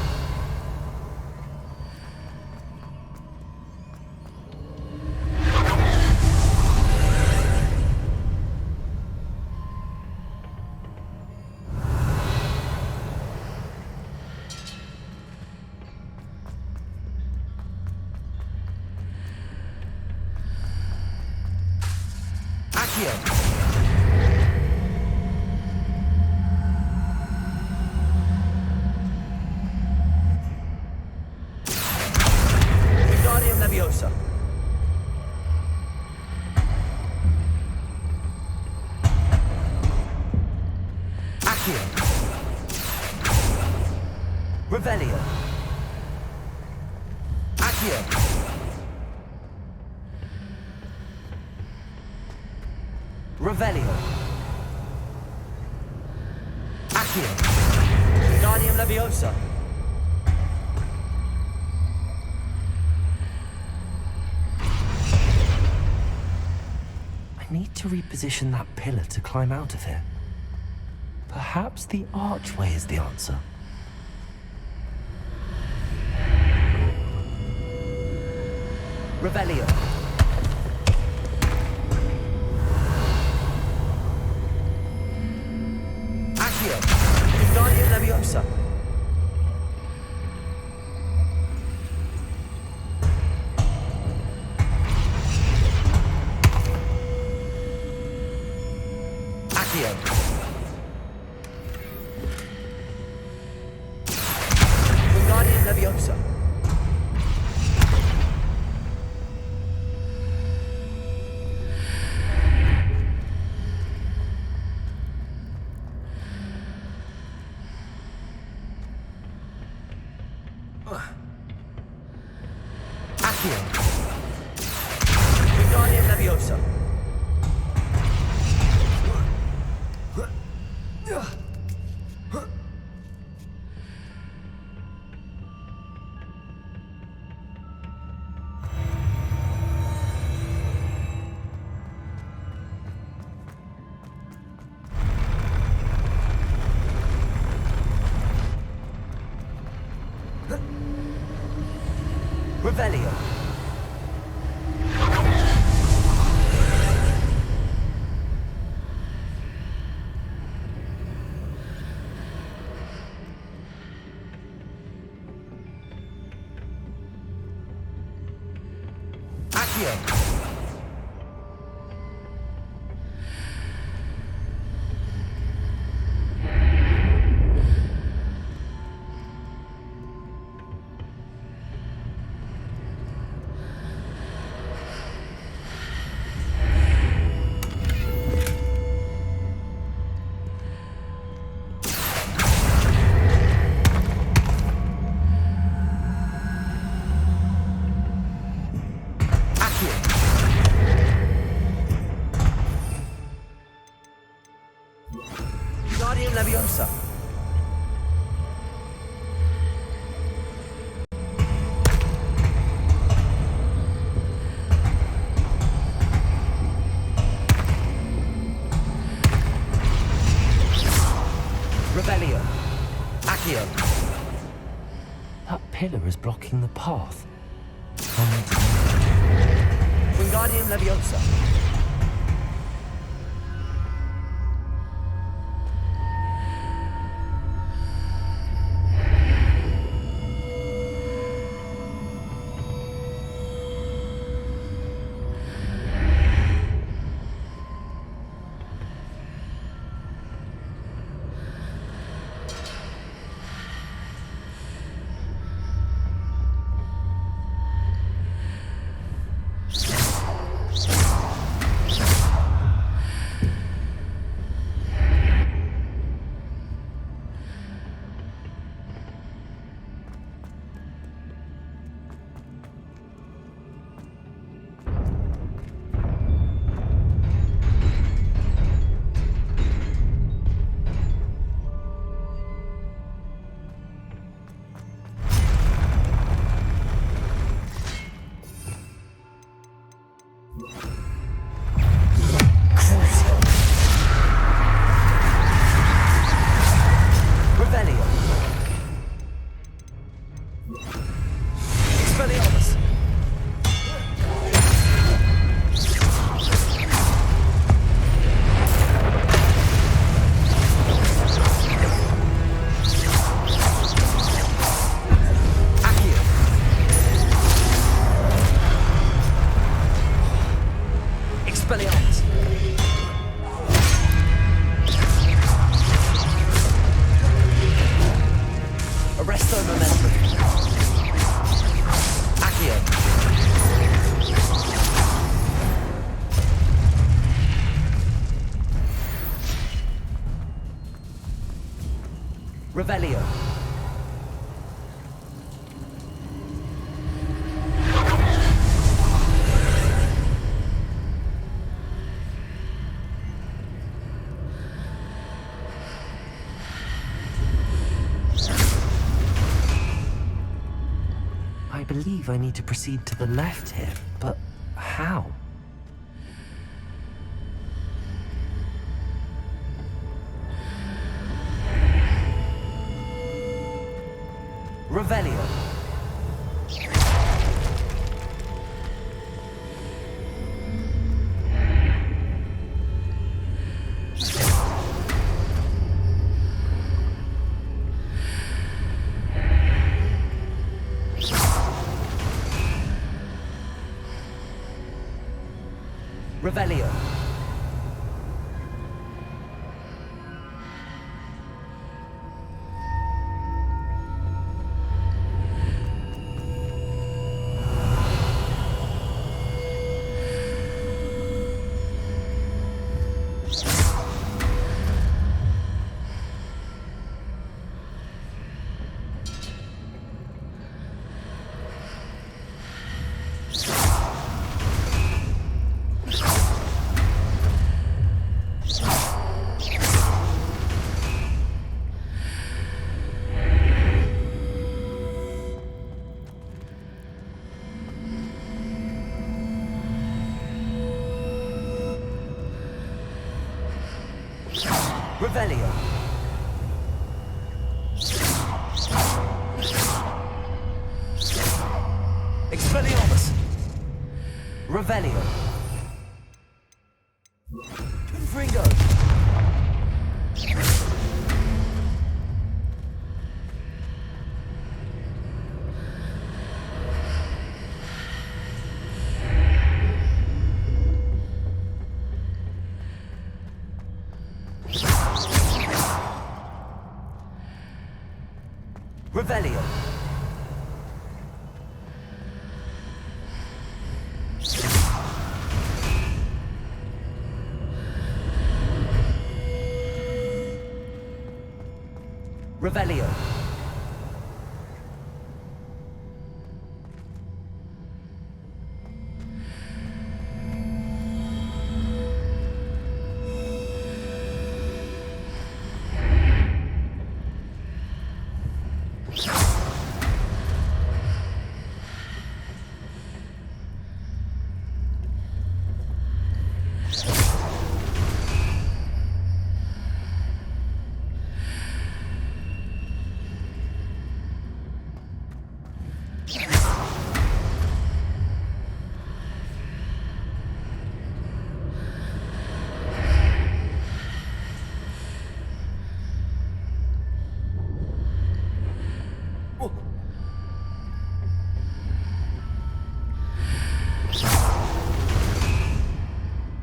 Wingardium Leviosa. Accio. Revelio. Accio. Revelio. Accio. Wingardium Leviosa. I need to reposition that pillar to climb out of here. Perhaps the archway is the answer. Revelio. Accio. Wingardium Leviosa. Accio. Wingardium Leviosa. Accio. Wingardium Leviosa. Revelio. Accio. Wingardium Leviosa. Revelio. Accio. That pillar is blocking the path. Wingardium Leviosa. Revelio. I believe I need to proceed to the left here, but how? Revelio. Revelio. Revelio. Expelliarmus. Revelio. Confringo. Revelio. Revelio.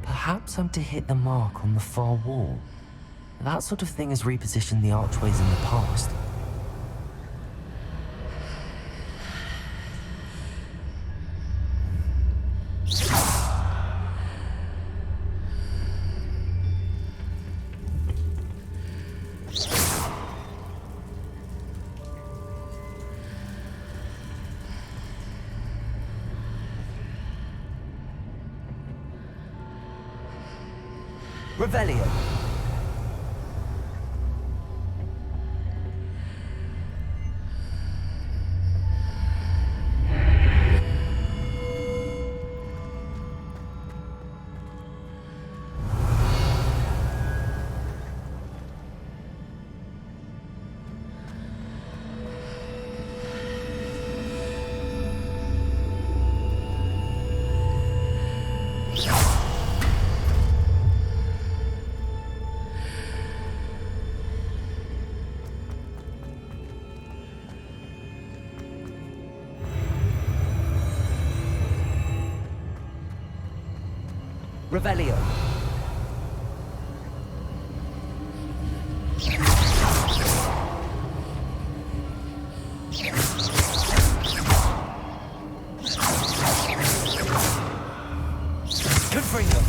Perhaps I'm to hit the mark on the far wall. That sort of thing has repositioned the archways in the past. Revelio. Revelio. Confringo.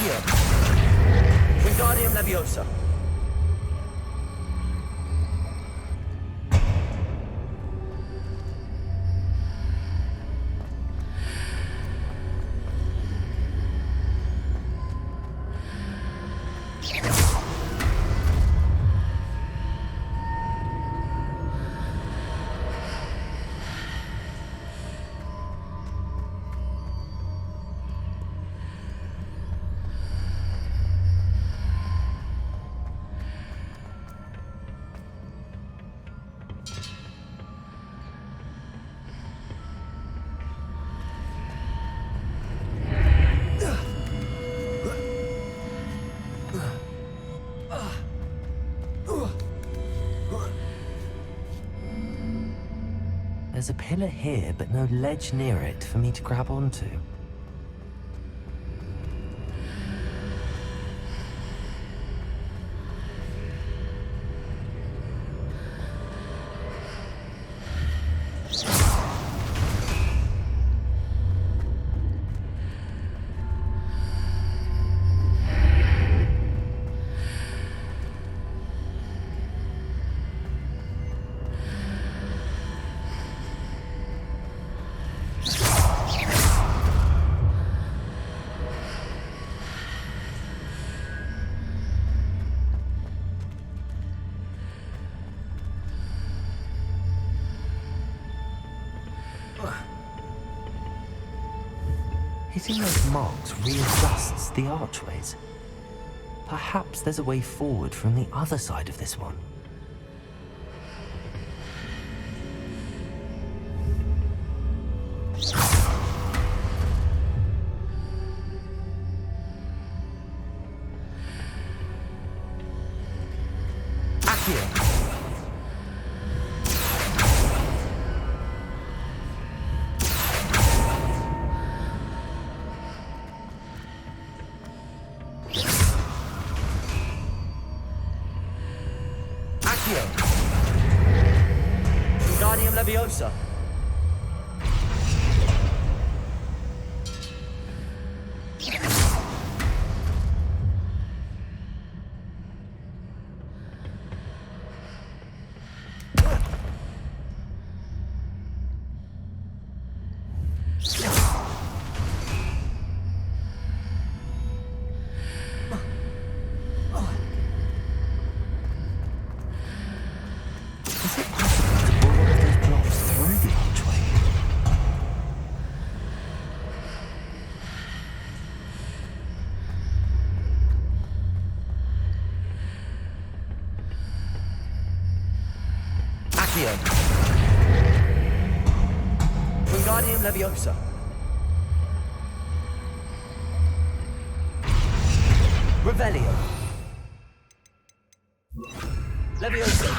Accio. Wingardium Leviosa. There's a pillar here, but no ledge near it for me to grab onto. Hitting those marks readjusts the archways. Perhaps there's a way forward from the other side of this one. Wingardium Leviosa. Is it possible to pull one of those blocks through the archway? Accio. Wingardium Leviosa. Revelio. Leviosa.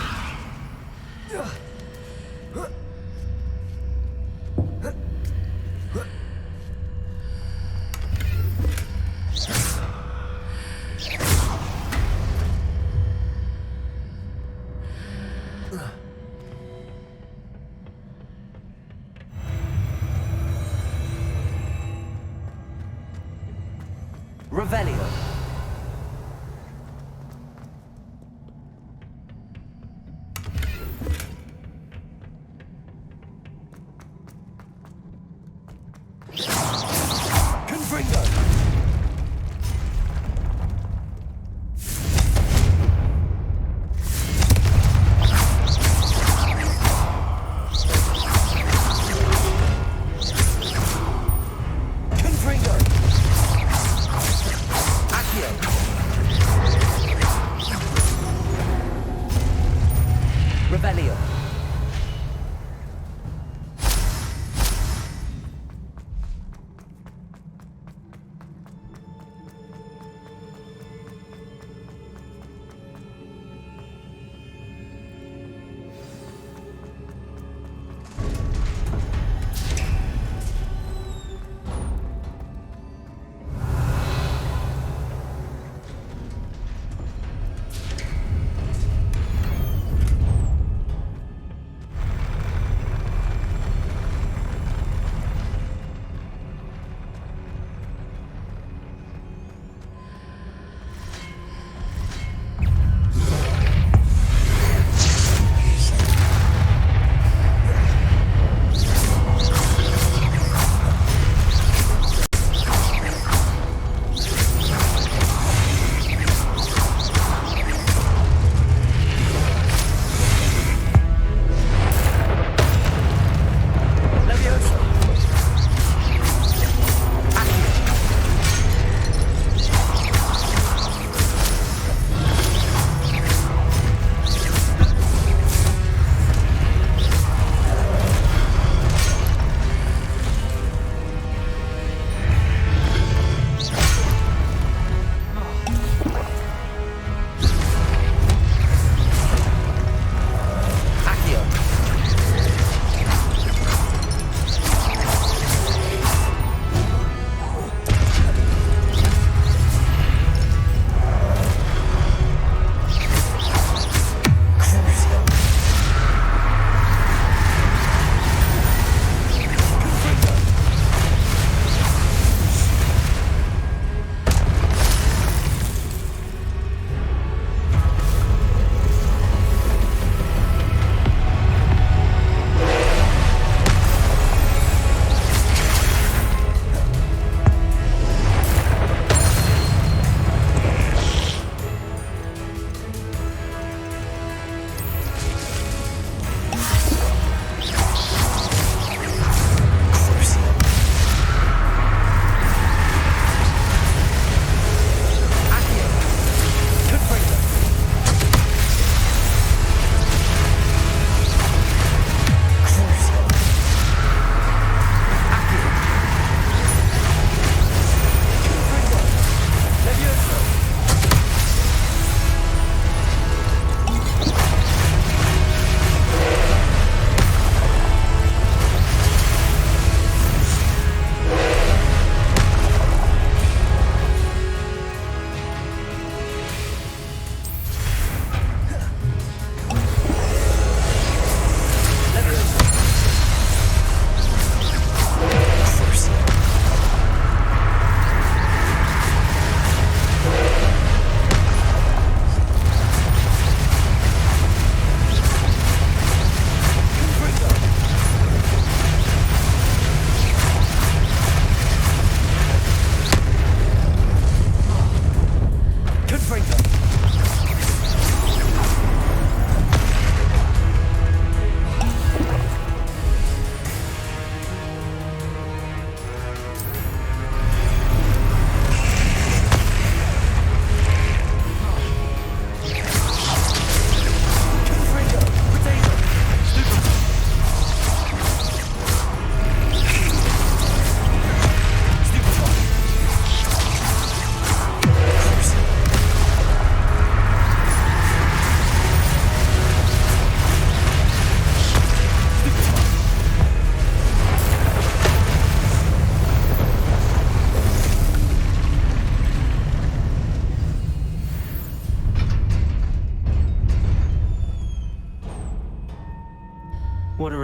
Revelio. Confringo. Confringo. Accio. Revelio.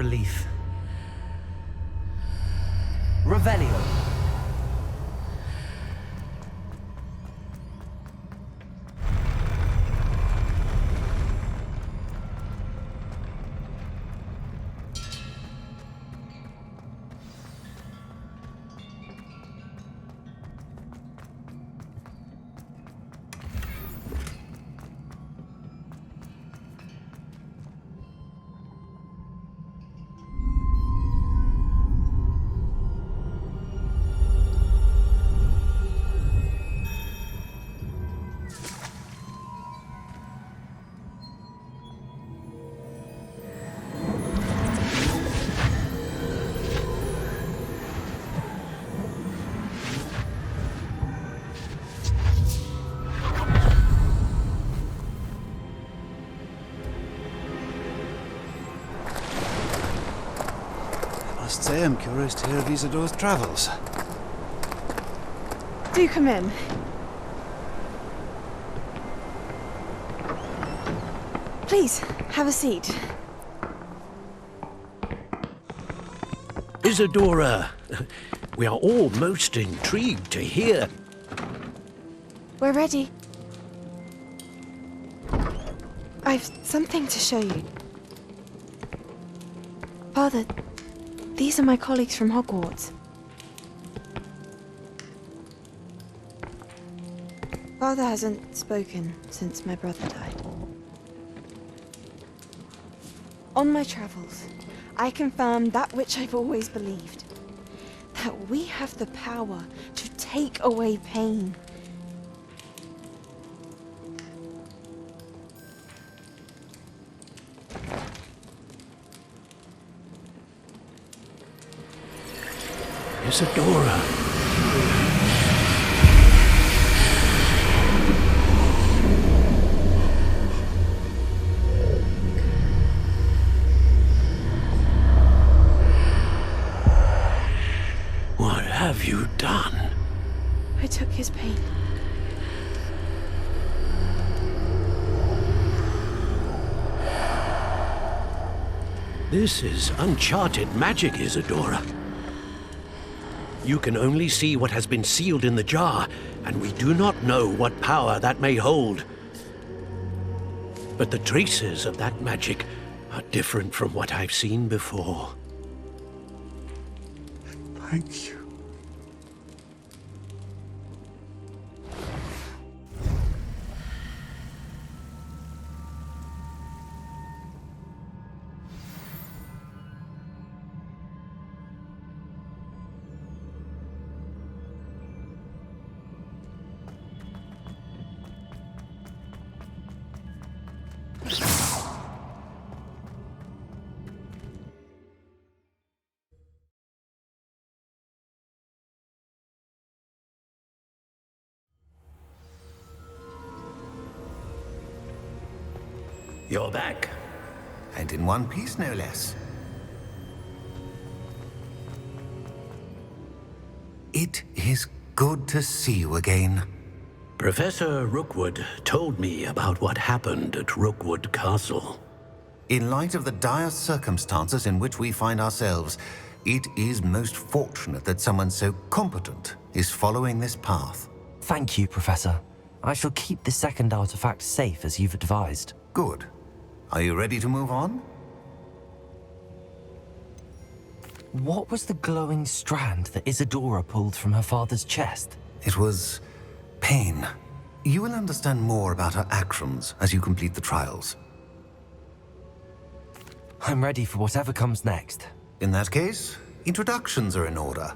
relief. Revelio. I must say I'm curious to hear of Isadore's travels. Do come in. Please, have a seat. Isadora, we are all most intrigued to hear. We're ready. I've something to show you. Father, these are my colleagues from Hogwarts. Father hasn't spoken since my brother died. On my travels, I confirmed that which I've always believed. That we have the power to take away pain. Isadora. What have you done? I took his pain. This is uncharted magic, Isadora. You can only see what has been sealed in the jar, and we do not know what power that may hold. But the traces of that magic are different from what I've seen before. Thank you. You're back. And in one piece, no less. It is good to see you again. Professor Rookwood told me about what happened at Rookwood Castle. In light of the dire circumstances in which we find ourselves, it is most fortunate that someone so competent is following this path. Thank you, Professor. I shall keep the second artifact safe as you've advised. Good. Are you ready to move on? What was the glowing strand that Isadora pulled from her father's chest? It was pain. You will understand more about her actions as you complete the trials. I'm ready for whatever comes next. In that case, introductions are in order.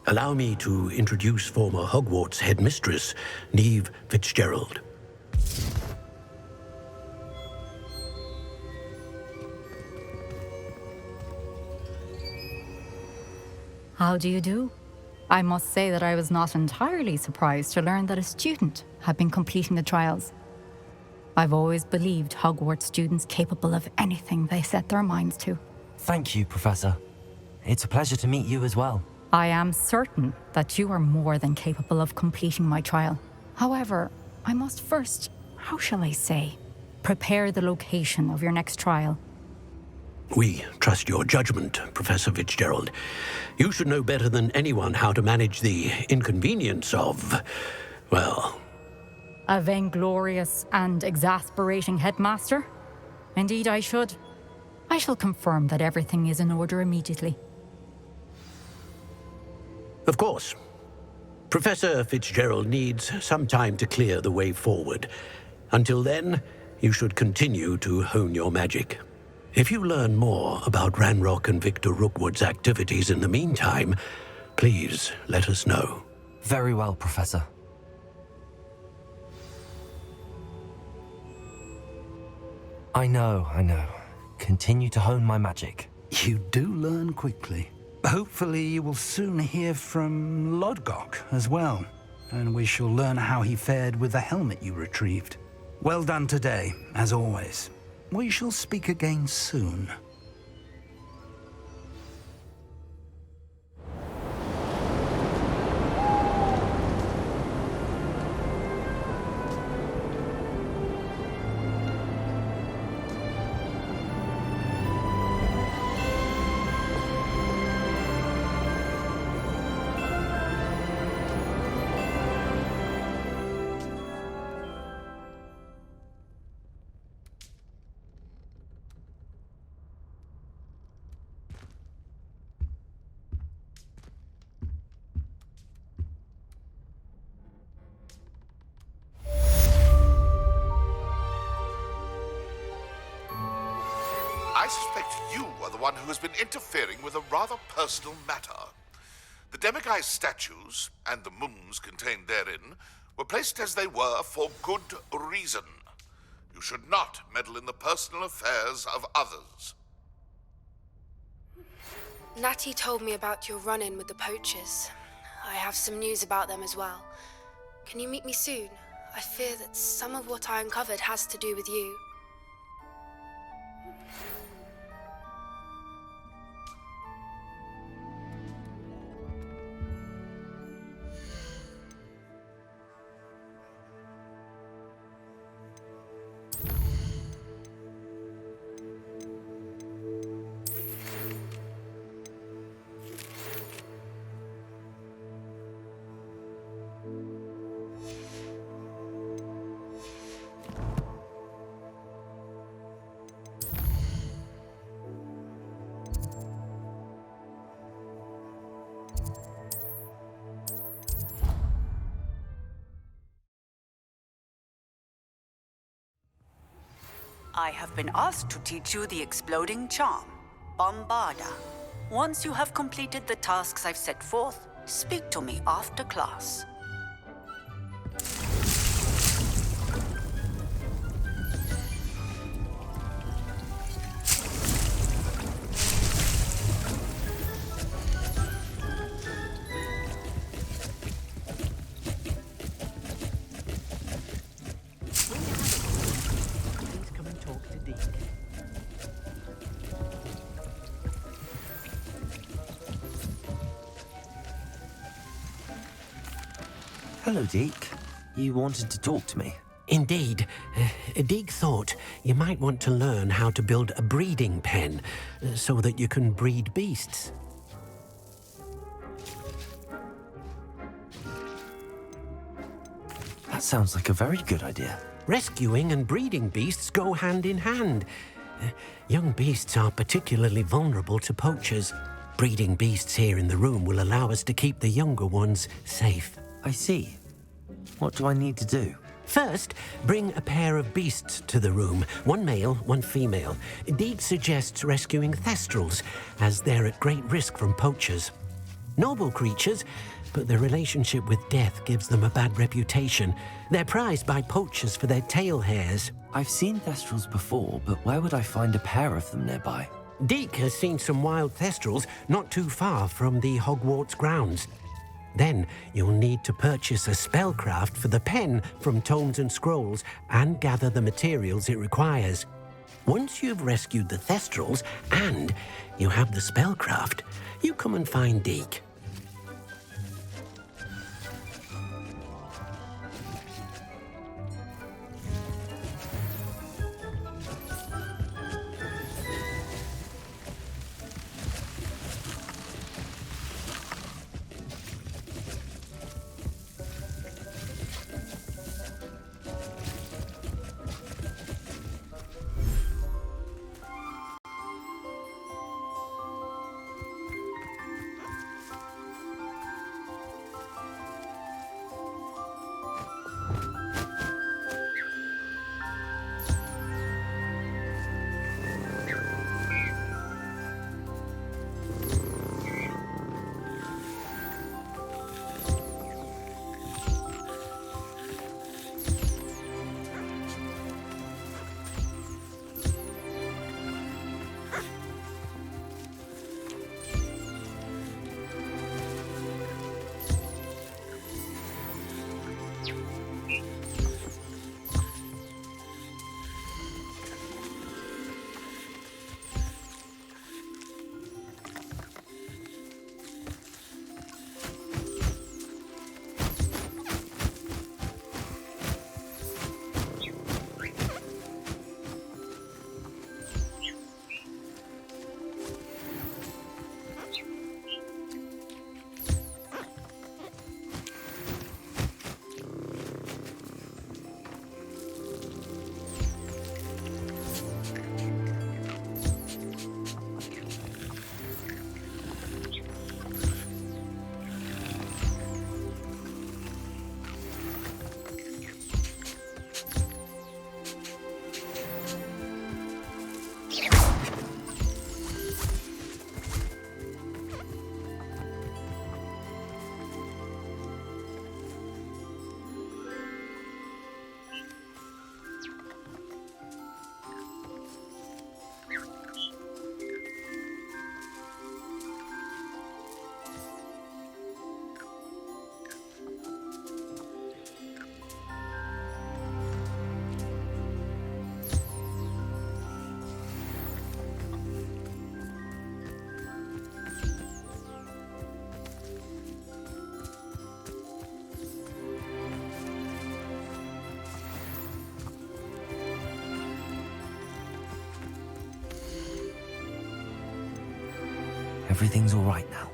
Allow me to introduce former Hogwarts headmistress, Neve Fitzgerald. How do you do? I must say that I was not entirely surprised to learn that a student had been completing the trials. I've always believed Hogwarts students capable of anything they set their minds to. Thank you, Professor. It's a pleasure to meet you as well. I am certain that you are more than capable of completing my trial. However, I must first, how shall I say, prepare the location of your next trial. We trust your judgment, Professor Fitzgerald. You should know better than anyone how to manage the inconvenience of, well... A vainglorious and exasperating headmaster? Indeed I should. I shall confirm that everything is in order immediately. Of course. Professor Fitzgerald needs some time to clear the way forward. Until then, you should continue to hone your magic. If you learn more about Ranrock and Victor Rookwood's activities in the meantime, please let us know. Very well, Professor. I know. Continue to hone my magic. You do learn quickly. Hopefully you will soon hear from Lodgok as well, and we shall learn how he fared with the helmet you retrieved. Well done today, as always. We shall speak again soon. I suspect you are the one who has been interfering with a rather personal matter. The Demiguise statues, and the moons contained therein, were placed as they were for good reason. You should not meddle in the personal affairs of others. Natty told me about your run-in with the poachers. I have some news about them as well. Can you meet me soon? I fear that some of what I uncovered has to do with you. I have been asked to teach you the exploding charm, Bombarda. Once you have completed the tasks I've set forth, speak to me after class. Hello, Deke. You wanted to talk to me? Indeed. Deek thought you might want to learn how to build a breeding pen so that you can breed beasts. That sounds like a very good idea. Rescuing and breeding beasts go hand in hand. Young beasts are particularly vulnerable to poachers. Breeding beasts here in the room will allow us to keep the younger ones safe. I see. What do I need to do? First, bring a pair of beasts to the room. One male, one female. Deed suggests rescuing thestrals, as they're at great risk from poachers. Noble creatures, but their relationship with death gives them a bad reputation. They're prized by poachers for their tail hairs. I've seen thestrals before, but where would I find a pair of them nearby? Deke has seen some wild thestrals not too far from the Hogwarts grounds. Then you'll need to purchase a spellcraft for the pen from Tomes and Scrolls and gather the materials it requires. Once you've rescued the thestrals and you have the spellcraft, you come and find Deke. Everything's all right now.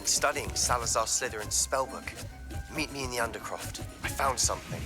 Studying Salazar Slytherin's spellbook. Meet me in the Undercroft. I found something.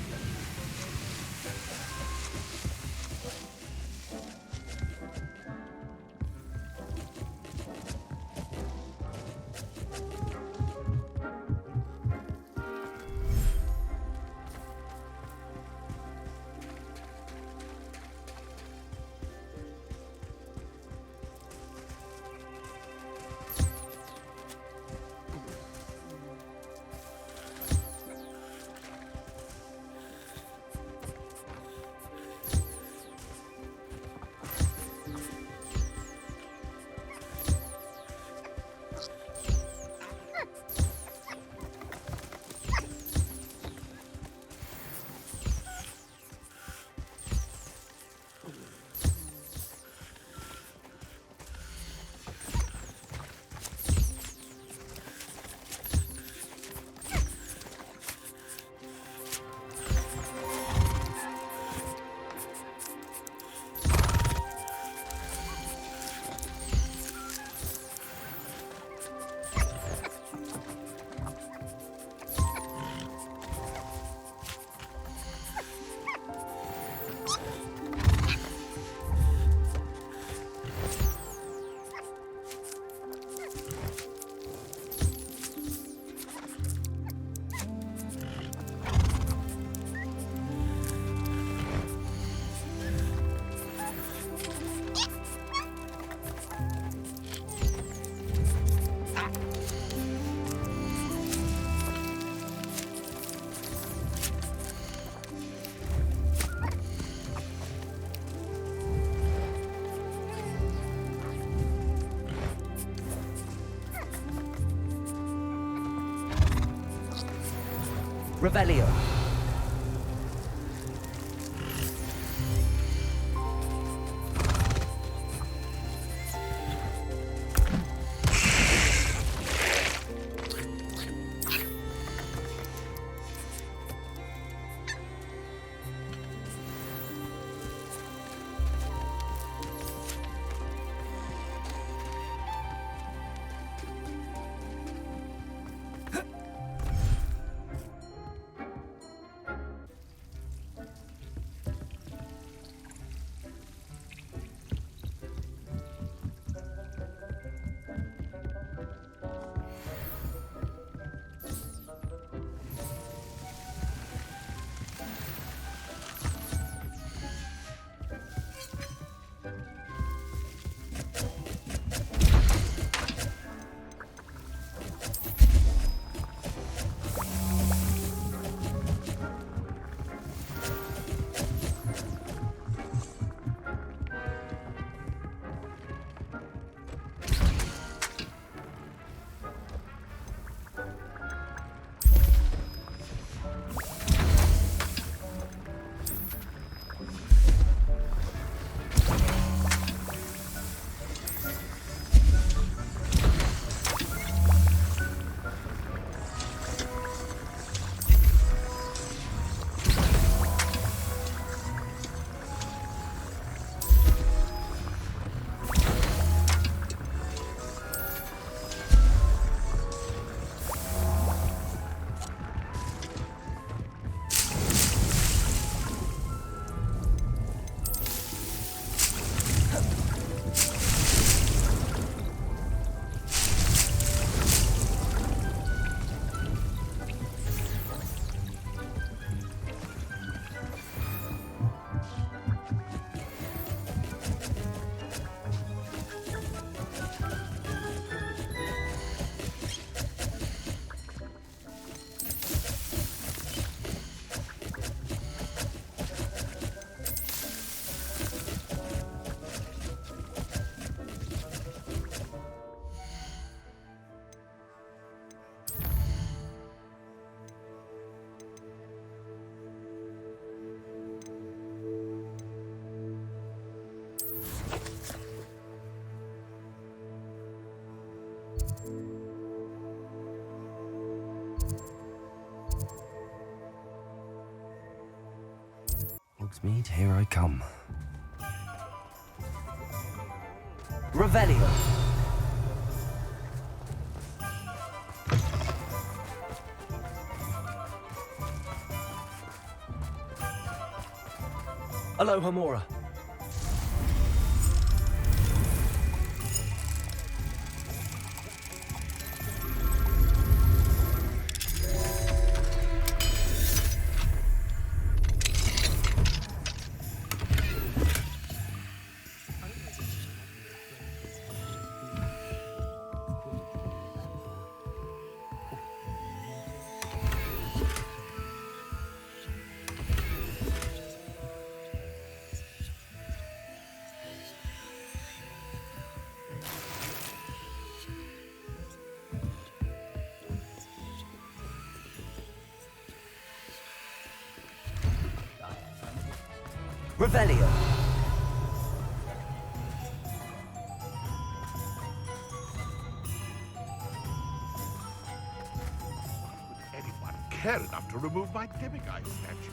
Revelio. Hogsmeade, here I come. Revelio. Alohomora. Revelio. Anyone care enough to remove my demiguise statue?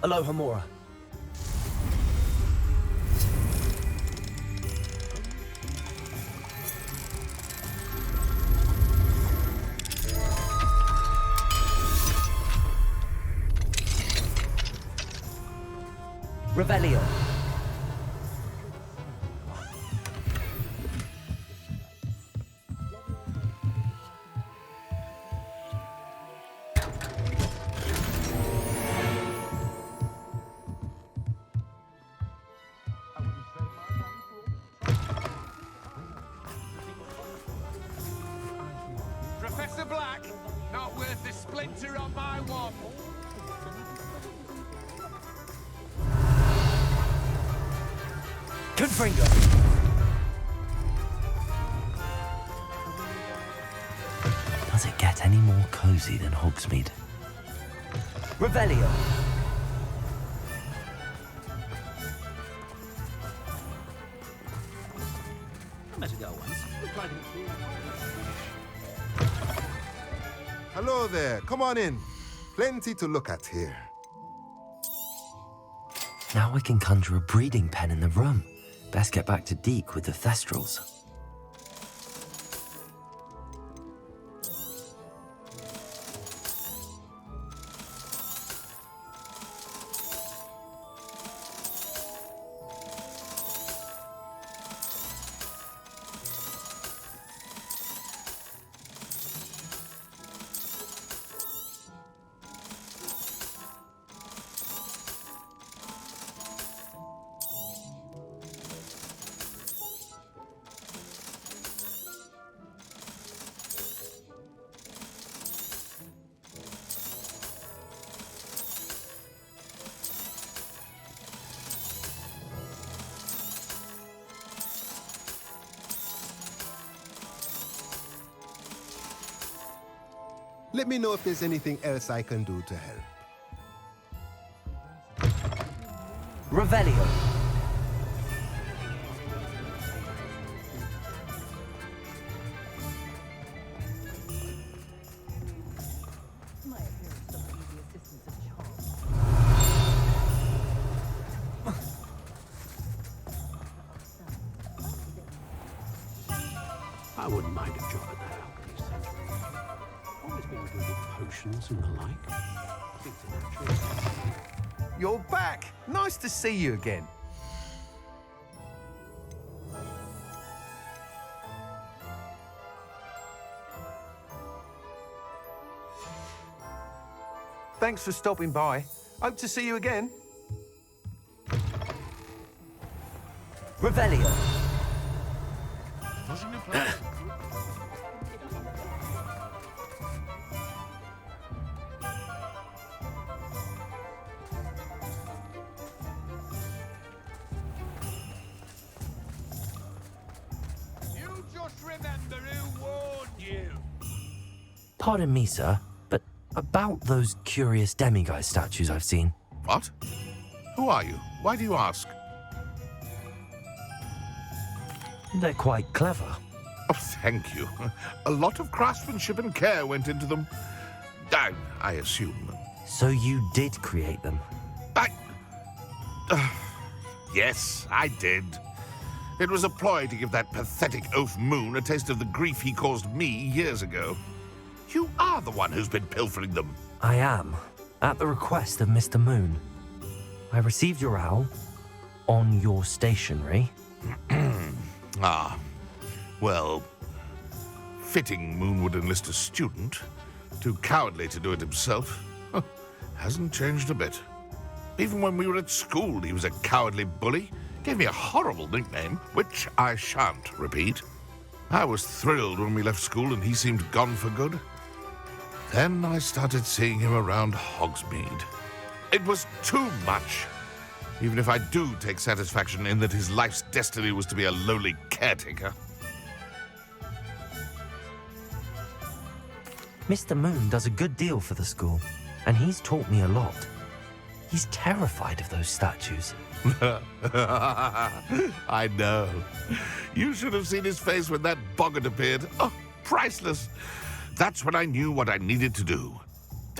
Alohomora. Revelio. Professor Black, not worth a splinter on my wand. Confringo. Does it get any more cozy than Hogsmeade? Revelio. I met a girl once. Looked like Hello there. Come on in. Plenty to look at here. Now I can conjure a breeding pen in the room. Best get back to Deke with the Thestrals. Let me know if there's anything else I can do to help. Revelio. I wouldn't mind a job at that alchemy centre. Always been good with potions and the like. Think it's a natural. You're back! Nice to see you again. Thanks for stopping by. Hope to see you again. Revelio. You just remember who warned you. Pardon me, sir, but about those curious demiguise statues I've seen. What? Who are you? Why do you ask? They're quite clever. Oh, thank you. A lot of craftsmanship and care went into them. I assume. So you did create them? Yes, I did. It was a ploy to give that pathetic oaf Moon a taste of the grief he caused me years ago. You are the one who's been pilfering them. I am, at the request of Mr. Moon. I received your owl on your stationery. Well, fitting Moon would enlist a student. Too cowardly to do it himself. Hasn't changed a bit. Even when we were at school, he was a cowardly bully. Gave me a horrible nickname, which I shan't repeat. I was thrilled when we left school and he seemed gone for good. Then I started seeing him around Hogsmeade. It was too much. Even if I do take satisfaction in that his life's destiny was to be a lowly caretaker. Mr. Moon does a good deal for the school, and he's taught me a lot. He's terrified of those statues. I know. You should have seen his face when that boggart appeared. Oh, priceless. That's when I knew what I needed to do.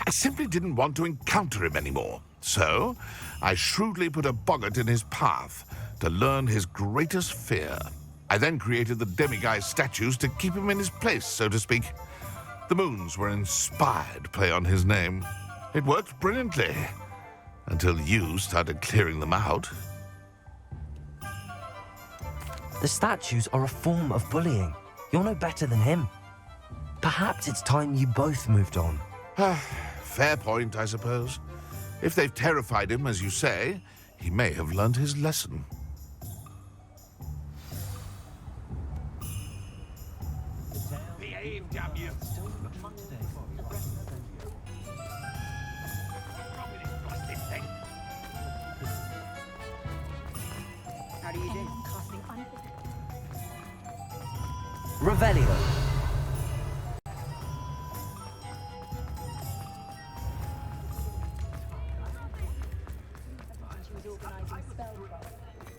I simply didn't want to encounter him anymore. So, I shrewdly put a boggart in his path to learn his greatest fear. I then created the demiguise statues to keep him in his place, so to speak. The moons were inspired play on his name. It worked brilliantly. Until you started clearing them out. The statues are a form of bullying. You're no better than him. Perhaps it's time you both moved on. Fair point, I suppose. If they've terrified him, as you say, he may have learned his lesson. Behave, damn you! How do you do? Revelio.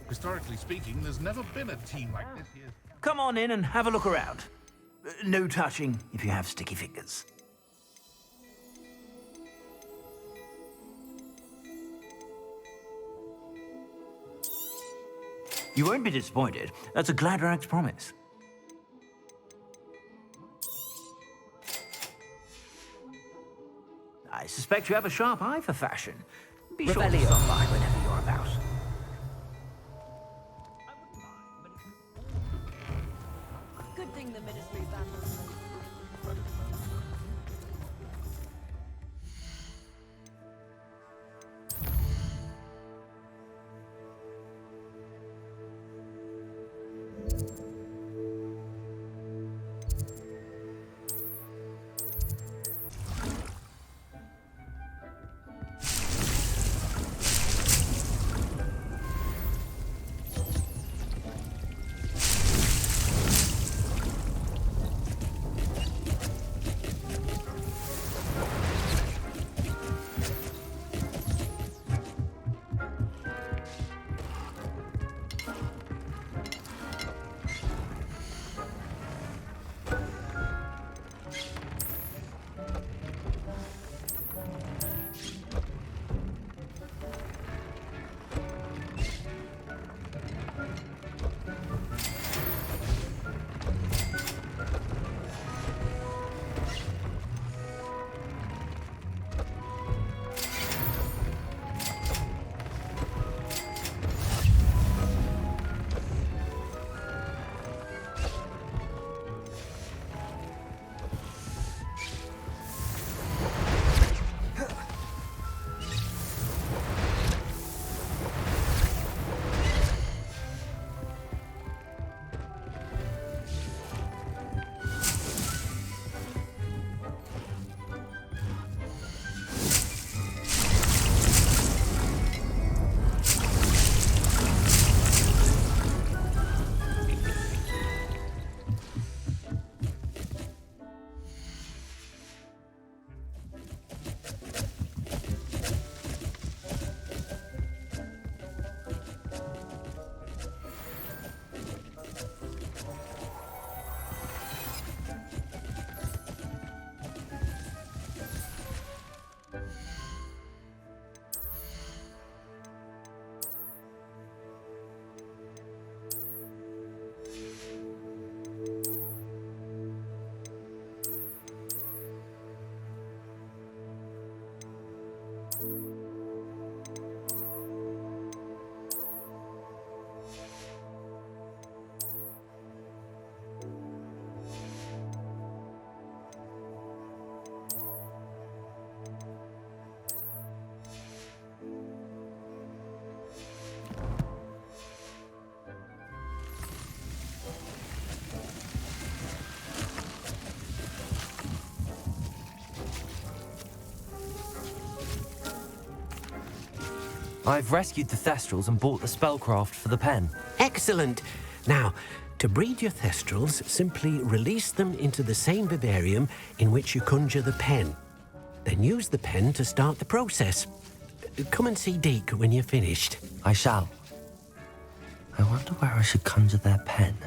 Historically speaking, there's never been a team like this here. Come on in and have a look around. No touching if you have sticky fingers. You won't be disappointed. That's a Gladrax promise. I suspect you have a sharp eye for fashion. Be sure to stop by whenever you're about. Good thing the ministry's I've rescued the Thestrals and bought the spellcraft for the pen. Excellent. Now, to breed your Thestrals, simply release them into the same vivarium in which you conjure the pen. Then use the pen to start the process. Come and see Deke when you're finished. I shall. I wonder where I should conjure their pen.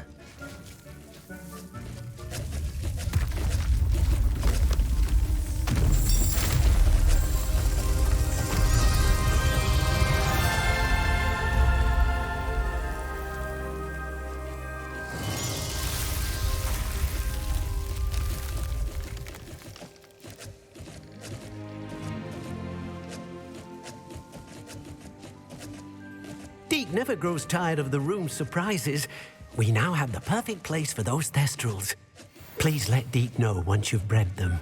Deke never grows tired of the room's surprises. We now have the perfect place for those Thestrals. Please let Deke know once you've bred them.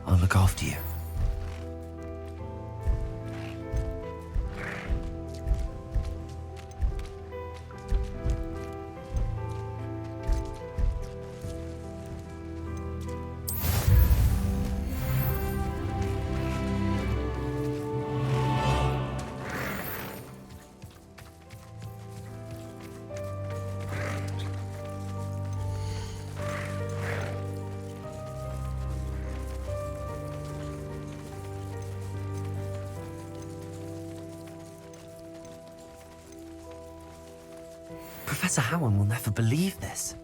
I'll look after you. Professor Howard will never believe this.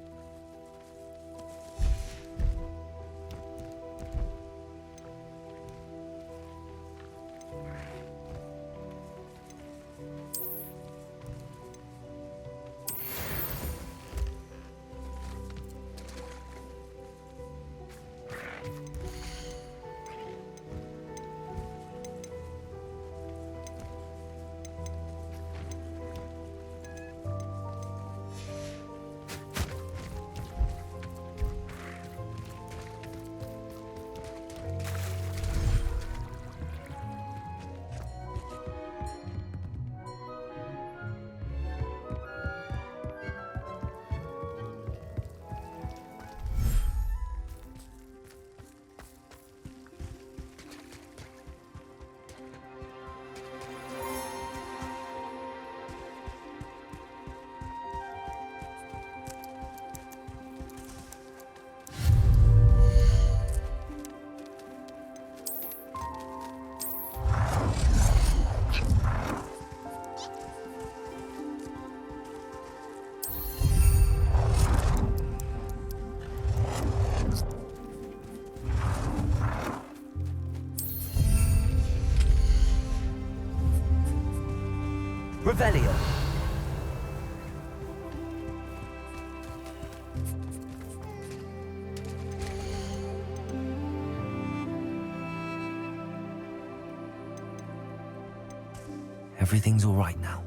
Revelio. Everything's all right now.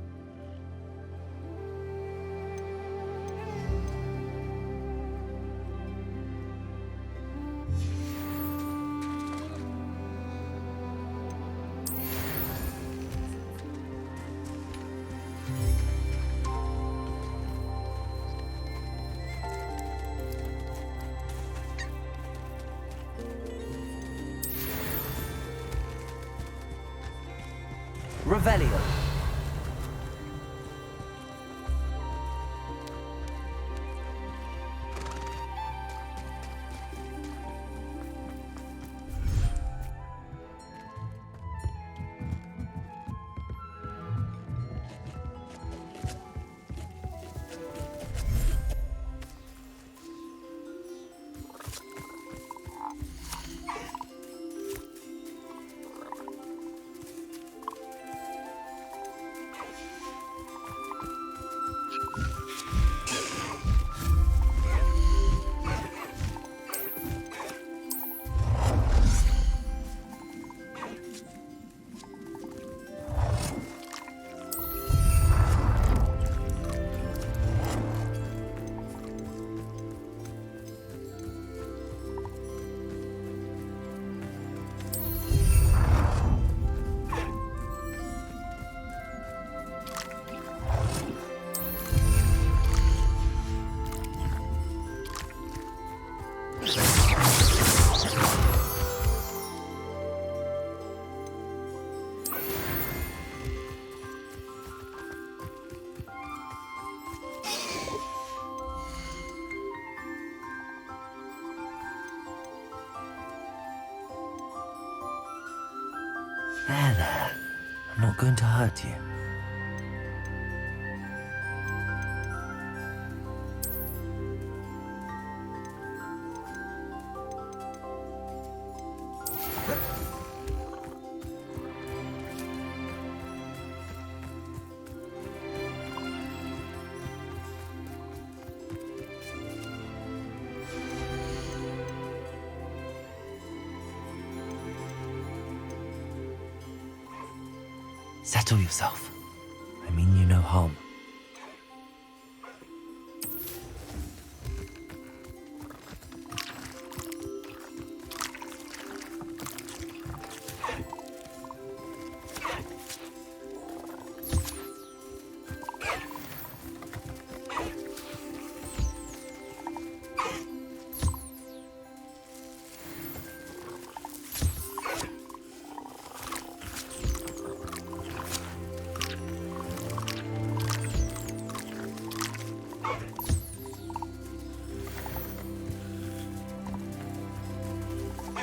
Revelio. There. I'm not going to hurt you. Settle yourself. I mean you no harm.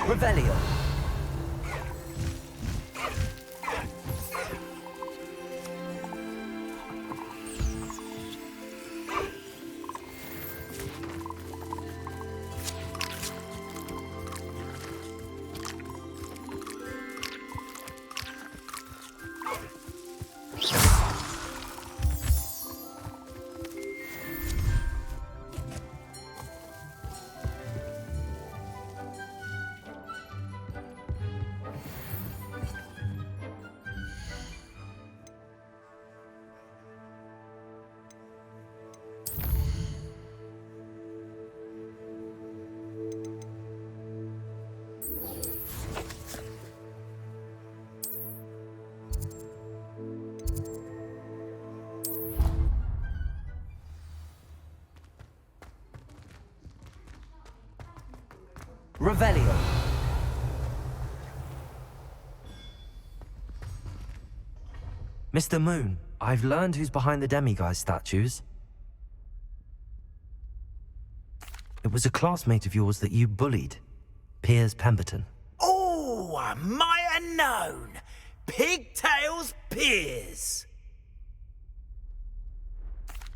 Revelio. Revelio. Mr. Moon, I've learned who's behind the demiguise statues. It was a classmate of yours that you bullied, Piers Pemberton. Oh, I might have known. Pigtails Piers.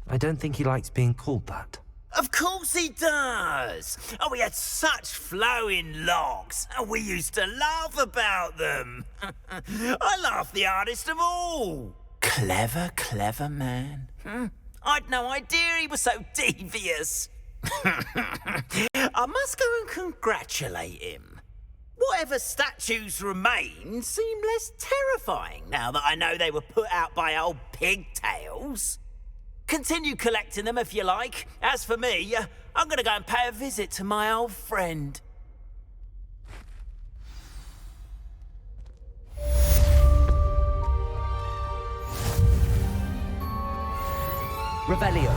I don't think he likes being called that. Of course he does. Oh, we had such flowing locks, and we used to laugh about them. I laughed the hardest of all. Clever, clever man. I'd no idea he was so devious. I must go and congratulate him. Whatever statues remain seem less terrifying now that I know they were put out by old pigtails. Continue collecting them if you like. As for me, I'm gonna go and pay a visit to my old friend. Revelio.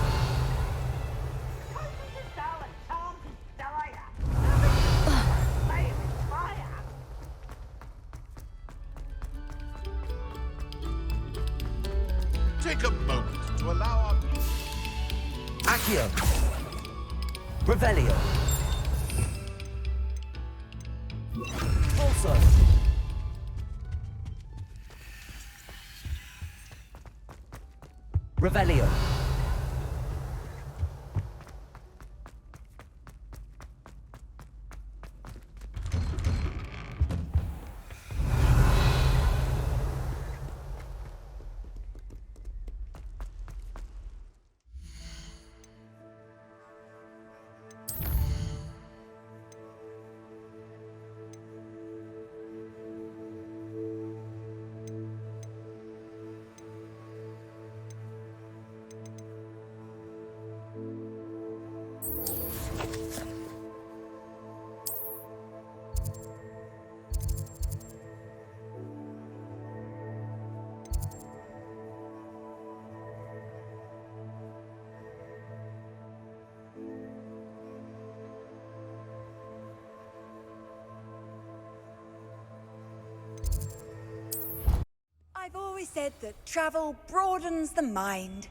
Take a moment to allow our... Accio. Revelio. Also. Revelio. I've always said that travel broadens the mind.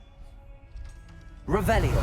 Revelio.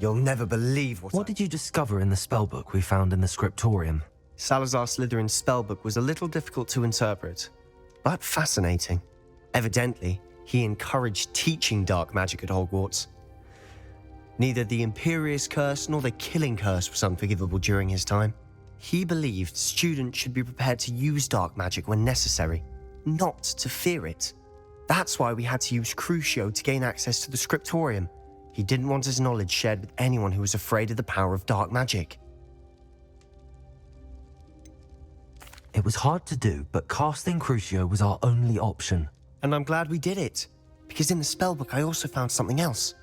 You'll never believe What did you discover in the spellbook we found in the scriptorium? Salazar Slytherin's spellbook was a little difficult to interpret, but fascinating. Evidently, he encouraged teaching dark magic at Hogwarts. Neither the Imperious Curse nor the Killing Curse was unforgivable during his time. He believed students should be prepared to use dark magic when necessary, not to fear it. That's why we had to use Crucio to gain access to the scriptorium. He didn't want his knowledge shared with anyone who was afraid of the power of dark magic. It was hard to do, but casting Crucio was our only option. And I'm glad we did it, because in the spellbook I also found something else.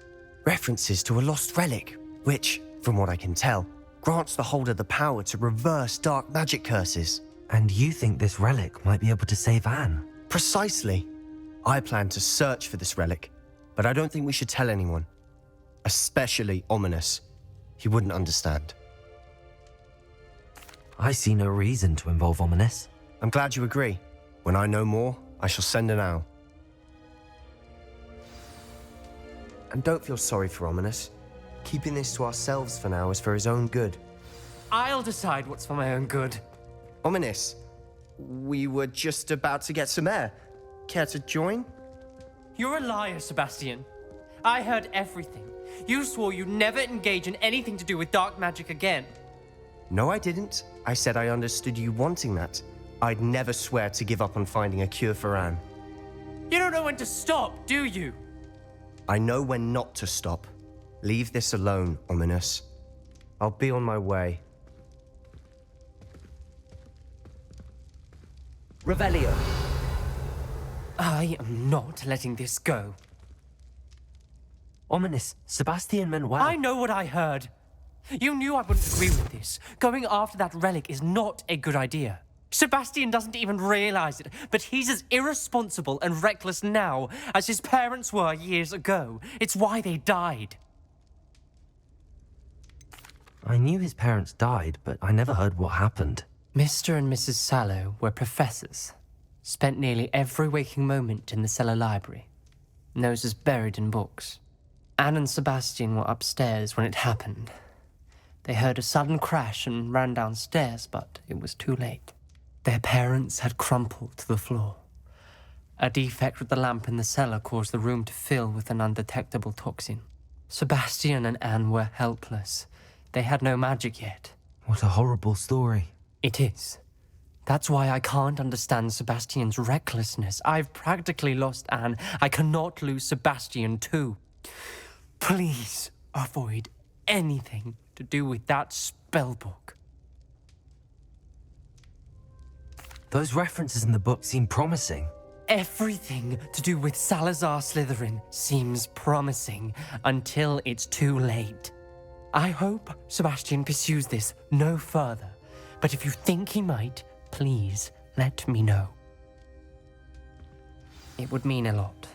References to a lost relic, which, from what I can tell, grants the holder the power to reverse dark magic curses. And you think this relic might be able to save Anne? Precisely. I plan to search for this relic, but I don't think we should tell anyone. Especially Ominous. He wouldn't understand. I see no reason to involve Ominous. I'm glad you agree. When I know more, I shall send an owl. And don't feel sorry for Ominous. Keeping this to ourselves for now is for his own good. I'll decide what's for my own good. Ominous, we were just about to get some air. Care to join? You're a liar, Sebastian. I heard everything. You swore you'd never engage in anything to do with dark magic again. No, I didn't. I said I understood you wanting that. I'd never swear to give up on finding a cure for Anne. You don't know when to stop, do you? I know when not to stop. Leave this alone, Ominous. I'll be on my way. Revelio. I am not letting this go. Ominous, Sebastian meant well. I know what I heard. You knew I wouldn't agree with this. Going after that relic is not a good idea. Sebastian doesn't even realize it, but he's as irresponsible and reckless now as his parents were years ago. It's why they died. I knew his parents died, but I never heard what happened. Mr. and Mrs. Sallow were professors. Spent nearly every waking moment in the cellar library. Noses buried in books. Anne and Sebastian were upstairs when it happened. They heard a sudden crash and ran downstairs, but it was too late. Their parents had crumpled to the floor. A defect with the lamp in the cellar caused the room to fill with an undetectable toxin. Sebastian and Anne were helpless. They had no magic yet. What a horrible story. It is. That's why I can't understand Sebastian's recklessness. I've practically lost Anne. I cannot lose Sebastian too. Please avoid anything to do with that spellbook. Those references in the book seem promising. Everything to do with Salazar Slytherin seems promising until it's too late. I hope Sebastian pursues this no further, but if you think he might, please let me know. It would mean a lot.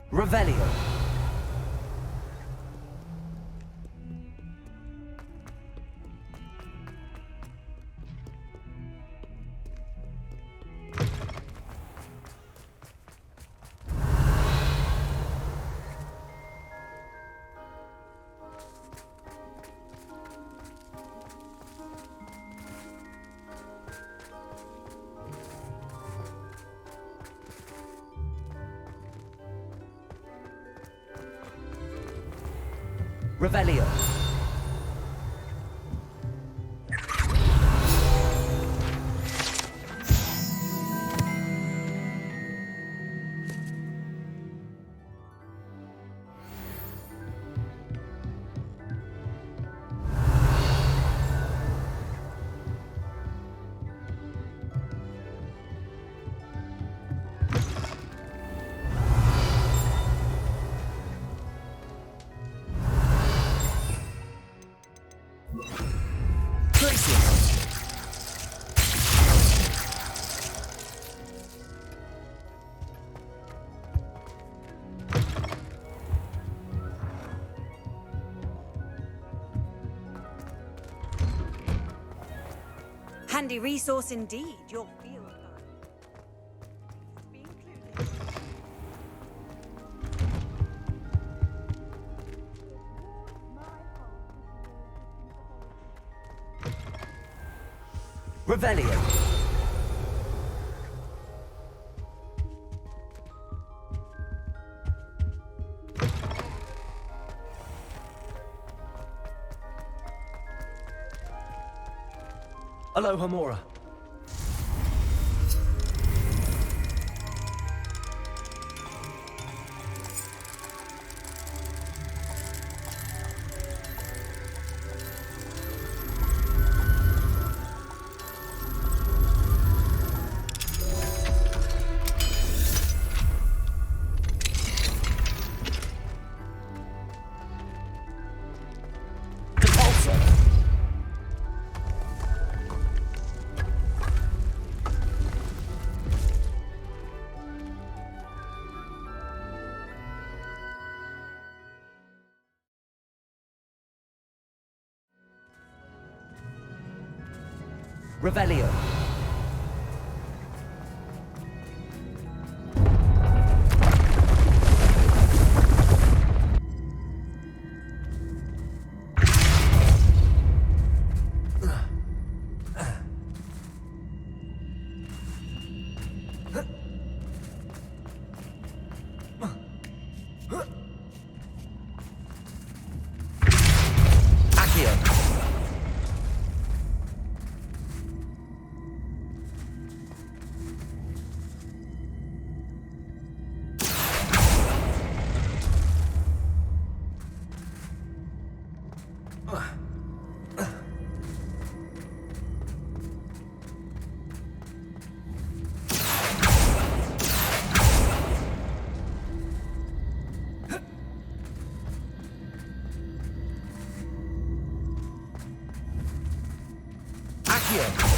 Revelio. Revelio. Handy resource indeed, your field guide. Be included. Revelio. Aloha Mora. Revelio. Accio.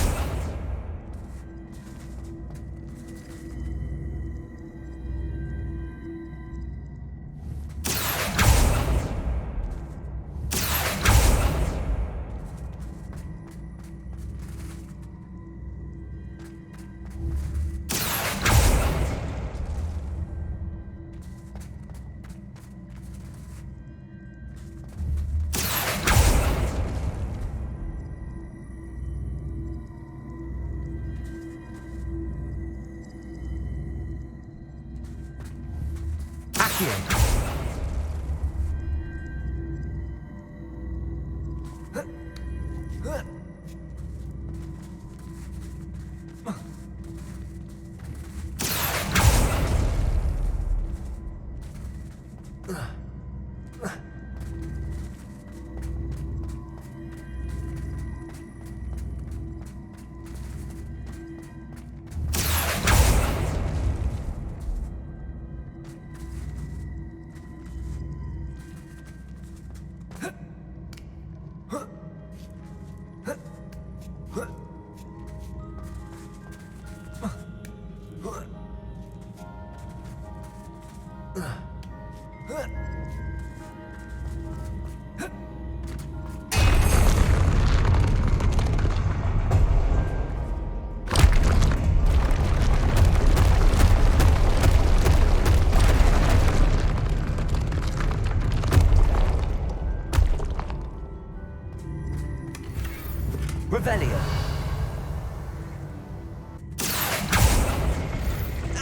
Revelio.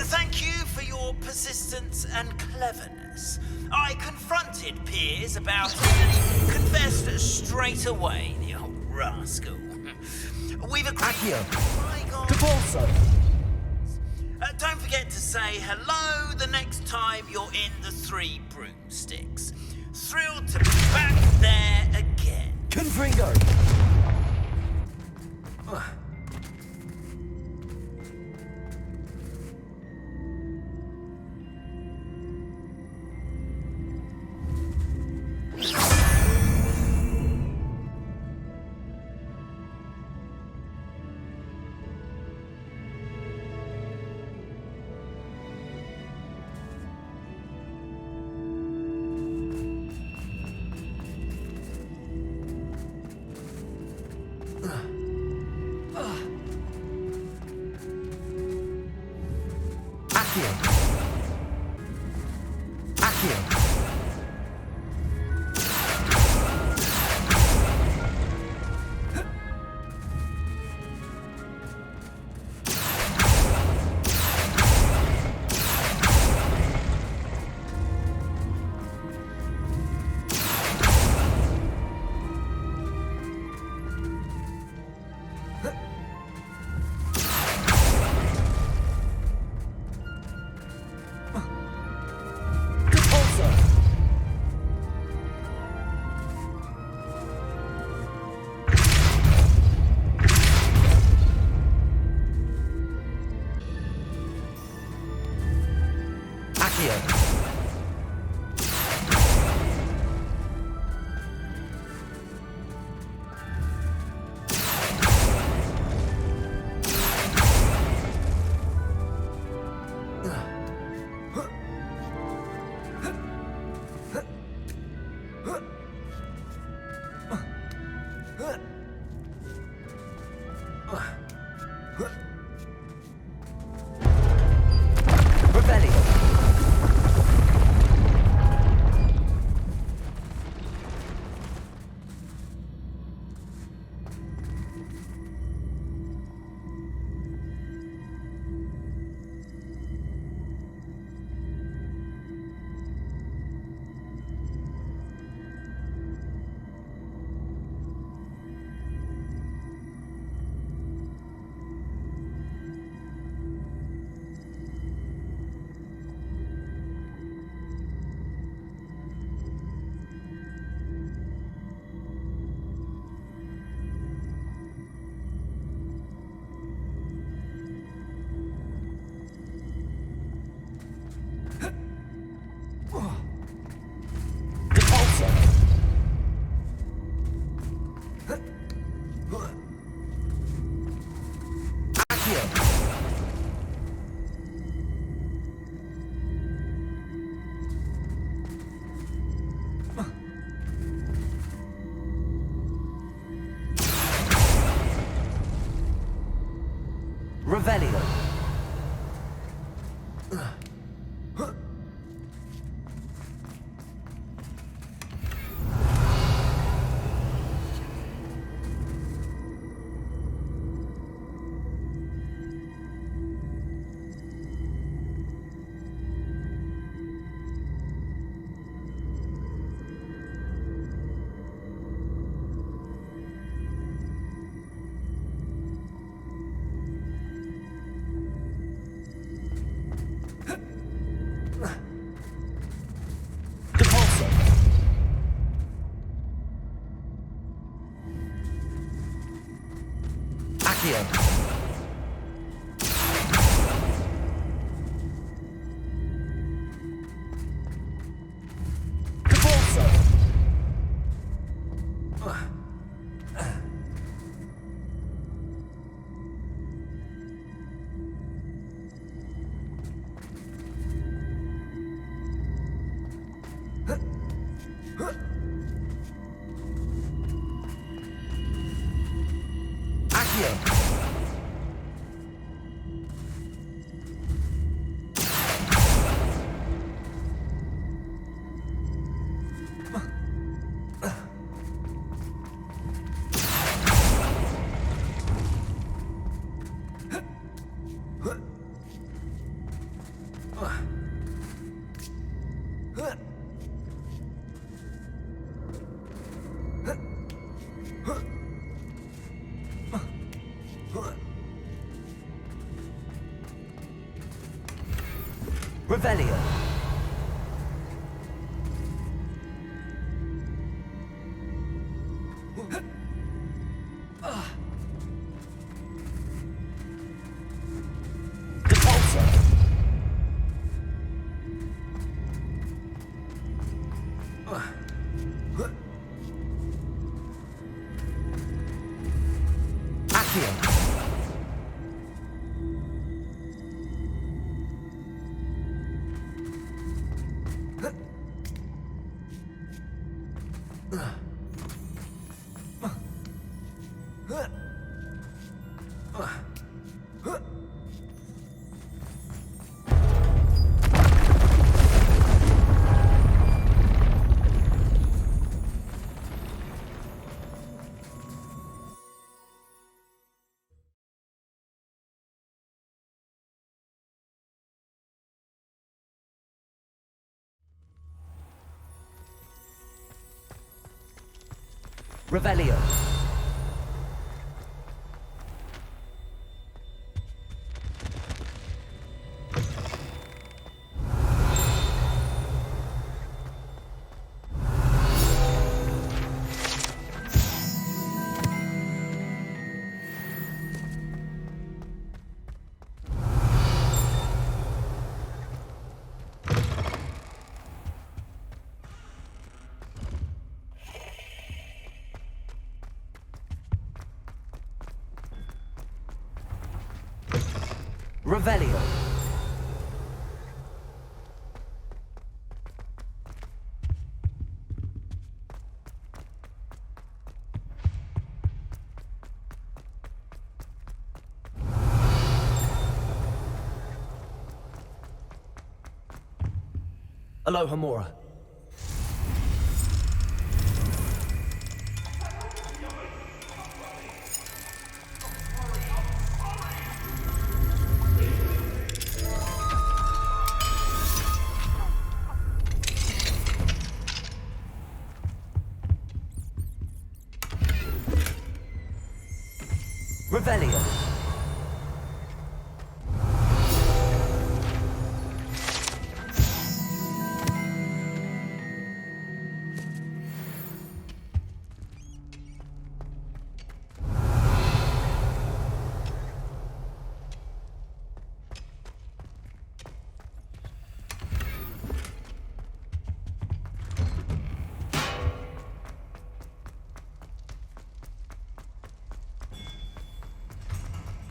Thank you for your persistence and cleverness. I confronted Piers about it and he confessed straight away, the old rascal. We've agreed. Accio. Capolso. Don't forget to say hello the next time you're in the Three Broomsticks. Thrilled to be back there again. Confringo. Revelio. Revelio. Revelio. Alohomora. Revelio.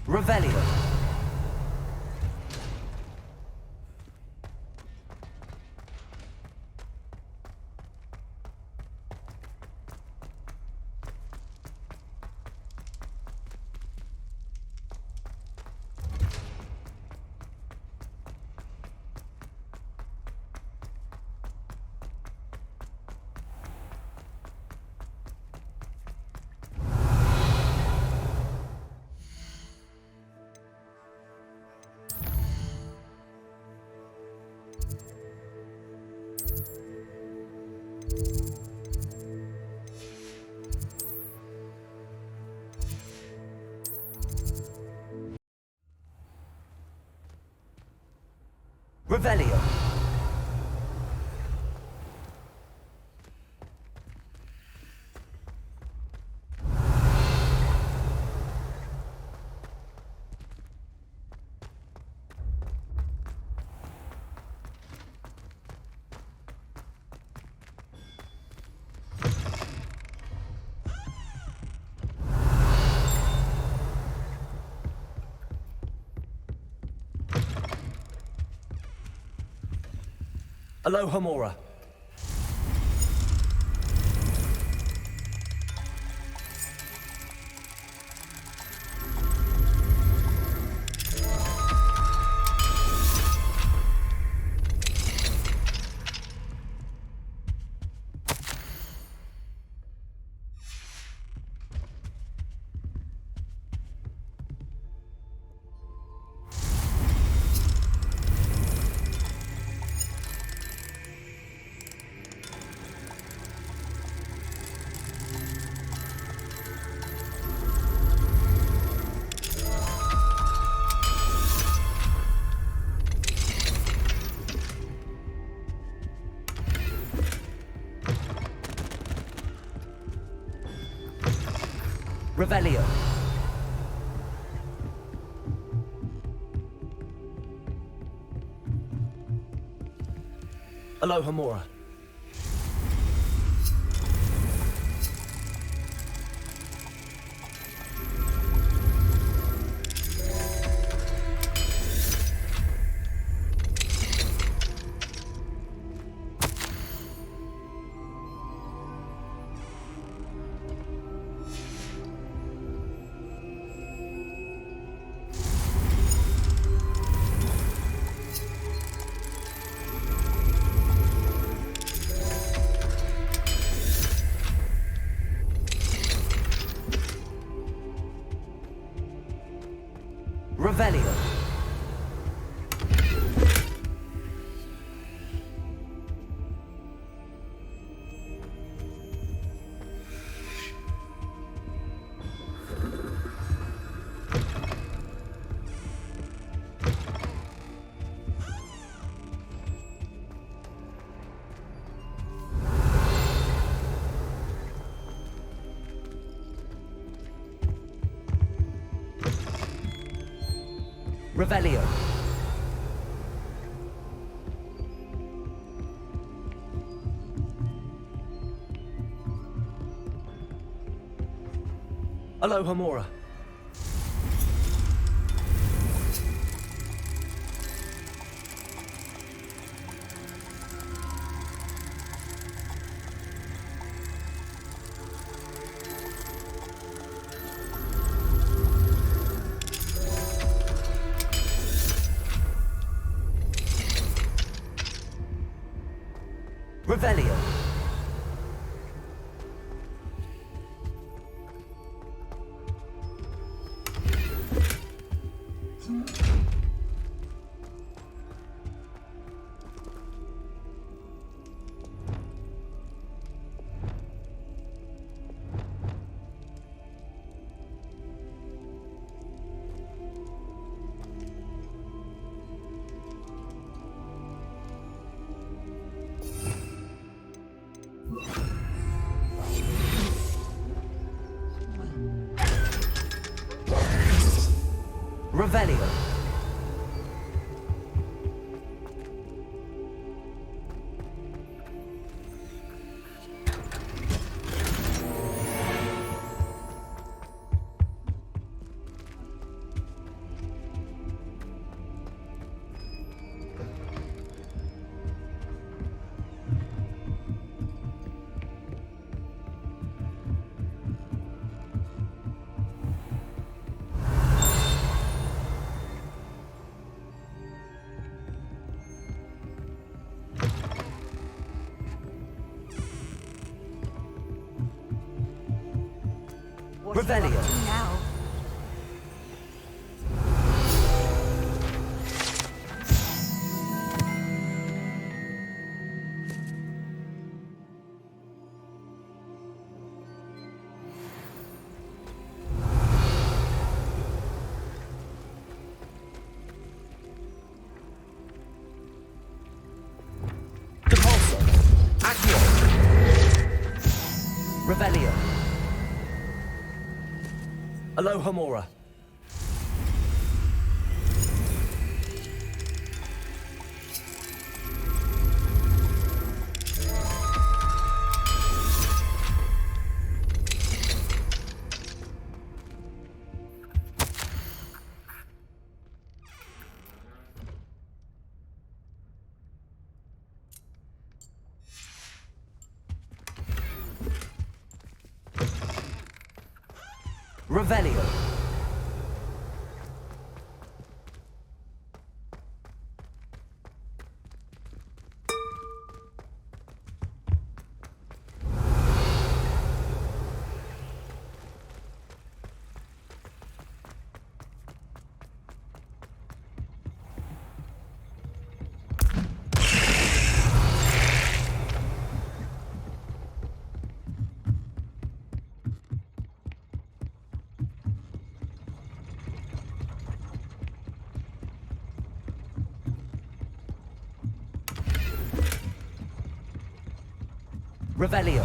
Revelio. Revelio. Aloha Mora. Revelio. Aloha Mora. Revelio. Revelio. Aloha Mora. Revelio. Revelio. Revelio. Now. Revelio. Alohomora. Revelio. Revelio.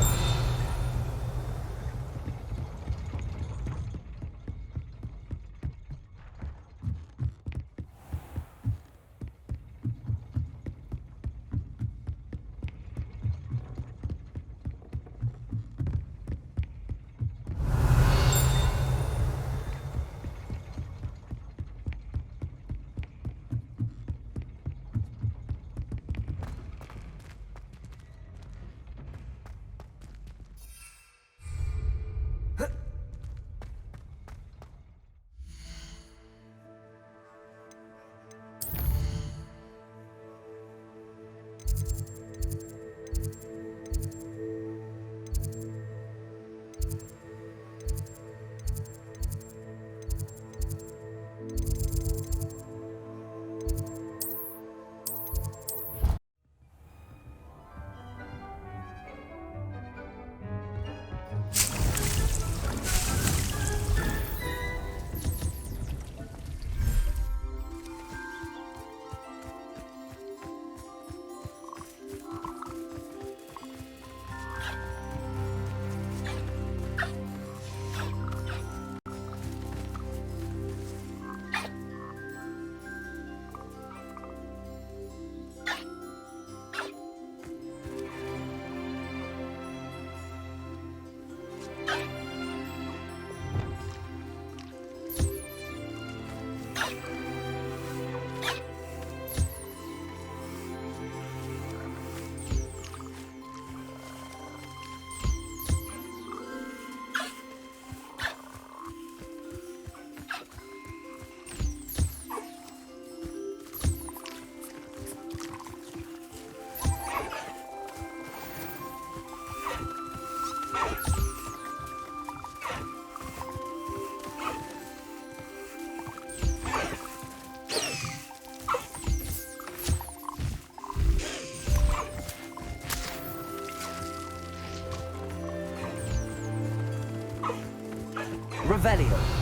Revelio.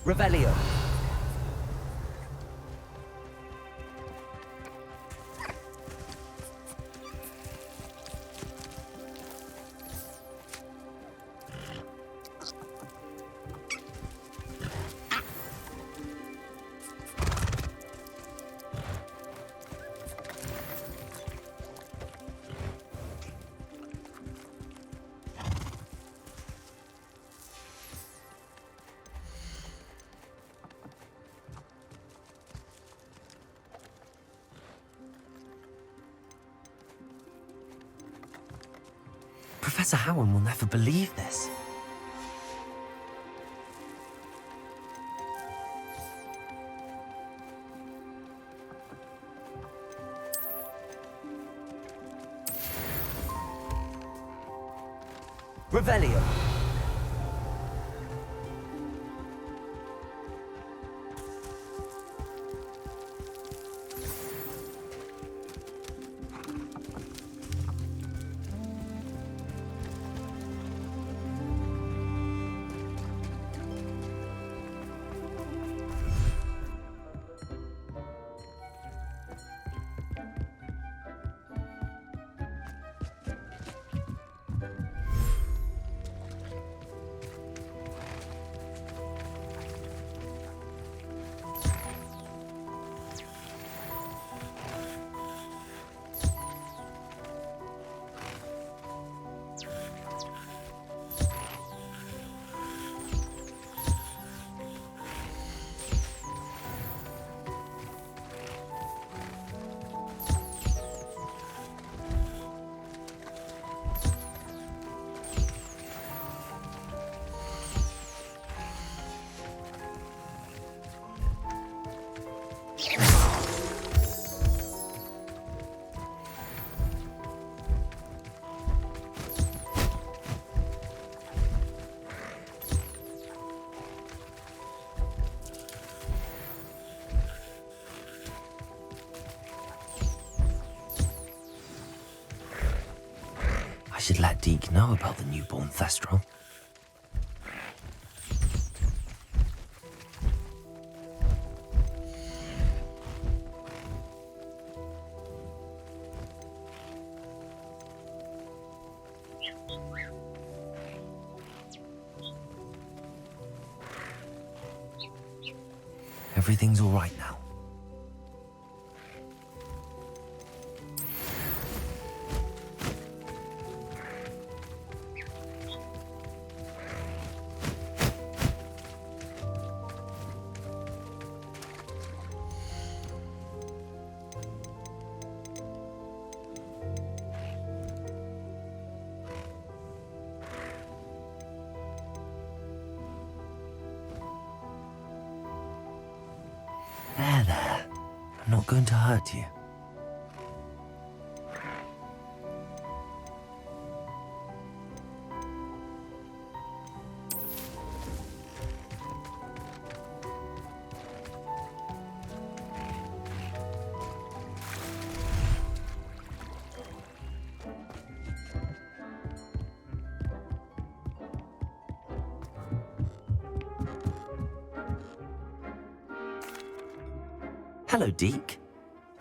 Revelio. Professor Howard will never believe this. Revelio. I should let Deke know about the newborn Thestral. Everything's all right now. There. I'm not going to hurt you. Hello, Deke.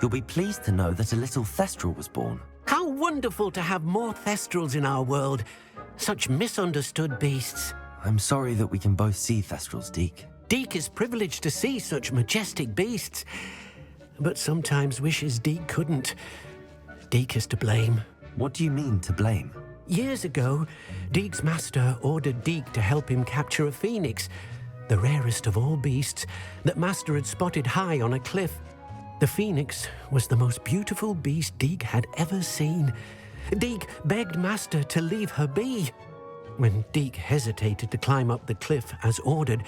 You'll be pleased to know that a little Thestral was born. How wonderful to have more Thestrals in our world. Such misunderstood beasts. I'm sorry that we can both see Thestrals, Deke. Deke is privileged to see such majestic beasts, but sometimes wishes Deke couldn't. Deke is to blame. What do you mean, to blame? Years ago, Deke's master ordered Deke to help him capture a phoenix, the rarest of all beasts, that Master had spotted high on a cliff. The phoenix was the most beautiful beast Deke had ever seen. Deke begged Master to leave her be. When Deke hesitated to climb up the cliff as ordered,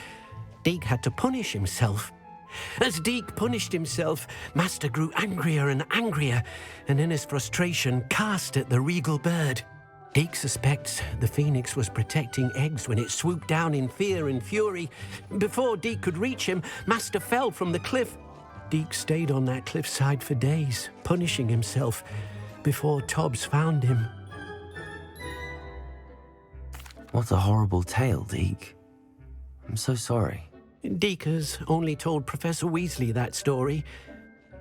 Deke had to punish himself. As Deke punished himself, Master grew angrier and angrier, and in his frustration cast at the regal bird. Deke suspects the phoenix was protecting eggs when it swooped down in fear and fury. Before Deke could reach him, Master fell from the cliff. Deke stayed on that cliffside for days, punishing himself, before Tobbs found him. What a horrible tale, Deke. I'm so sorry. Deke has only told Professor Weasley that story,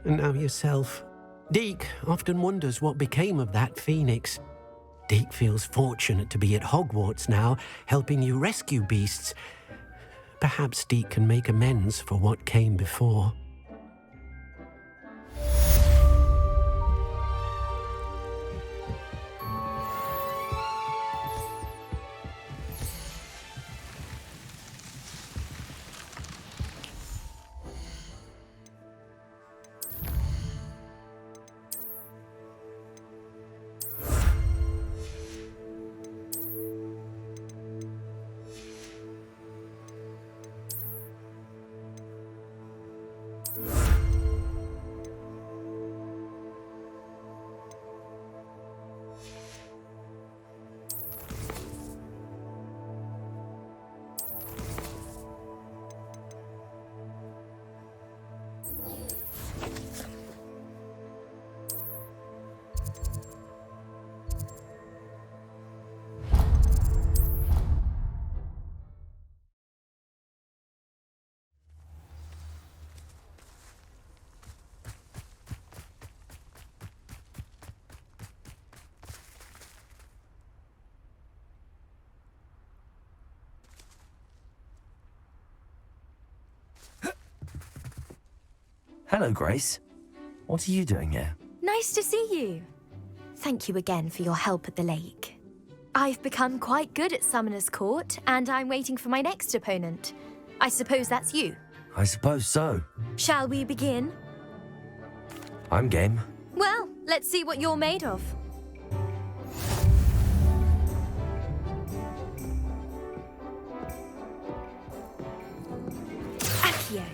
and now yourself. Deke often wonders what became of that phoenix. Deke feels fortunate to be at Hogwarts now, helping you rescue beasts. Perhaps Deke can make amends for what came before. Hello, Grace. What are you doing here? Nice to see you. Thank you again for your help at the lake. I've become quite good at Summoner's Court, and I'm waiting for my next opponent. I suppose that's you. I suppose so. Shall we begin? I'm game. Well, let's see what you're made of. Accio.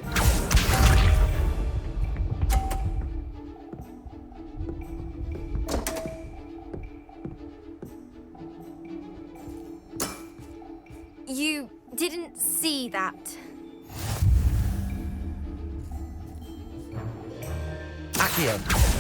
You didn't see that. Accio.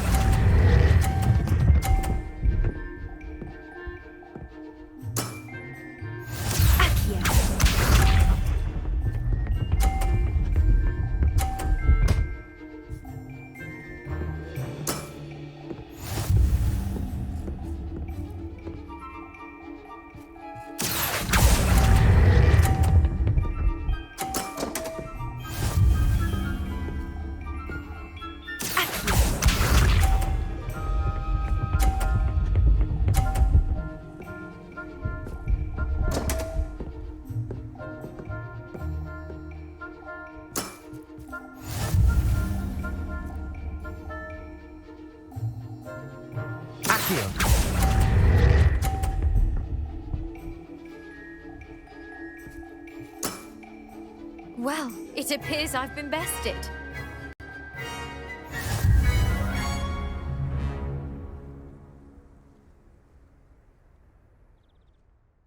Well, it appears I've been bested.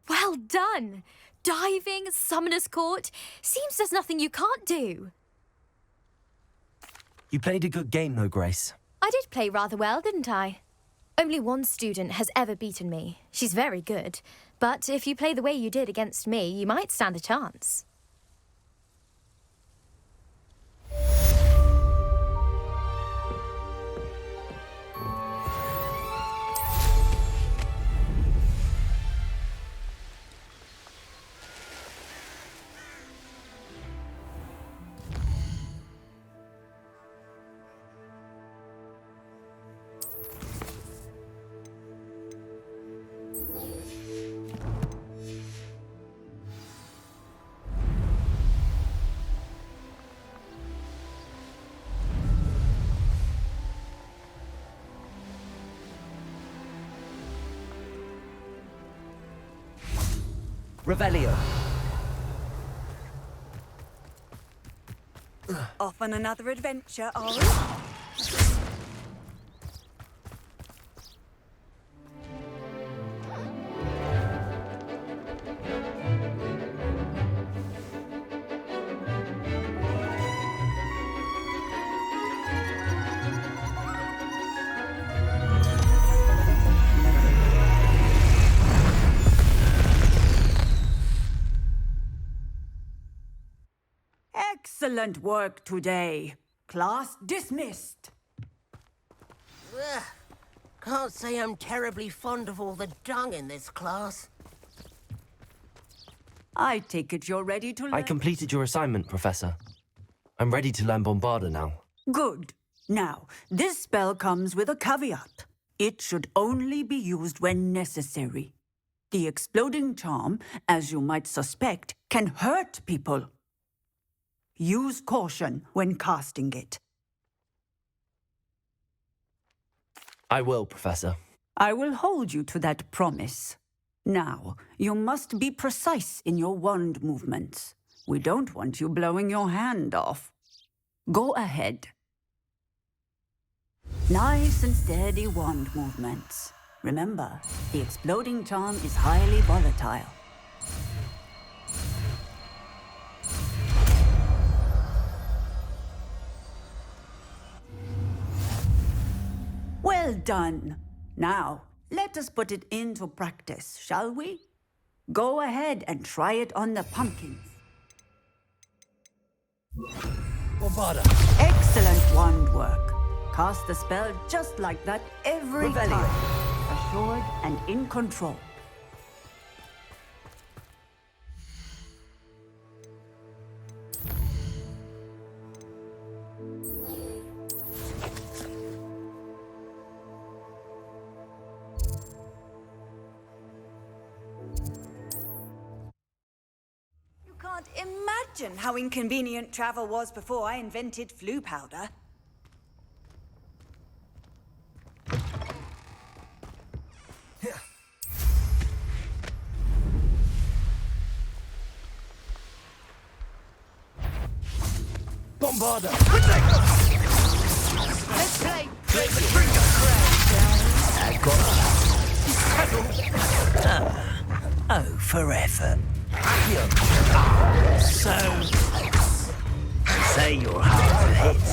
Well done! Diving, Summoner's Court. Seems there's nothing you can't do. You played a good game, though, Grace. I did play rather well, didn't I? Only one student has ever beaten me. She's very good. But if you play the way you did against me, you might stand a chance. Revelio. Off on another adventure, are we? Excellent work today. Class dismissed. Ugh. Can't say I'm terribly fond of all the dung in this class. I take it you're ready to learn. I completed your assignment, Professor. I'm ready to learn Bombarda now. Good. Now, this spell comes with a caveat. It should only be used when necessary. The exploding charm, as you might suspect, can hurt people. Use caution when casting it. I will, Professor. I will hold you to that promise. Now, you must be precise in your wand movements. We don't want you blowing your hand off. Go ahead. Nice and steady wand movements. Remember, the exploding charm is highly volatile. Well done. Now, let us put it into practice, shall we? Go ahead and try it on the pumpkins. Bombarda. Excellent wand work. Cast the spell just like that every time. Assured and in control. You can't imagine how inconvenient travel was before I invented flu powder. Bombarda. Let's play. Oh, for effort. So, say you're hard to hit.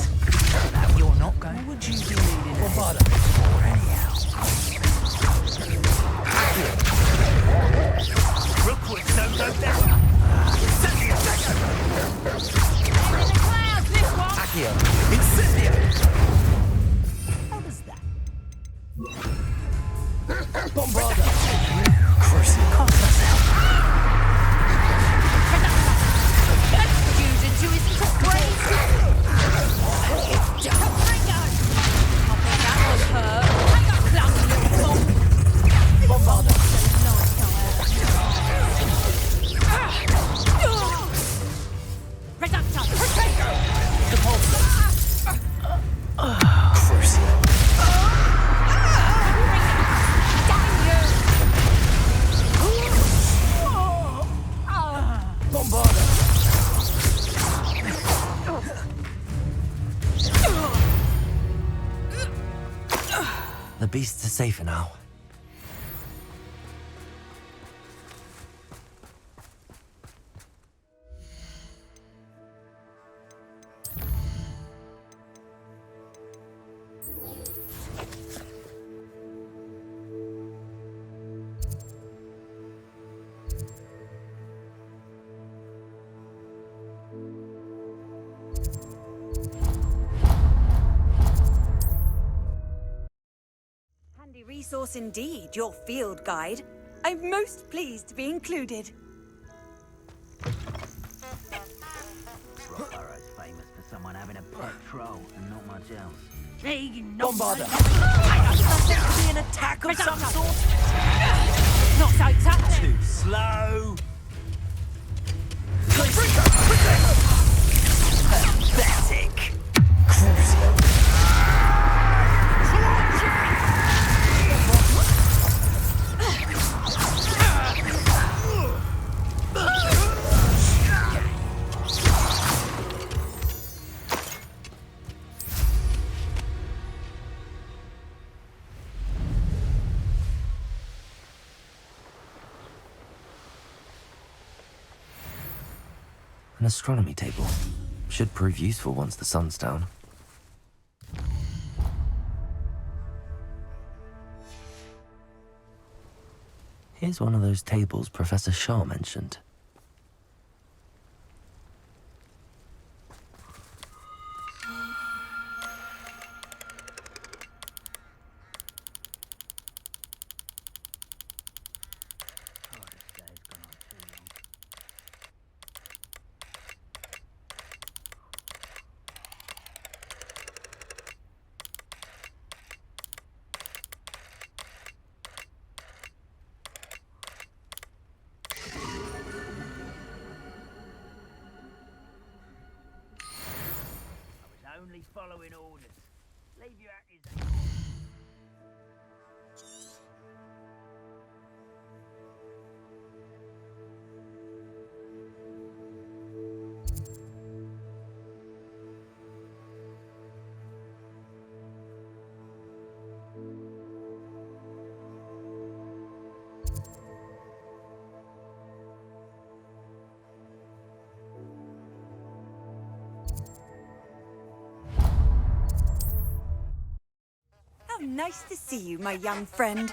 Now you're not going. What would you be needing Bombarda. for anyhow? Rookwood, don't go down. Send the attacker. Accio. Incendio. How does that? Bombarda. Cruising cost yourself. Student who isn't afraid. That was her. I got clumsy little Bombarda. The beasts are safer now. Handy resource indeed, your field guide. I'm most pleased to be included. Rockborough's famous for someone having a pet troll and not much else. Bombarda. Be an attack of some sort? Not so tough. Too slow. Pathetic. An astronomy table. Should prove useful once the sun's down. Here's one of those tables Professor Shaw mentioned. He's following orders. Leave your accusation. How nice to see you, my young friend.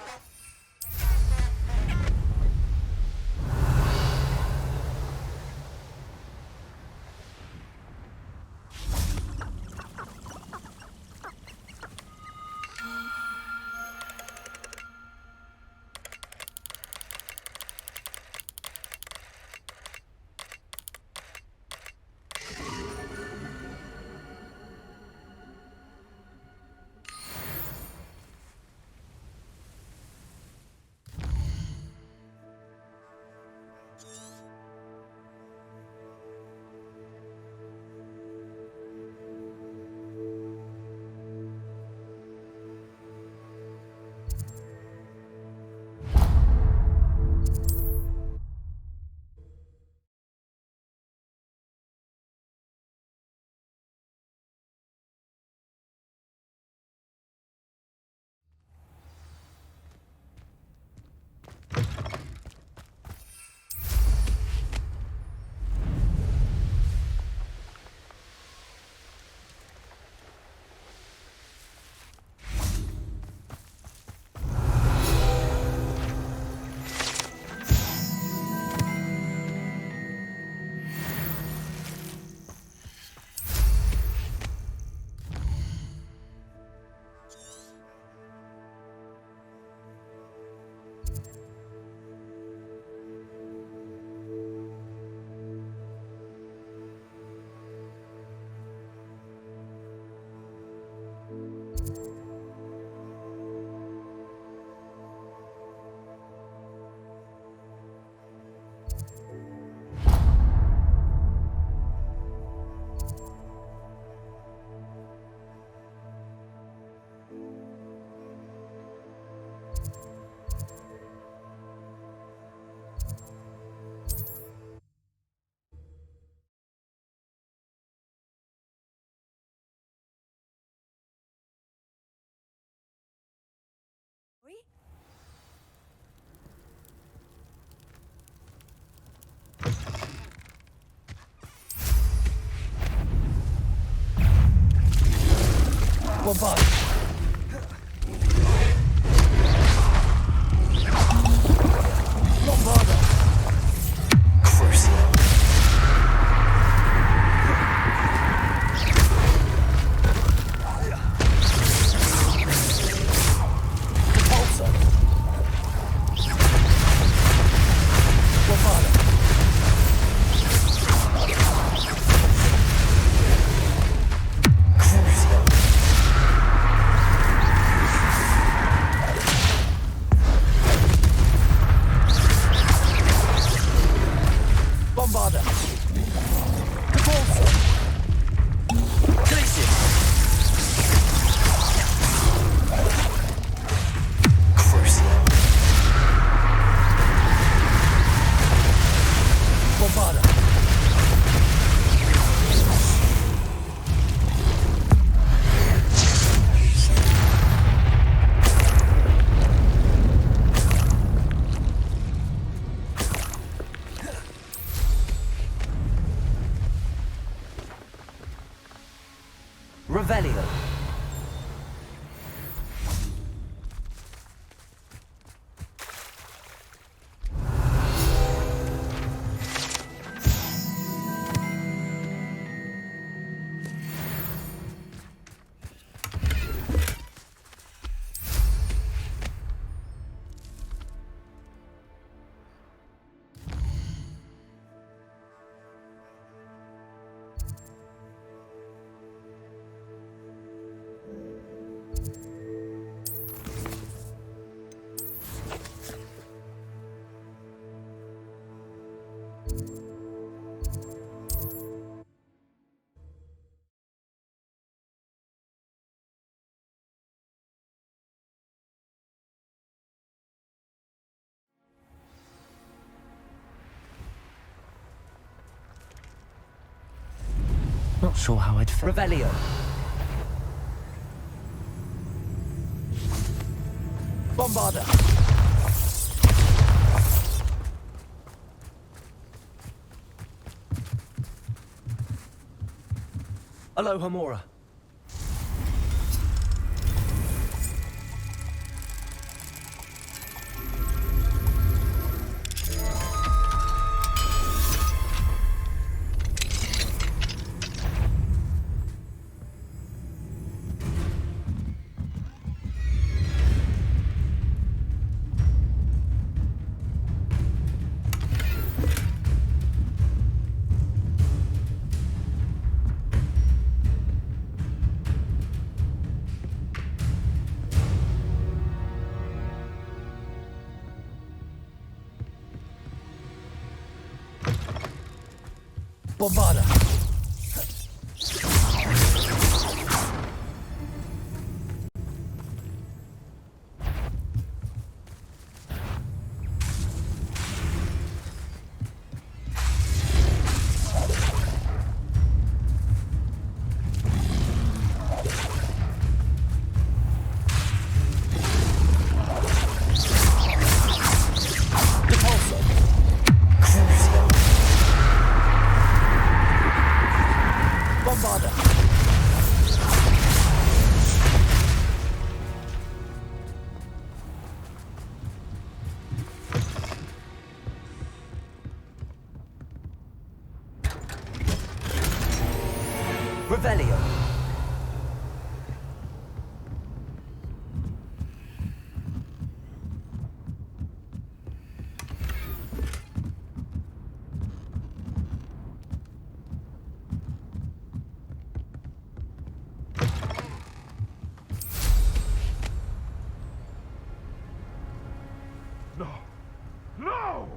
Bombard. Bombarda. Crucial. Repulsor. Bombarda. Crucial. Bombarda. Repulsor. Glacier. Crucial. Bombarda. Revelio. Not sure how I'd feel. Revelio. Bombarda. Aloha Mora. Bombarda. Revelio. No! No!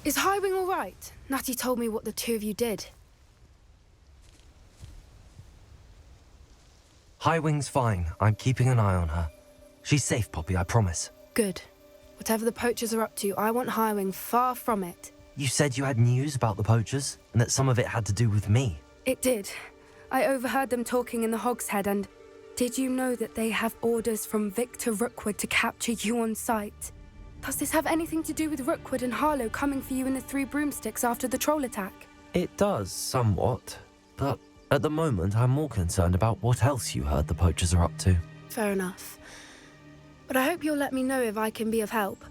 Is Highwing all right? Natty told me what the two of you did. Highwing's fine. I'm keeping an eye on her. She's safe, Poppy, I promise. Good. Whatever the poachers are up to, I want Highwing far from it. You said you had news about the poachers, and that some of it had to do with me. It did. I overheard them talking in the Hogshead, and did you know that they have orders from Victor Rookwood to capture you on sight? Does this have anything to do with Rookwood and Harlow coming for you in the Three Broomsticks after the troll attack? It does, somewhat. But at the moment, I'm more concerned about what else you heard the poachers are up to. Fair enough. But I hope you'll let me know if I can be of help,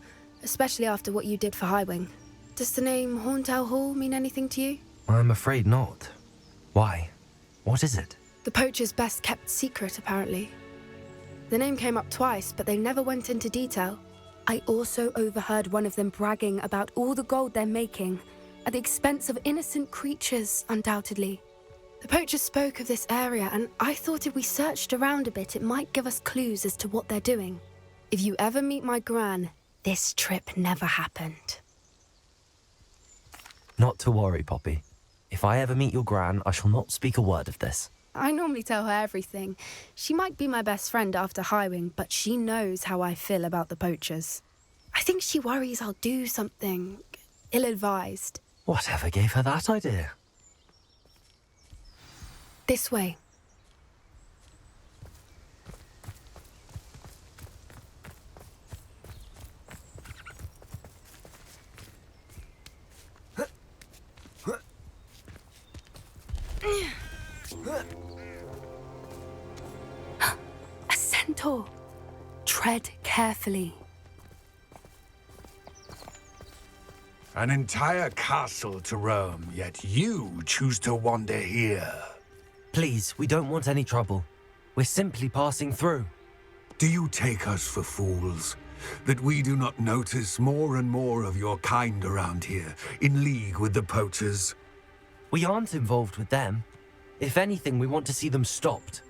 especially after what you did for Highwing. Does the name Horntail Hall mean anything to you? I'm afraid not. Why? What is it? The poachers' best kept secret, apparently. The name came up twice, but they never went into detail. I also overheard one of them bragging about all the gold they're making, at the expense of innocent creatures, undoubtedly. The poachers spoke of this area, and I thought if we searched around a bit, it might give us clues as to what they're doing. If you ever meet my gran, this trip never happened. Not to worry, Poppy. If I ever meet your gran, I shall not speak a word of this. I normally tell her everything. She might be my best friend after Highwing, but she knows how I feel about the poachers. I think she worries I'll do something ill-advised. Whatever gave her that idea? This way. A centaur. Tread carefully. An entire castle to roam, yet you choose to wander here. Please, we don't want any trouble. We're simply passing through. Do you take us for fools? That we do not notice more and more of your kind around here, in league with the poachers? We aren't involved with them. If anything, we want to see them stopped.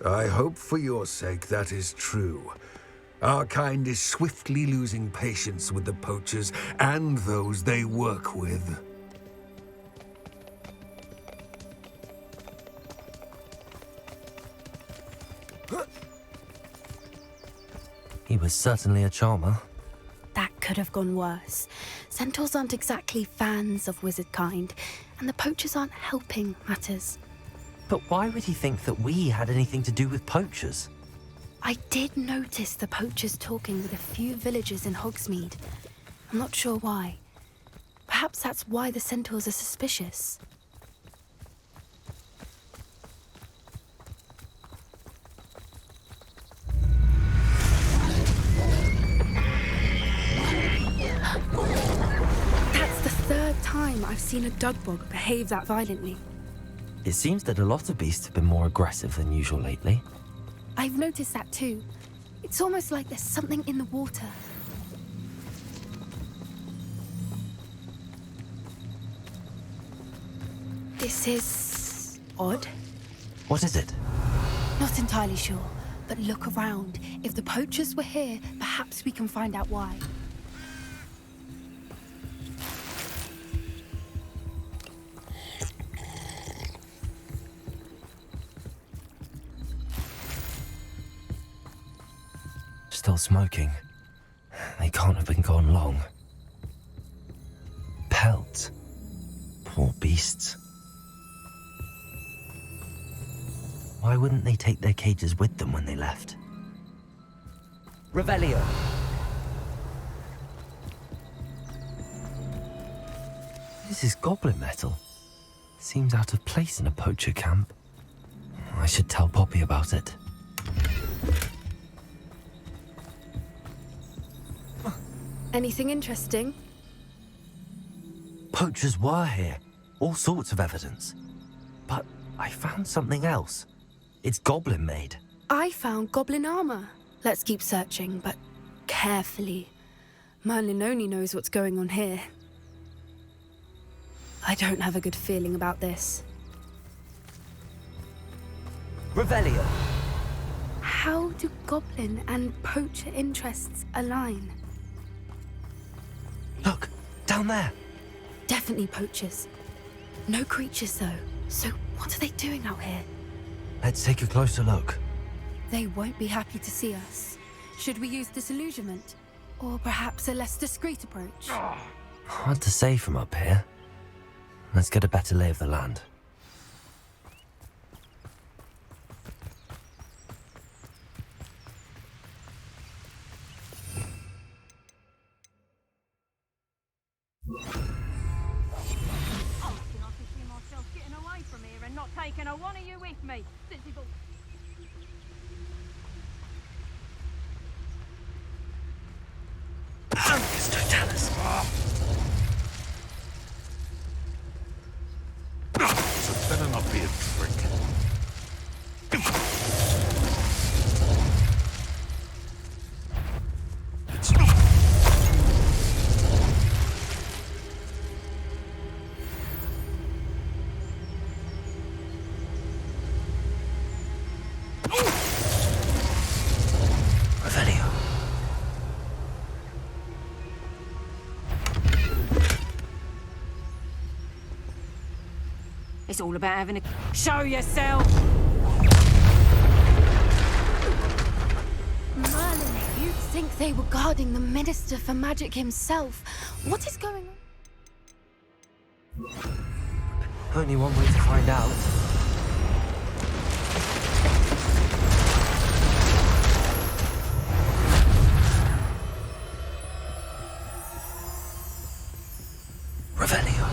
I hope for your sake that is true. Our kind is swiftly losing patience with the poachers and those they work with. He was certainly a charmer. That could have gone worse. Centaurs aren't exactly fans of wizard kind, and the poachers aren't helping matters. But why would he think that we had anything to do with poachers? I did notice the poachers talking with a few villagers in Hogsmeade. I'm not sure why. Perhaps that's why the centaurs are suspicious. That's the third time I've seen a dugbog behave that violently. It seems that a lot of beasts have been more aggressive than usual lately. I've noticed that too. It's almost like there's something in the water. This is odd. What is it? Not entirely sure, but look around. If the poachers were here, perhaps we can find out why. Still smoking. They can't have been gone long. Pelts. Poor beasts. Why wouldn't they take their cages with them when they left? Revelio. This is goblin metal. Seems out of place in a poacher camp. I should tell Poppy about it. Anything interesting? Poachers were here. All sorts of evidence. But I found something else. It's goblin made. I found goblin armor. Let's keep searching, but carefully. Merlin only knows what's going on here. I don't have a good feeling about this. Revelio. How do goblin and poacher interests align? Look, down there. Definitely poachers. No creatures, though. So what are they doing out here? Let's take a closer look. They won't be happy to see us. Should we use disillusionment? Or perhaps a less discreet approach? Hard to say from up here. Let's get a better lay of the land. Taking a one of you with me. So better not be a trick. It's all about having a... Show yourself! Merlin, you'd think they were guarding the Minister for Magic himself. What is going on? Only one way to find out. Revelio.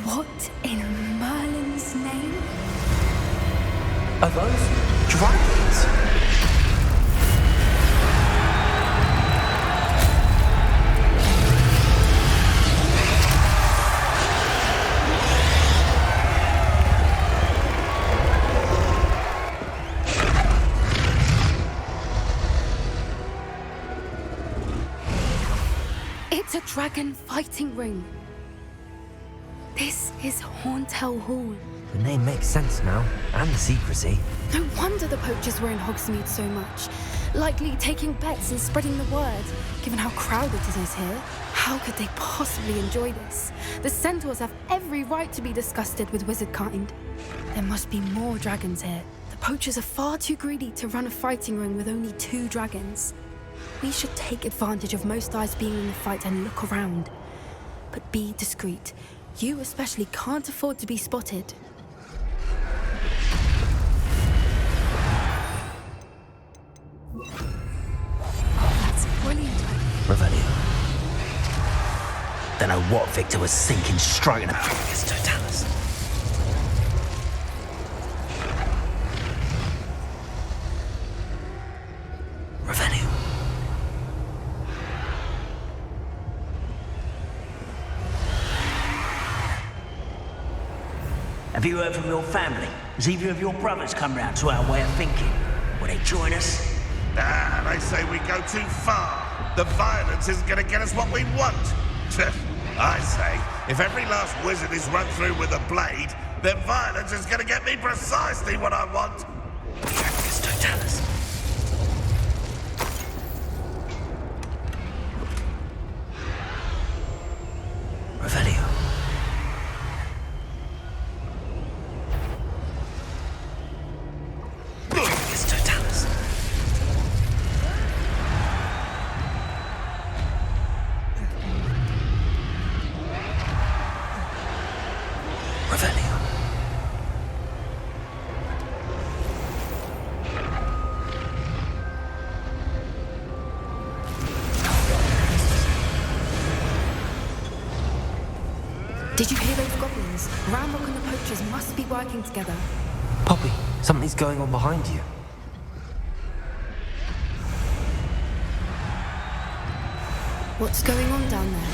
What in Merlin's name? Are those dragons? a dragon fighting ring. This is Horntail Hall. The name makes sense now, and the secrecy. No wonder the poachers were in Hogsmeade so much. Likely taking bets and spreading the word, given how crowded it is here. How could they possibly enjoy this? The centaurs have every right to be disgusted with wizard kind. There must be more dragons here. The poachers are far too greedy to run a fighting ring with only 2 dragons. We should take advantage of most eyes being in the fight and look around. But be discreet. You especially can't afford to be spotted. That's brilliant. Revelio. Don't know what Victor was thinking striking about against Totalis. Revelio. Have you heard from your family? Has either of your brothers come round to our way of thinking? Will they join us? Nah, they say we go too far. The violence isn't going to get us what we want. I say, if every last wizard is run through with a blade, then violence is going to get me precisely what I want. It's Totalis. Revelio. It's Totalis. Revelio. Did you hear those goblins? Ramrock and the poachers must be working together. Poppy, something's going on behind you. What's going on down there?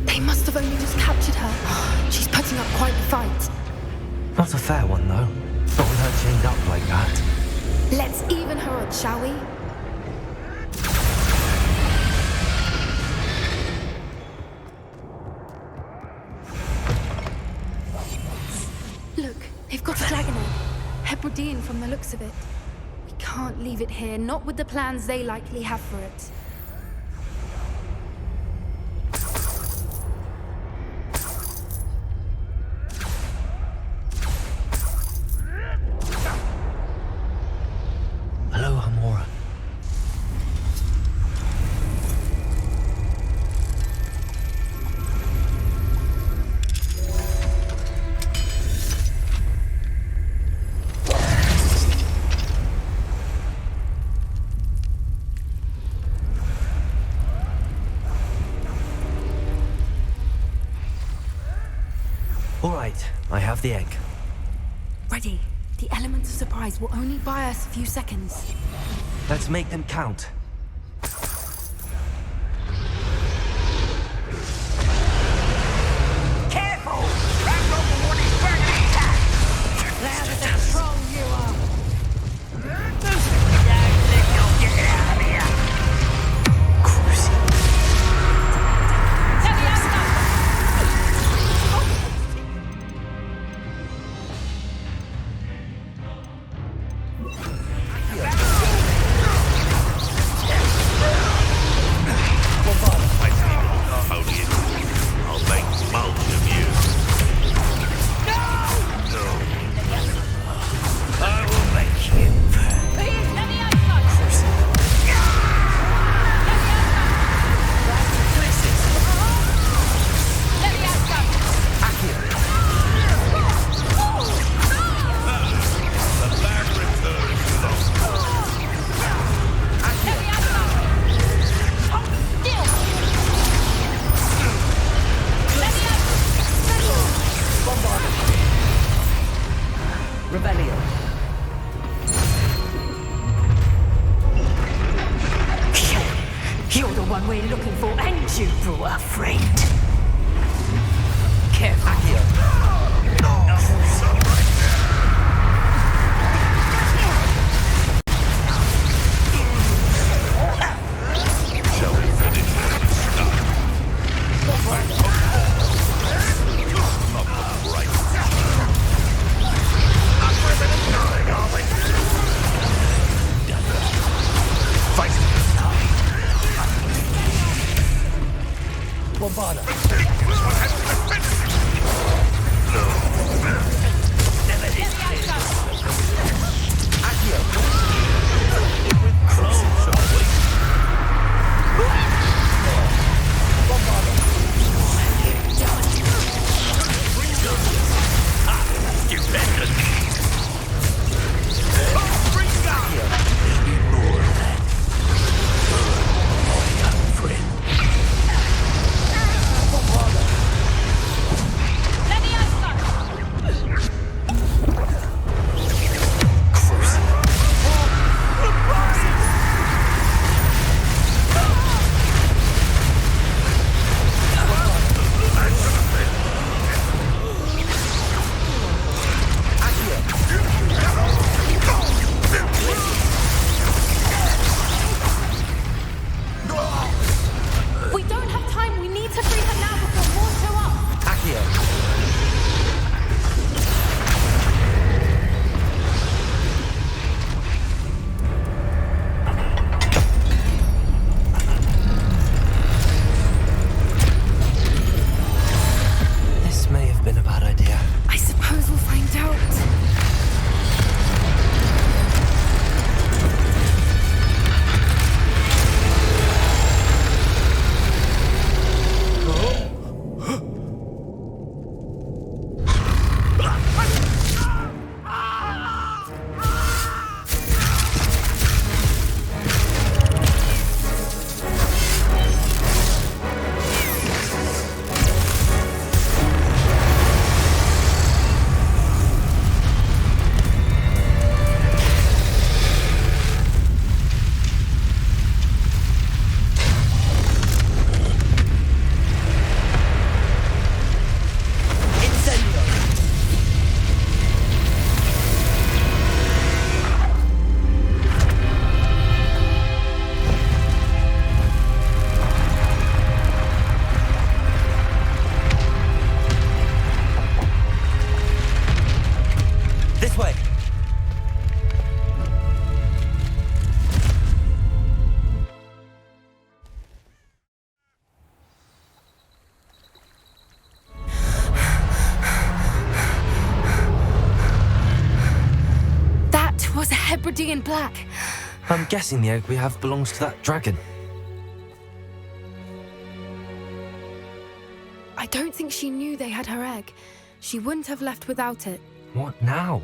They must have only just captured her. She's putting up quite the fight. Not a fair one, though. Not with her chained up like that. Let's even her odds, shall we? Look, they've got a dragon egg. Hebridean from the looks of it. We can't leave it here, not with the plans they likely have for it. Hello, Hamora. All right, I have the egg. Ready. The element of surprise will only buy us a few seconds. Let's make them count. Careful! Ramrock will want his dragon attack! Louder than strong you are! Don't think you'll get it out of here! I'll make mulch of you. I will make him. The bag returns. Revelio. You're the one we're looking for, and you brought a friend. Careful. This way! That was a Hebridean black. I'm guessing the egg we have belongs to that dragon. I don't think she knew they had her egg. She wouldn't have left without it. What now?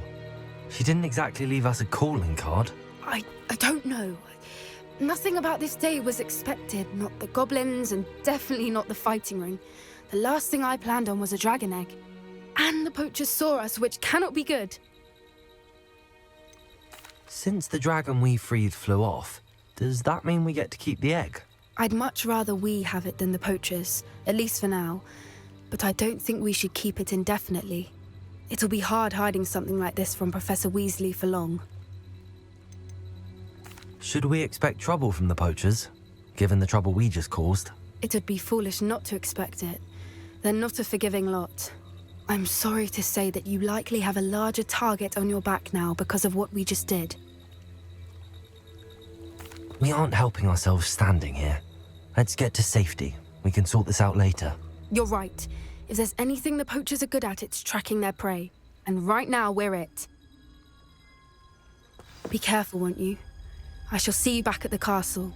She didn't exactly leave us a calling card. I don't know. Nothing about this day was expected. Not the goblins, and definitely not the fighting ring. The last thing I planned on was a dragon egg. And the poachers saw us, which cannot be good. Since the dragon we freed flew off, does that mean we get to keep the egg? I'd much rather we have it than the poachers, at least for now. But I don't think we should keep it indefinitely. It'll be hard hiding something like this from Professor Weasley for long. Should we expect trouble from the poachers, given the trouble we just caused? It would be foolish not to expect it. They're not a forgiving lot. I'm sorry to say that you likely have a larger target on your back now because of what we just did. We aren't helping ourselves standing here. Let's get to safety. We can sort this out later. You're right. If there's anything the poachers are good at, it's tracking their prey. And right now, we're it. Be careful, won't you? I shall see you back at the castle.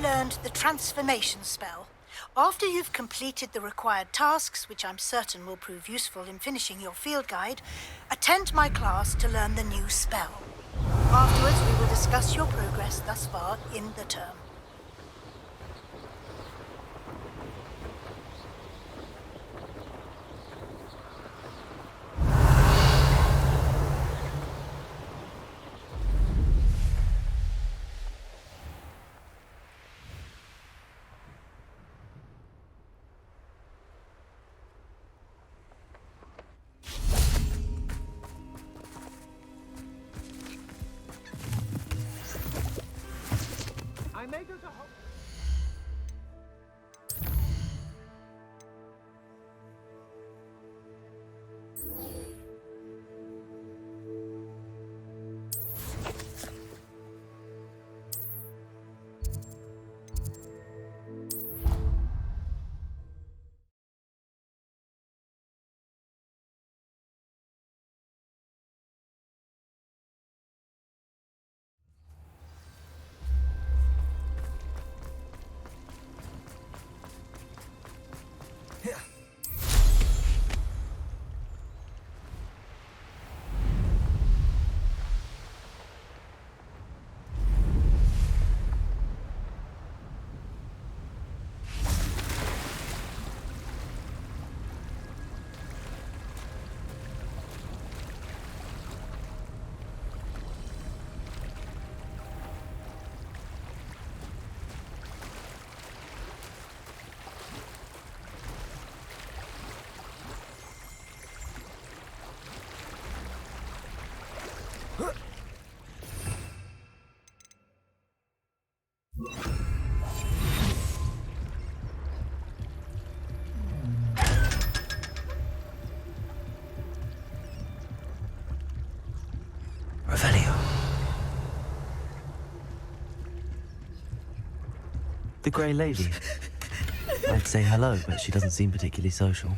Learned the transformation spell. After you've completed the required tasks, which I'm certain will prove useful in finishing your field guide, attend my class to learn the new spell. Afterwards, we will discuss your progress thus far in the term. I may go to Hogwarts. Revelio. The Grey Lady. I'd say hello, but she doesn't seem particularly social.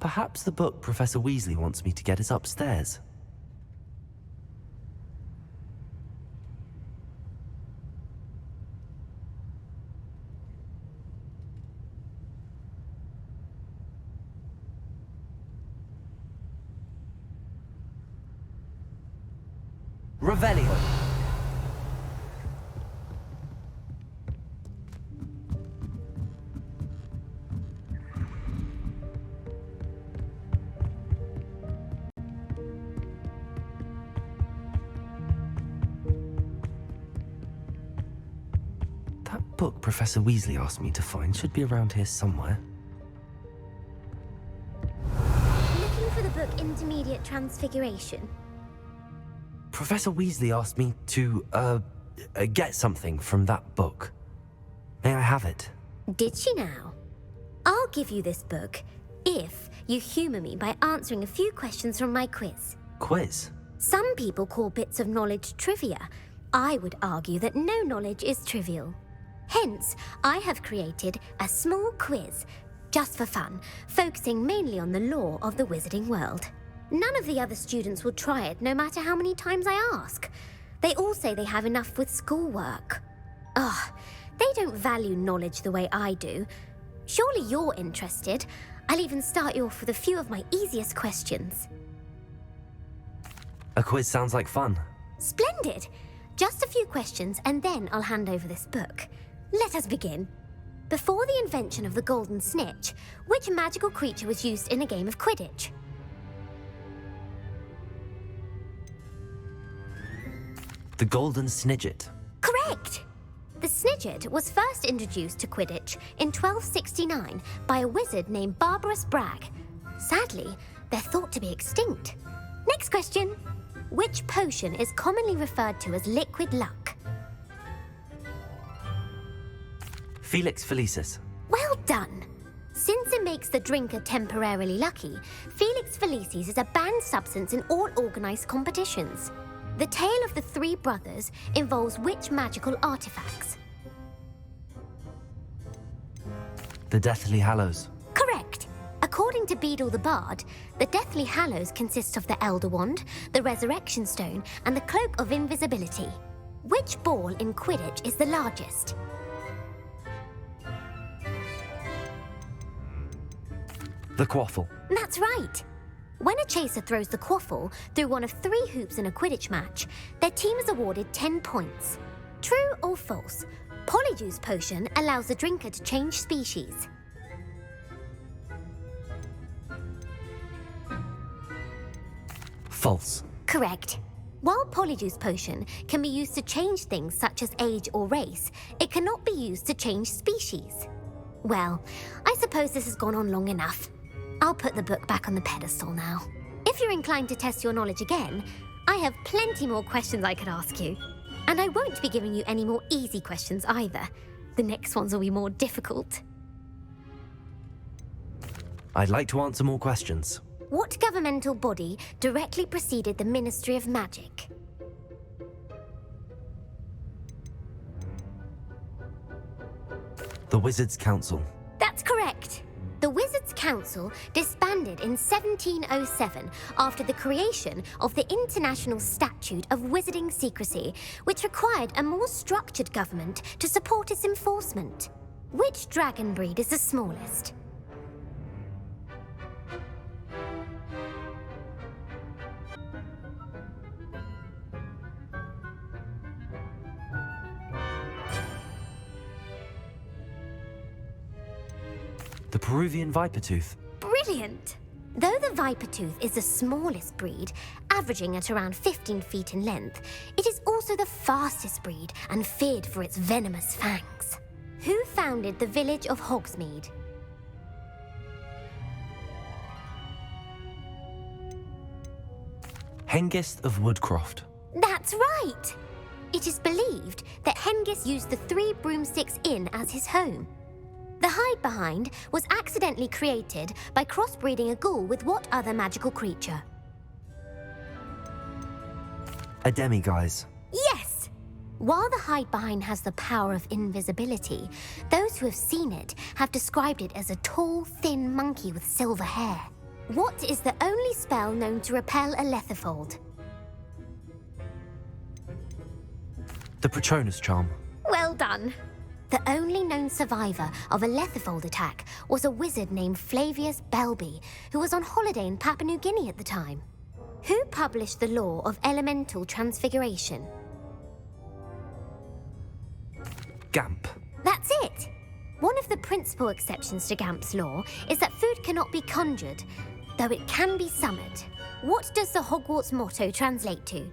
Perhaps the book Professor Weasley wants me to get is upstairs. Revelio. That book Professor Weasley asked me to find should be around here somewhere. Looking for the book Intermediate Transfiguration. Professor Weasley asked me to, get something from that book. May I have it? Did she now? I'll give you this book if you humour me by answering a few questions from my quiz. Quiz? Some people call bits of knowledge trivia. I would argue that no knowledge is trivial. Hence, I have created a small quiz, just for fun, focusing mainly on the lore of the wizarding world. None of the other students will try it, no matter how many times I ask. They all say they have enough with schoolwork. Ugh, they don't value knowledge the way I do. Surely you're interested. I'll even start you off with a few of my easiest questions. A quiz sounds like fun. Splendid! Just a few questions, and then I'll hand over this book. Let us begin. Before the invention of the golden snitch, which magical creature was used in a game of Quidditch? The Golden Snidget. Correct! The Snidget was first introduced to Quidditch in 1269 by a wizard named Barbarous Bragg. Sadly, they're thought to be extinct. Next question. Which potion is commonly referred to as liquid luck? Felix Felicis. Well done! Since it makes the drinker temporarily lucky, Felix Felicis is a banned substance in all organised competitions. The tale of the three brothers involves which magical artifacts? The Deathly Hallows. Correct. According to Beedle the Bard, the Deathly Hallows consist of the Elder Wand, the Resurrection Stone, and the Cloak of Invisibility. Which ball in Quidditch is the largest? The Quaffle. That's right. When a chaser throws the quaffle through one of 3 hoops in a Quidditch match, their team is awarded 10 points. True or false? Polyjuice potion allows the drinker to change species. False. Correct. While Polyjuice potion can be used to change things such as age or race, it cannot be used to change species. Well, I suppose this has gone on long enough. I'll put the book back on the pedestal now. If you're inclined to test your knowledge again, I have plenty more questions I could ask you. And I won't be giving you any more easy questions either. The next ones will be more difficult. I'd like to answer more questions. What governmental body directly preceded the Ministry of Magic? The Wizards' Council. That's correct. The Wizards' Council disbanded in 1707 after the creation of the International Statute of Wizarding Secrecy, which required a more structured government to support its enforcement. Which dragon breed is the smallest? The Peruvian Vipertooth. Brilliant! Though the Vipertooth is the smallest breed, averaging at around 15 feet in length, it is also the fastest breed and feared for its venomous fangs. Who founded the village of Hogsmeade? Hengist of Woodcroft. That's right! It is believed that Hengist used the 3 Broomsticks Inn as his home. The hide-behind was accidentally created by crossbreeding a ghoul with what other magical creature? A demiguise. Yes! While the hide-behind has the power of invisibility, those who have seen it have described it as a tall, thin monkey with silver hair. What is the only spell known to repel a letherfold? The Patronus charm. Well done. The only known survivor of a letherfold attack was a wizard named Flavius Belby, who was on holiday in Papua New Guinea at the time. Who published the law of elemental transfiguration? Gamp. That's it! One of the principal exceptions to Gamp's law is that food cannot be conjured, though it can be summoned. What does the Hogwarts motto translate to?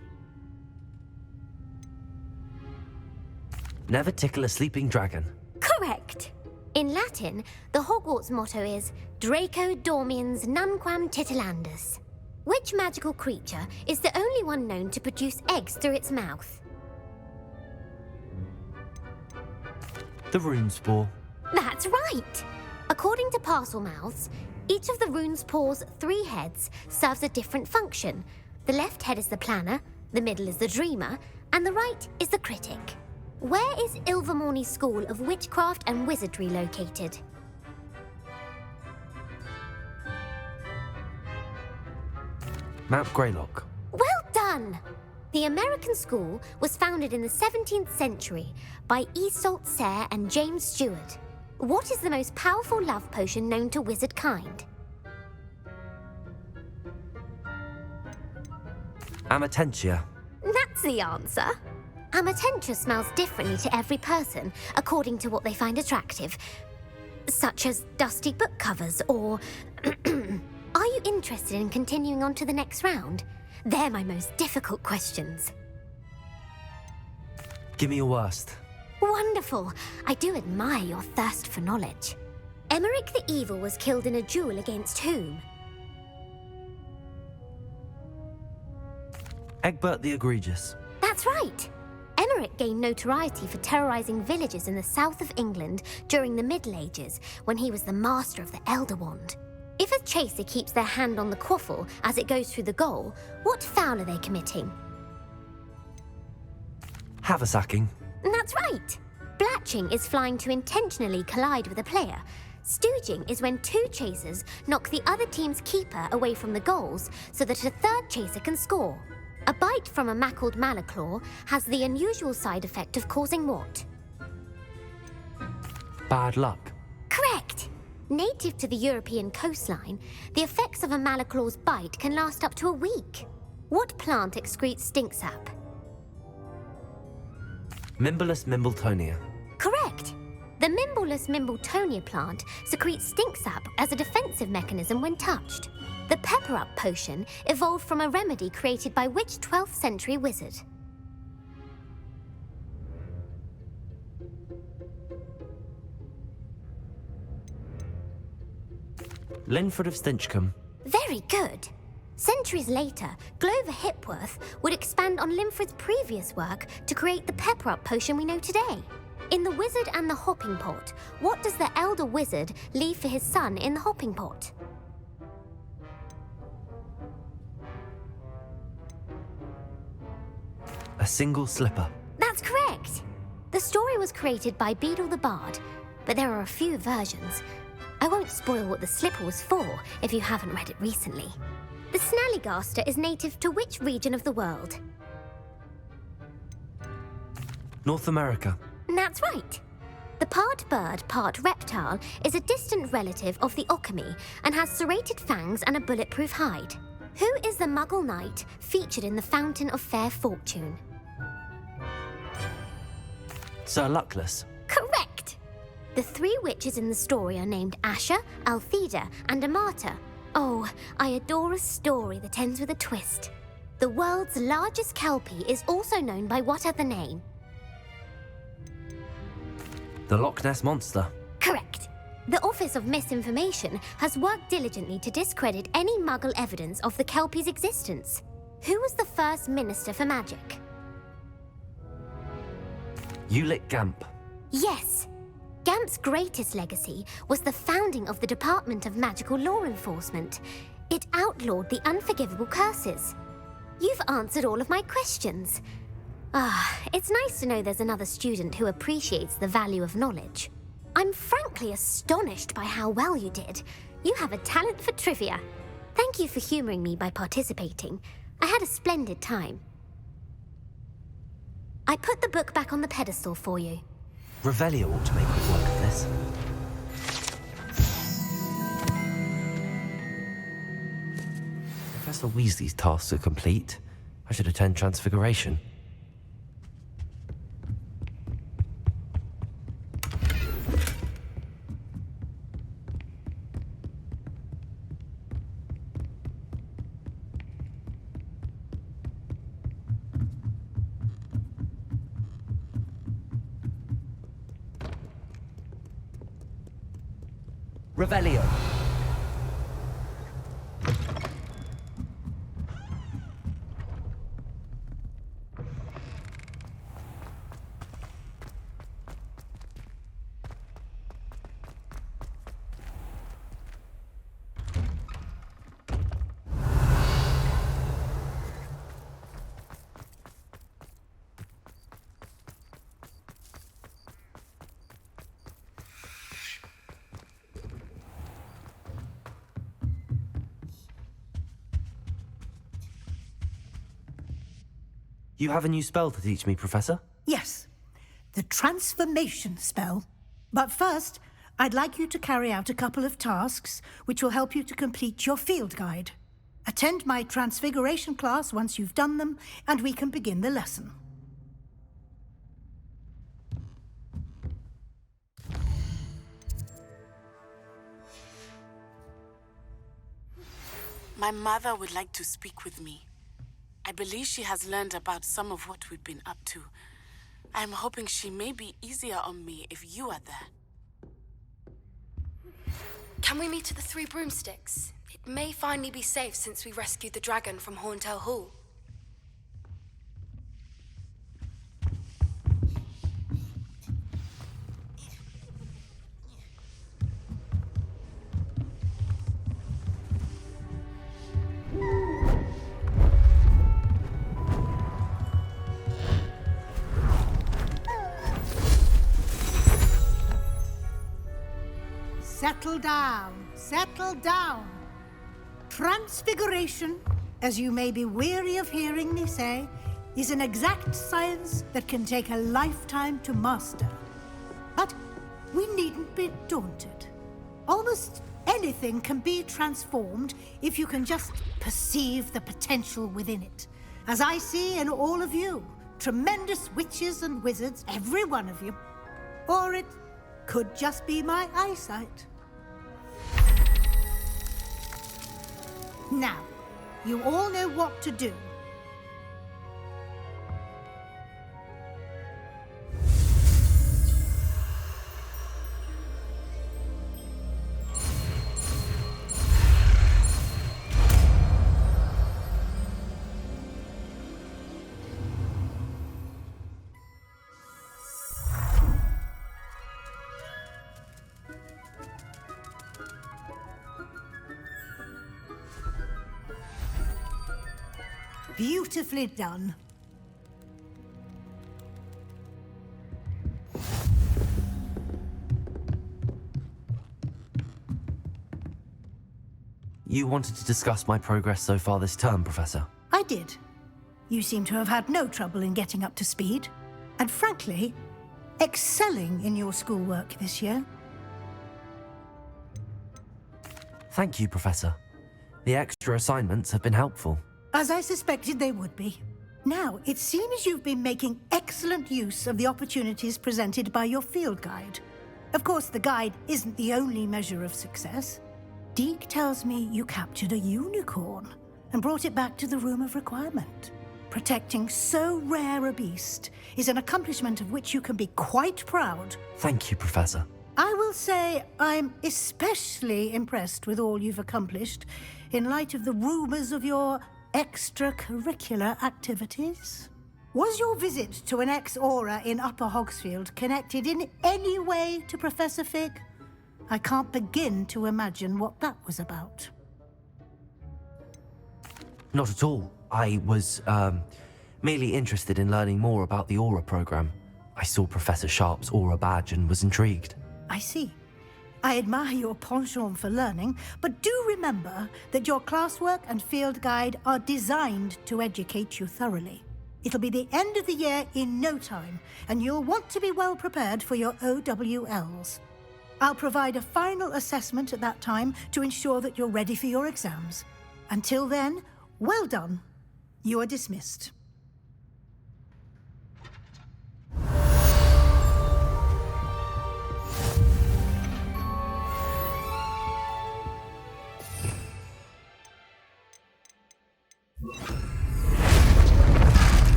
Never tickle a sleeping dragon. Correct! In Latin, the Hogwarts motto is Draco Dormiens Nunquam Titilandus. Which magical creature is the only one known to produce eggs through its mouth? The rune spore. That's right! According to Parselmouths, each of the rune's paws' 3 heads serves a different function. The left head is the planner, the middle is the dreamer, and the right is the critic. Where is Ilvermorny School of Witchcraft and Wizardry located? Mount Greylock. Well done! The American school was founded in the 17th century by Iseult Sayre and James Stewart. What is the most powerful love potion known to wizard kind? Amatentia. That's the answer. Amatentia smells differently to every person, according to what they find attractive, such as dusty book covers or... Are you interested in continuing on to the next round? They're my most difficult questions. Give me your worst. Wonderful. I do admire your thirst for knowledge. Emmerich the Evil was killed in a duel against whom? Egbert the Egregious. That's right. Emmerich gained notoriety for terrorizing villages in the south of England during the Middle Ages, when he was the master of the Elder Wand. If a chaser keeps their hand on the quaffle as it goes through the goal, what foul are they committing? Haversacking. That's right. Blatching is flying to intentionally collide with a player. Stooging is when 2 chasers knock the other team's keeper away from the goals so that a third chaser can score. A bite from a mackled malaclaw has the unusual side effect of causing what? Bad luck. Correct! Native to the European coastline, the effects of a malaclaw's bite can last up to a week. What plant excretes stink sap? Mimbolus Mimbletonia. Correct! The Mimbolus Mimbletonia plant secretes stink sap as a defensive mechanism when touched. The Pepper Up potion evolved from a remedy created by which 12th century wizard? Linford of Stinchcombe. Very good. Centuries later, Glover Hipworth would expand on Linford's previous work to create the Pepper Up potion we know today. In The Wizard and the Hopping Pot, what does the elder wizard leave for his son in the hopping pot? A single slipper. That's correct. The story was created by Beadle the Bard, but there are a few versions. I won't spoil what the slipper was for if you haven't read it recently. The Snallygaster is native to which region of the world? North America. That's right. The part bird, part reptile is a distant relative of the Occamy and has serrated fangs and a bulletproof hide. Who is the Muggle knight featured in the Fountain of Fair Fortune? Sir Luckless. Correct! The 3 witches in the story are named Asha, Altheda, and Amata. Oh, I adore a story that ends with a twist. The world's largest kelpie is also known by what other name? The Loch Ness Monster. Correct. The Office of Misinformation has worked diligently to discredit any Muggle evidence of the kelpie's existence. Who was the first Minister for Magic? Ulick Gamp. Yes. Gamp's greatest legacy was the founding of the Department of Magical Law Enforcement. It outlawed the unforgivable curses. You've answered all of my questions. It's nice to know there's another student who appreciates the value of knowledge. I'm frankly astonished by how well you did. You have a talent for trivia. Thank you for humouring me by participating. I had a splendid time. I put the book back on the pedestal for you. Revelio ought to make quick work of this. Professor Weasley's tasks are complete. I should attend Transfiguration. Revelio. You have a new spell to teach me, Professor? Yes, the transformation spell. But first, I'd like you to carry out a couple of tasks which will help you to complete your field guide. Attend my transfiguration class once you've done them, and we can begin the lesson. My mother would like to speak with me. I believe she has learned about some of what we've been up to. I'm hoping she may be easier on me if you are there. Can we meet at the Three Broomsticks? It may finally be safe since we rescued the dragon from Horntail Hall. Settle down, settle down. Transfiguration, as you may be weary of hearing me say, is an exact science that can take a lifetime to master. But we needn't be daunted. Almost anything can be transformed if you can just perceive the potential within it. As I see in all of you, tremendous witches and wizards, every one of you. Or it could just be my eyesight. Now, you all know what to do. Beautifully done. You wanted to discuss my progress so far this term, Professor? I did. You seem to have had no trouble in getting up to speed. And frankly, excelling in your schoolwork this year. Thank you, Professor. The extra assignments have been helpful. As I suspected they would be. Now, it seems you've been making excellent use of the opportunities presented by your field guide. Of course, the guide isn't the only measure of success. Deke tells me you captured a unicorn and brought it back to the Room of Requirement. Protecting so rare a beast is an accomplishment of which you can be quite proud. Thank you, Professor. I will say I'm especially impressed with all you've accomplished in light of the rumors of your extracurricular activities. Was your visit to an ex-aura in Upper Hogsfield connected in any way to Professor Fig? I can't begin to imagine what that was about. Not at all. I was, merely interested in learning more about the Aura program. I saw Professor Sharp's Aura badge and was intrigued. I see. I admire your penchant for learning, but do remember that your classwork and field guide are designed to educate you thoroughly. It'll be the end of the year in no time, and you'll want to be well prepared for your OWLs. I'll provide a final assessment at that time to ensure that you're ready for your exams. Until then, well done. You are dismissed.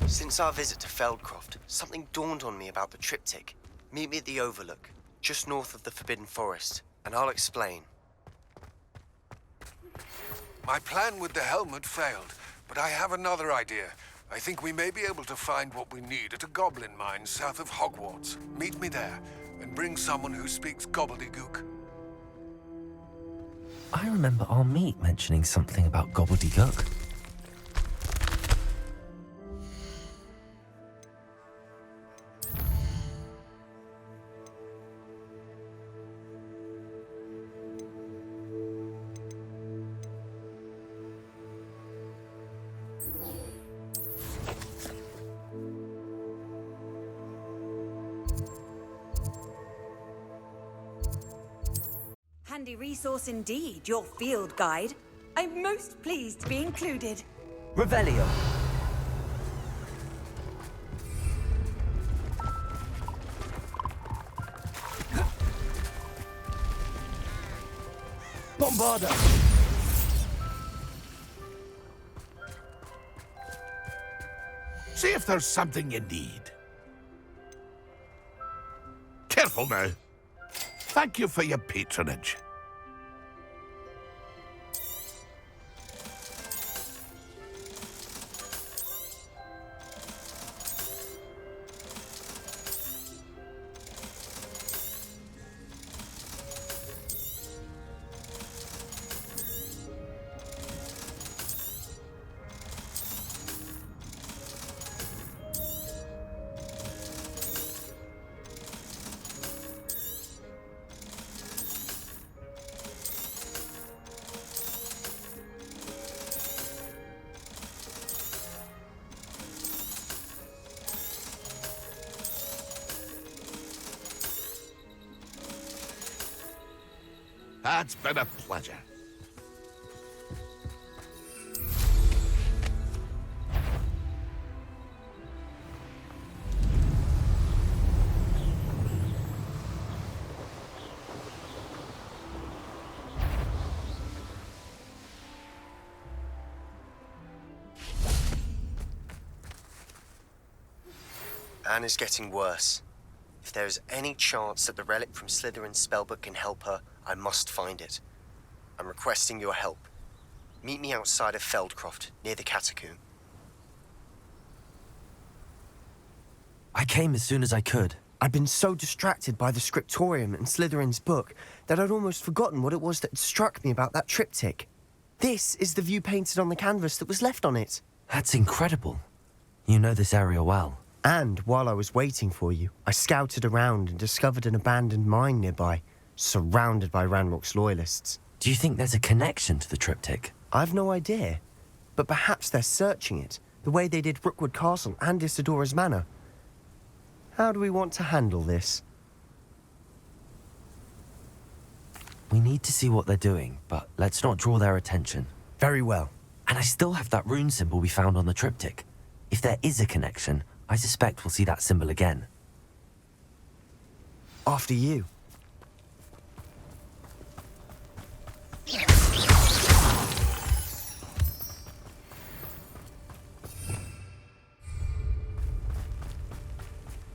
Since our visit to Feldcroft, something dawned on me about the triptych. Meet me at the Overlook, just north of the Forbidden Forest, and I'll explain. My plan with the helmet failed, but I have another idea. I think we may be able to find what we need at a goblin mine south of Hogwarts. Meet me there, and bring someone who speaks gobbledygook. I remember our meet mentioning something about gobbledygook. Handy resource indeed, your field guide. I'm most pleased to be included. Revelio. Bombarda. See if there's something you need. Careful now. Thank you for your patronage. It's been a pleasure. Anne is getting worse. If there is any chance that the relic from Slytherin's spellbook can help her, I must find it. I'm requesting your help. Meet me outside of Feldcroft, near the catacomb. I came as soon as I could. I'd been so distracted by the scriptorium and Slytherin's book that I'd almost forgotten what it was that struck me about that triptych. This is the view painted on the canvas that was left on it. That's incredible. You know this area well. And while I was waiting for you, I scouted around and discovered an abandoned mine nearby, surrounded by Ranrock's loyalists. Do you think there's a connection to the triptych? I've no idea, but perhaps they're searching it, the way they did Rookwood Castle and Isidora's Manor. How do we want to handle this? We need to see what they're doing, but let's not draw their attention. Very well. And I still have that rune symbol we found on the triptych. If there is a connection, I suspect we'll see that symbol again. After you.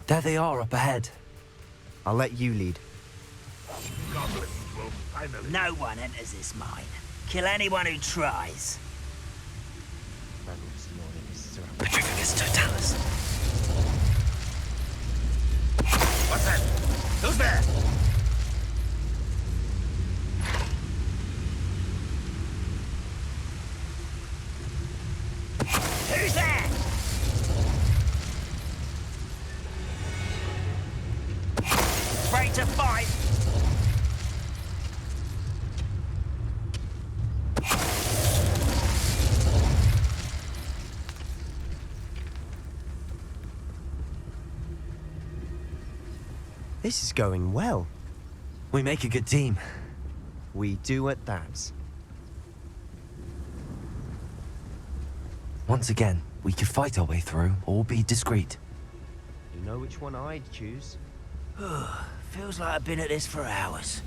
There they are, up ahead. I'll let you lead. Goblins will finally... No one enters this mine. Kill anyone who tries. Petrificus Totalis. What's that? Who's there? Who's there? This is going well. We make a good team. We do at that. Once again, we could fight our way through or be discreet. You know which one I'd choose? Feels like I've been at this for hours.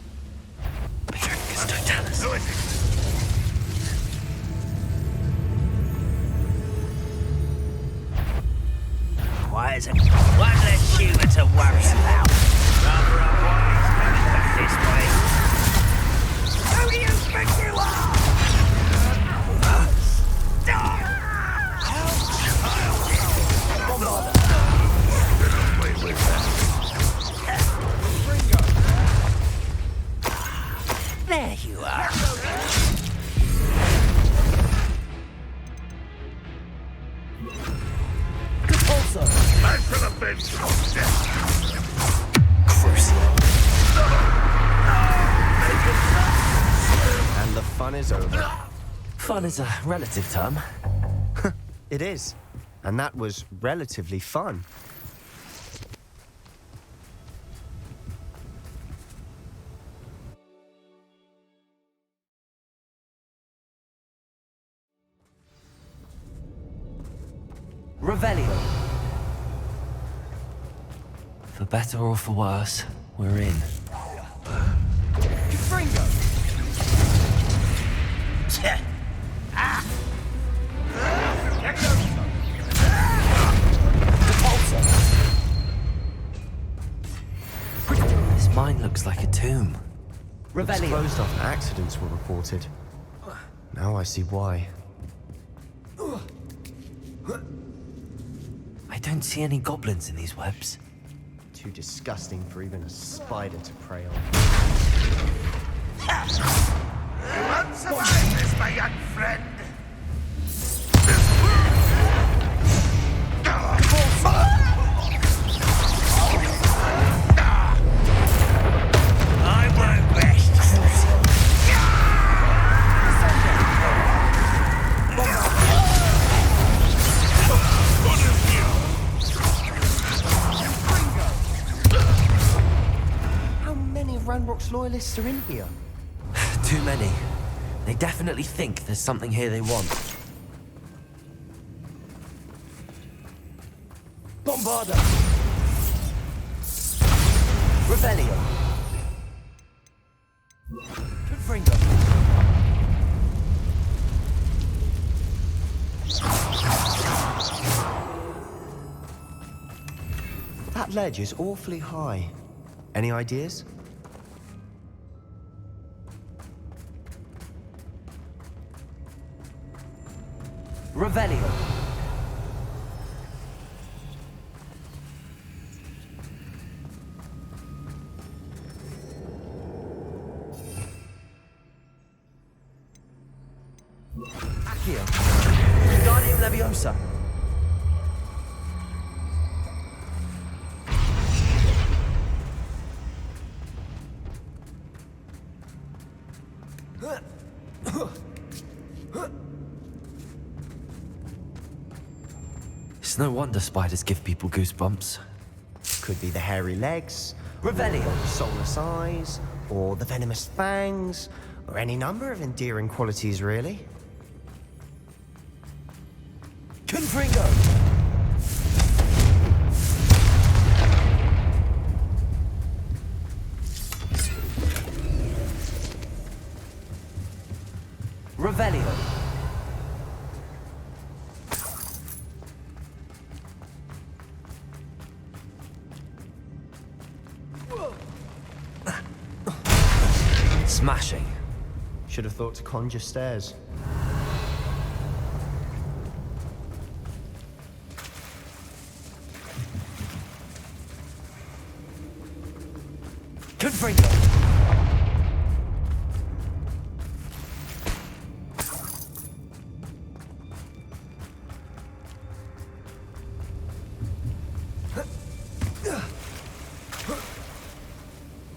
Why is it one less human to worry about? Rather unwise coming back this way. Who do you think you are? There you are. Also, I should have been And the fun is over. Fun is a relative term. It is. And that was relatively fun. Revelio. For better or for worse, we're in. Fringo! Ah! This mine looks like a tomb. It's closed after accidents were reported. Now I see why. I don't see any goblins in these webs. Too disgusting for even a spider to prey on. You won't survive this, my young friend! I won't rest. How many Ranrock's loyalists are in here? Too many. They definitely think there's something here they want. Bombarda! Revelio! Fringo! That ledge is awfully high. Any ideas? Revelio. Accio! Guardium Leviosa! It's no wonder spiders give people goosebumps. Could be the hairy legs, Revelio. or the soulless eyes, or the venomous fangs, or any number of endearing qualities, really. Confringo! Revelio. Smashing. Should have thought to conjure stairs. Confringo!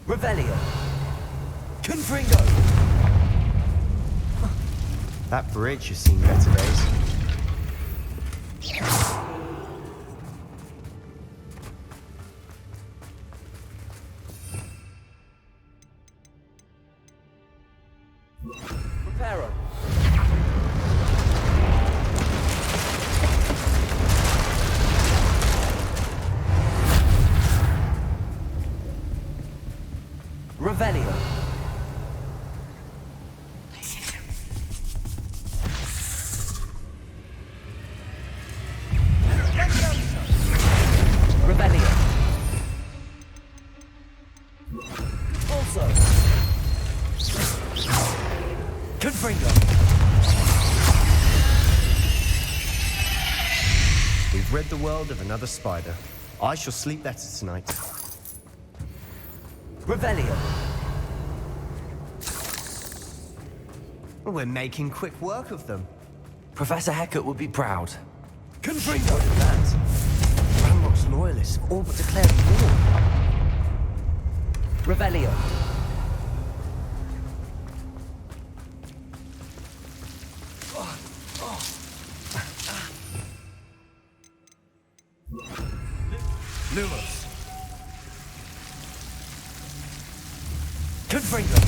Revelio! Confringo! That bridge has seen better days. We've rid the world of another spider. I shall sleep better tonight. Revelio. We're making quick work of them. Professor Hecat would be proud. Confringo! What is that? Ranrock's loyalists have all but declared war. Revelio. Lumos. Confringo.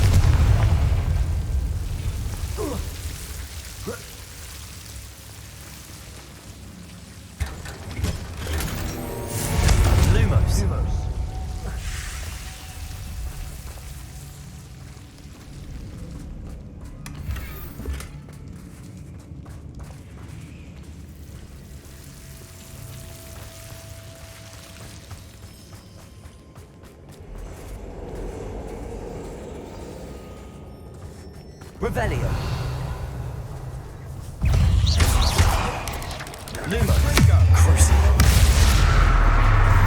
Lumos. Revelio. Lumos. Crucio.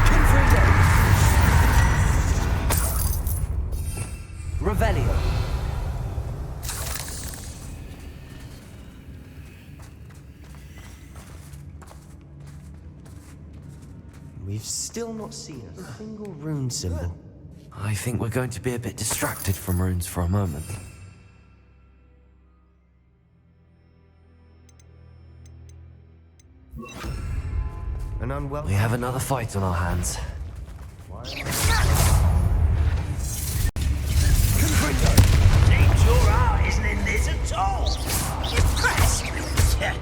Confringo. Revelio. We've still not seen a single rune symbol. I think we're going to be a bit distracted from runes for a moment. An unwelcome. We have another fight on our hands. Seems your heart isn't in this at all. Impressed. Is that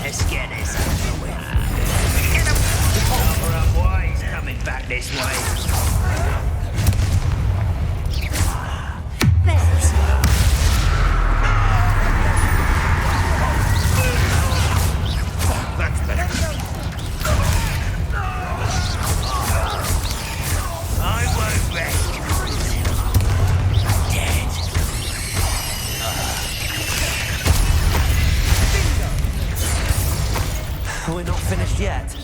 Let's get this over with. Get him! Cover up, why he's coming back this way. That's better. I won't rest. Dead. We're not finished yet.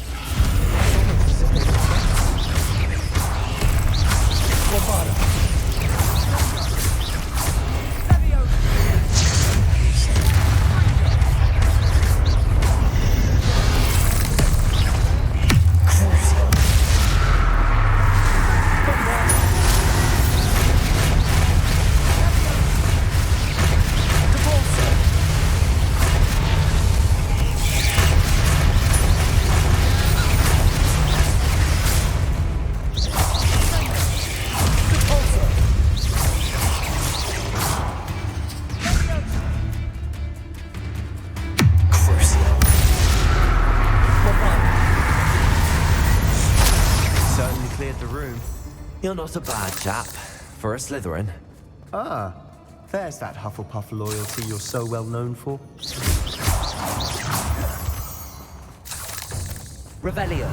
You're not a bad chap for a Slytherin. Ah, there's that Hufflepuff loyalty you're so well known for. Revelio.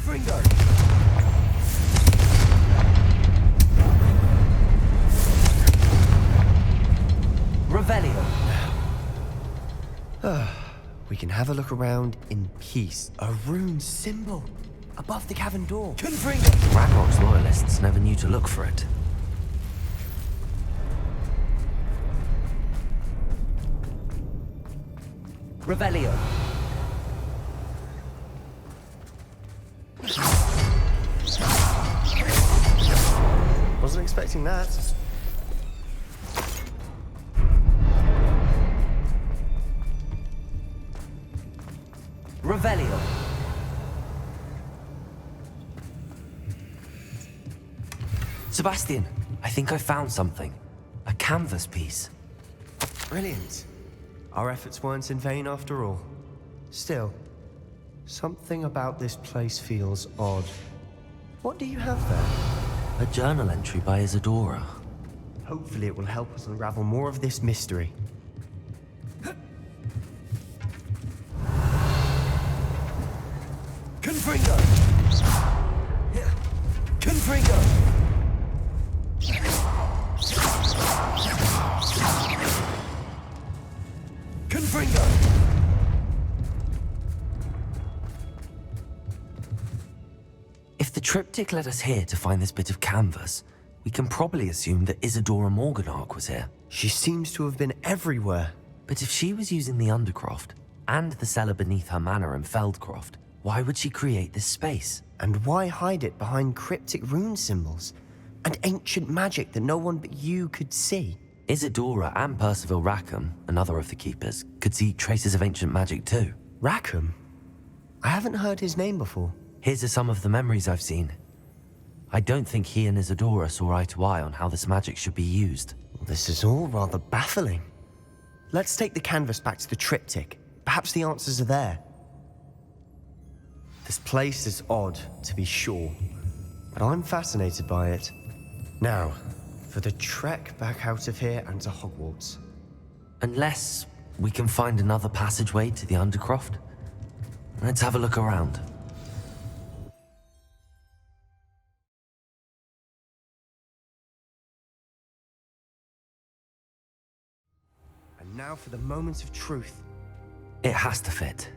Fringo! Revelio. We can have a look around in peace. A rune symbol above the cavern door. Confringo! Ranrock's loyalists never knew to look for it. Revelio. Wasn't expecting that. Revelio. Sebastian, I think I found something. A canvas piece. Brilliant. Our efforts weren't in vain after all. Still, something about this place feels odd. What do you have there? A journal entry by Isadora. Hopefully it will help us unravel more of this mystery. Confringo! Confringo! Confringo! If the triptych led us here to find this bit of canvas, we can probably assume that Isadora Morganark was here. She seems to have been everywhere. But if she was using the Undercroft and the cellar beneath her manor in Feldcroft, why would she create this space? And why hide it behind cryptic rune symbols and ancient magic that no one but you could see? Isadora and Percival Rackham, another of the keepers, could see traces of ancient magic too. Rackham? I haven't heard his name before. Here's are some of the memories I've seen. I don't think he and Isadora saw eye to eye on how this magic should be used. This is all rather baffling. Let's take the canvas back to the triptych. Perhaps the answers are there. This place is odd, to be sure, but I'm fascinated by it. Now, for the trek back out of here and to Hogwarts. Unless we can find another passageway to the Undercroft. Let's have a look around. And now for the moment of truth. It has to fit.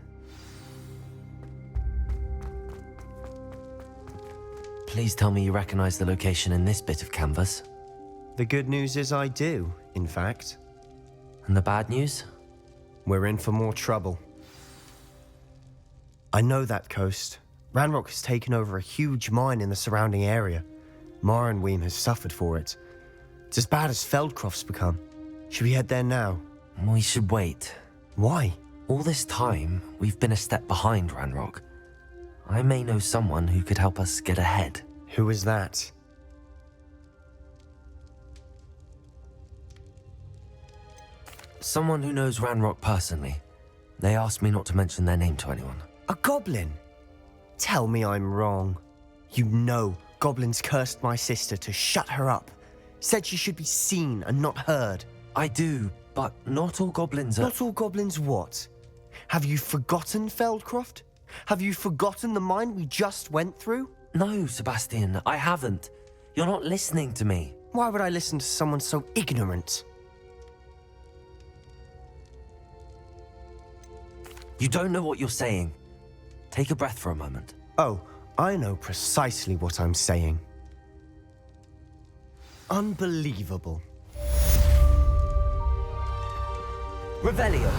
Please tell me you recognize the location in this bit of canvas. The good news is I do, in fact. And the bad news? We're in for more trouble. I know that coast. Ranrock has taken over a huge mine in the surrounding area. Marrenweem has suffered for it. It's as bad as Feldcroft's become. Should we head there now? We should wait. Why? All this time, we've been a step behind Ranrock. I may know someone who could help us get ahead. Who is that? Someone who knows Ranrock personally. They asked me not to mention their name to anyone. A goblin? Tell me I'm wrong. You know goblins cursed my sister to shut her up. Said she should be seen and not heard. I do, but not all goblins are... Not all goblins what? Have you forgotten Feldcroft? Have you forgotten the mine we just went through? No, Sebastian, I haven't. You're not listening to me. Why would I listen to someone so ignorant? You don't know what you're saying. Take a breath for a moment. Oh, I know precisely what I'm saying. Unbelievable. Revelio.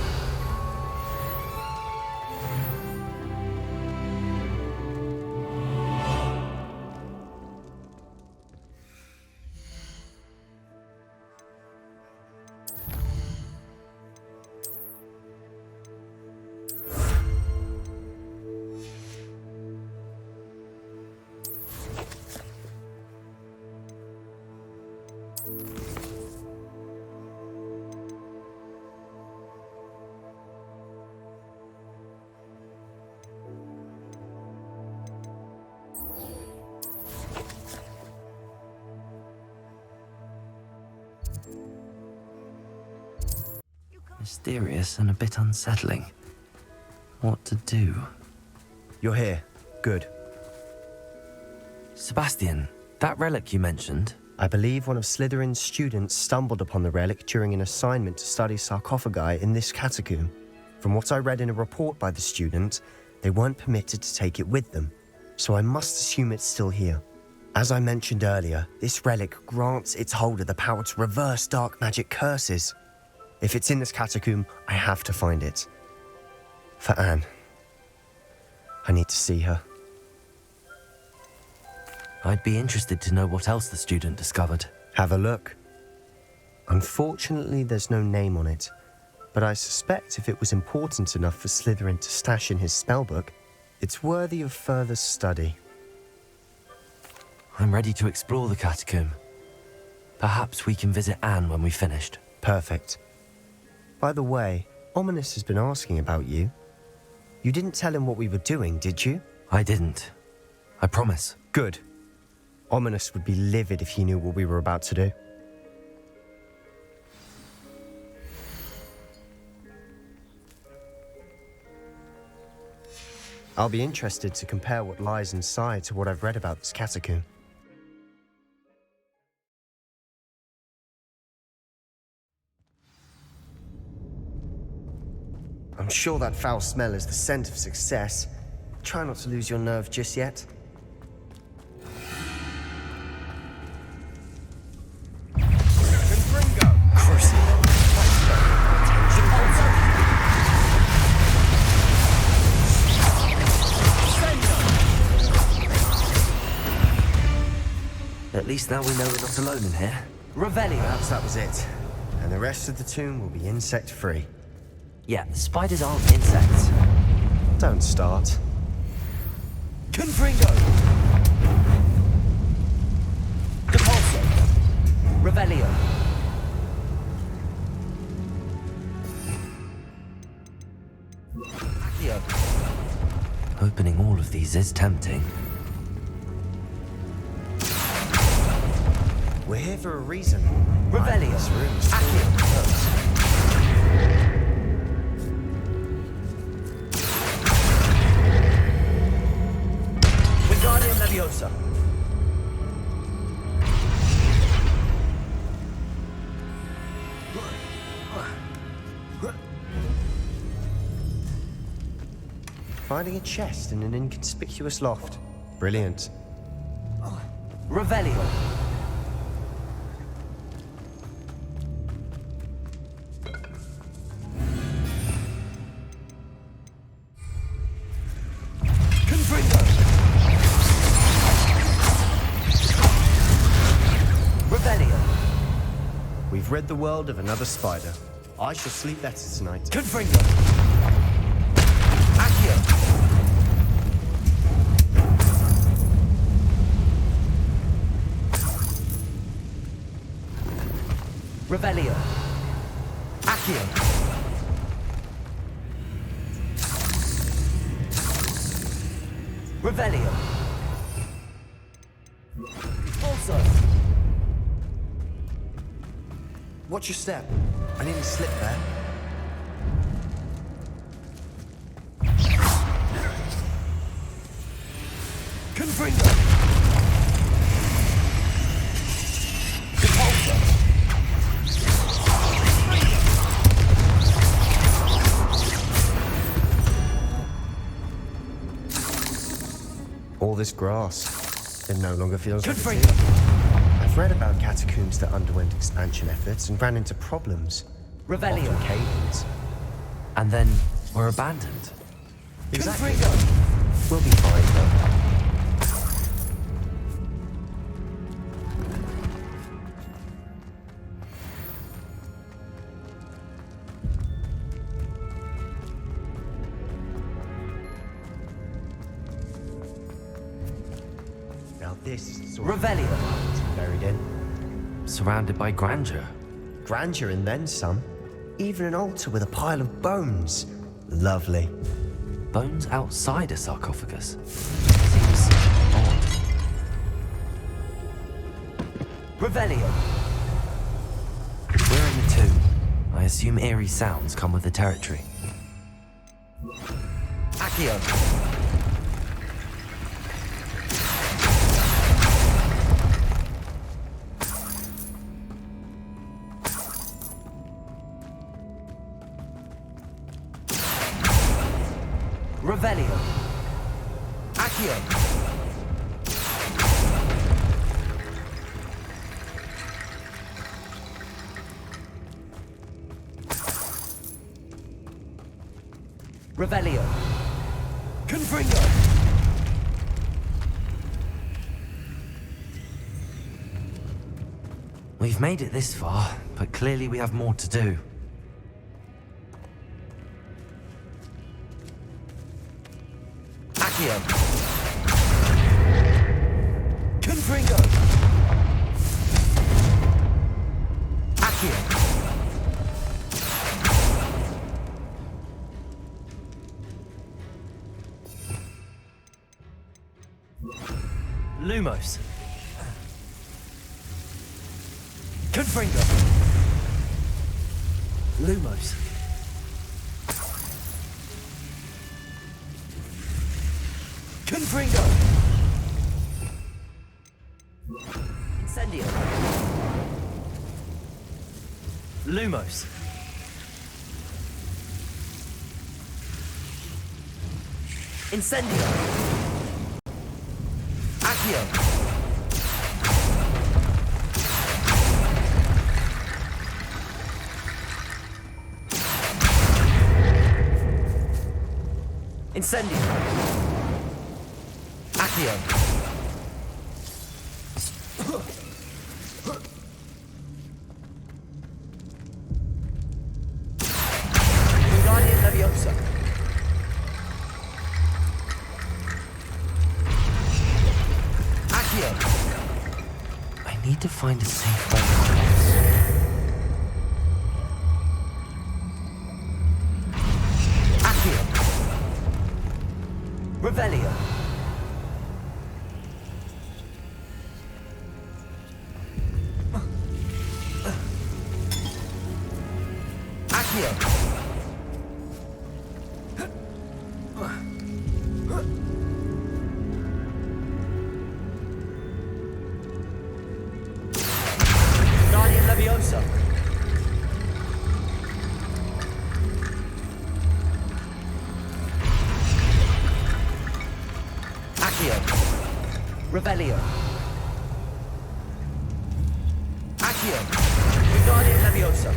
Mysterious and a bit unsettling. What to do? You're here. Good. Sebastian, that relic you mentioned... I believe one of Slytherin's students stumbled upon the relic during an assignment to study sarcophagi in this catacomb. From what I read in a report by the student, they weren't permitted to take it with them, so I must assume it's still here. As I mentioned earlier, this relic grants its holder the power to reverse dark magic curses. If it's in this catacomb, I have to find it. For Anne. I need to see her. I'd be interested to know what else the student discovered. Have a look. Unfortunately, there's no name on it, but I suspect if it was important enough for Slytherin to stash in his spellbook, it's worthy of further study. I'm ready to explore the catacomb. Perhaps we can visit Anne when we've finished. Perfect. By the way, Ominous has been asking about you. You didn't tell him what we were doing, did you? I didn't. I promise. Good. Ominous would be livid if he knew what we were about to do. I'll be interested to compare what lies inside to what I've read about this catacomb. I'm sure that foul smell is the scent of success. Try not to lose your nerve just yet. At least now we know we're not alone in here. Revelio. Perhaps that was it. And the rest of the tomb will be insect-free. Yeah, spiders aren't insects. Don't start. Confringo! Depulso! Revelio! Accio! Opening all of these is tempting. We're here for a reason. Revelio! This room is Wingardium Leviosa! Finding a chest in an inconspicuous loft. Brilliant. Revelio! We've rid the world of another spider. I shall sleep better tonight. Confringo! Accio! Revelio! Accio! Revelio! Also! Watch your step. I nearly slipped there. Confringo! Depulso! All this grass. It no longer feels like it's Confringo! here. I've read about catacombs that underwent expansion efforts and ran into problems. Revelio! Often cave-ins. And then were abandoned. Exactly. We'll be fine, though. Now this is the sort Revelio! of buried in. Surrounded by grandeur. Grandeur and then some. Even an altar with a pile of bones. Lovely. Bones outside a sarcophagus. Seems odd. Revelio! We're in the tomb. I assume eerie sounds come with the territory. Accio! Revelio! Accio! Revelio! Confringo! We've made it this far, but clearly we have more to do. Accio! Confringo! Accio! Lumos. Confringo. Lumos. Confringo. Incendio. Lumos. Incendio. Accio. Incendio. Accio. Wingardium Leviosa. Accio. I need to find a safe way across. Accio. Revelio. Accio. Guardian Leviosa. Accio. Revelio. Accio. Guardian Leviosa.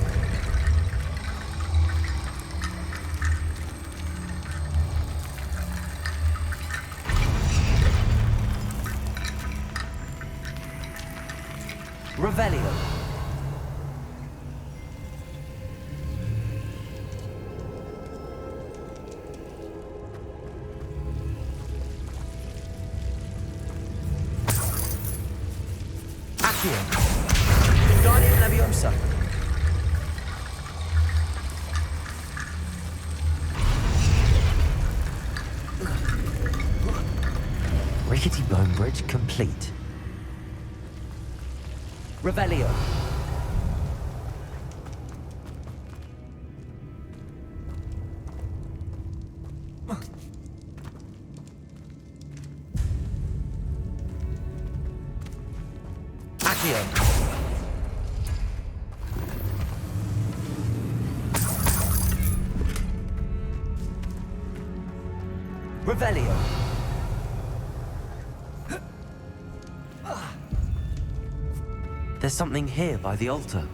Revelio. Accio. Wingardium Leviosa. Rickety bone bridge complete. Revelio. Accio. Revelio. There's something here by the altar.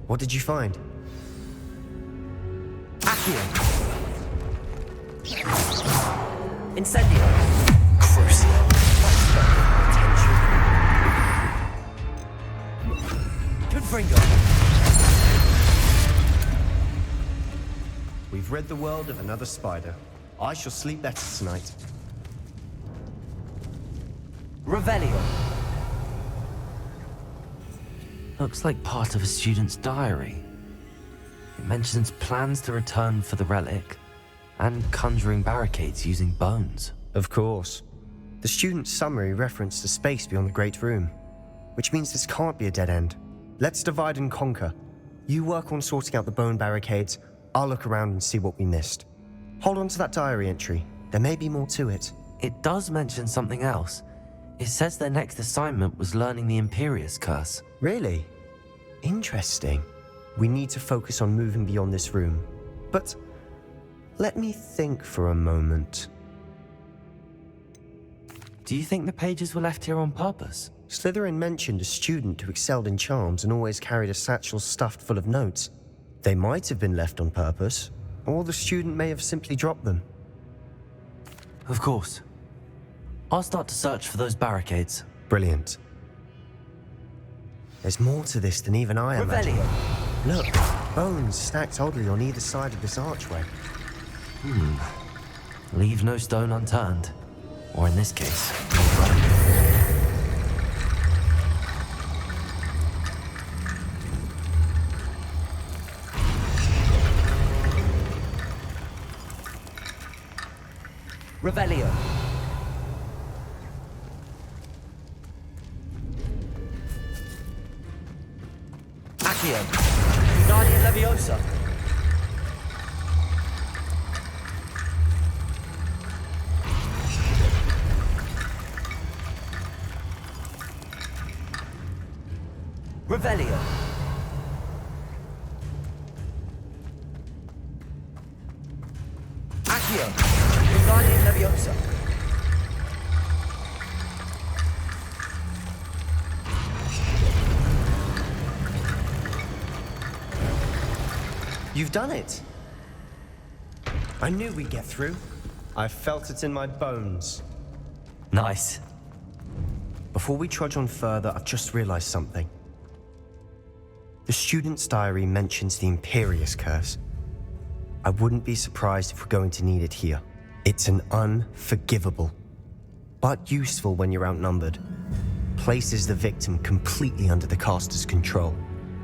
What did you find? Accio. Incendio. Crucio. Confringo. We've rid the world of another spider. I shall sleep better tonight. Revelio. Looks like part of a student's diary. It mentions plans to return for the relic and conjuring barricades using bones. Of course. The student's summary referenced a space beyond the Great Room, which means this can't be a dead end. Let's divide and conquer. You work on sorting out the bone barricades. I'll look around and see what we missed. Hold on to that diary entry. There may be more to it. It does mention something else. It says their next assignment was learning the Imperius Curse. Really? Interesting. We need to focus on moving beyond this room. But let me think for a moment. Do you think the pages were left here on purpose? Slytherin mentioned a student who excelled in charms and always carried a satchel stuffed full of notes. They might have been left on purpose, or the student may have simply dropped them. Of course. I'll start to search for those barricades. Brilliant. There's more to this than even I imagined. Look, bones stacked oddly on either side of this archway. Leave no stone unturned. Or in this case, no bone. Revelio. Accio. Guardian Leviosa. Revelio. Accio. Guardian Leviosa. You've done it! I knew we'd get through. I felt it in my bones. Nice. Before we trudge on further, I've just realized something. The student's diary mentions the Imperius Curse. I wouldn't be surprised if we're going to need it here. It's an unforgivable, but useful when you're outnumbered. Places the victim completely under the caster's control.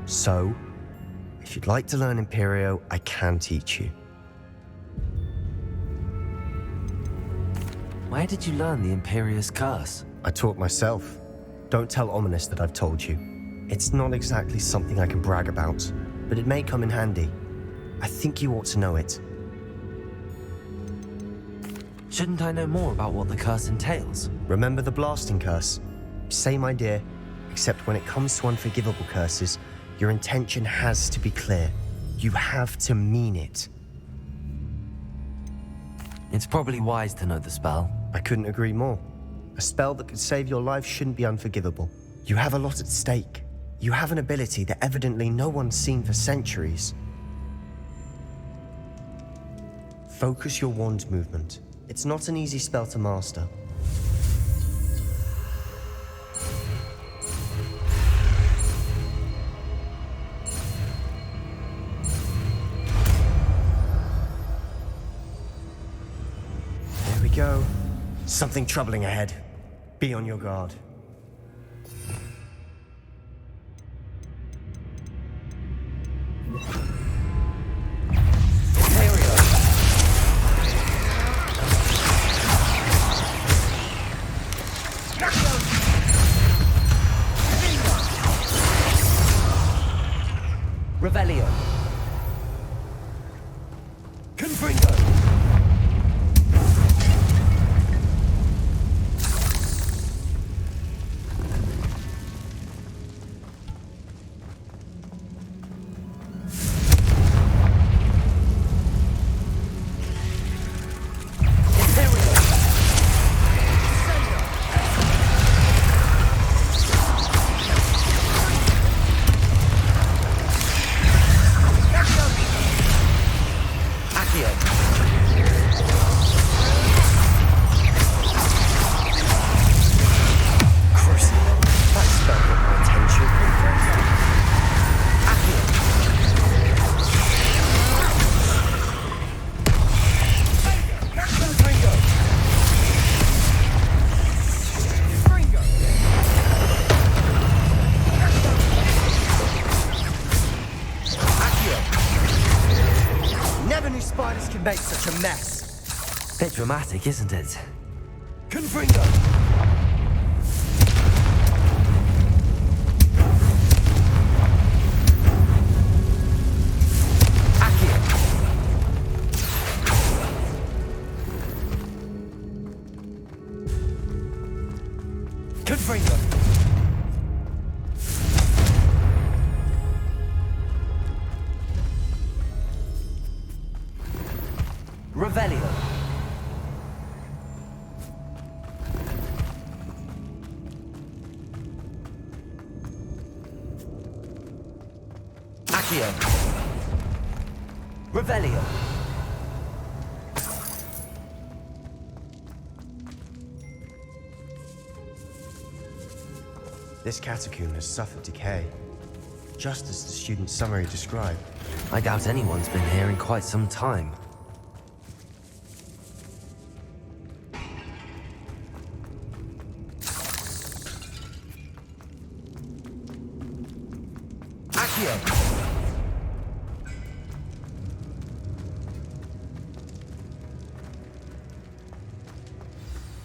So, if you'd like to learn Imperio, I can teach you. Where did you learn the Imperius Curse? I taught myself. Don't tell Ominous that I've told you. It's not exactly something I can brag about, but it may come in handy. I think you ought to know it. Shouldn't I know more about what the curse entails? Remember the blasting curse? Same idea, except when it comes to unforgivable curses, your intention has to be clear. You have to mean it. It's probably wise to know the spell. I couldn't agree more. A spell that could save your life shouldn't be unforgivable. You have a lot at stake. You have an ability that evidently no one's seen for centuries. Focus your wand movement. It's not an easy spell to master. There we go. Something troubling ahead. Be on your guard. Revelio. Confringo. Spiders can make such a mess. Bit dramatic, isn't it? Confringo. Confringo. Revelio. Accio. Revelio. This catacomb has suffered decay, just as the student's summary described. I doubt anyone's been here in quite some time.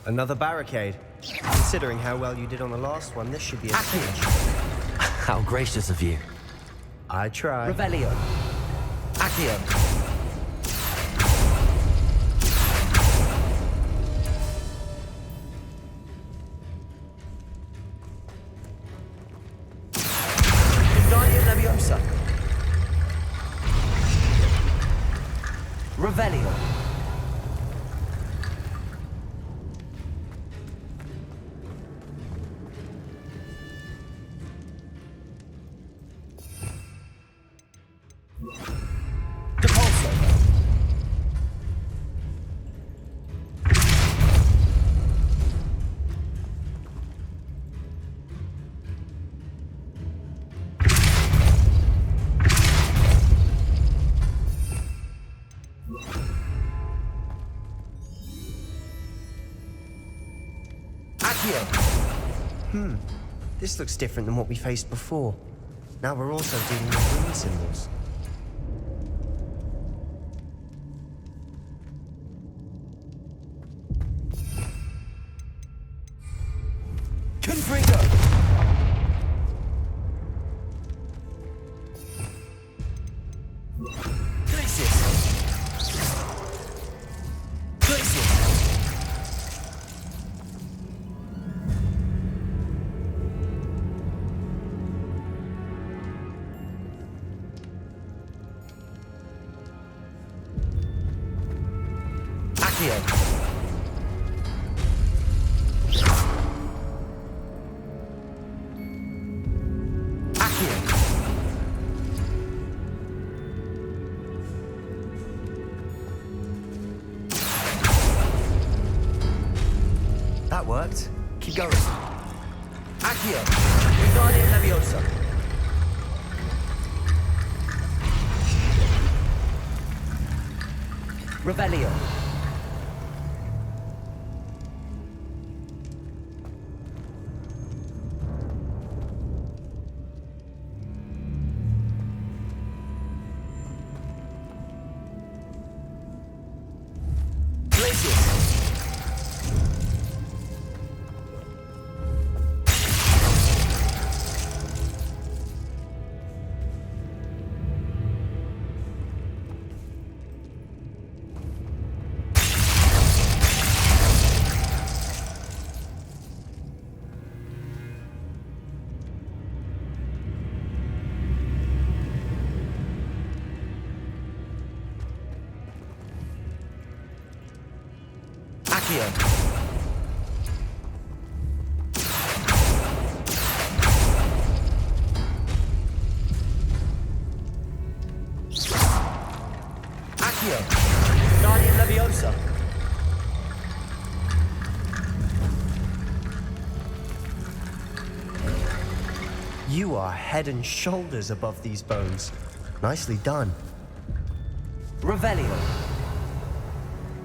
Another barricade. Considering how well you did on the last one, this should be a cinch. How gracious of you. I tried. Revelio. Accio. Wingardium Leviosa. Revelio. Depulso. Accio. This looks different than what we faced before. Now we're also dealing with rune symbols. Confringo. Glacius. Glacius. Accio. That worked. Keep going. Accio. Wingardium Leviosa. Revelio. Accio. Accio. Wingardium Leviosa. You are head and shoulders above these bones. Nicely done. Revelio.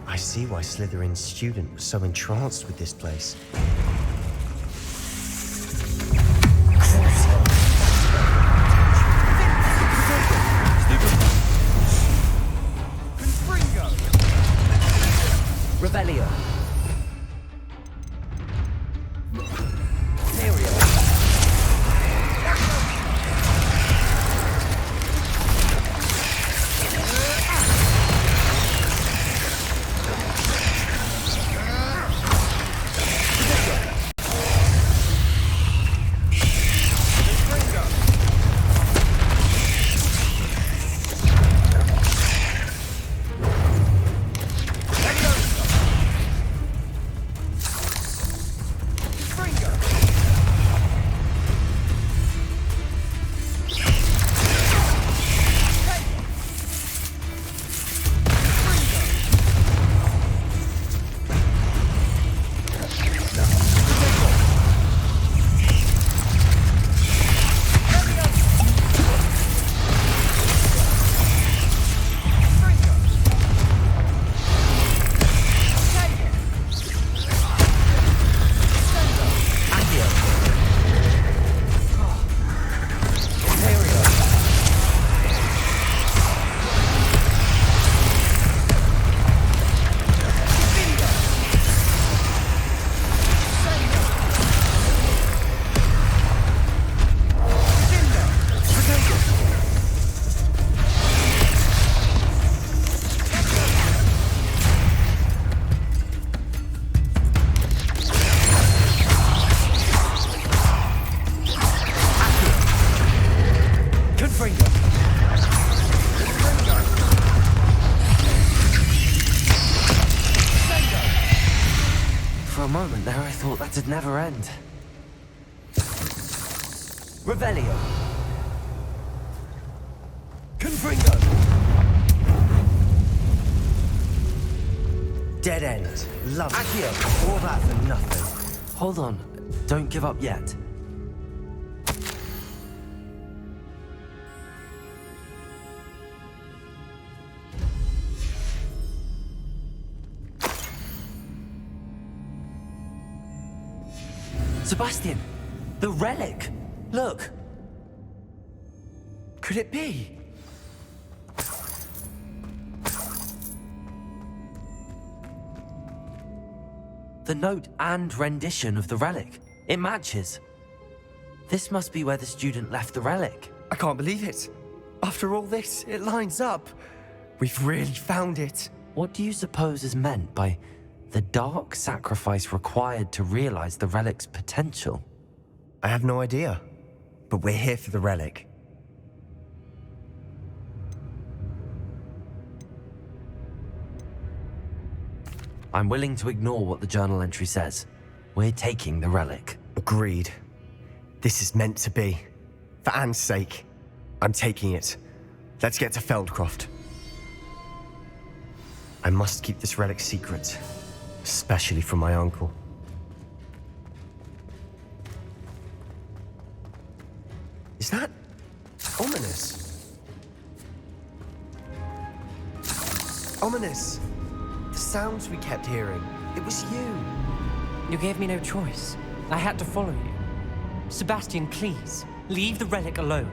I see why Slytherin's student was so entranced with this place. Revelio. Accio. thought that'd never end. Revelio. Confringo. Dead end. Love it. Accio. All that for nothing. Hold on. Don't give up yet. Sebastian! The relic! Look! Could it be? The note and rendition of the relic. It matches. This must be where the student left the relic. I can't believe it. After all this, it lines up. We've really found it. What do you suppose is meant by the dark sacrifice required to realize the relic's potential? I have no idea, but we're here for the relic. I'm willing to ignore what the journal entry says. We're taking the relic. Agreed. This is meant to be. For Anne's sake, I'm taking it. Let's get to Feldcroft. I must keep this relic secret, especially from my uncle. Is that ominous? Ominous! The sounds we kept hearing, it was you. You gave me no choice. I had to follow you. Sebastian, please, leave the relic alone.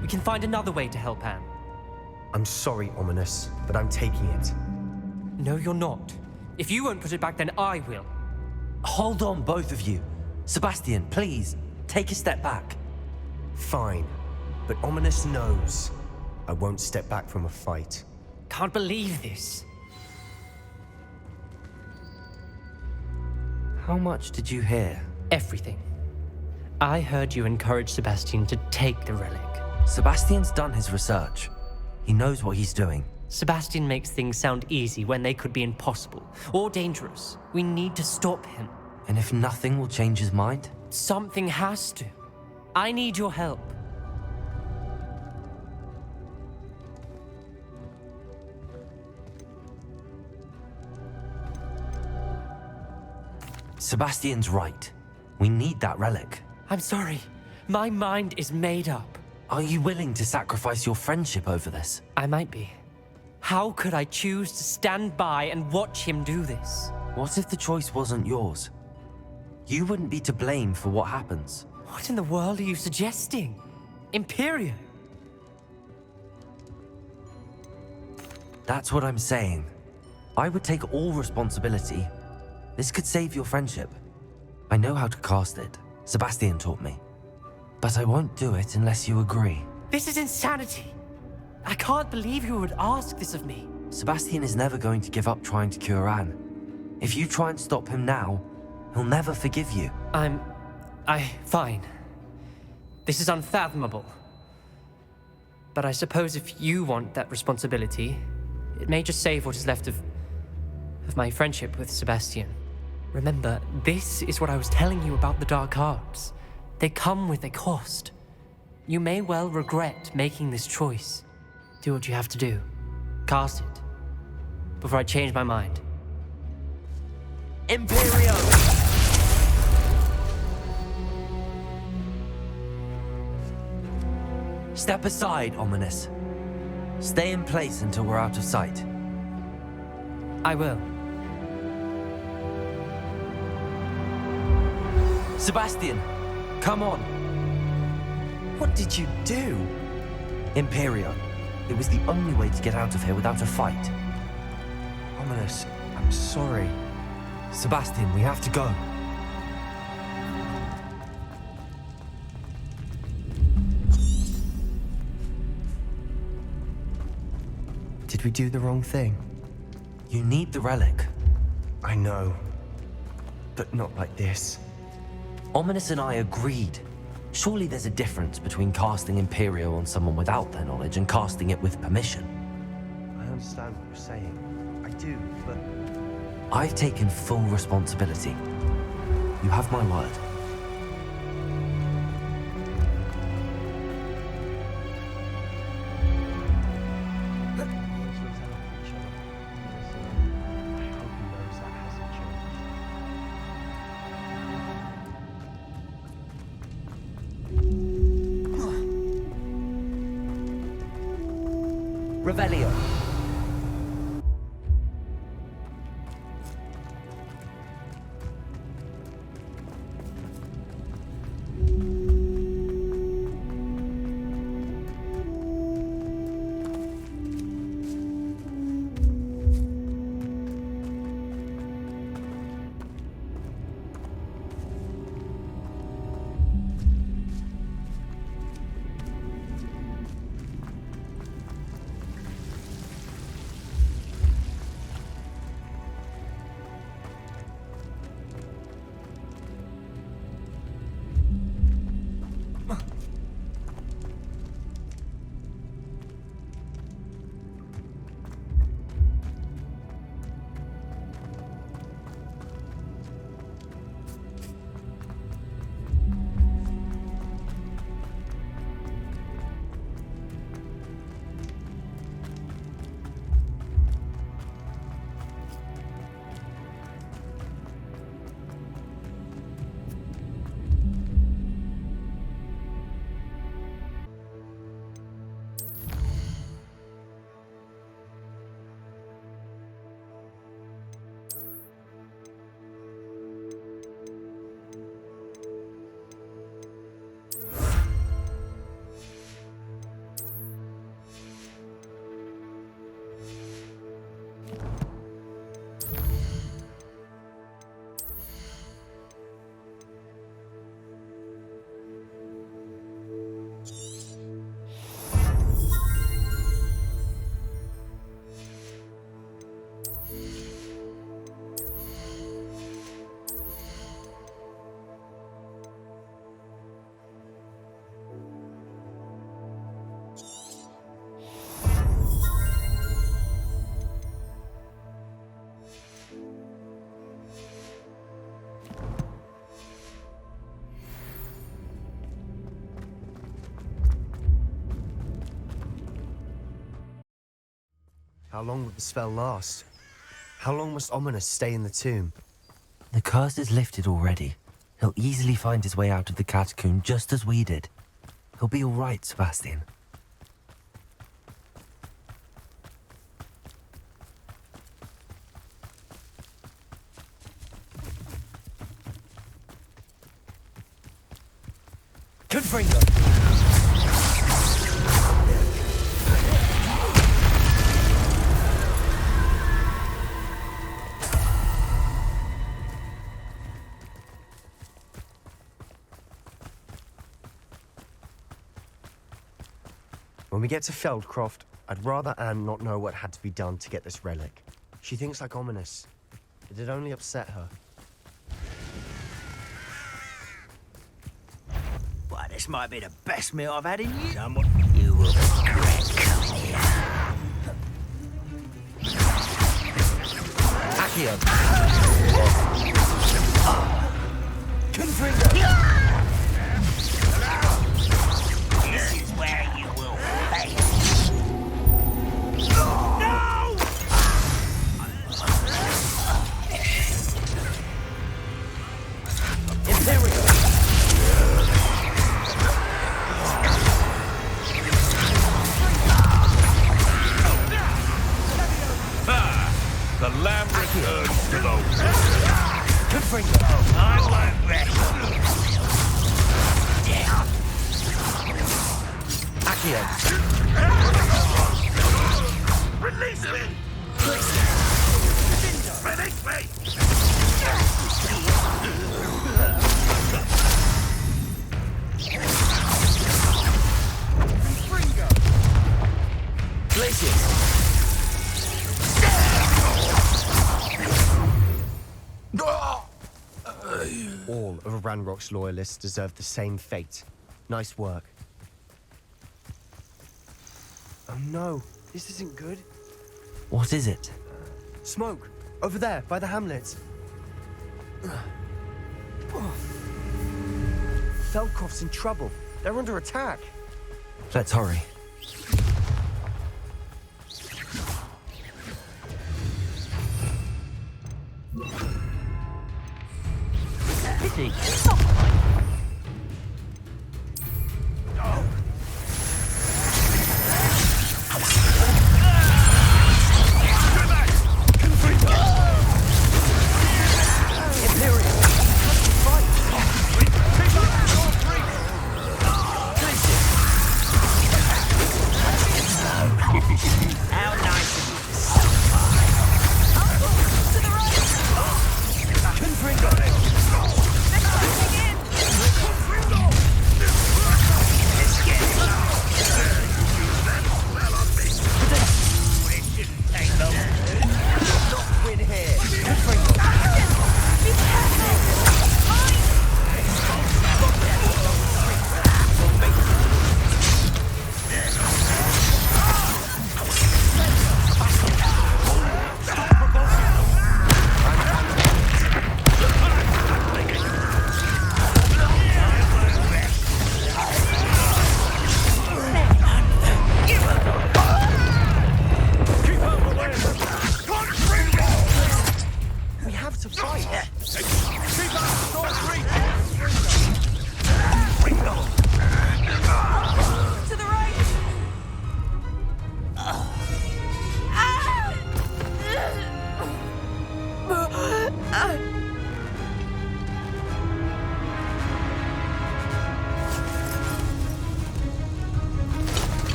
We can find another way to help Anne. I'm sorry, Ominous, but I'm taking it. No, you're not. If you won't put it back, then I will. Hold on, both of you. Sebastian, please, take a step back. Fine, but Ominous knows I won't step back from a fight. Can't believe this. How much did you hear? Everything. I heard you encourage Sebastian to take the relic. Sebastian's done his research. He knows what he's doing. Sebastian makes things sound easy when they could be impossible or dangerous. We need to stop him. And if nothing will change his mind? Something has to. I need your help. Sebastian's right. We need that relic. I'm sorry. My mind is made up. Are you willing to sacrifice your friendship over this? I might be. How could I choose to stand by and watch him do this? What if the choice wasn't yours? You wouldn't be to blame for what happens. What in the world are you suggesting? Imperio? That's what I'm saying. I would take all responsibility. This could save your friendship. I know how to cast it. Sebastian taught me. But I won't do it unless you agree. This is insanity. I can't believe you would ask this of me. Sebastian is never going to give up trying to cure Anne. If you try and stop him now, he'll never forgive you. Fine. This is unfathomable. But I suppose if you want that responsibility, it may just save what is left of my friendship with Sebastian. Remember, this is what I was telling you about the dark arts. They come with a cost. You may well regret making this choice. Do what you have to do. Cast it. Before I change my mind. Imperio! Step aside, Ominous. Stay in place until we're out of sight. I will. Sebastian, come on. What did you do? Imperio. It was the only way to get out of here without a fight. Ominous, I'm sorry. Sebastian, we have to go. Did we do the wrong thing? You need the relic. I know. But not like this. Ominous and I agreed. Surely there's a difference between casting Imperio on someone without their knowledge and casting it with permission. I understand what you're saying. I do, but... I've taken full responsibility. You have my word. Revelio. How long will the spell last? How long must Ominous stay in the tomb? The curse is lifted already. He'll easily find his way out of the catacomb just as we did. He'll be all right, Sebastian. Confringo. When we get to Feldcroft, I'd rather Anne not know what had to be done to get this relic. She thinks like Ominous. It'd only upset her. Why, this might be the best meal I've had in years. Someone you will regret coming here. Accio. Confringo. This is where you will face. No! Imperial. The lamb returns to the Confringo. I won't rest. Accio. Release me! Release me! Glacius. All of Ranrock's loyalists deserve the same fate. Nice work. Oh no, this isn't good. What is it? Smoke! Over there, by the hamlet. Feldcroft's in trouble. They're under attack. Let's hurry. Pity.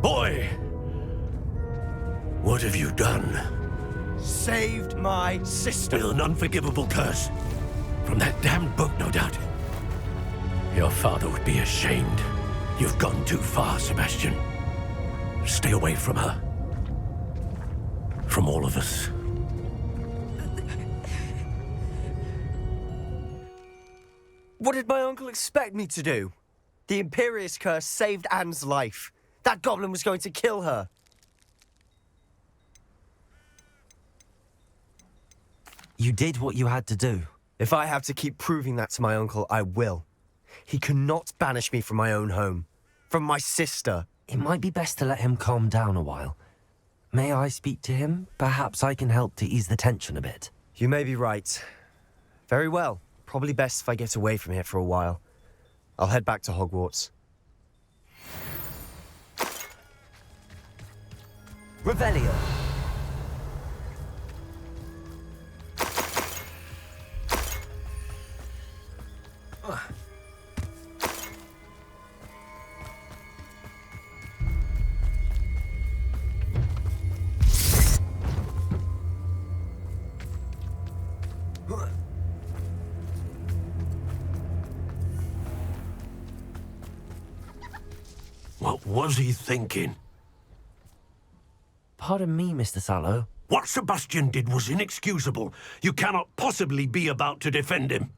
Boy! What have you done? Saved my sister. With an unforgivable curse. From that damned book, no doubt. Your father would be ashamed. You've gone too far, Sebastian. Stay away from her. From all of us. What did my uncle expect me to do? The Imperius curse saved Anne's life. That goblin was going to kill her. You did what you had to do. If I have to keep proving that to my uncle, I will. He cannot banish me from my own home. From my sister. It might be best to let him calm down a while. May I speak to him? Perhaps I can help to ease the tension a bit. You may be right. Very well. Probably best if I get away from here for a while. I'll head back to Hogwarts. Revelio. What was he thinking? Pardon me, Mr. Sallow. What Sebastian did was inexcusable. You cannot possibly be about to defend him.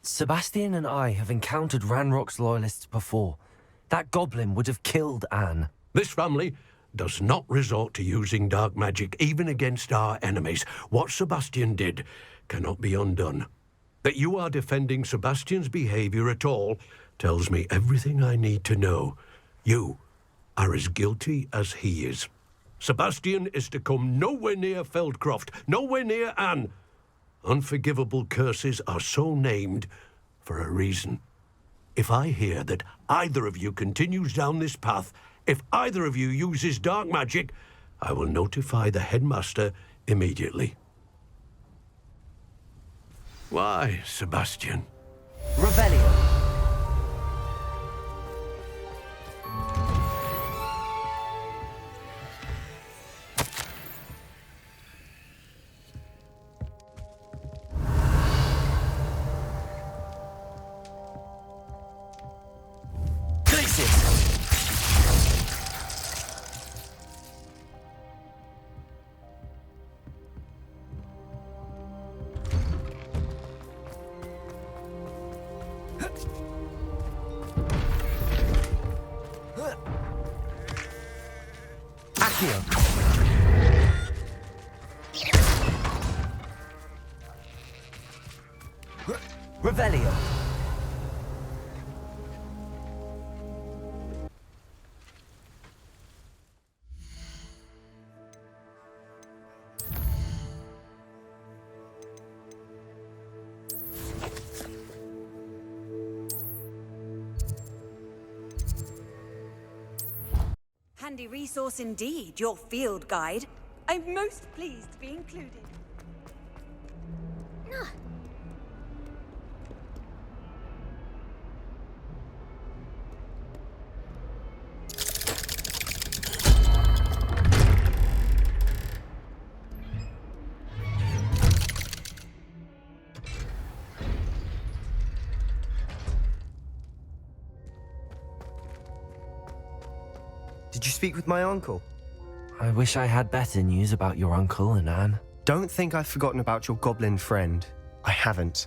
Sebastian and I have encountered Ranrock's loyalists before. That goblin would have killed Anne. This family does not resort to using dark magic, even against our enemies. What Sebastian did cannot be undone. That you are defending Sebastian's behavior at all tells me everything I need to know. You are as guilty as he is. Sebastian is to come nowhere near Feldcroft, nowhere near Anne. Unforgivable curses are so named for a reason. If I hear that either of you continues down this path, if either of you uses dark magic, I will notify the headmaster immediately. Why, Sebastian? Revelio. explosives! Accio! Revelio! Handy resource indeed, your field guide. I'm most pleased to be included. Did you speak with my uncle? I wish I had better news about your uncle and Anne. Don't think I've forgotten about your goblin friend. I haven't.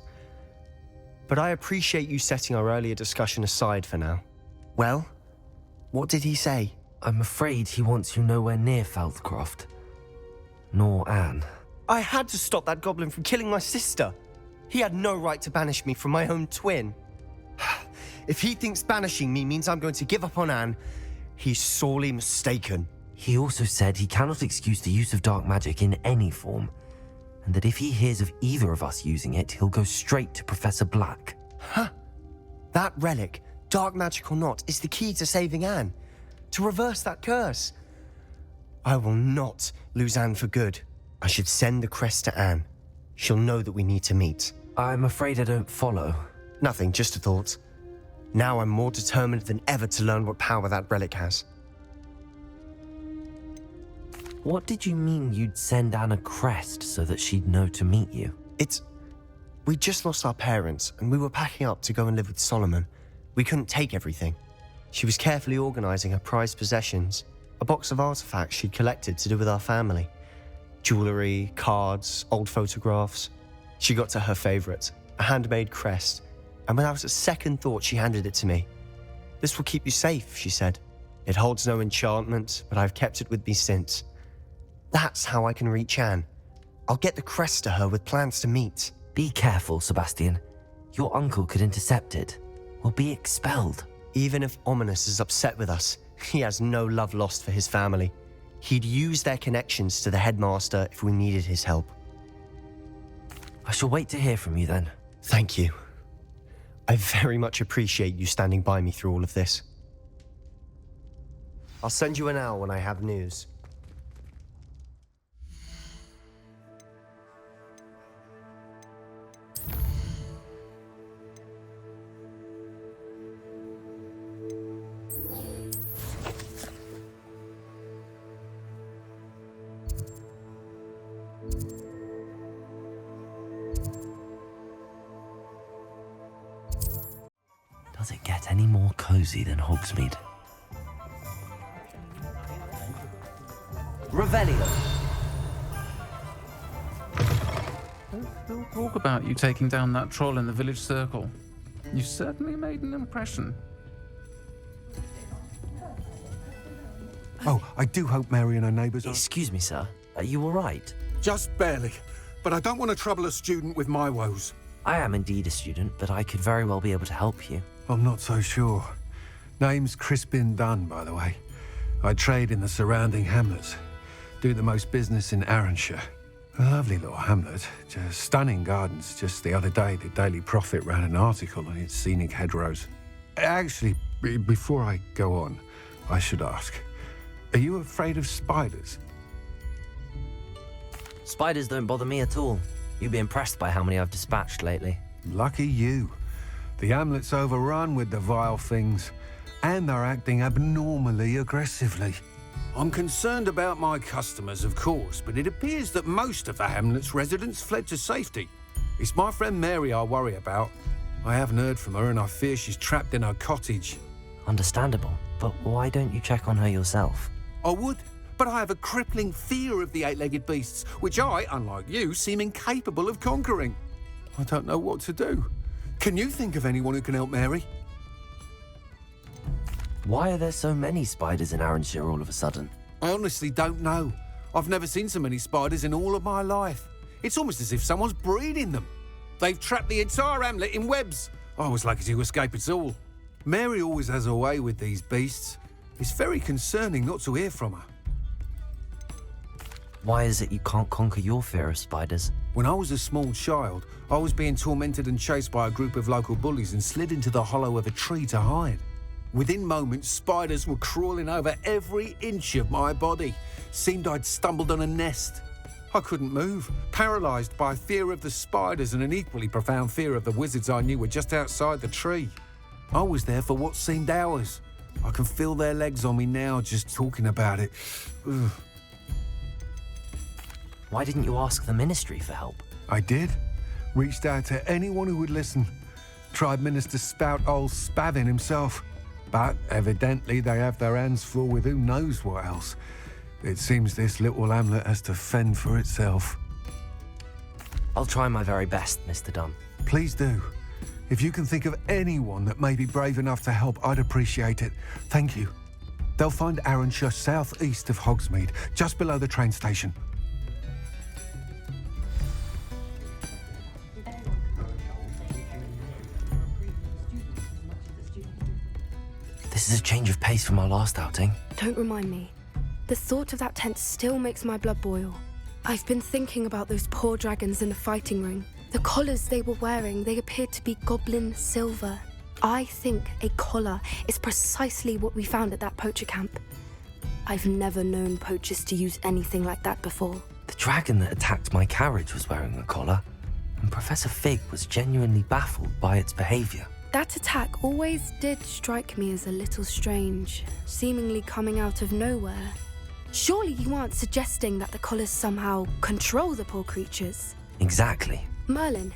But I appreciate you setting our earlier discussion aside for now. Well, what did he say? I'm afraid he wants you nowhere near Feldcroft. Nor Anne. I had to stop that goblin from killing my sister. He had no right to banish me from my own twin. If he thinks banishing me means I'm going to give up on Anne, he's sorely mistaken. He also said he cannot excuse the use of dark magic in any form, and that if he hears of either of us using it, he'll go straight to Professor Black. Huh? That relic, dark magic or not, is the key to saving Anne. To reverse that curse. I will not lose Anne for good. I should send the crest to Anne. She'll know that we need to meet. I'm afraid I don't follow. Nothing, just a thought. Now I'm more determined than ever to learn what power that relic has. What did you mean you'd send Anne a crest so that she'd know to meet you? We just lost our parents, and we were packing up to go and live with Solomon. We couldn't take everything. She was carefully organizing her prized possessions, a box of artifacts she'd collected to do with our family. Jewelry, cards, old photographs. She got to her favorite, a handmade crest, and without a second thought, she handed it to me. This will keep you safe, she said. It holds no enchantment, but I've kept it with me since. That's how I can reach Anne. I'll get the crest to her with plans to meet. Be careful, Sebastian. Your uncle could intercept it. We'll be expelled. Even if Ominous is upset with us, he has no love lost for his family. He'd use their connections to the headmaster if we needed his help. I shall wait to hear from you then. Thank you. I very much appreciate you standing by me through all of this. I'll send you an owl when I have news. Does it get any more cozy than Hogsmeade? Revelio! Don't talk about you taking down that troll in the village circle. You certainly made an impression. Oh, I do hope Mary and her neighbours are... Excuse me, sir. Are you all right? Just barely. But I don't want to trouble a student with my woes. I am indeed a student, but I could very well be able to help you. I'm not so sure. Name's Crispin Dunn, by the way. I trade in the surrounding hamlets. Do the most business in Arranshire. A lovely little hamlet. Just stunning gardens. Just the other day, the Daily Prophet ran an article on its scenic hedgerows. Actually, before I go on, I should ask, are you afraid of spiders? Spiders don't bother me at all. You'd be impressed by how many I've dispatched lately. Lucky you. The hamlet's overrun with the vile things, and they're acting abnormally aggressively. I'm concerned about my customers, of course, but it appears that most of the hamlet's residents fled to safety. It's my friend Mary I worry about. I haven't heard from her, and I fear she's trapped in her cottage. Understandable, but why don't you check on her yourself? I would, but I have a crippling fear of the eight-legged beasts, which I, unlike you, seem incapable of conquering. I don't know what to do. Can you think of anyone who can help Mary? Why are there so many spiders in Arranshire all of a sudden? I honestly don't know. I've never seen so many spiders in all of my life. It's almost as if someone's breeding them. They've trapped the entire hamlet in webs. I was lucky to escape it all. Mary always has a way with these beasts. It's very concerning not to hear from her. Why is it you can't conquer your fear of spiders? When I was a small child, I was being tormented and chased by a group of local bullies and slid into the hollow of a tree to hide. Within moments, spiders were crawling over every inch of my body. Seemed I'd stumbled on a nest. I couldn't move, paralysed by fear of the spiders and an equally profound fear of the wizards I knew were just outside the tree. I was there for what seemed hours. I can feel their legs on me now just talking about it. Ugh. Why didn't you ask the ministry for help? I did. Reached out to anyone who would listen. Tried Minister Spout old Spavin himself. But evidently they have their hands full with who knows what else. It seems this little hamlet has to fend for itself. I'll try my very best, Mr. Dunn. Please do. If you can think of anyone that may be brave enough to help, I'd appreciate it. Thank you. They'll find Arranshire southeast of Hogsmeade, just below the train station. This is a change of pace from our last outing. Don't remind me. The thought of that tent still makes my blood boil. I've been thinking about those poor dragons in the fighting ring. The collars they were wearing, they appeared to be goblin silver. I think a collar is precisely what we found at that poacher camp. I've never known poachers to use anything like that before. The dragon that attacked my carriage was wearing a collar, and Professor Fig was genuinely baffled by its behaviour. That attack always did strike me as a little strange, seemingly coming out of nowhere. Surely you aren't suggesting that the collars somehow control the poor creatures? Exactly. Merlin,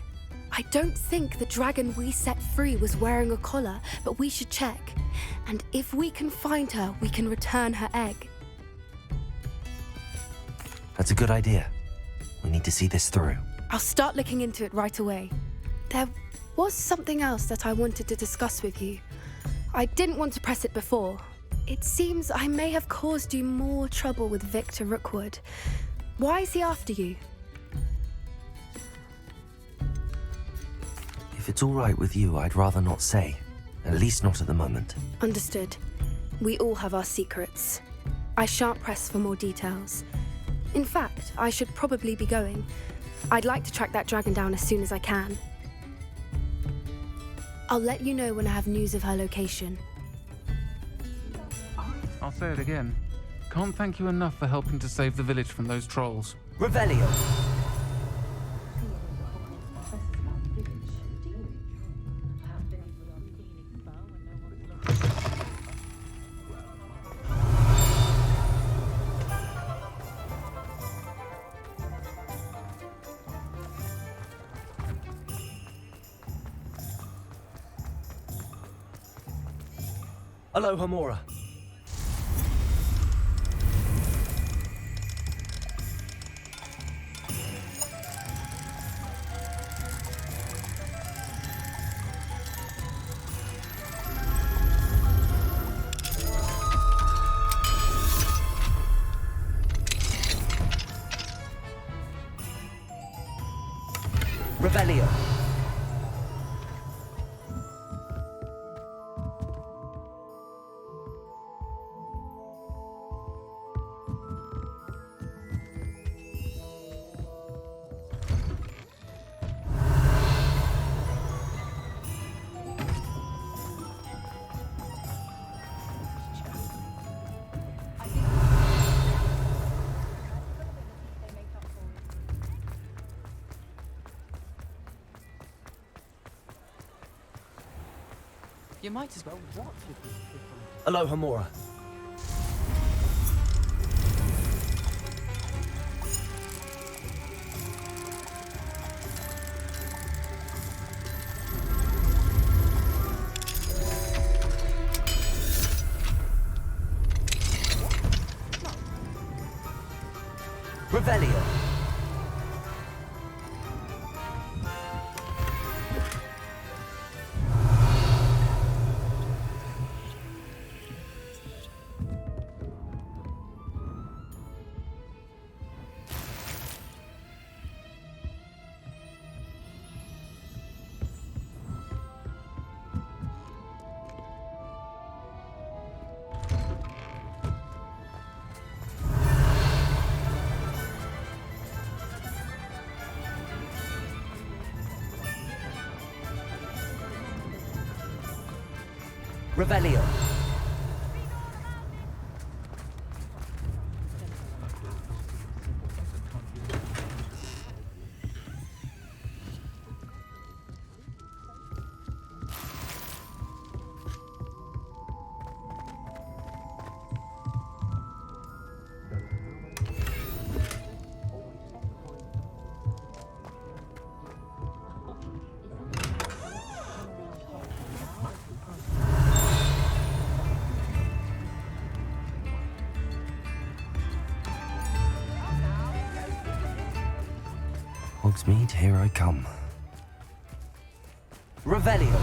I don't think the dragon we set free was wearing a collar, but we should check. And if we can find her, we can return her egg. That's a good idea. We need to see this through. I'll start looking into it right away. There was something else that I wanted to discuss with you. I didn't want to press it before. It seems I may have caused you more trouble with Victor Rookwood. Why is he after you? If it's all right with you, I'd rather not say. At least not at the moment. Understood. We all have our secrets. I shan't press for more details. In fact, I should probably be going. I'd like to track that dragon down as soon as I can. I'll let you know when I have news of her location. I'll say it again. Can't thank you enough for helping to save the village from those trolls. Revelio. Aloha Mora. Revelio. You might as well watch it. Aloha Mora. Revelio. Revelio. Hogsmeade, here I come. Revelio.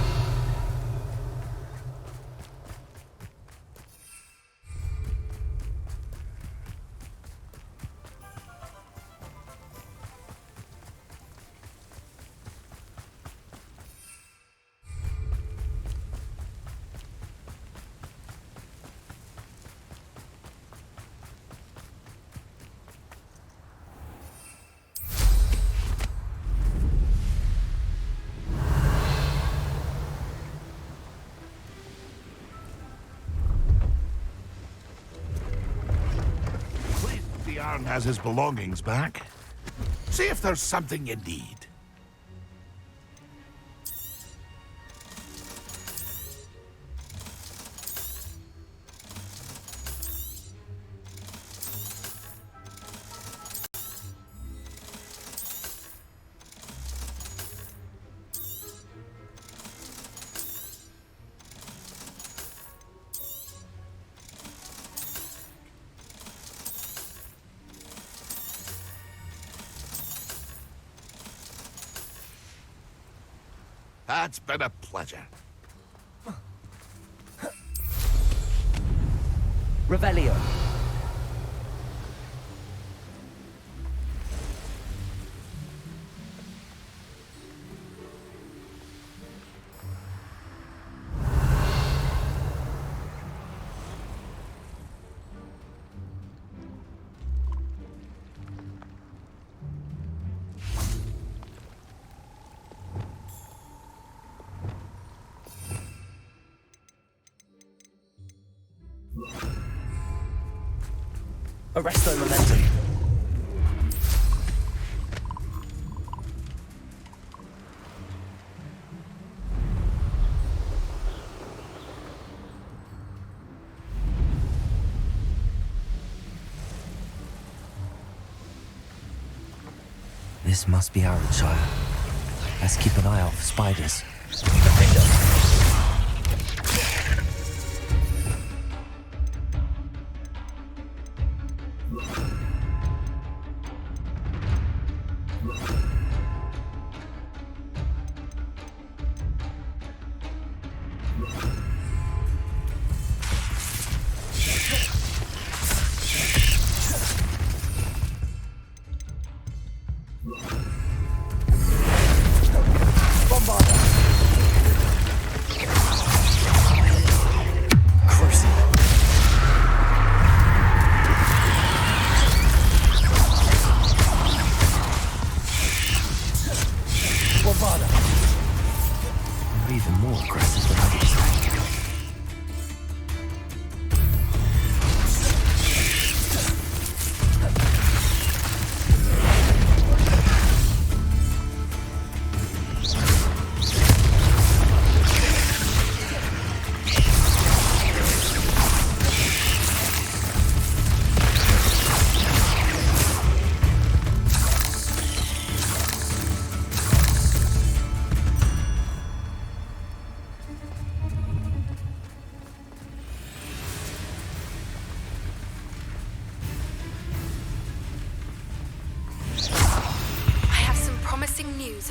Yarn has his belongings back. See if there's something you need. That's been a pleasure. Revelio. Arresto momentum. This must be Arranshire. Let's keep an eye out for spiders. They're even more aggressive than I expected.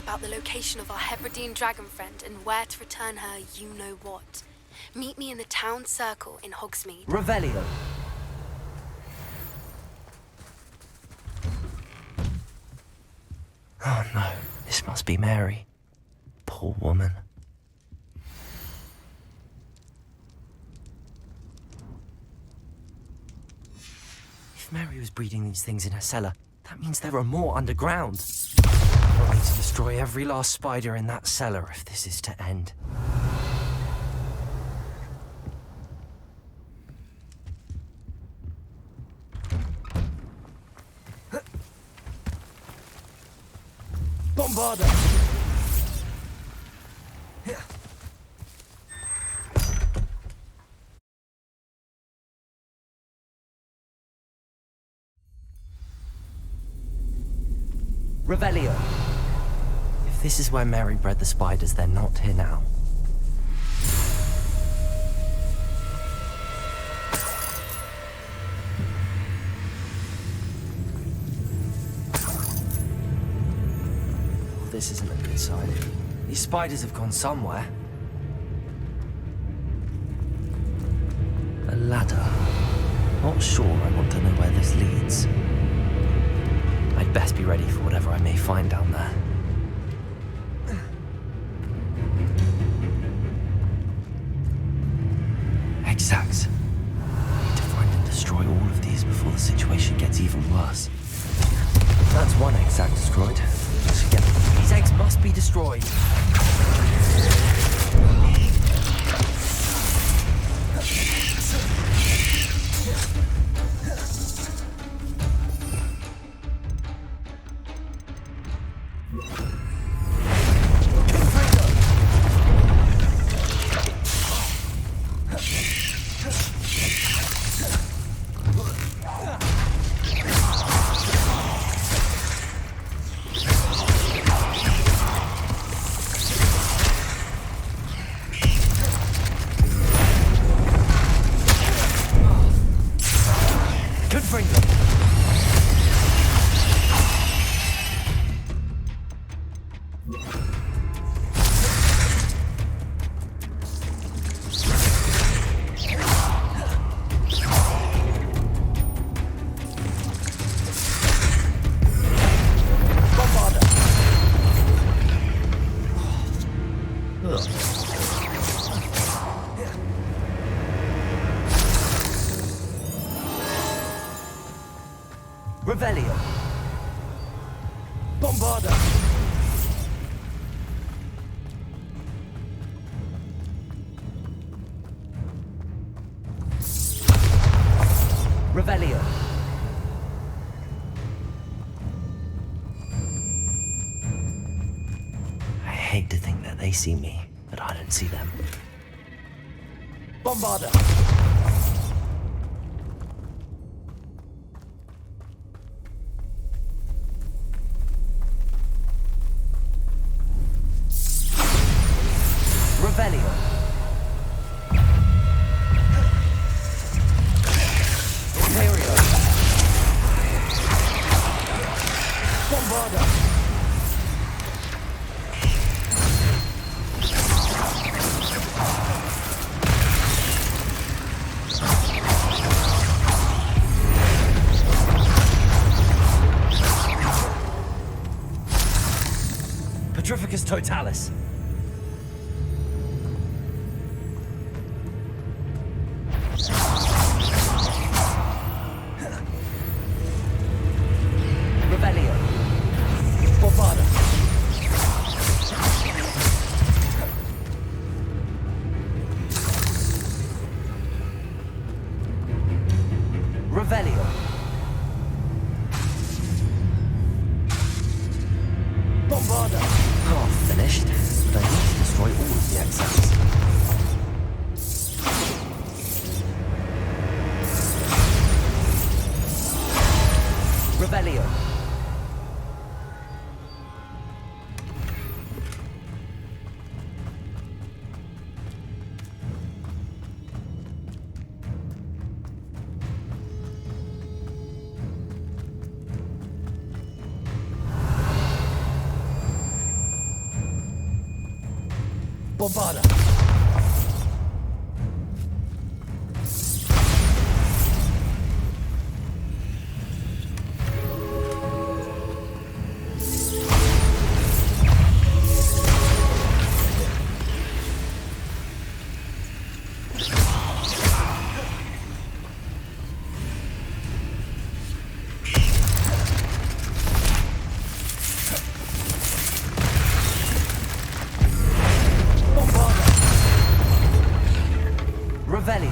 about the location of our Hebridean dragon friend and where to return her you-know-what. Meet me in the town circle in Hogsmeade. Revelio. Oh no, this must be Mary. Poor woman. If Mary was breeding these things in her cellar, that means there are more underground. I'll need to destroy every last spider in that cellar if this is to end. Bombarder! Revelio. If this is where Mary bred the spiders, they're not here now. Well, this isn't a good sign. These spiders have gone somewhere. A ladder. Not sure I want to know where this leads. I'd best be ready for whatever I may find down there. Exacts. I need to find and destroy all of these before the situation gets even worse. That's one exact destroyed. Again, these eggs must be destroyed. Revelio. Bombarda. Revelio. I hate to think that they see me, but I don't see them. Bombarda. Revelio. Imperio. Bombarda. Petrificus totalis. Revelio. Bombarda. Revelio. Bombarda. Oh, finished. But I need to destroy all of the exiles. Revelio. Bombarda. Revelio.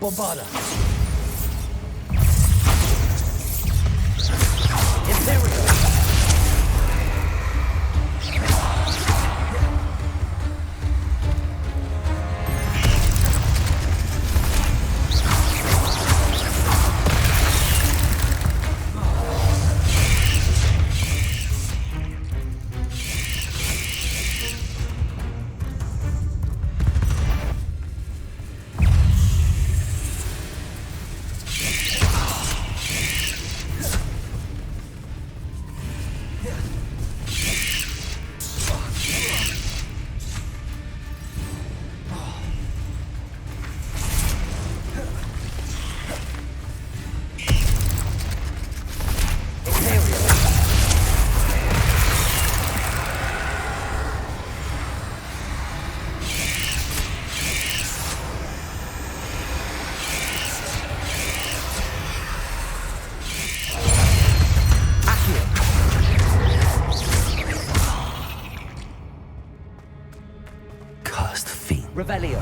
Bombarda. Cursed fiend. Revelio.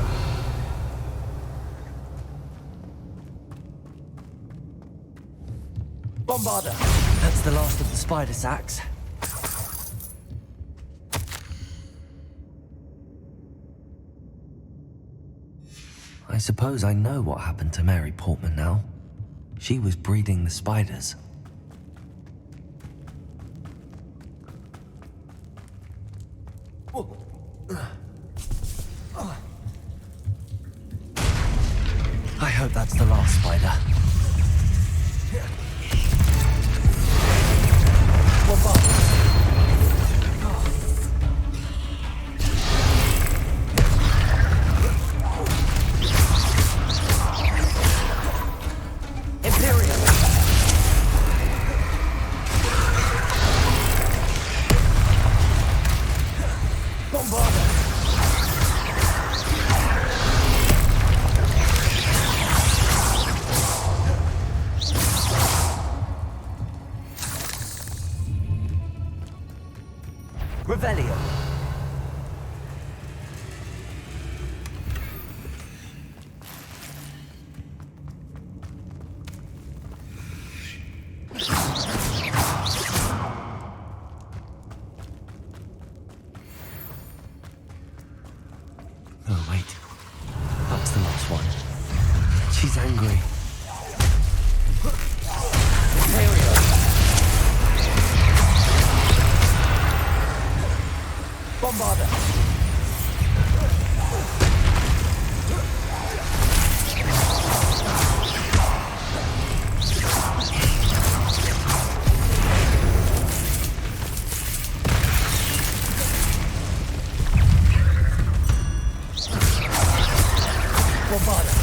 Bombarda. That's the last of the spider sacks. I suppose I know what happened to Mary Portman now. She was breeding the spiders. I hope that's the last spider. Revelio. Oh, wait. That's the last one. She's angry. Bombarda. Bombarda.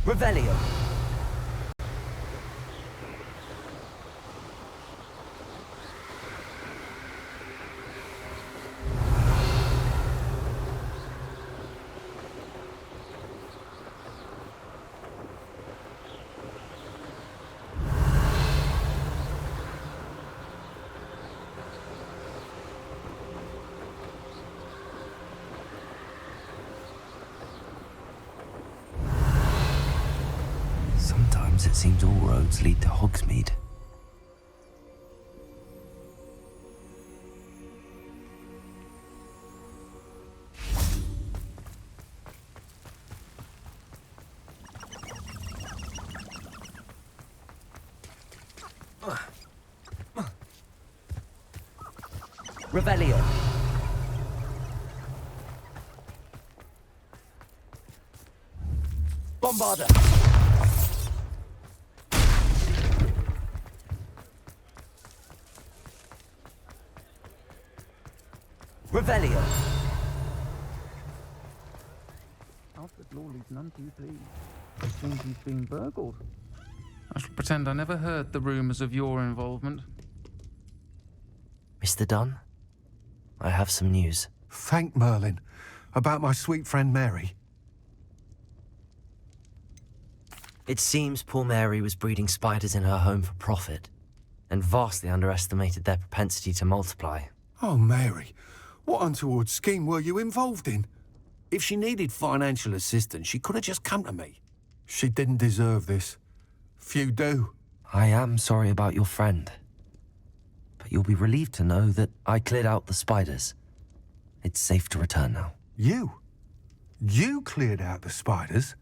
Revelio. Sometimes it seems all roads lead to Hogsmeade. Revelio. Bombarda. Revelio. Alfred Lawley's none too pleased. He thinks he's been burgled. I shall pretend I never heard the rumours of your involvement. Mr. Dunn, I have some news. Thank Merlin. About my sweet friend Mary. It seems poor Mary was breeding spiders in her home for profit, and vastly underestimated their propensity to multiply. Oh, Mary, what untoward scheme were you involved in? If she needed financial assistance, she could have just come to me. She didn't deserve this. Few do. I am sorry about your friend, but you'll be relieved to know that I cleared out the spiders. It's safe to return now. You? You cleared out the spiders?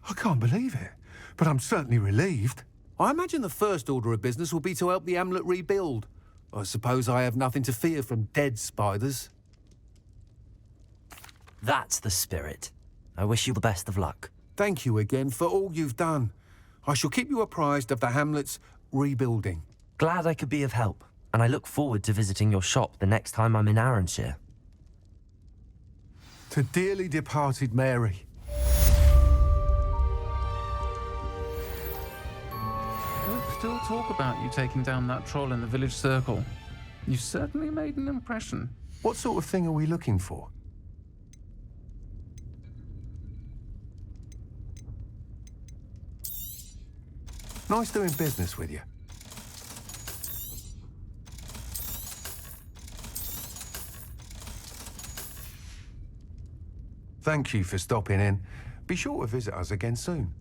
I can't believe it, but I'm certainly relieved. I imagine the first order of business will be to help the amulet rebuild. I suppose I have nothing to fear from dead spiders. That's the spirit. I wish you the best of luck. Thank you again for all you've done. I shall keep you apprised of the hamlet's rebuilding. Glad I could be of help, and I look forward to visiting your shop the next time I'm in Arranshire. To dearly departed Mary. Folk still talk about you taking down that troll in the village circle. You certainly made an impression. What sort of thing are we looking for? Nice doing business with you. Thank you for stopping in. Be sure to visit us again soon.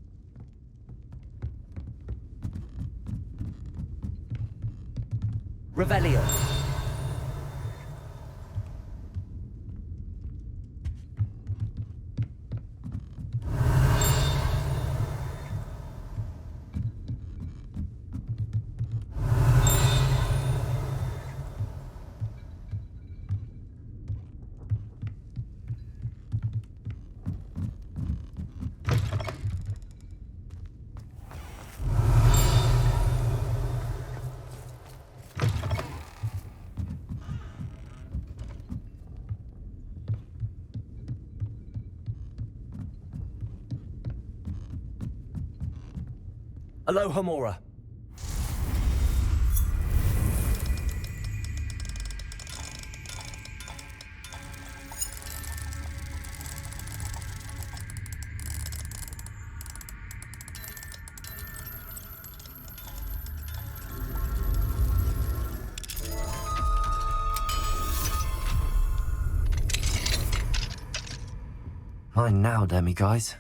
Revelio. Aloha Mora. Mine now, demiguise.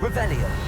Revelio.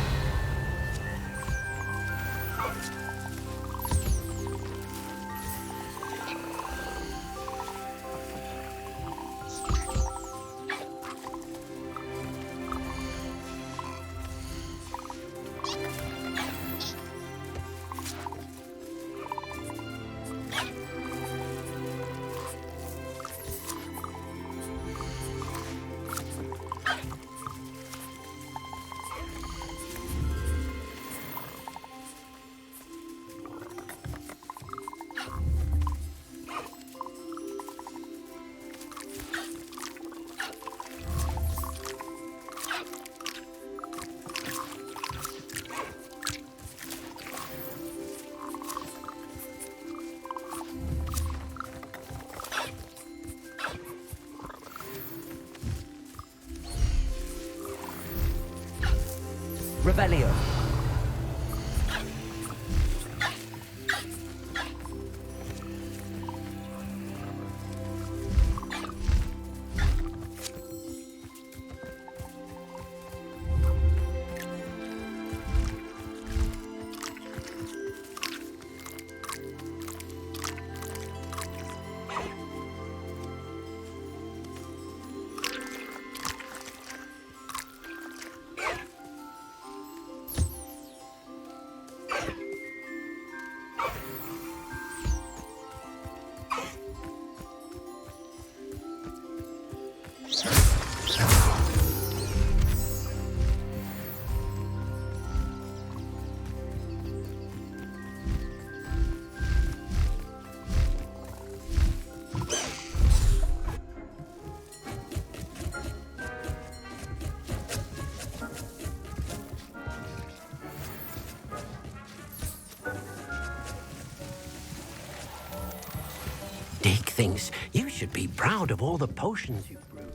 Revelio. Dick thinks you should be proud of all the potions you brewed.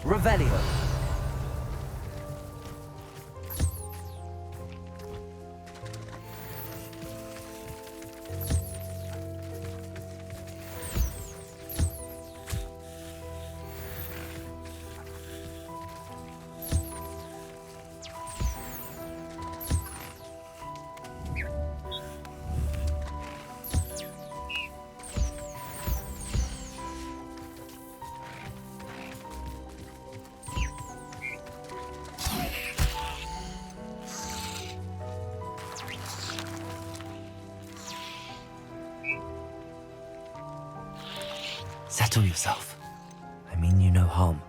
Revelio. Settle yourself. I mean you no harm.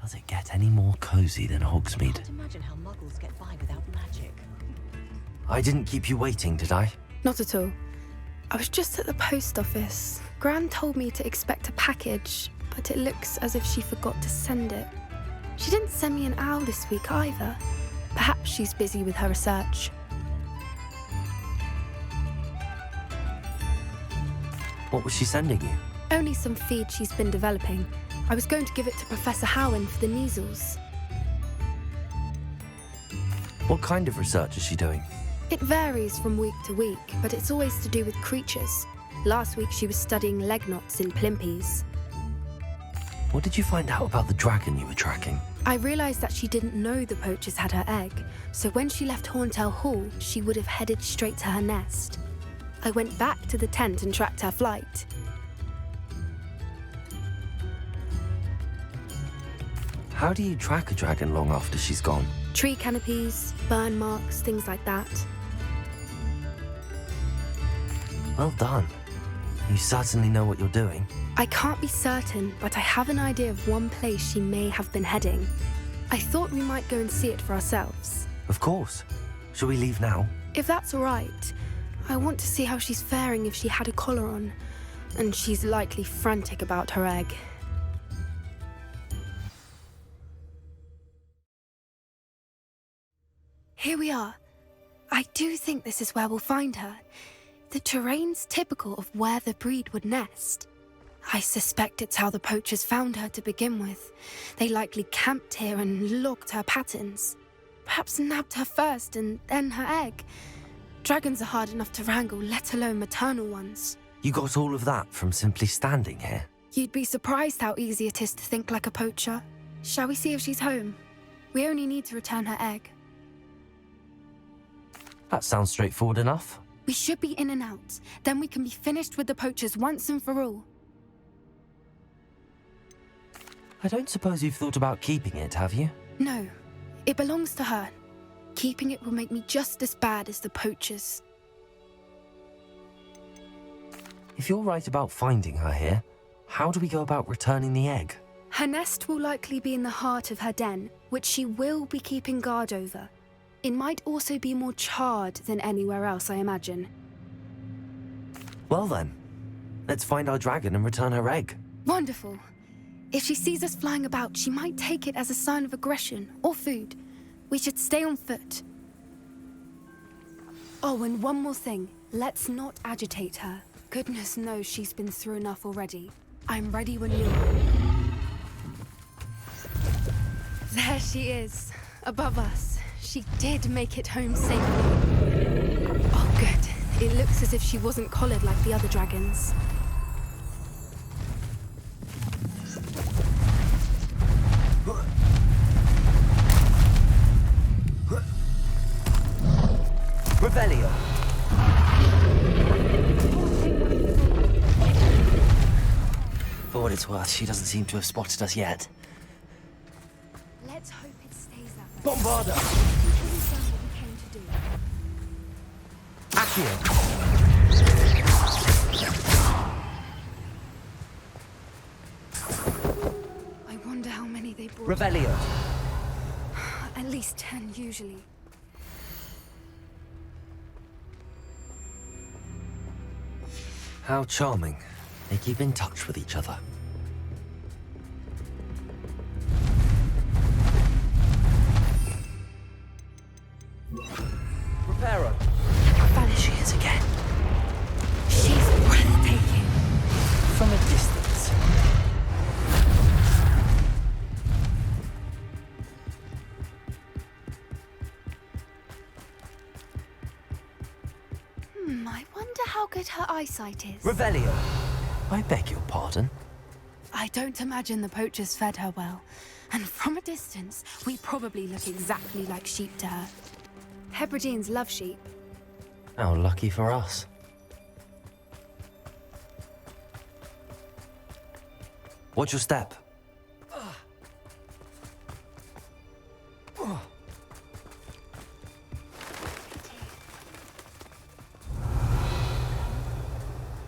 Does it get any more cozy than Hogsmeade? Can't imagine how muggles get by without magic. I didn't keep you waiting, did I? Not at all. I was just at the post office. Gran told me to expect a package, but it looks as if she forgot to send it. She didn't send me an owl this week either. Perhaps she's busy with her research. What was she sending you? Only some feed she's been developing. I was going to give it to Professor Howen for the measles. What kind of research is she doing? It varies from week to week, but it's always to do with creatures. Last week she was studying leg knots in plimpies. What did you find out about the dragon you were tracking? I realised that she didn't know the poachers had her egg, so when she left Horntail Hall, she would have headed straight to her nest. I went back to the tent and tracked her flight. How do you track a dragon long after she's gone? Tree canopies, burn marks, things like that. Well done. You certainly know what you're doing. I can't be certain, but I have an idea of one place she may have been heading. I thought we might go and see it for ourselves. Of course. Shall we leave now? If that's all right. I want to see how she's faring if she had a collar on. And she's likely frantic about her egg. Here we are. I do think this is where we'll find her. The terrain's typical of where the breed would nest. I suspect it's how the poachers found her to begin with. They likely camped here and logged her patterns. Perhaps nabbed her first and then her egg. Dragons are hard enough to wrangle, let alone maternal ones. You got all of that from simply standing here? You'd be surprised how easy it is to think like a poacher. Shall we see if she's home? We only need to return her egg. That sounds straightforward enough. We should be in and out. Then we can be finished with the poachers once and for all. I don't suppose you've thought about keeping it, have you? No, it belongs to her. Keeping it will make me just as bad as the poachers. If you're right about finding her here, how do we go about returning the egg? Her nest will likely be in the heart of her den, which she will be keeping guard over. It might also be more charred than anywhere else, I imagine. Well then, let's find our dragon and return her egg. Wonderful. If she sees us flying about, she might take it as a sign of aggression or food. We should stay on foot. Oh, and one more thing. Let's not agitate her. Goodness knows she's been through enough already. I'm ready when you are. There she is, above us. She did make it home safely. Oh, good. It looks as if she wasn't collared like the other dragons. Revelio! For what it's worth, she doesn't seem to have spotted us yet. Let's hope it stays that way. Bombarda! We've done what we came to do. I wonder how many they brought. Revelio! At least 10 usually. How charming. They keep in touch with each other. Reparo! There she is again. She's breathtaking. From a distance. I wonder how good her eyesight is. Revelio! I beg your pardon? I don't imagine the poachers fed her well. And from a distance, we probably look exactly like sheep to her. Hebrideans love sheep. How lucky for us. Watch your step.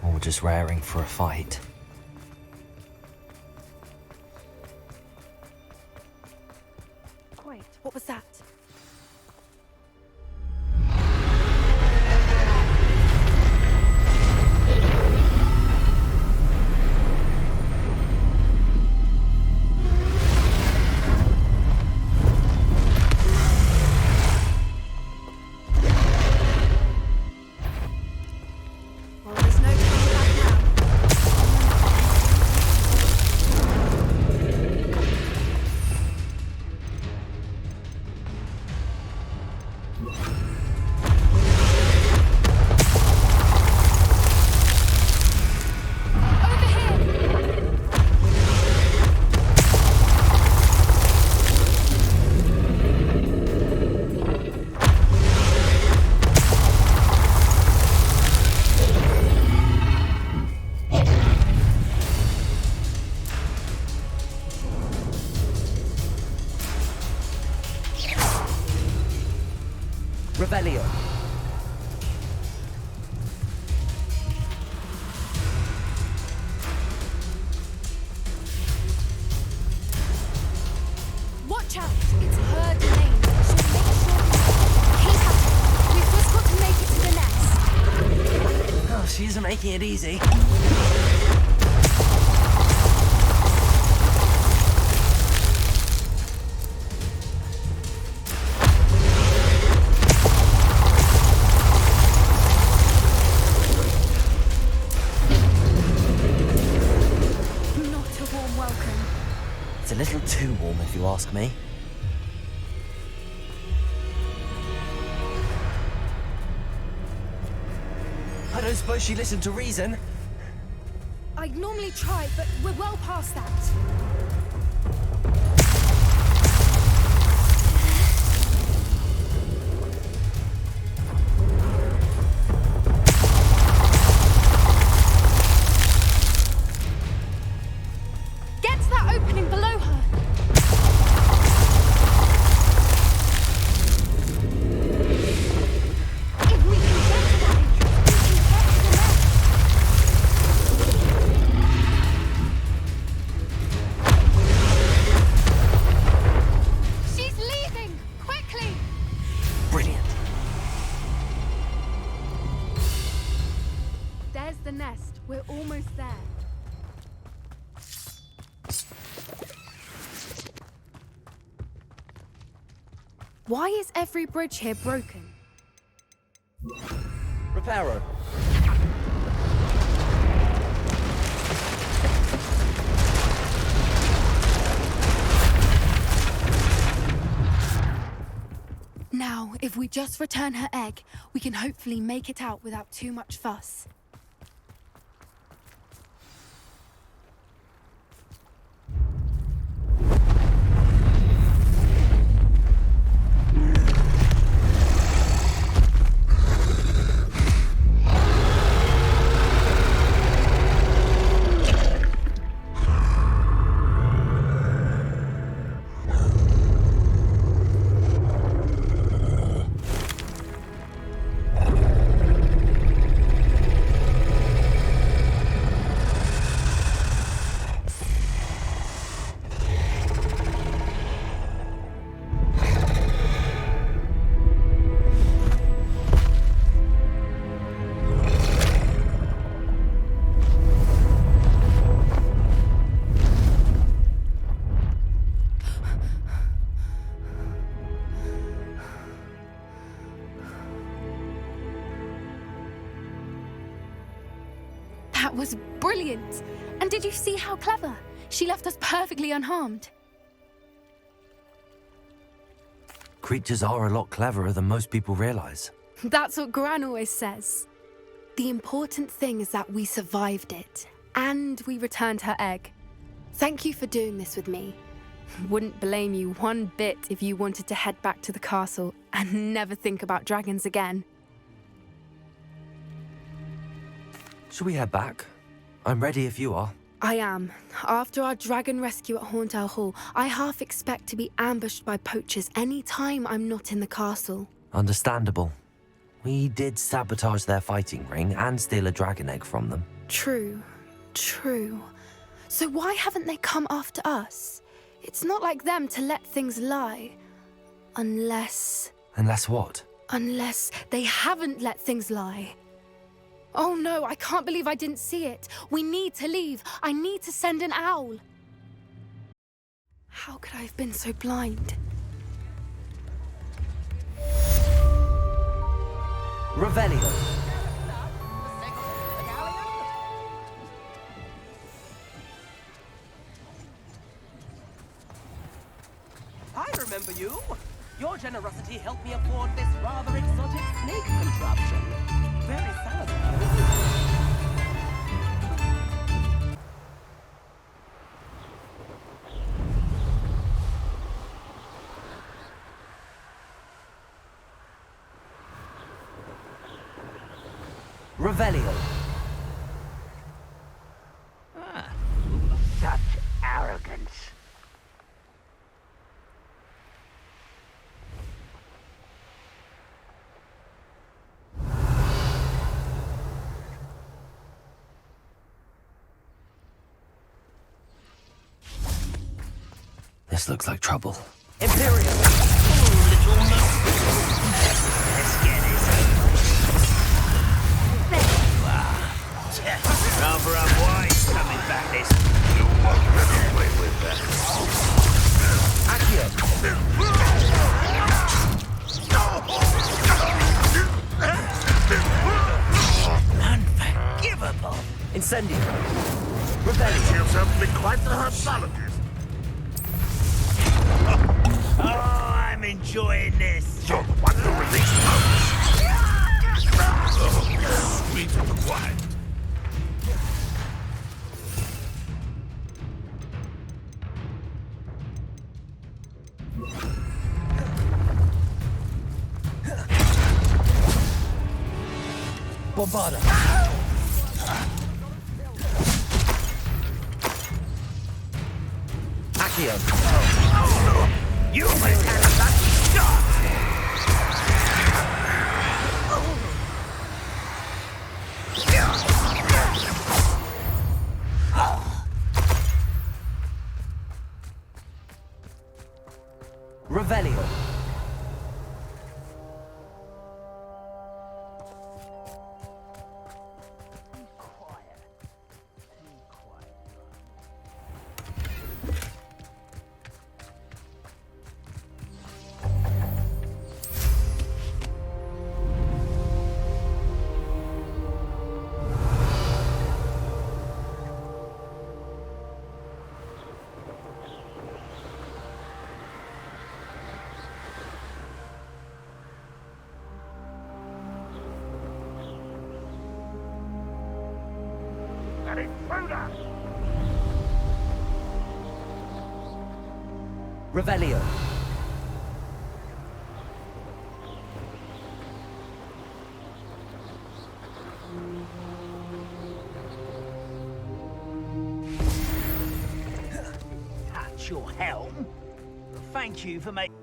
Or just raring for a fight. Wait, what was that? Well, there's no turning back now. Revelio! Watch out! It's her domain. Should make sure we keep up. We've just got to make it to the nest. Oh, she isn't making it easy. Not a warm welcome. It's a little too warm, if you ask me. I don't suppose she listened to reason. I'd normally try, but we're well past that. Get to that opening below her. Why is every bridge here broken? Reparo. Now, if we just return her egg, we can hopefully make it out without too much fuss. That was brilliant! And did you see how clever? She left us perfectly unharmed. Creatures are a lot cleverer than most people realize. That's what Gran always says. The important thing is that we survived it, and we returned her egg. Thank you for doing this with me. Wouldn't blame you one bit if you wanted to head back to the castle and never think about dragons again. Should we head back? I'm ready if you are. I am. After our dragon rescue at Hauntow Hall, I half expect to be ambushed by poachers any time I'm not in the castle. Understandable. We did sabotage their fighting ring and steal a dragon egg from them. True. So why haven't they come after us? It's not like them to let things lie. Unless what? Unless they haven't let things lie. Oh no, I can't believe I didn't see it. We need to leave. I need to send an owl. How could I have been so blind? Revelio. I remember you. Your generosity helped me afford this rather exotic snake contraption. Very Salazar, isn't it? Revelio. Such arrogance. This looks like trouble. Imperial! Little Let's get it. There you are. Rather unwise coming back this. You won't get away with that. Unforgivable. Incendio. Rebellion. You've certainly quite the herbologist. Oh, I'm enjoying this. You're the one who released us. Sweet and quiet. Bombarda. Accio. You must have a lucky shot. Revelio. Revelio. Touch your helm. Thank you for making.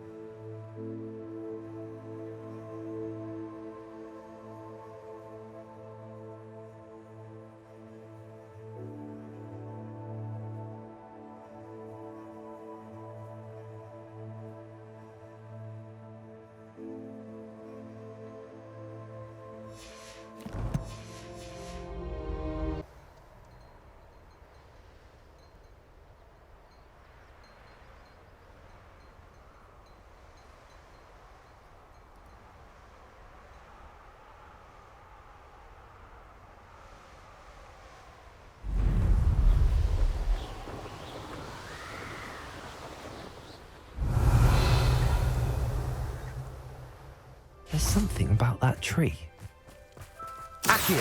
There's something about that tree. Accio.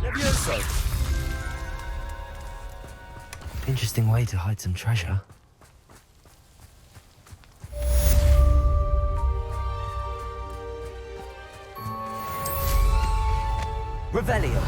Levioso. Interesting way to hide some treasure. Revelio.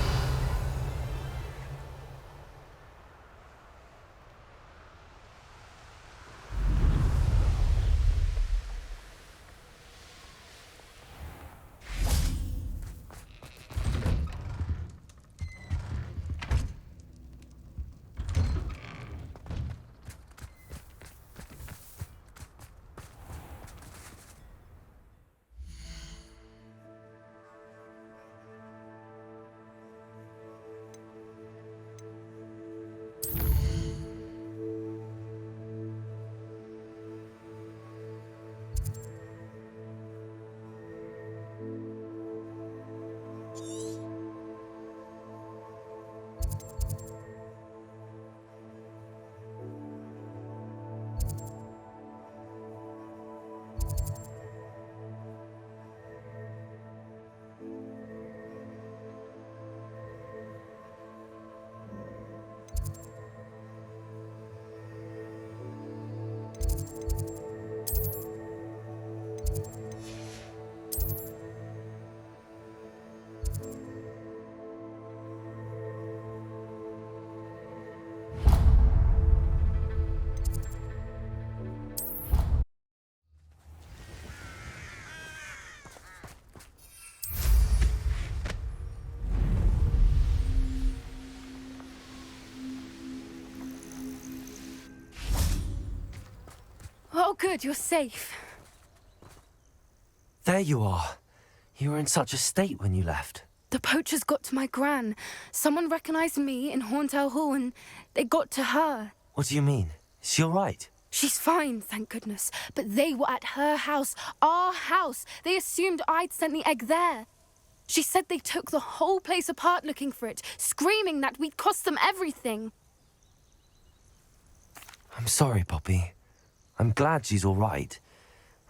Oh, good, you're safe. There you are. You were in such a state when you left. The poachers got to my gran. Someone recognized me in Horntail Hall and they got to her. What do you mean? Is she all right? She's fine, thank goodness. But they were at her house, our house. They assumed I'd sent the egg there. She said they took the whole place apart looking for it, screaming that we'd cost them everything. I'm sorry, Poppy. I'm glad she's all right.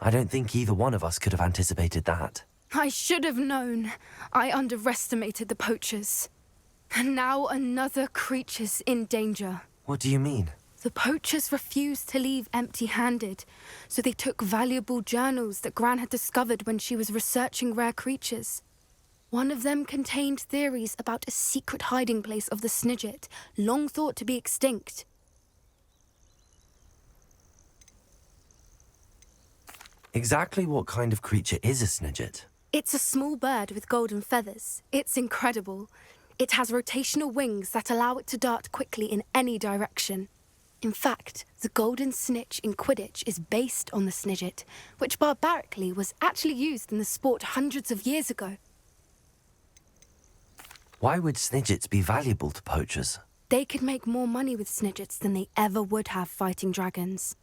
I don't think either one of us could have anticipated that. I should have known. I underestimated the poachers. And now another creature's in danger. What do you mean? The poachers refused to leave empty-handed, so they took valuable journals that Gran had discovered when she was researching rare creatures. One of them contained theories about a secret hiding place of the Snidget, long thought to be extinct. Exactly what kind of creature is a Snidget? It's a small bird with golden feathers. It's incredible. It has rotational wings that allow it to dart quickly in any direction. In fact, the golden snitch in Quidditch is based on the Snidget, which barbarically was actually used in the sport hundreds of years ago. Why would Snidgets be valuable to poachers? They could make more money with Snidgets than they ever would have fighting dragons.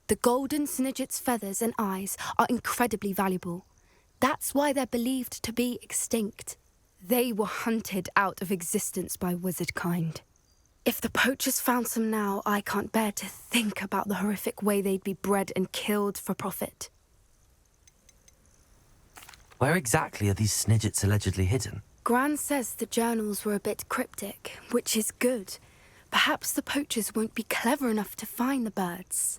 The golden Snidget's feathers and eyes are incredibly valuable. That's why they're believed to be extinct. They were hunted out of existence by wizard kind. If the poachers found some now, I can't bear to think about the horrific way they'd be bred and killed for profit. Where exactly are these snidgets allegedly hidden? Gran says the journals were a bit cryptic, which is good. Perhaps the poachers won't be clever enough to find the birds.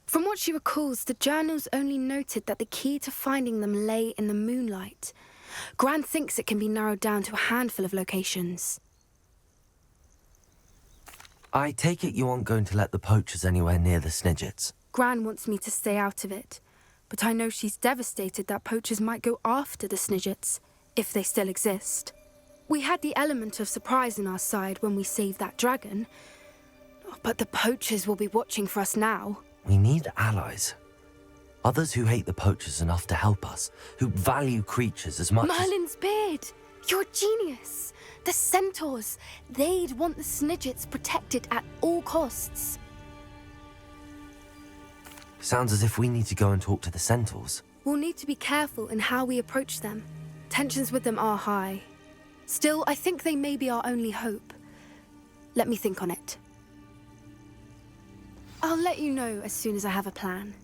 From what she recalls, the journals only noted that the key to finding them lay in the moonlight. Gran thinks it can be narrowed down to a handful of locations. I take it you aren't going to let the poachers anywhere near the snidgets. Gran wants me to stay out of it, but I know she's devastated that poachers might go after the snidgets, if they still exist. We had the element of surprise on our side when we saved that dragon, but the poachers will be watching for us now. We need allies. Others who hate the poachers enough to help us, who value creatures as much Merlin's beard! You're a genius! The centaurs! They'd want the snidgets protected at all costs. Sounds as if we need to go and talk to the centaurs. We'll need to be careful in how we approach them. Tensions with them are high. Still, I think they may be our only hope. Let me think on it. I'll let you know as soon as I have a plan.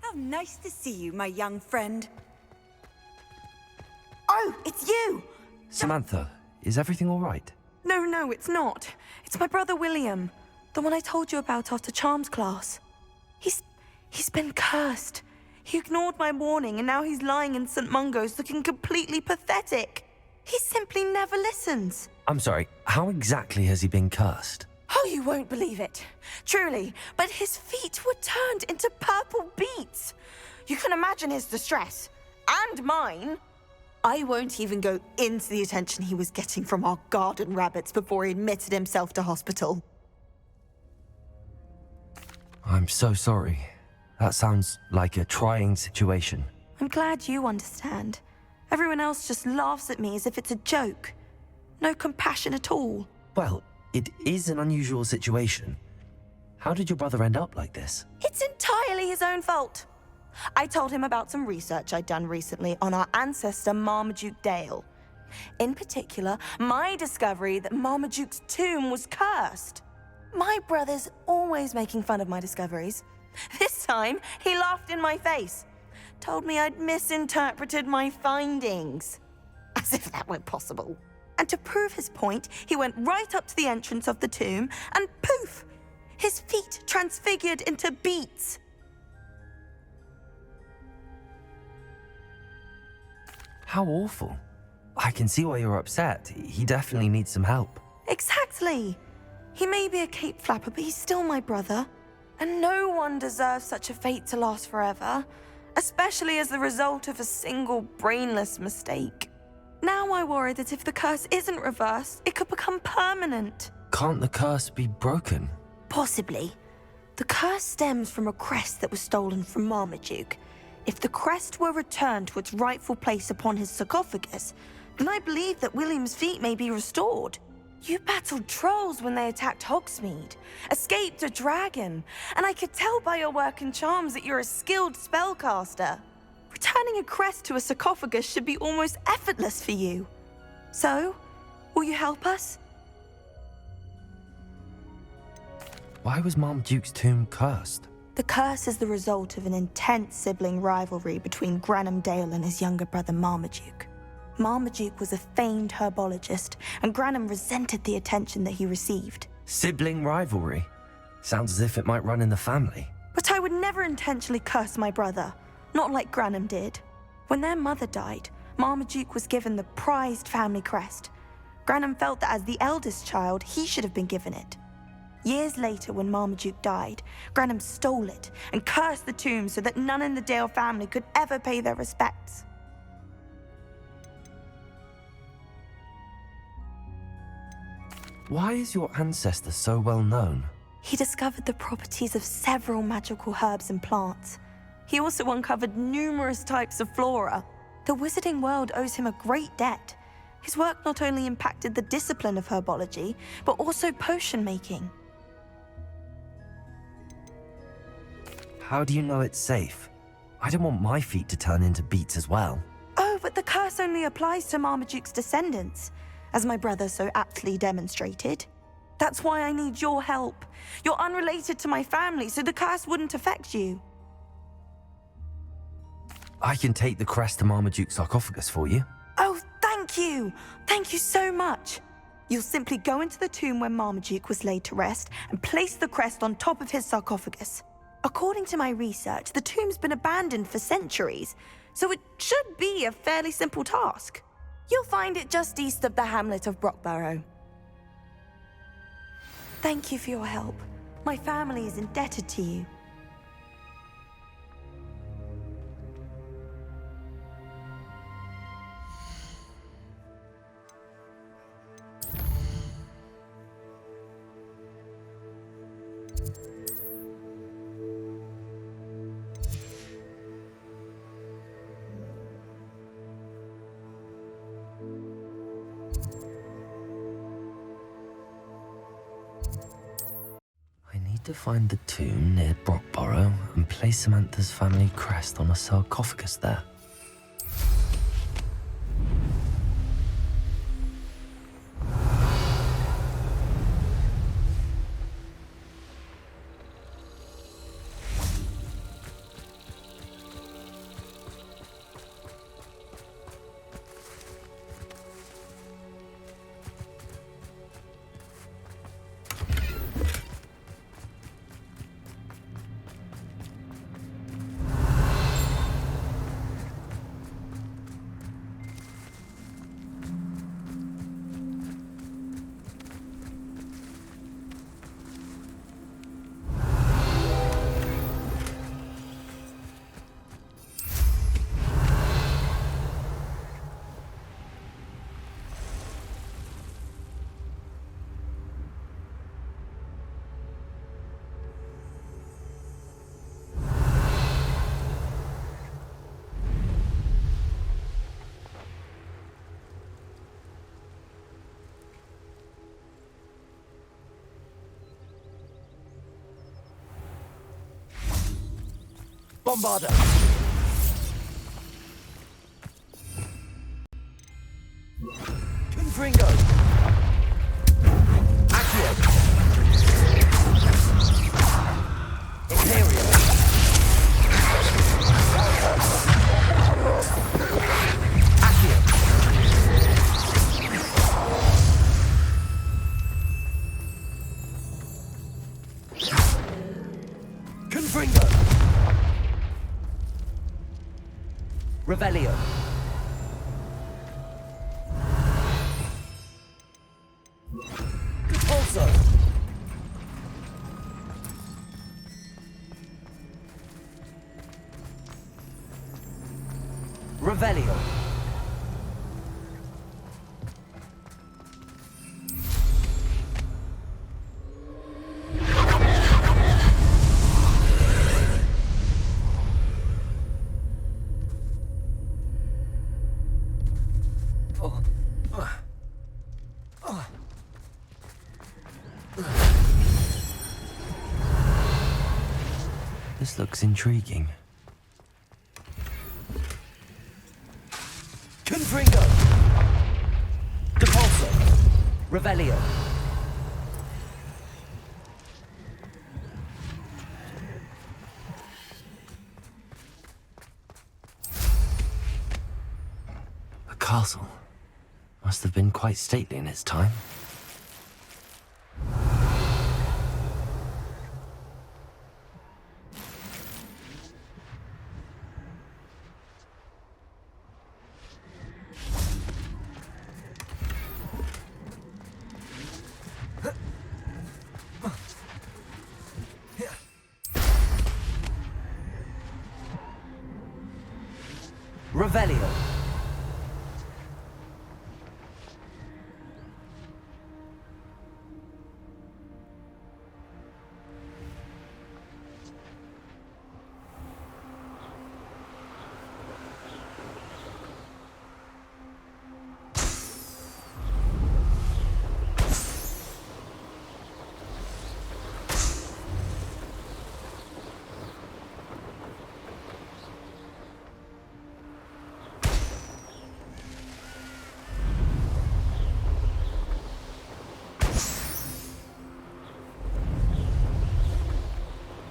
How nice to see you, my young friend. Oh, it's you! Samantha, is everything all right? No, it's not. It's my brother William. The one I told you about after Charms class. He's been cursed. He ignored my warning and now he's lying in St. Mungo's looking completely pathetic. He simply never listens. I'm sorry, how exactly has he been cursed? Oh, you won't believe it. Truly, but his feet were turned into purple beets. You can imagine his distress. And mine. I won't even go into the attention he was getting from our garden rabbits before he admitted himself to hospital. I'm so sorry. That sounds like a trying situation. I'm glad you understand. Everyone else just laughs at me as if it's a joke. No compassion at all. Well, it is an unusual situation. How did your brother end up like this? It's entirely his own fault. I told him about some research I'd done recently on our ancestor Marmaduke Dale. In particular, my discovery that Marmaduke's tomb was cursed. My brother's always making fun of my discoveries. This time, he laughed in my face. Told me I'd misinterpreted my findings. As if that weren't possible. And to prove his point, he went right up to the entrance of the tomb and poof! His feet transfigured into beets. How awful. I can see why you're upset. He definitely needs some help. Exactly. He may be a cape flapper, but he's still my brother. And no one deserves such a fate to last forever, especially as the result of a single brainless mistake. Now I worry that if the curse isn't reversed, it could become permanent. Can't the curse be broken? Possibly. The curse stems from a crest that was stolen from Marmaduke. If the crest were returned to its rightful place upon his sarcophagus, then I believe that William's feet may be restored. You battled trolls when they attacked Hogsmeade, escaped a dragon, and I could tell by your work and charms that you're a skilled spellcaster. Returning a crest to a sarcophagus should be almost effortless for you. So, will you help us? Why was Marmaduke's tomb cursed? The curse is the result of an intense sibling rivalry between Granham Dale and his younger brother Marmaduke. Marmaduke was a famed herbologist, and Granham resented the attention that he received. Sibling rivalry? Sounds as if it might run in the family. But I would never intentionally curse my brother, not like Granham did. When their mother died, Marmaduke was given the prized family crest. Granham felt that as the eldest child, he should have been given it. Years later, when Marmaduke died, Granham stole it and cursed the tomb so that none in the Dale family could ever pay their respects. Why is your ancestor so well known? He discovered the properties of several magical herbs and plants. He also uncovered numerous types of flora. The wizarding world owes him a great debt. His work not only impacted the discipline of herbology, but also potion making. How do you know it's safe? I don't want my feet to turn into beets as well. Oh, but the curse only applies to Marmaduke's descendants, as my brother so aptly demonstrated. That's why I need your help. You're unrelated to my family, so the curse wouldn't affect you. I can take the crest to Marmaduke's sarcophagus for you. Oh, thank you! Thank you so much! You'll simply go into the tomb where Marmaduke was laid to rest and place the crest on top of his sarcophagus. According to my research, the tomb's been abandoned for centuries, so it should be a fairly simple task. You'll find it just east of the hamlet of Brockborough. Thank you for your help. My family is indebted to you. To find the tomb near Brockborough and place Samantha's family crest on a sarcophagus there. Bombarder! Confringo! Accio! Imperial! Accio! Confringo! Revelio. Also. Revelio. This looks intriguing. Confringo! Depulso! Revelio! A castle. Must have been quite stately in its time. Revelio.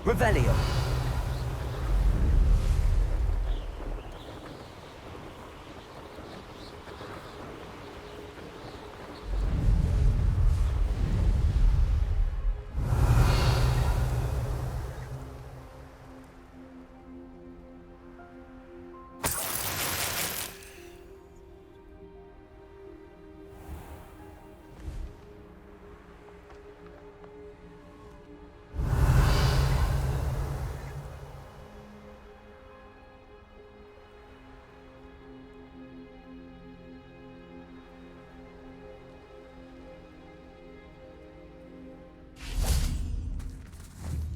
Revelio.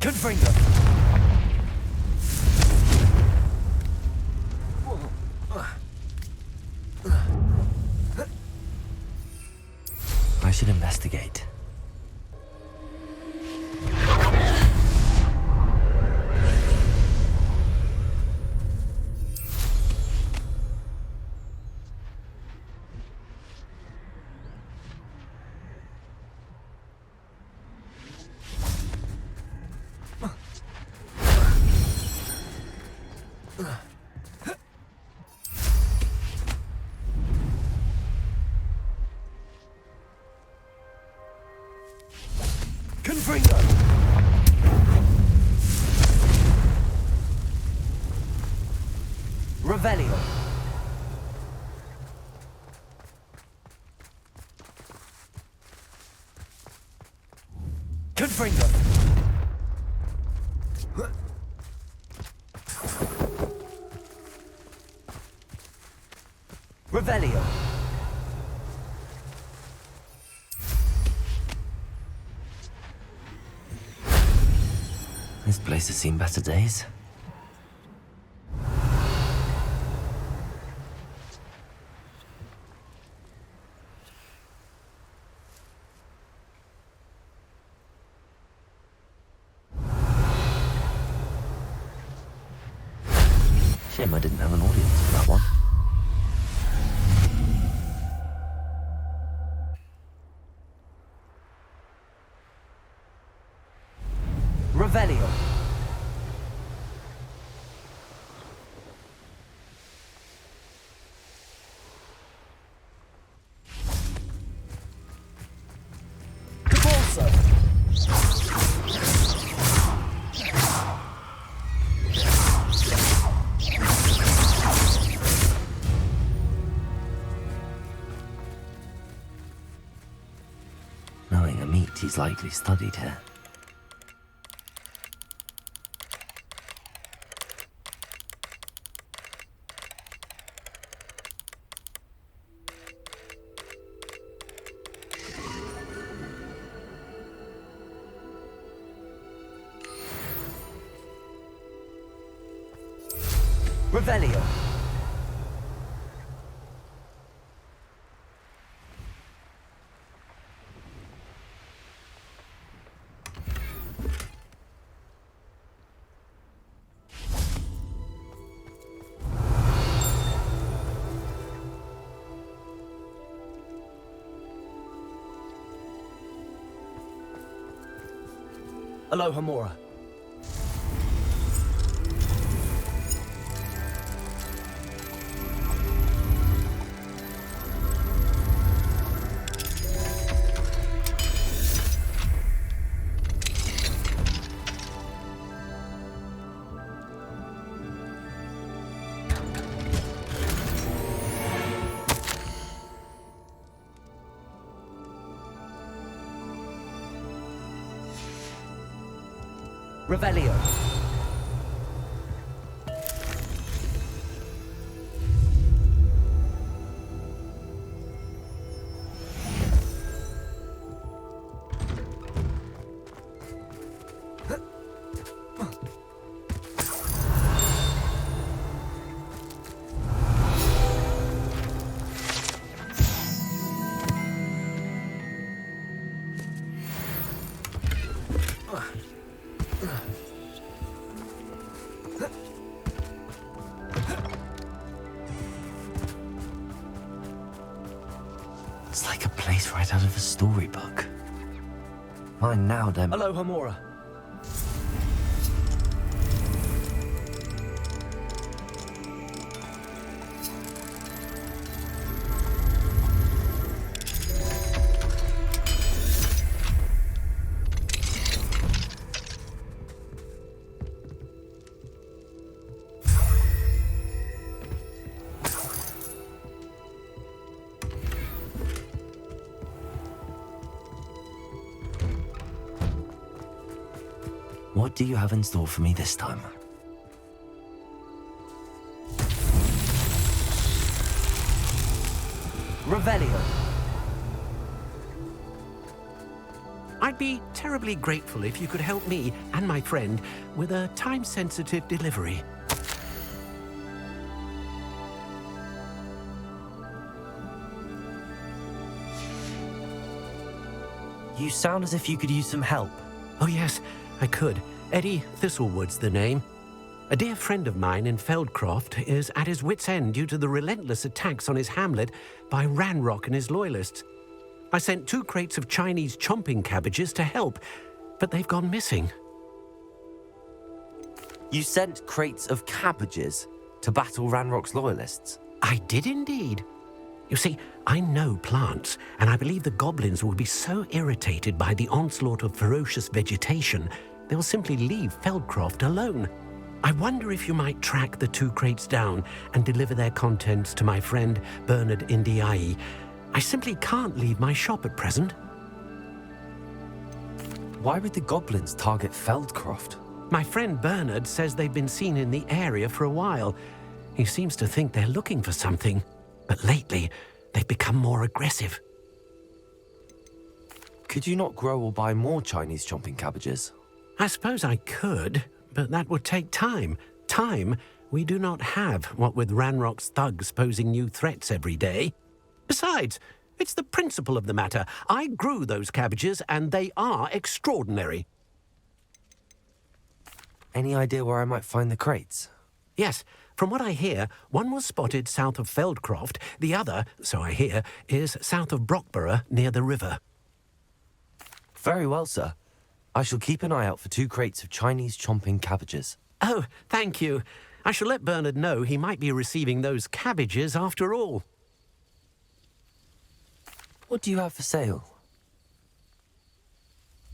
Confringo. I should investigate. Confringo! Revelio. Confringo. Revelio. This place has seen better days. Shame I didn't have an audience for that one. Revelio. Knowing a meat, he's likely studied here. Revelio. Aloha Mora. Revelio. It's like a place right out of a storybook. Mine now, Dem. Hello, Hamora. What do you have in store for me this time? Revelio. I'd be terribly grateful if you could help me and my friend with a time-sensitive delivery. You sound as if you could use some help. Oh yes, I could. Eddie Thistlewood's the name. A dear friend of mine in Feldcroft is at his wit's end due to the relentless attacks on his hamlet by Ranrock and his loyalists. I sent 2 crates of Chinese chomping cabbages to help, but they've gone missing. You sent crates of cabbages to battle Ranrock's loyalists? I did indeed. You see, I know plants, and I believe the goblins will be so irritated by the onslaught of ferocious vegetation, they'll simply leave Feldcroft alone. I wonder if you might track the 2 crates down and deliver their contents to my friend Bernard Indiai. I simply can't leave my shop at present. Why would the goblins target Feldcroft? My friend Bernard says they've been seen in the area for a while. He seems to think they're looking for something. But lately, they've become more aggressive. Could you not grow or buy more Chinese chomping cabbages? I suppose I could, but that would take time. Time we do not have, what with Ranrock's thugs posing new threats every day. Besides, it's the principle of the matter. I grew those cabbages, and they are extraordinary. Any idea where I might find the crates? Yes. From what I hear, one was spotted south of Feldcroft, the other, so I hear, is south of Brockborough, near the river. Very well, sir. I shall keep an eye out for 2 crates of Chinese chomping cabbages. Oh, thank you. I shall let Bernard know he might be receiving those cabbages after all. What do you have for sale?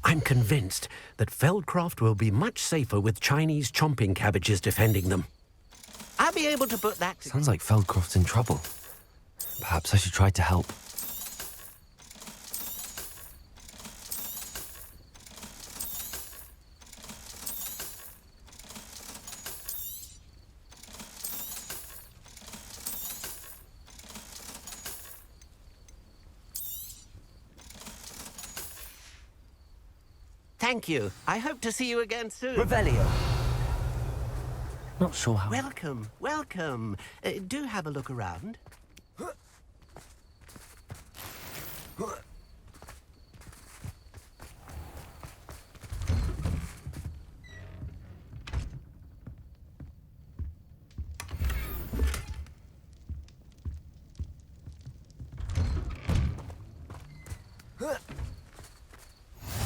I'm convinced that Feldcroft will be much safer with Chinese chomping cabbages defending them. I'll be able to put that... Sounds like Feldcroft's in trouble. Perhaps I should try to help. Thank you. I hope to see you again soon. Revelio. Not sure how... Welcome, welcome. Do have a look around.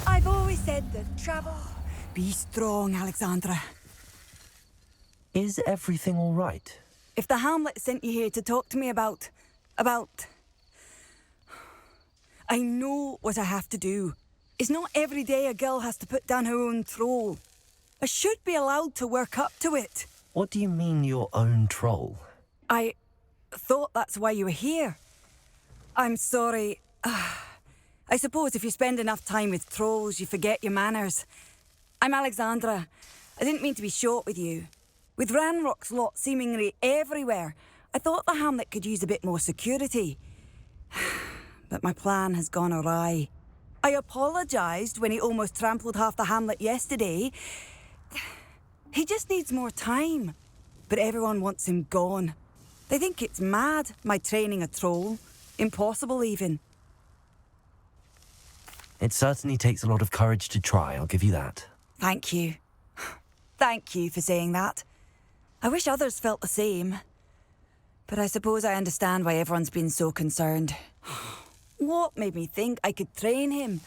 I've always said that travel... Be strong, Alexandra. Is everything all right? If the Hamlet sent you here to talk to me about... I know what I have to do. It's not every day a girl has to put down her own troll. I should be allowed to work up to it. What do you mean, your own troll? I thought that's why you were here. I'm sorry. I suppose if you spend enough time with trolls, you forget your manners. I'm Alexandra. I didn't mean to be short with you. With Ranrock's lot seemingly everywhere, I thought the Hamlet could use a bit more security. But my plan has gone awry. I apologised when he almost trampled half the Hamlet yesterday. He just needs more time. But everyone wants him gone. They think it's mad, my training a troll. Impossible, even. It certainly takes a lot of courage to try, I'll give you that. Thank you. Thank you for saying that. I wish others felt the same. But I suppose I understand why everyone's been so concerned. What made me think I could train him?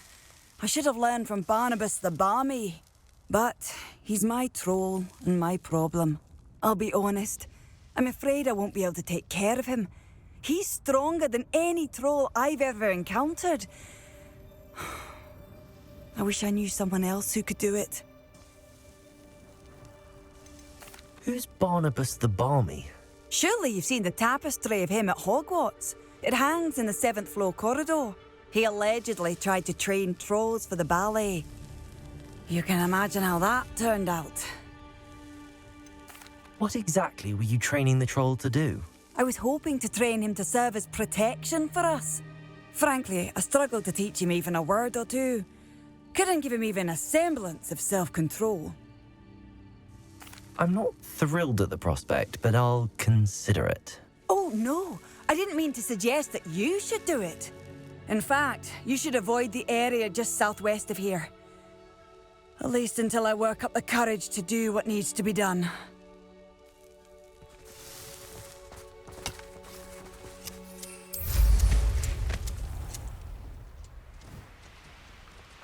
I should have learned from Barnabas the Barmy. But he's my troll and my problem. I'll be honest. I'm afraid I won't be able to take care of him. He's stronger than any troll I've ever encountered. I wish I knew someone else who could do it. Who's Barnabas the Barmy? Surely you've seen the tapestry of him at Hogwarts. It hangs in the 7th floor corridor. He allegedly tried to train trolls for the ballet. You can imagine how that turned out. What exactly were you training the troll to do? I was hoping to train him to serve as protection for us. Frankly, I struggled to teach him even a word or two. Couldn't give him even a semblance of self-control. I'm not thrilled at the prospect, but I'll consider it. Oh, no. I didn't mean to suggest that you should do it. In fact, you should avoid the area just southwest of here. At least until I work up the courage to do what needs to be done.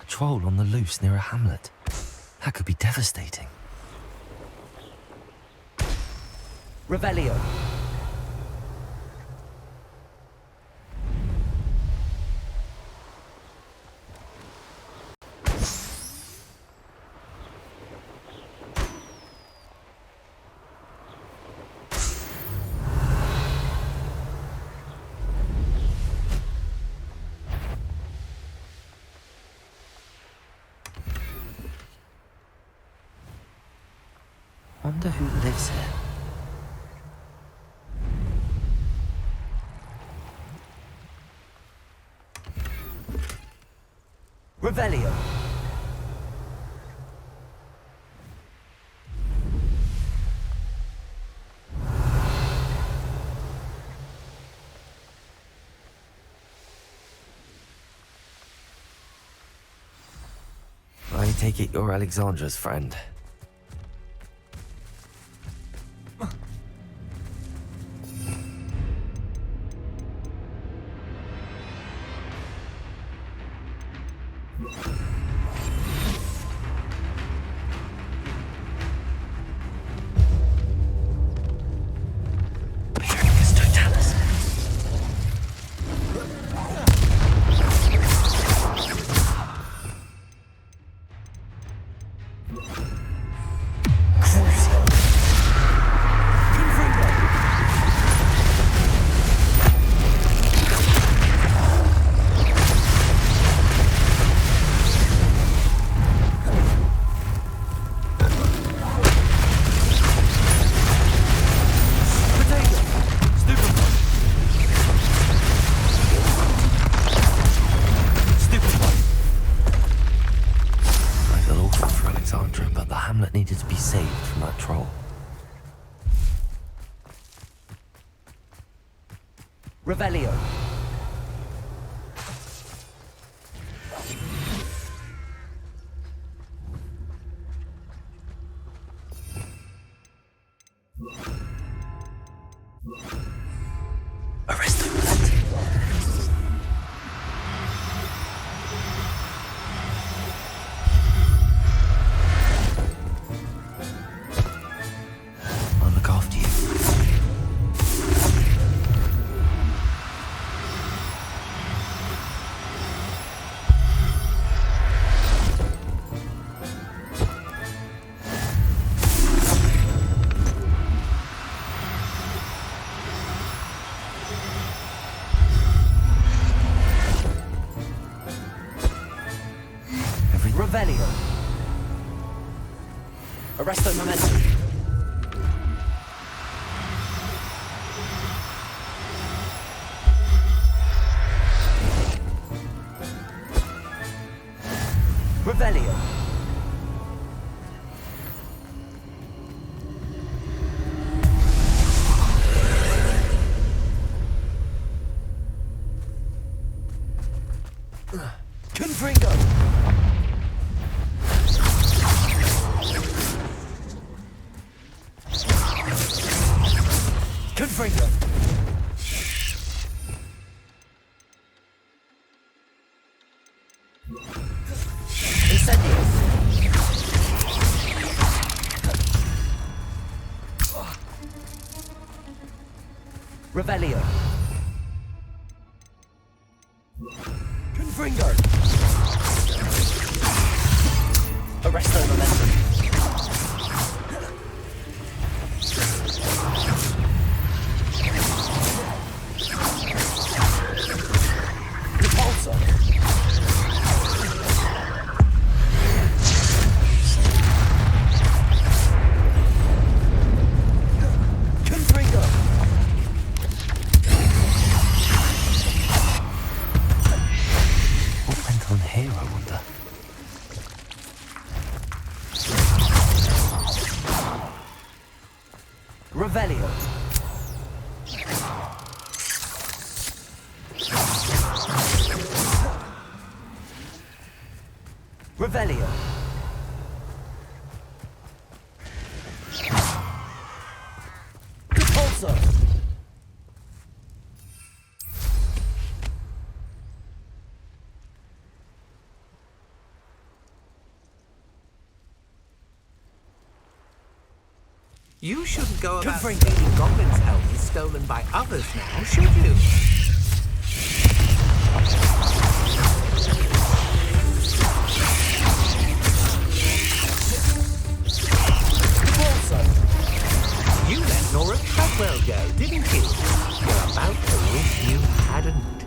A troll on the loose near a hamlet. That could be devastating. Revelio. Wonder who lives here. Revelio. I take it you're Alexandra's friend. But the hamlet needed to be saved from that troll. Revelio. Arresto. I'll look after you. Revelio. Arresto momentum. Revelio. Confringo. Confringo. Revelio. Confringo. Arresto momentum. Repulsor. Confringo. What went on here, I wonder? Revelio. Revelio. Repulsor. You shouldn't go about stealing goblins' helmets stolen by others now, should you? You let Nora Treadwell go, didn't you? You're about to wish you hadn't.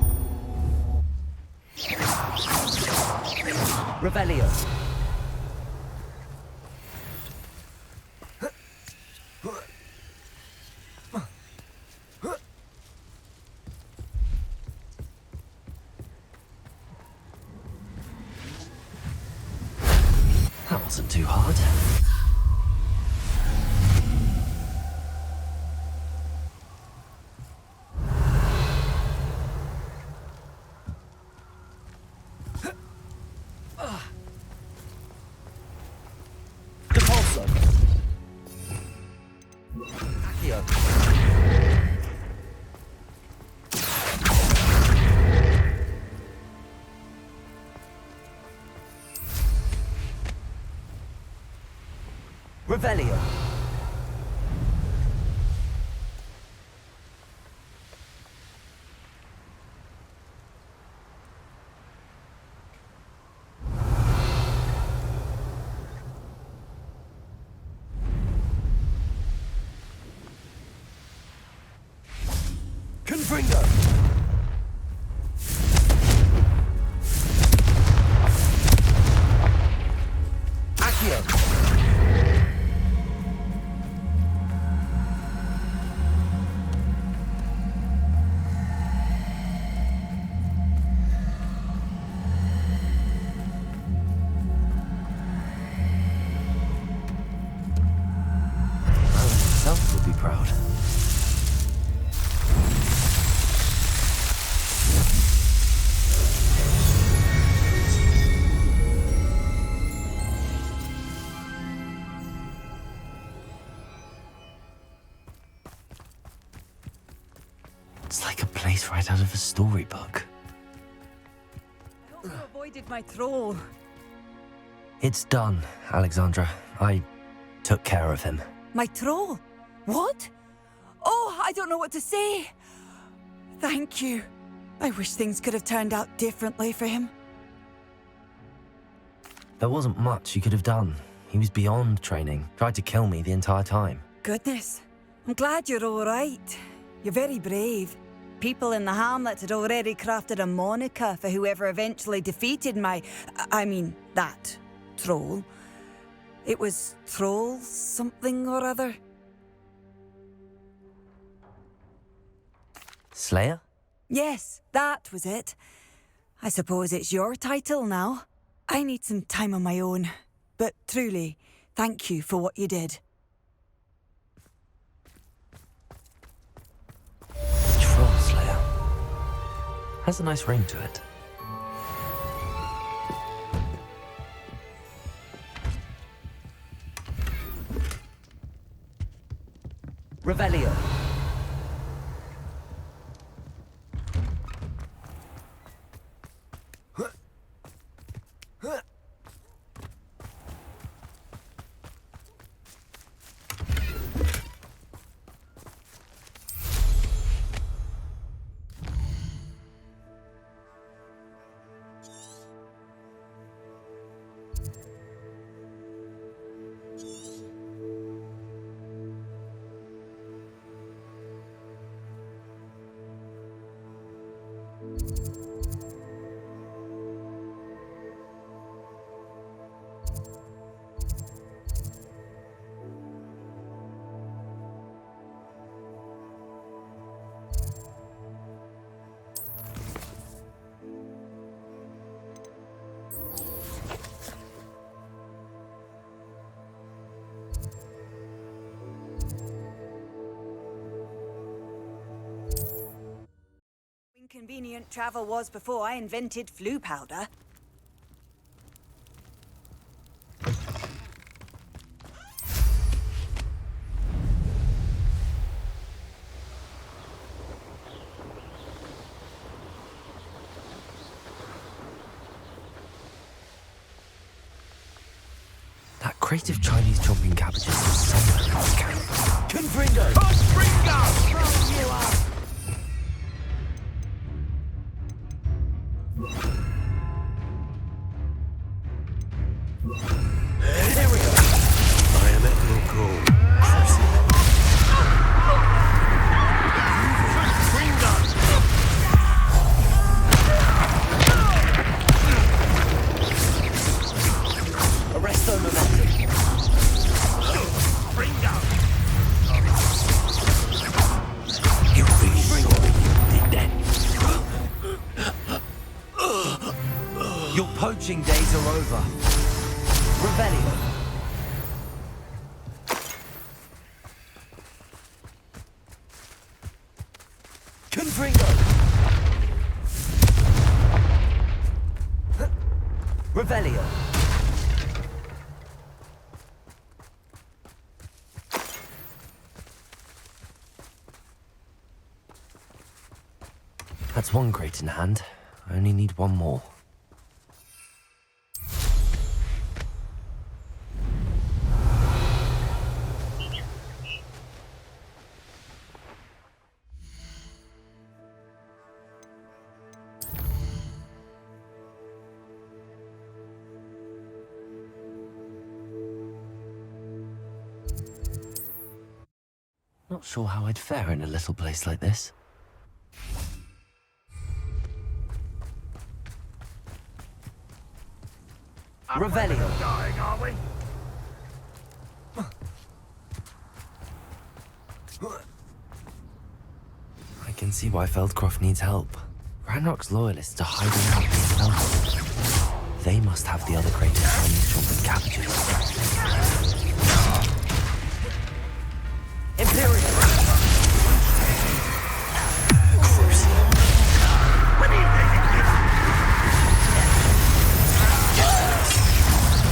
Revelio. That wasn't too hard. Repulsor. Accio. Revelio. Confringo. Accio. Merlin himself would be proud. It's like a place right out of a storybook. I hope you avoided my troll. It's done, Alexandra. I took care of him. My troll? What? Oh, I don't know what to say. Thank you. I wish things could have turned out differently for him. There wasn't much you could have done. He was beyond training, tried to kill me the entire time. Goodness. I'm glad you're all right. You're very brave. People in the hamlet had already crafted a moniker for whoever eventually defeated that troll. It was Troll something or other. Slayer? Yes, that was it. I suppose it's your title now. I need some time on my own. But truly, thank you for what you did. Troll Slayer. Has a nice ring to it. Revelio. convenient travel was before I invented flu powder. That crate of Chinese chopping cabbages is somewhere in this camp. Confringo! Confringo! You are. Here we go. I am at your call. Arresto momentum. You'll be sorry you did that. Your poaching days are over. Revelio. Confringo. Revelio. That's one crate in hand. I only need one more. Not sure how I'd fare in a little place like this. Revelio. Dying, are we? I can see why Feldcroft needs help. Ranrock's loyalists are hiding out near Feldcroft. They must have the other crate of Chinese chopping cabbages. Imperial! What do you think it is?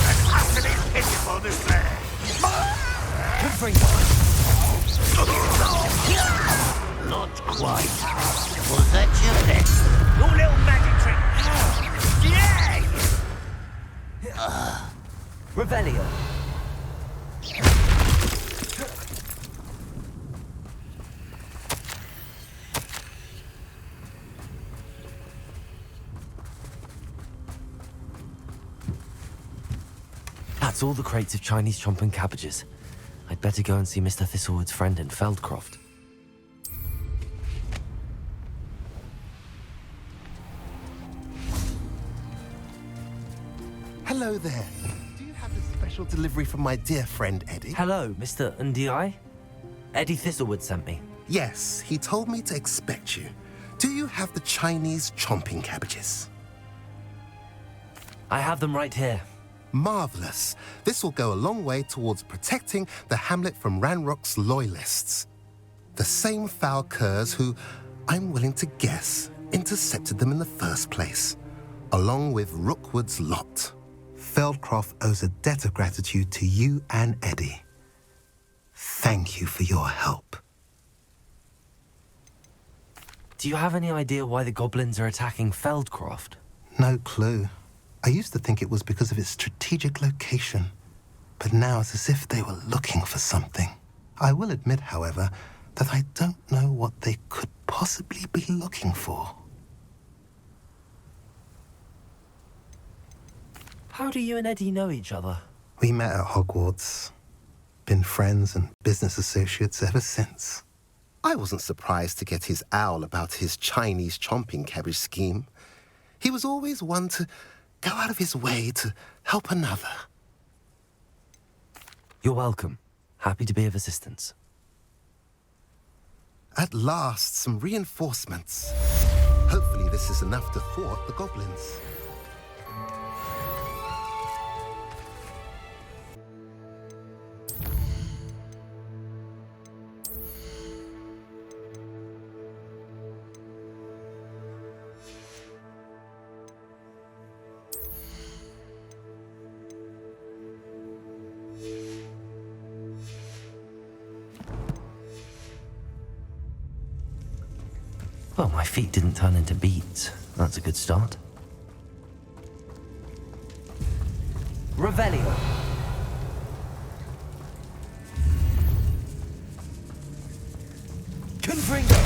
An utterly pitiful display. Confringo! Not quite. Was that your best? Your little magic trick. Yay! Revelio! That's all the crates of Chinese chomping cabbages. I'd better go and see Mr. Thistlewood's friend in Feldcroft. Hello there. Do you have a special delivery from my dear friend Eddie? Hello, Mr. Ndi? Eddie Thistlewood sent me. Yes, he told me to expect you. Do you have the Chinese chomping cabbages? I have them right here. Marvelous. This will go a long way towards protecting the hamlet from Ranrock's loyalists. The same foul curs who, I'm willing to guess, intercepted them in the first place, along with Rookwood's lot. Feldcroft owes a debt of gratitude to you and Eddie. Thank you for your help. Do you have any idea why the goblins are attacking Feldcroft? No clue. I used to think it was because of its strategic location, but now it's as if they were looking for something. I will admit, however, that I don't know what they could possibly be looking for. How do you and Eddie know each other? We met at Hogwarts. Been friends and business associates ever since. I wasn't surprised to get his owl about his Chinese chomping cabbage scheme. He was always one to go out of his way to help another. You're welcome. Happy to be of assistance. At last, some reinforcements. Hopefully this is enough to thwart the goblins. Well, my feet didn't turn into beets. That's a good start. Revelio. Confringo.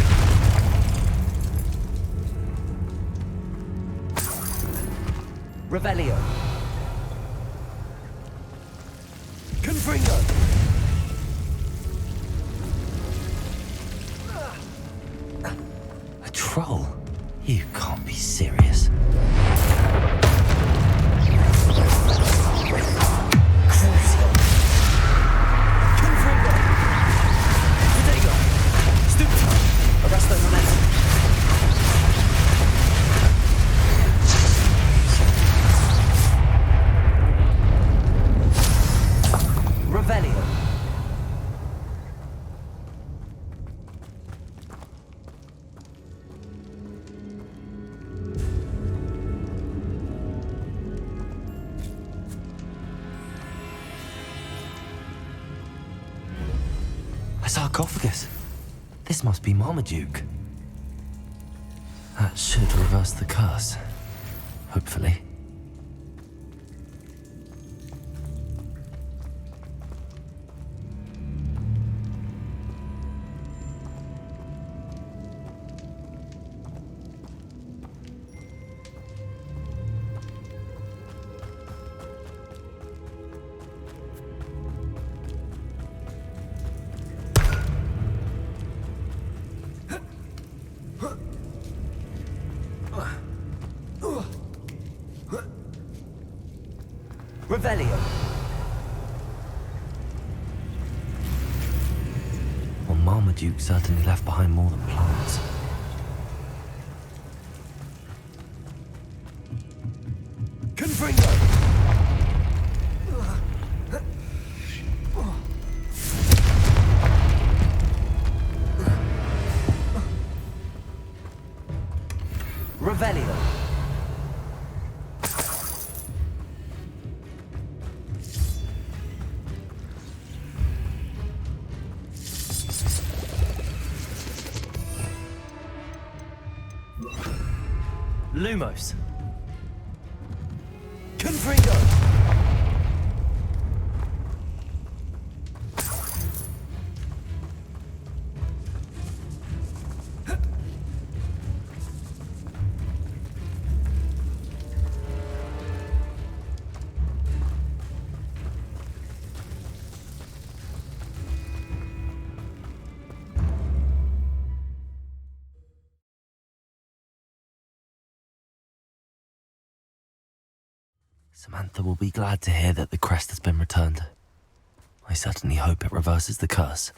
Revelio. Confringo. A troll? You can't be serious. Crucio. Confringo. Protego. Stupto. Arrest those momentum. Revelio. A sarcophagus. This must be Marmaduke. That should reverse the curse. Hopefully. Revelio. Well, Marmaduke certainly left behind more than plants. Confringo! Revelio. Lumos. Confringo. Samantha will be glad to hear that the crest has been returned. I certainly hope it reverses the curse.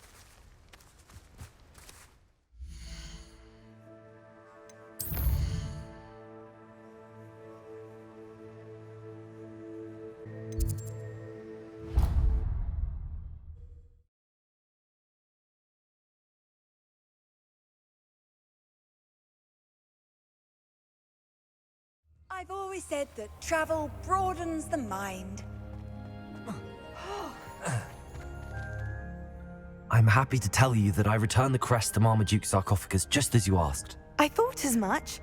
I've always said that travel broadens the mind. I'm happy to tell you that I returned the crest to Marmaduke's sarcophagus just as you asked. I thought as much.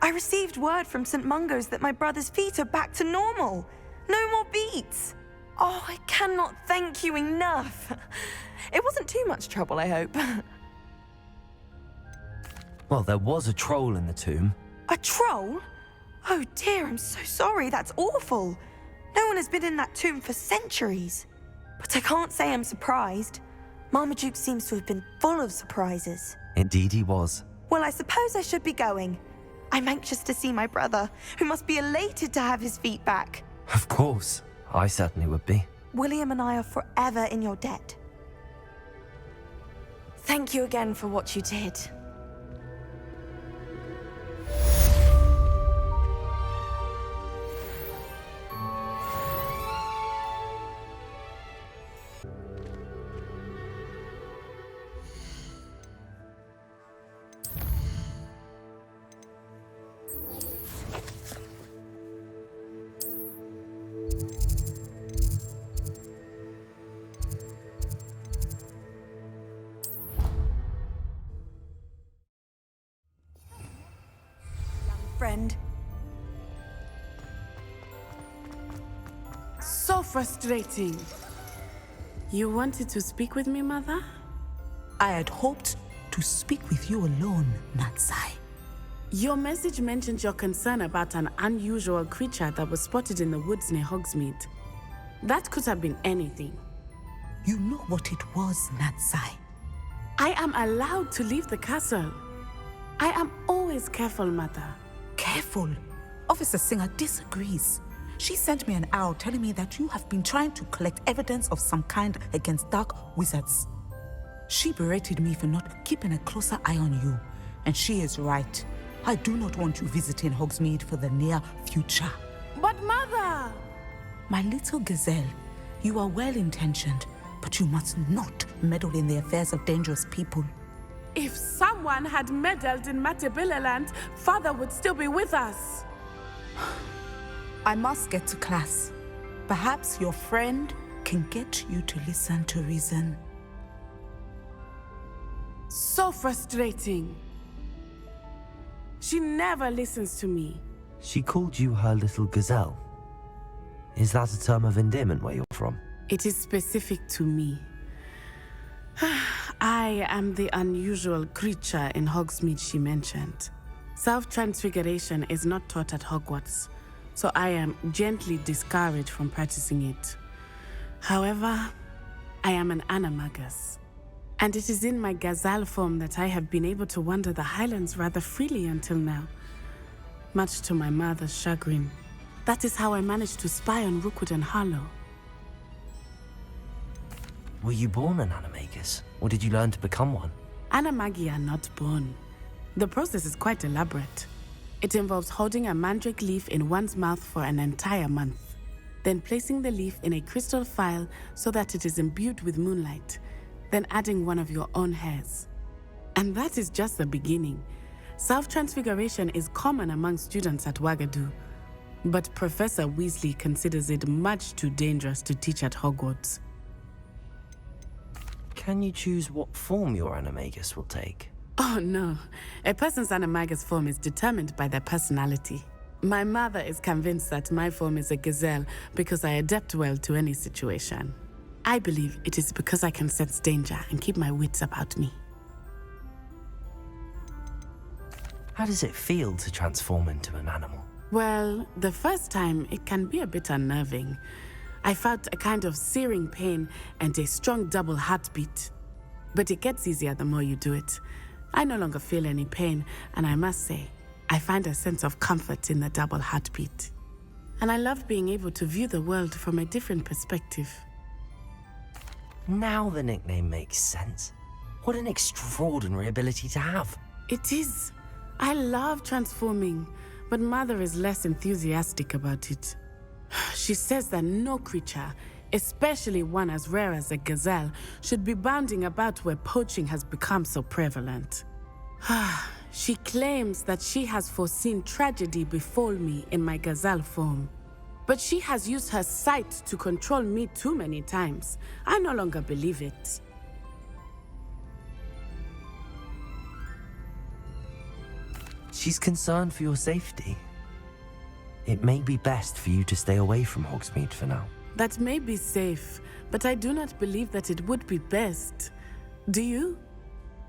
I received word from St. Mungo's that my brother's feet are back to normal. No more beats. Oh, I cannot thank you enough. It wasn't too much trouble, I hope. Well, there was a troll in the tomb. A troll? Oh dear, I'm so sorry. That's awful. No one has been in that tomb for centuries. But I can't say I'm surprised. Marmaduke seems to have been full of surprises. Indeed he was. Well, I suppose I should be going. I'm anxious to see my brother, who must be elated to have his feet back. Of course. I certainly would be. William and I are forever in your debt. Thank you again for what you did. friend. So frustrating. You wanted to speak with me, Mother? I had hoped to speak with you alone, Natsai. Your message mentioned your concern about an unusual creature that was spotted in the woods near Hogsmeade. That could have been anything. You know what it was, Natsai. I am allowed to leave the castle. I am always careful, Mother. Careful? Officer Singer disagrees. She sent me an owl telling me that you have been trying to collect evidence of some kind against dark wizards. She berated me for not keeping a closer eye on you, and she is right. I do not want you visiting Hogsmeade for the near future. But Mother! My little gazelle, you are well-intentioned, but you must not meddle in the affairs of dangerous people. If someone had meddled in Matabeleland, Father would still be with us. I must get to class. Perhaps your friend can get you to listen to reason. So frustrating. She never listens to me. She called you her little gazelle. Is that a term of endearment where you're from? It is specific to me. I am the unusual creature in Hogsmeade she mentioned. Self-transfiguration is not taught at Hogwarts, so I am gently discouraged from practicing it. However, I am an animagus, and it is in my gazelle form that I have been able to wander the Highlands rather freely until now, much to my mother's chagrin. That is how I managed to spy on Rookwood and Harlow. Were you born an animagus, or did you learn to become one? Animagi are not born. The process is quite elaborate. It involves holding a mandrake leaf in one's mouth for an entire month, then placing the leaf in a crystal phial so that it is imbued with moonlight, then adding one of your own hairs. And that is just the beginning. Self-transfiguration is common among students at Wagadu, but Professor Weasley considers it much too dangerous to teach at Hogwarts. Can you choose what form your animagus will take? Oh no, a person's animagus form is determined by their personality. My mother is convinced that my form is a gazelle because I adapt well to any situation. I believe it is because I can sense danger and keep my wits about me. How does it feel to transform into an animal? Well, the first time it can be a bit unnerving. I felt a kind of searing pain and a strong double heartbeat. But it gets easier the more you do it. I no longer feel any pain, and I must say, I find a sense of comfort in the double heartbeat. And I love being able to view the world from a different perspective. Now the nickname makes sense. What an extraordinary ability to have. It is. I love transforming, but Mother is less enthusiastic about it. She says that no creature, especially one as rare as a gazelle, should be bounding about where poaching has become so prevalent. She claims that she has foreseen tragedy befall me in my gazelle form. But she has used her sight to control me too many times. I no longer believe it. She's concerned for your safety. It may be best for you to stay away from Hogsmeade for now. That may be safe, but I do not believe that it would be best. Do you?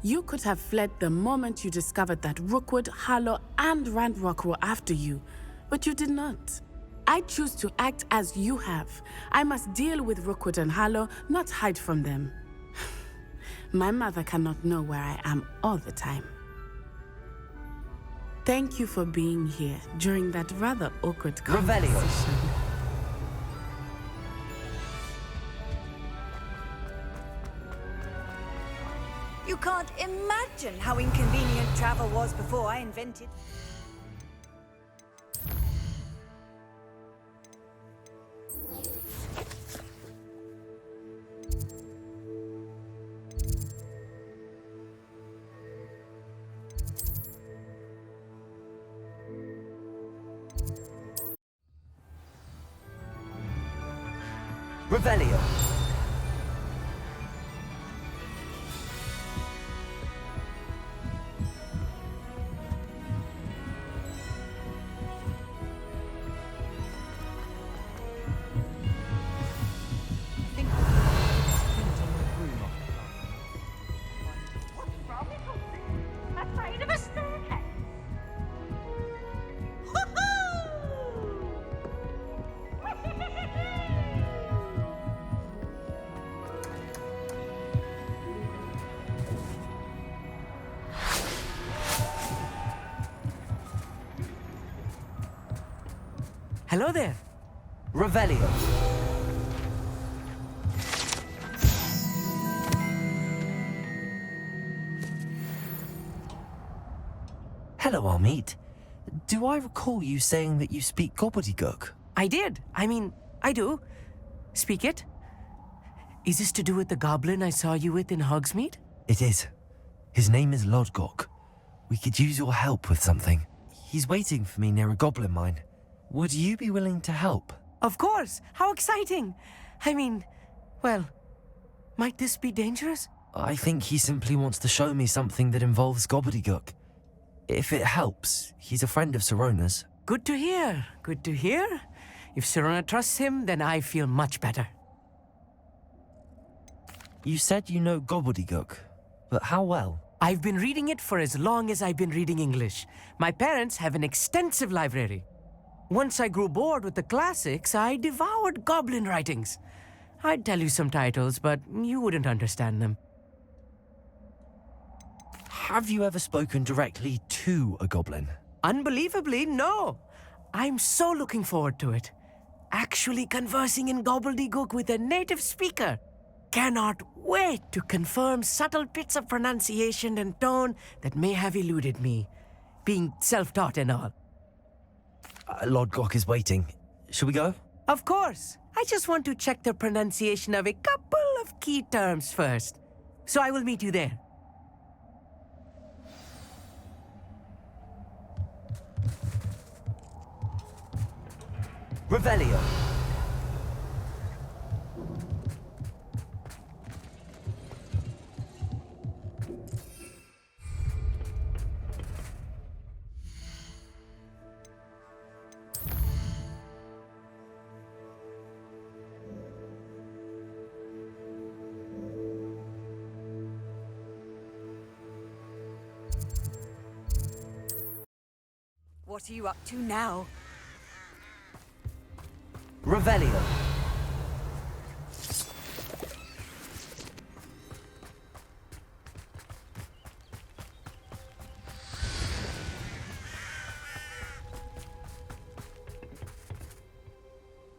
You could have fled the moment you discovered that Rookwood, Harlow, and Ranrock were after you, but you did not. I choose to act as you have. I must deal with Rookwood and Harlow, not hide from them. My mother cannot know where I am all the time. Thank you for being here during that rather awkward conversation. Revelio. You can't imagine how inconvenient travel was before I invented... Revelio. Hello there. Revelio. Hello, Amit. Do I recall you saying that you speak gobbledygook? I did. I mean, I do. Speak it. Is this to do with the goblin I saw you with in Hogsmeade? It is. His name is Lodgok. We could use your help with something. He's waiting for me near a goblin mine. Would you be willing to help? Of course. How exciting. I mean, well, might this be dangerous? I think he simply wants to show me something that involves gobbledygook. If it helps, he's a friend of Sirona's. Good to hear. Good to hear. If Sirona trusts him, then I feel much better. You said you know gobbledygook, but how well? I've been reading it for as long as I've been reading English. My parents have an extensive library. Once I grew bored with the classics, I devoured goblin writings. I'd tell you some titles, but you wouldn't understand them. Have you ever spoken directly to a goblin? Unbelievably, no. I'm so looking forward to it. Actually conversing in gobbledygook with a native speaker. Cannot wait to confirm subtle bits of pronunciation and tone that may have eluded me, being self-taught and all. Lodgok is waiting. Shall we go? Of course. I just want to check the pronunciation of a couple of key terms first. So I will meet you there. Revelio. What are you up to now? Revelio.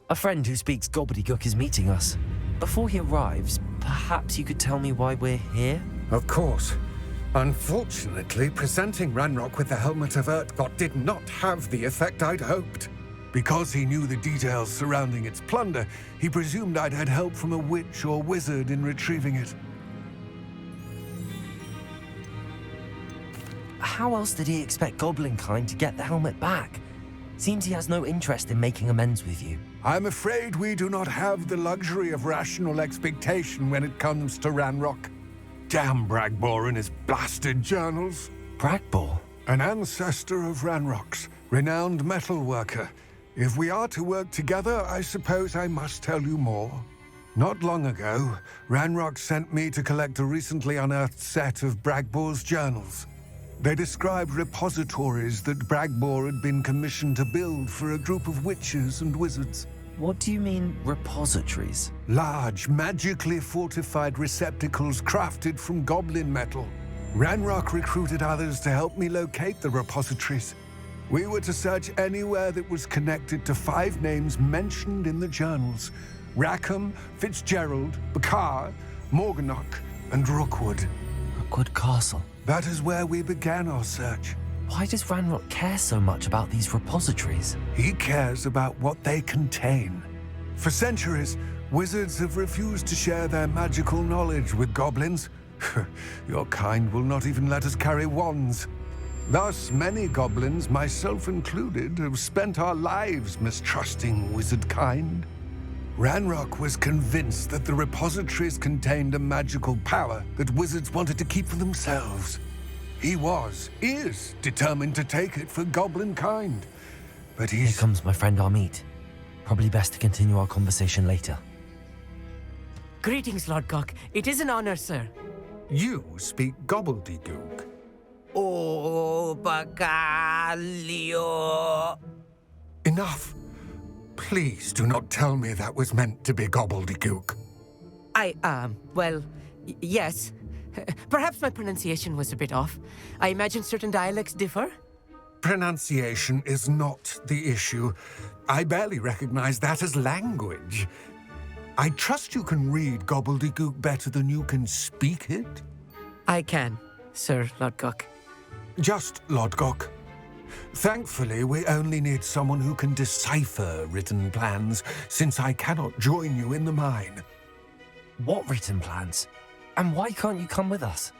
A friend who speaks gobbledygook is meeting us. Before he arrives, perhaps you could tell me why we're here? Of course. Unfortunately, presenting Ranrock with the Helmet of Urtkot did not have the effect I'd hoped. Because he knew the details surrounding its plunder, he presumed I'd had help from a witch or wizard in retrieving it. How else did he expect Goblinkind to get the helmet back? Seems he has no interest in making amends with you. I'm afraid we do not have the luxury of rational expectation when it comes to Ranrock. Damn Bragbor and his blasted journals. Bragbor? An ancestor of Ranrock's, renowned metal worker. If we are to work together, I suppose I must tell you more. Not long ago, Ranrock sent me to collect a recently unearthed set of Bragbor's journals. They described repositories that Bragbor had been commissioned to build for a group of witches and wizards. What do you mean, repositories? Large, magically fortified receptacles crafted from goblin metal. Ranrock recruited others to help me locate the repositories. We were to search anywhere that was connected to 5 names mentioned in the journals: Rackham, Fitzgerald, Bakar, Morganach, and Rookwood. Rookwood Castle. That is where we began our search. Why does Ranrock care so much about these repositories? He cares about what they contain. For centuries, wizards have refused to share their magical knowledge with goblins. Your kind will not even let us carry wands. Thus, many goblins, myself included, have spent our lives mistrusting wizard kind. Ranrock was convinced that the repositories contained a magical power that wizards wanted to keep for themselves. He is determined to take it for goblin kind. But Here comes my friend Amit. Probably best to continue our conversation later. Greetings, Lodgok. It is an honor, sir. You speak gobbledygook. Oh, Bacalio. Enough. Please do not tell me that was meant to be gobbledygook. Well, yes. Perhaps my pronunciation was a bit off. I imagine certain dialects differ. Pronunciation is not the issue. I barely recognize that as language. I trust you can read gobbledygook better than you can speak it? I can, Sir Lodgok. Just Lodgok. Thankfully, we only need someone who can decipher written plans, since I cannot join you in the mine. What written plans? And why can't you come with us?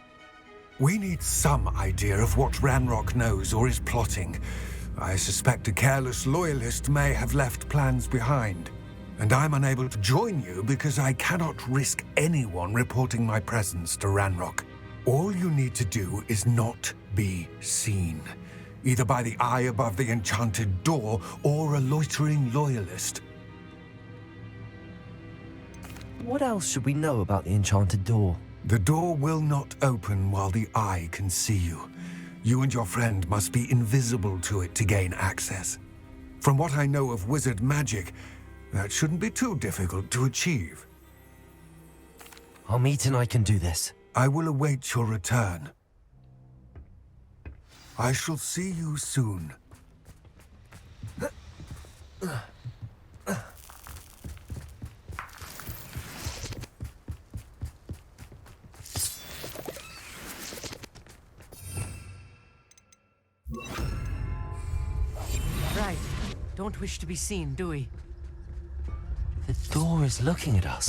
We need some idea of what Ranrock knows or is plotting. I suspect a careless loyalist may have left plans behind. And I'm unable to join you because I cannot risk anyone reporting my presence to Ranrock. All you need to do is not be seen, either by the eye above the enchanted door or a loitering loyalist. What else should we know about the enchanted door? The door will not open while the eye can see you. You and your friend must be invisible to it to gain access. From what I know of wizard magic, that shouldn't be too difficult to achieve. Amit and I can do this. I will await your return. I shall see you soon. Right. Don't wish to be seen, do we? The door is looking at us.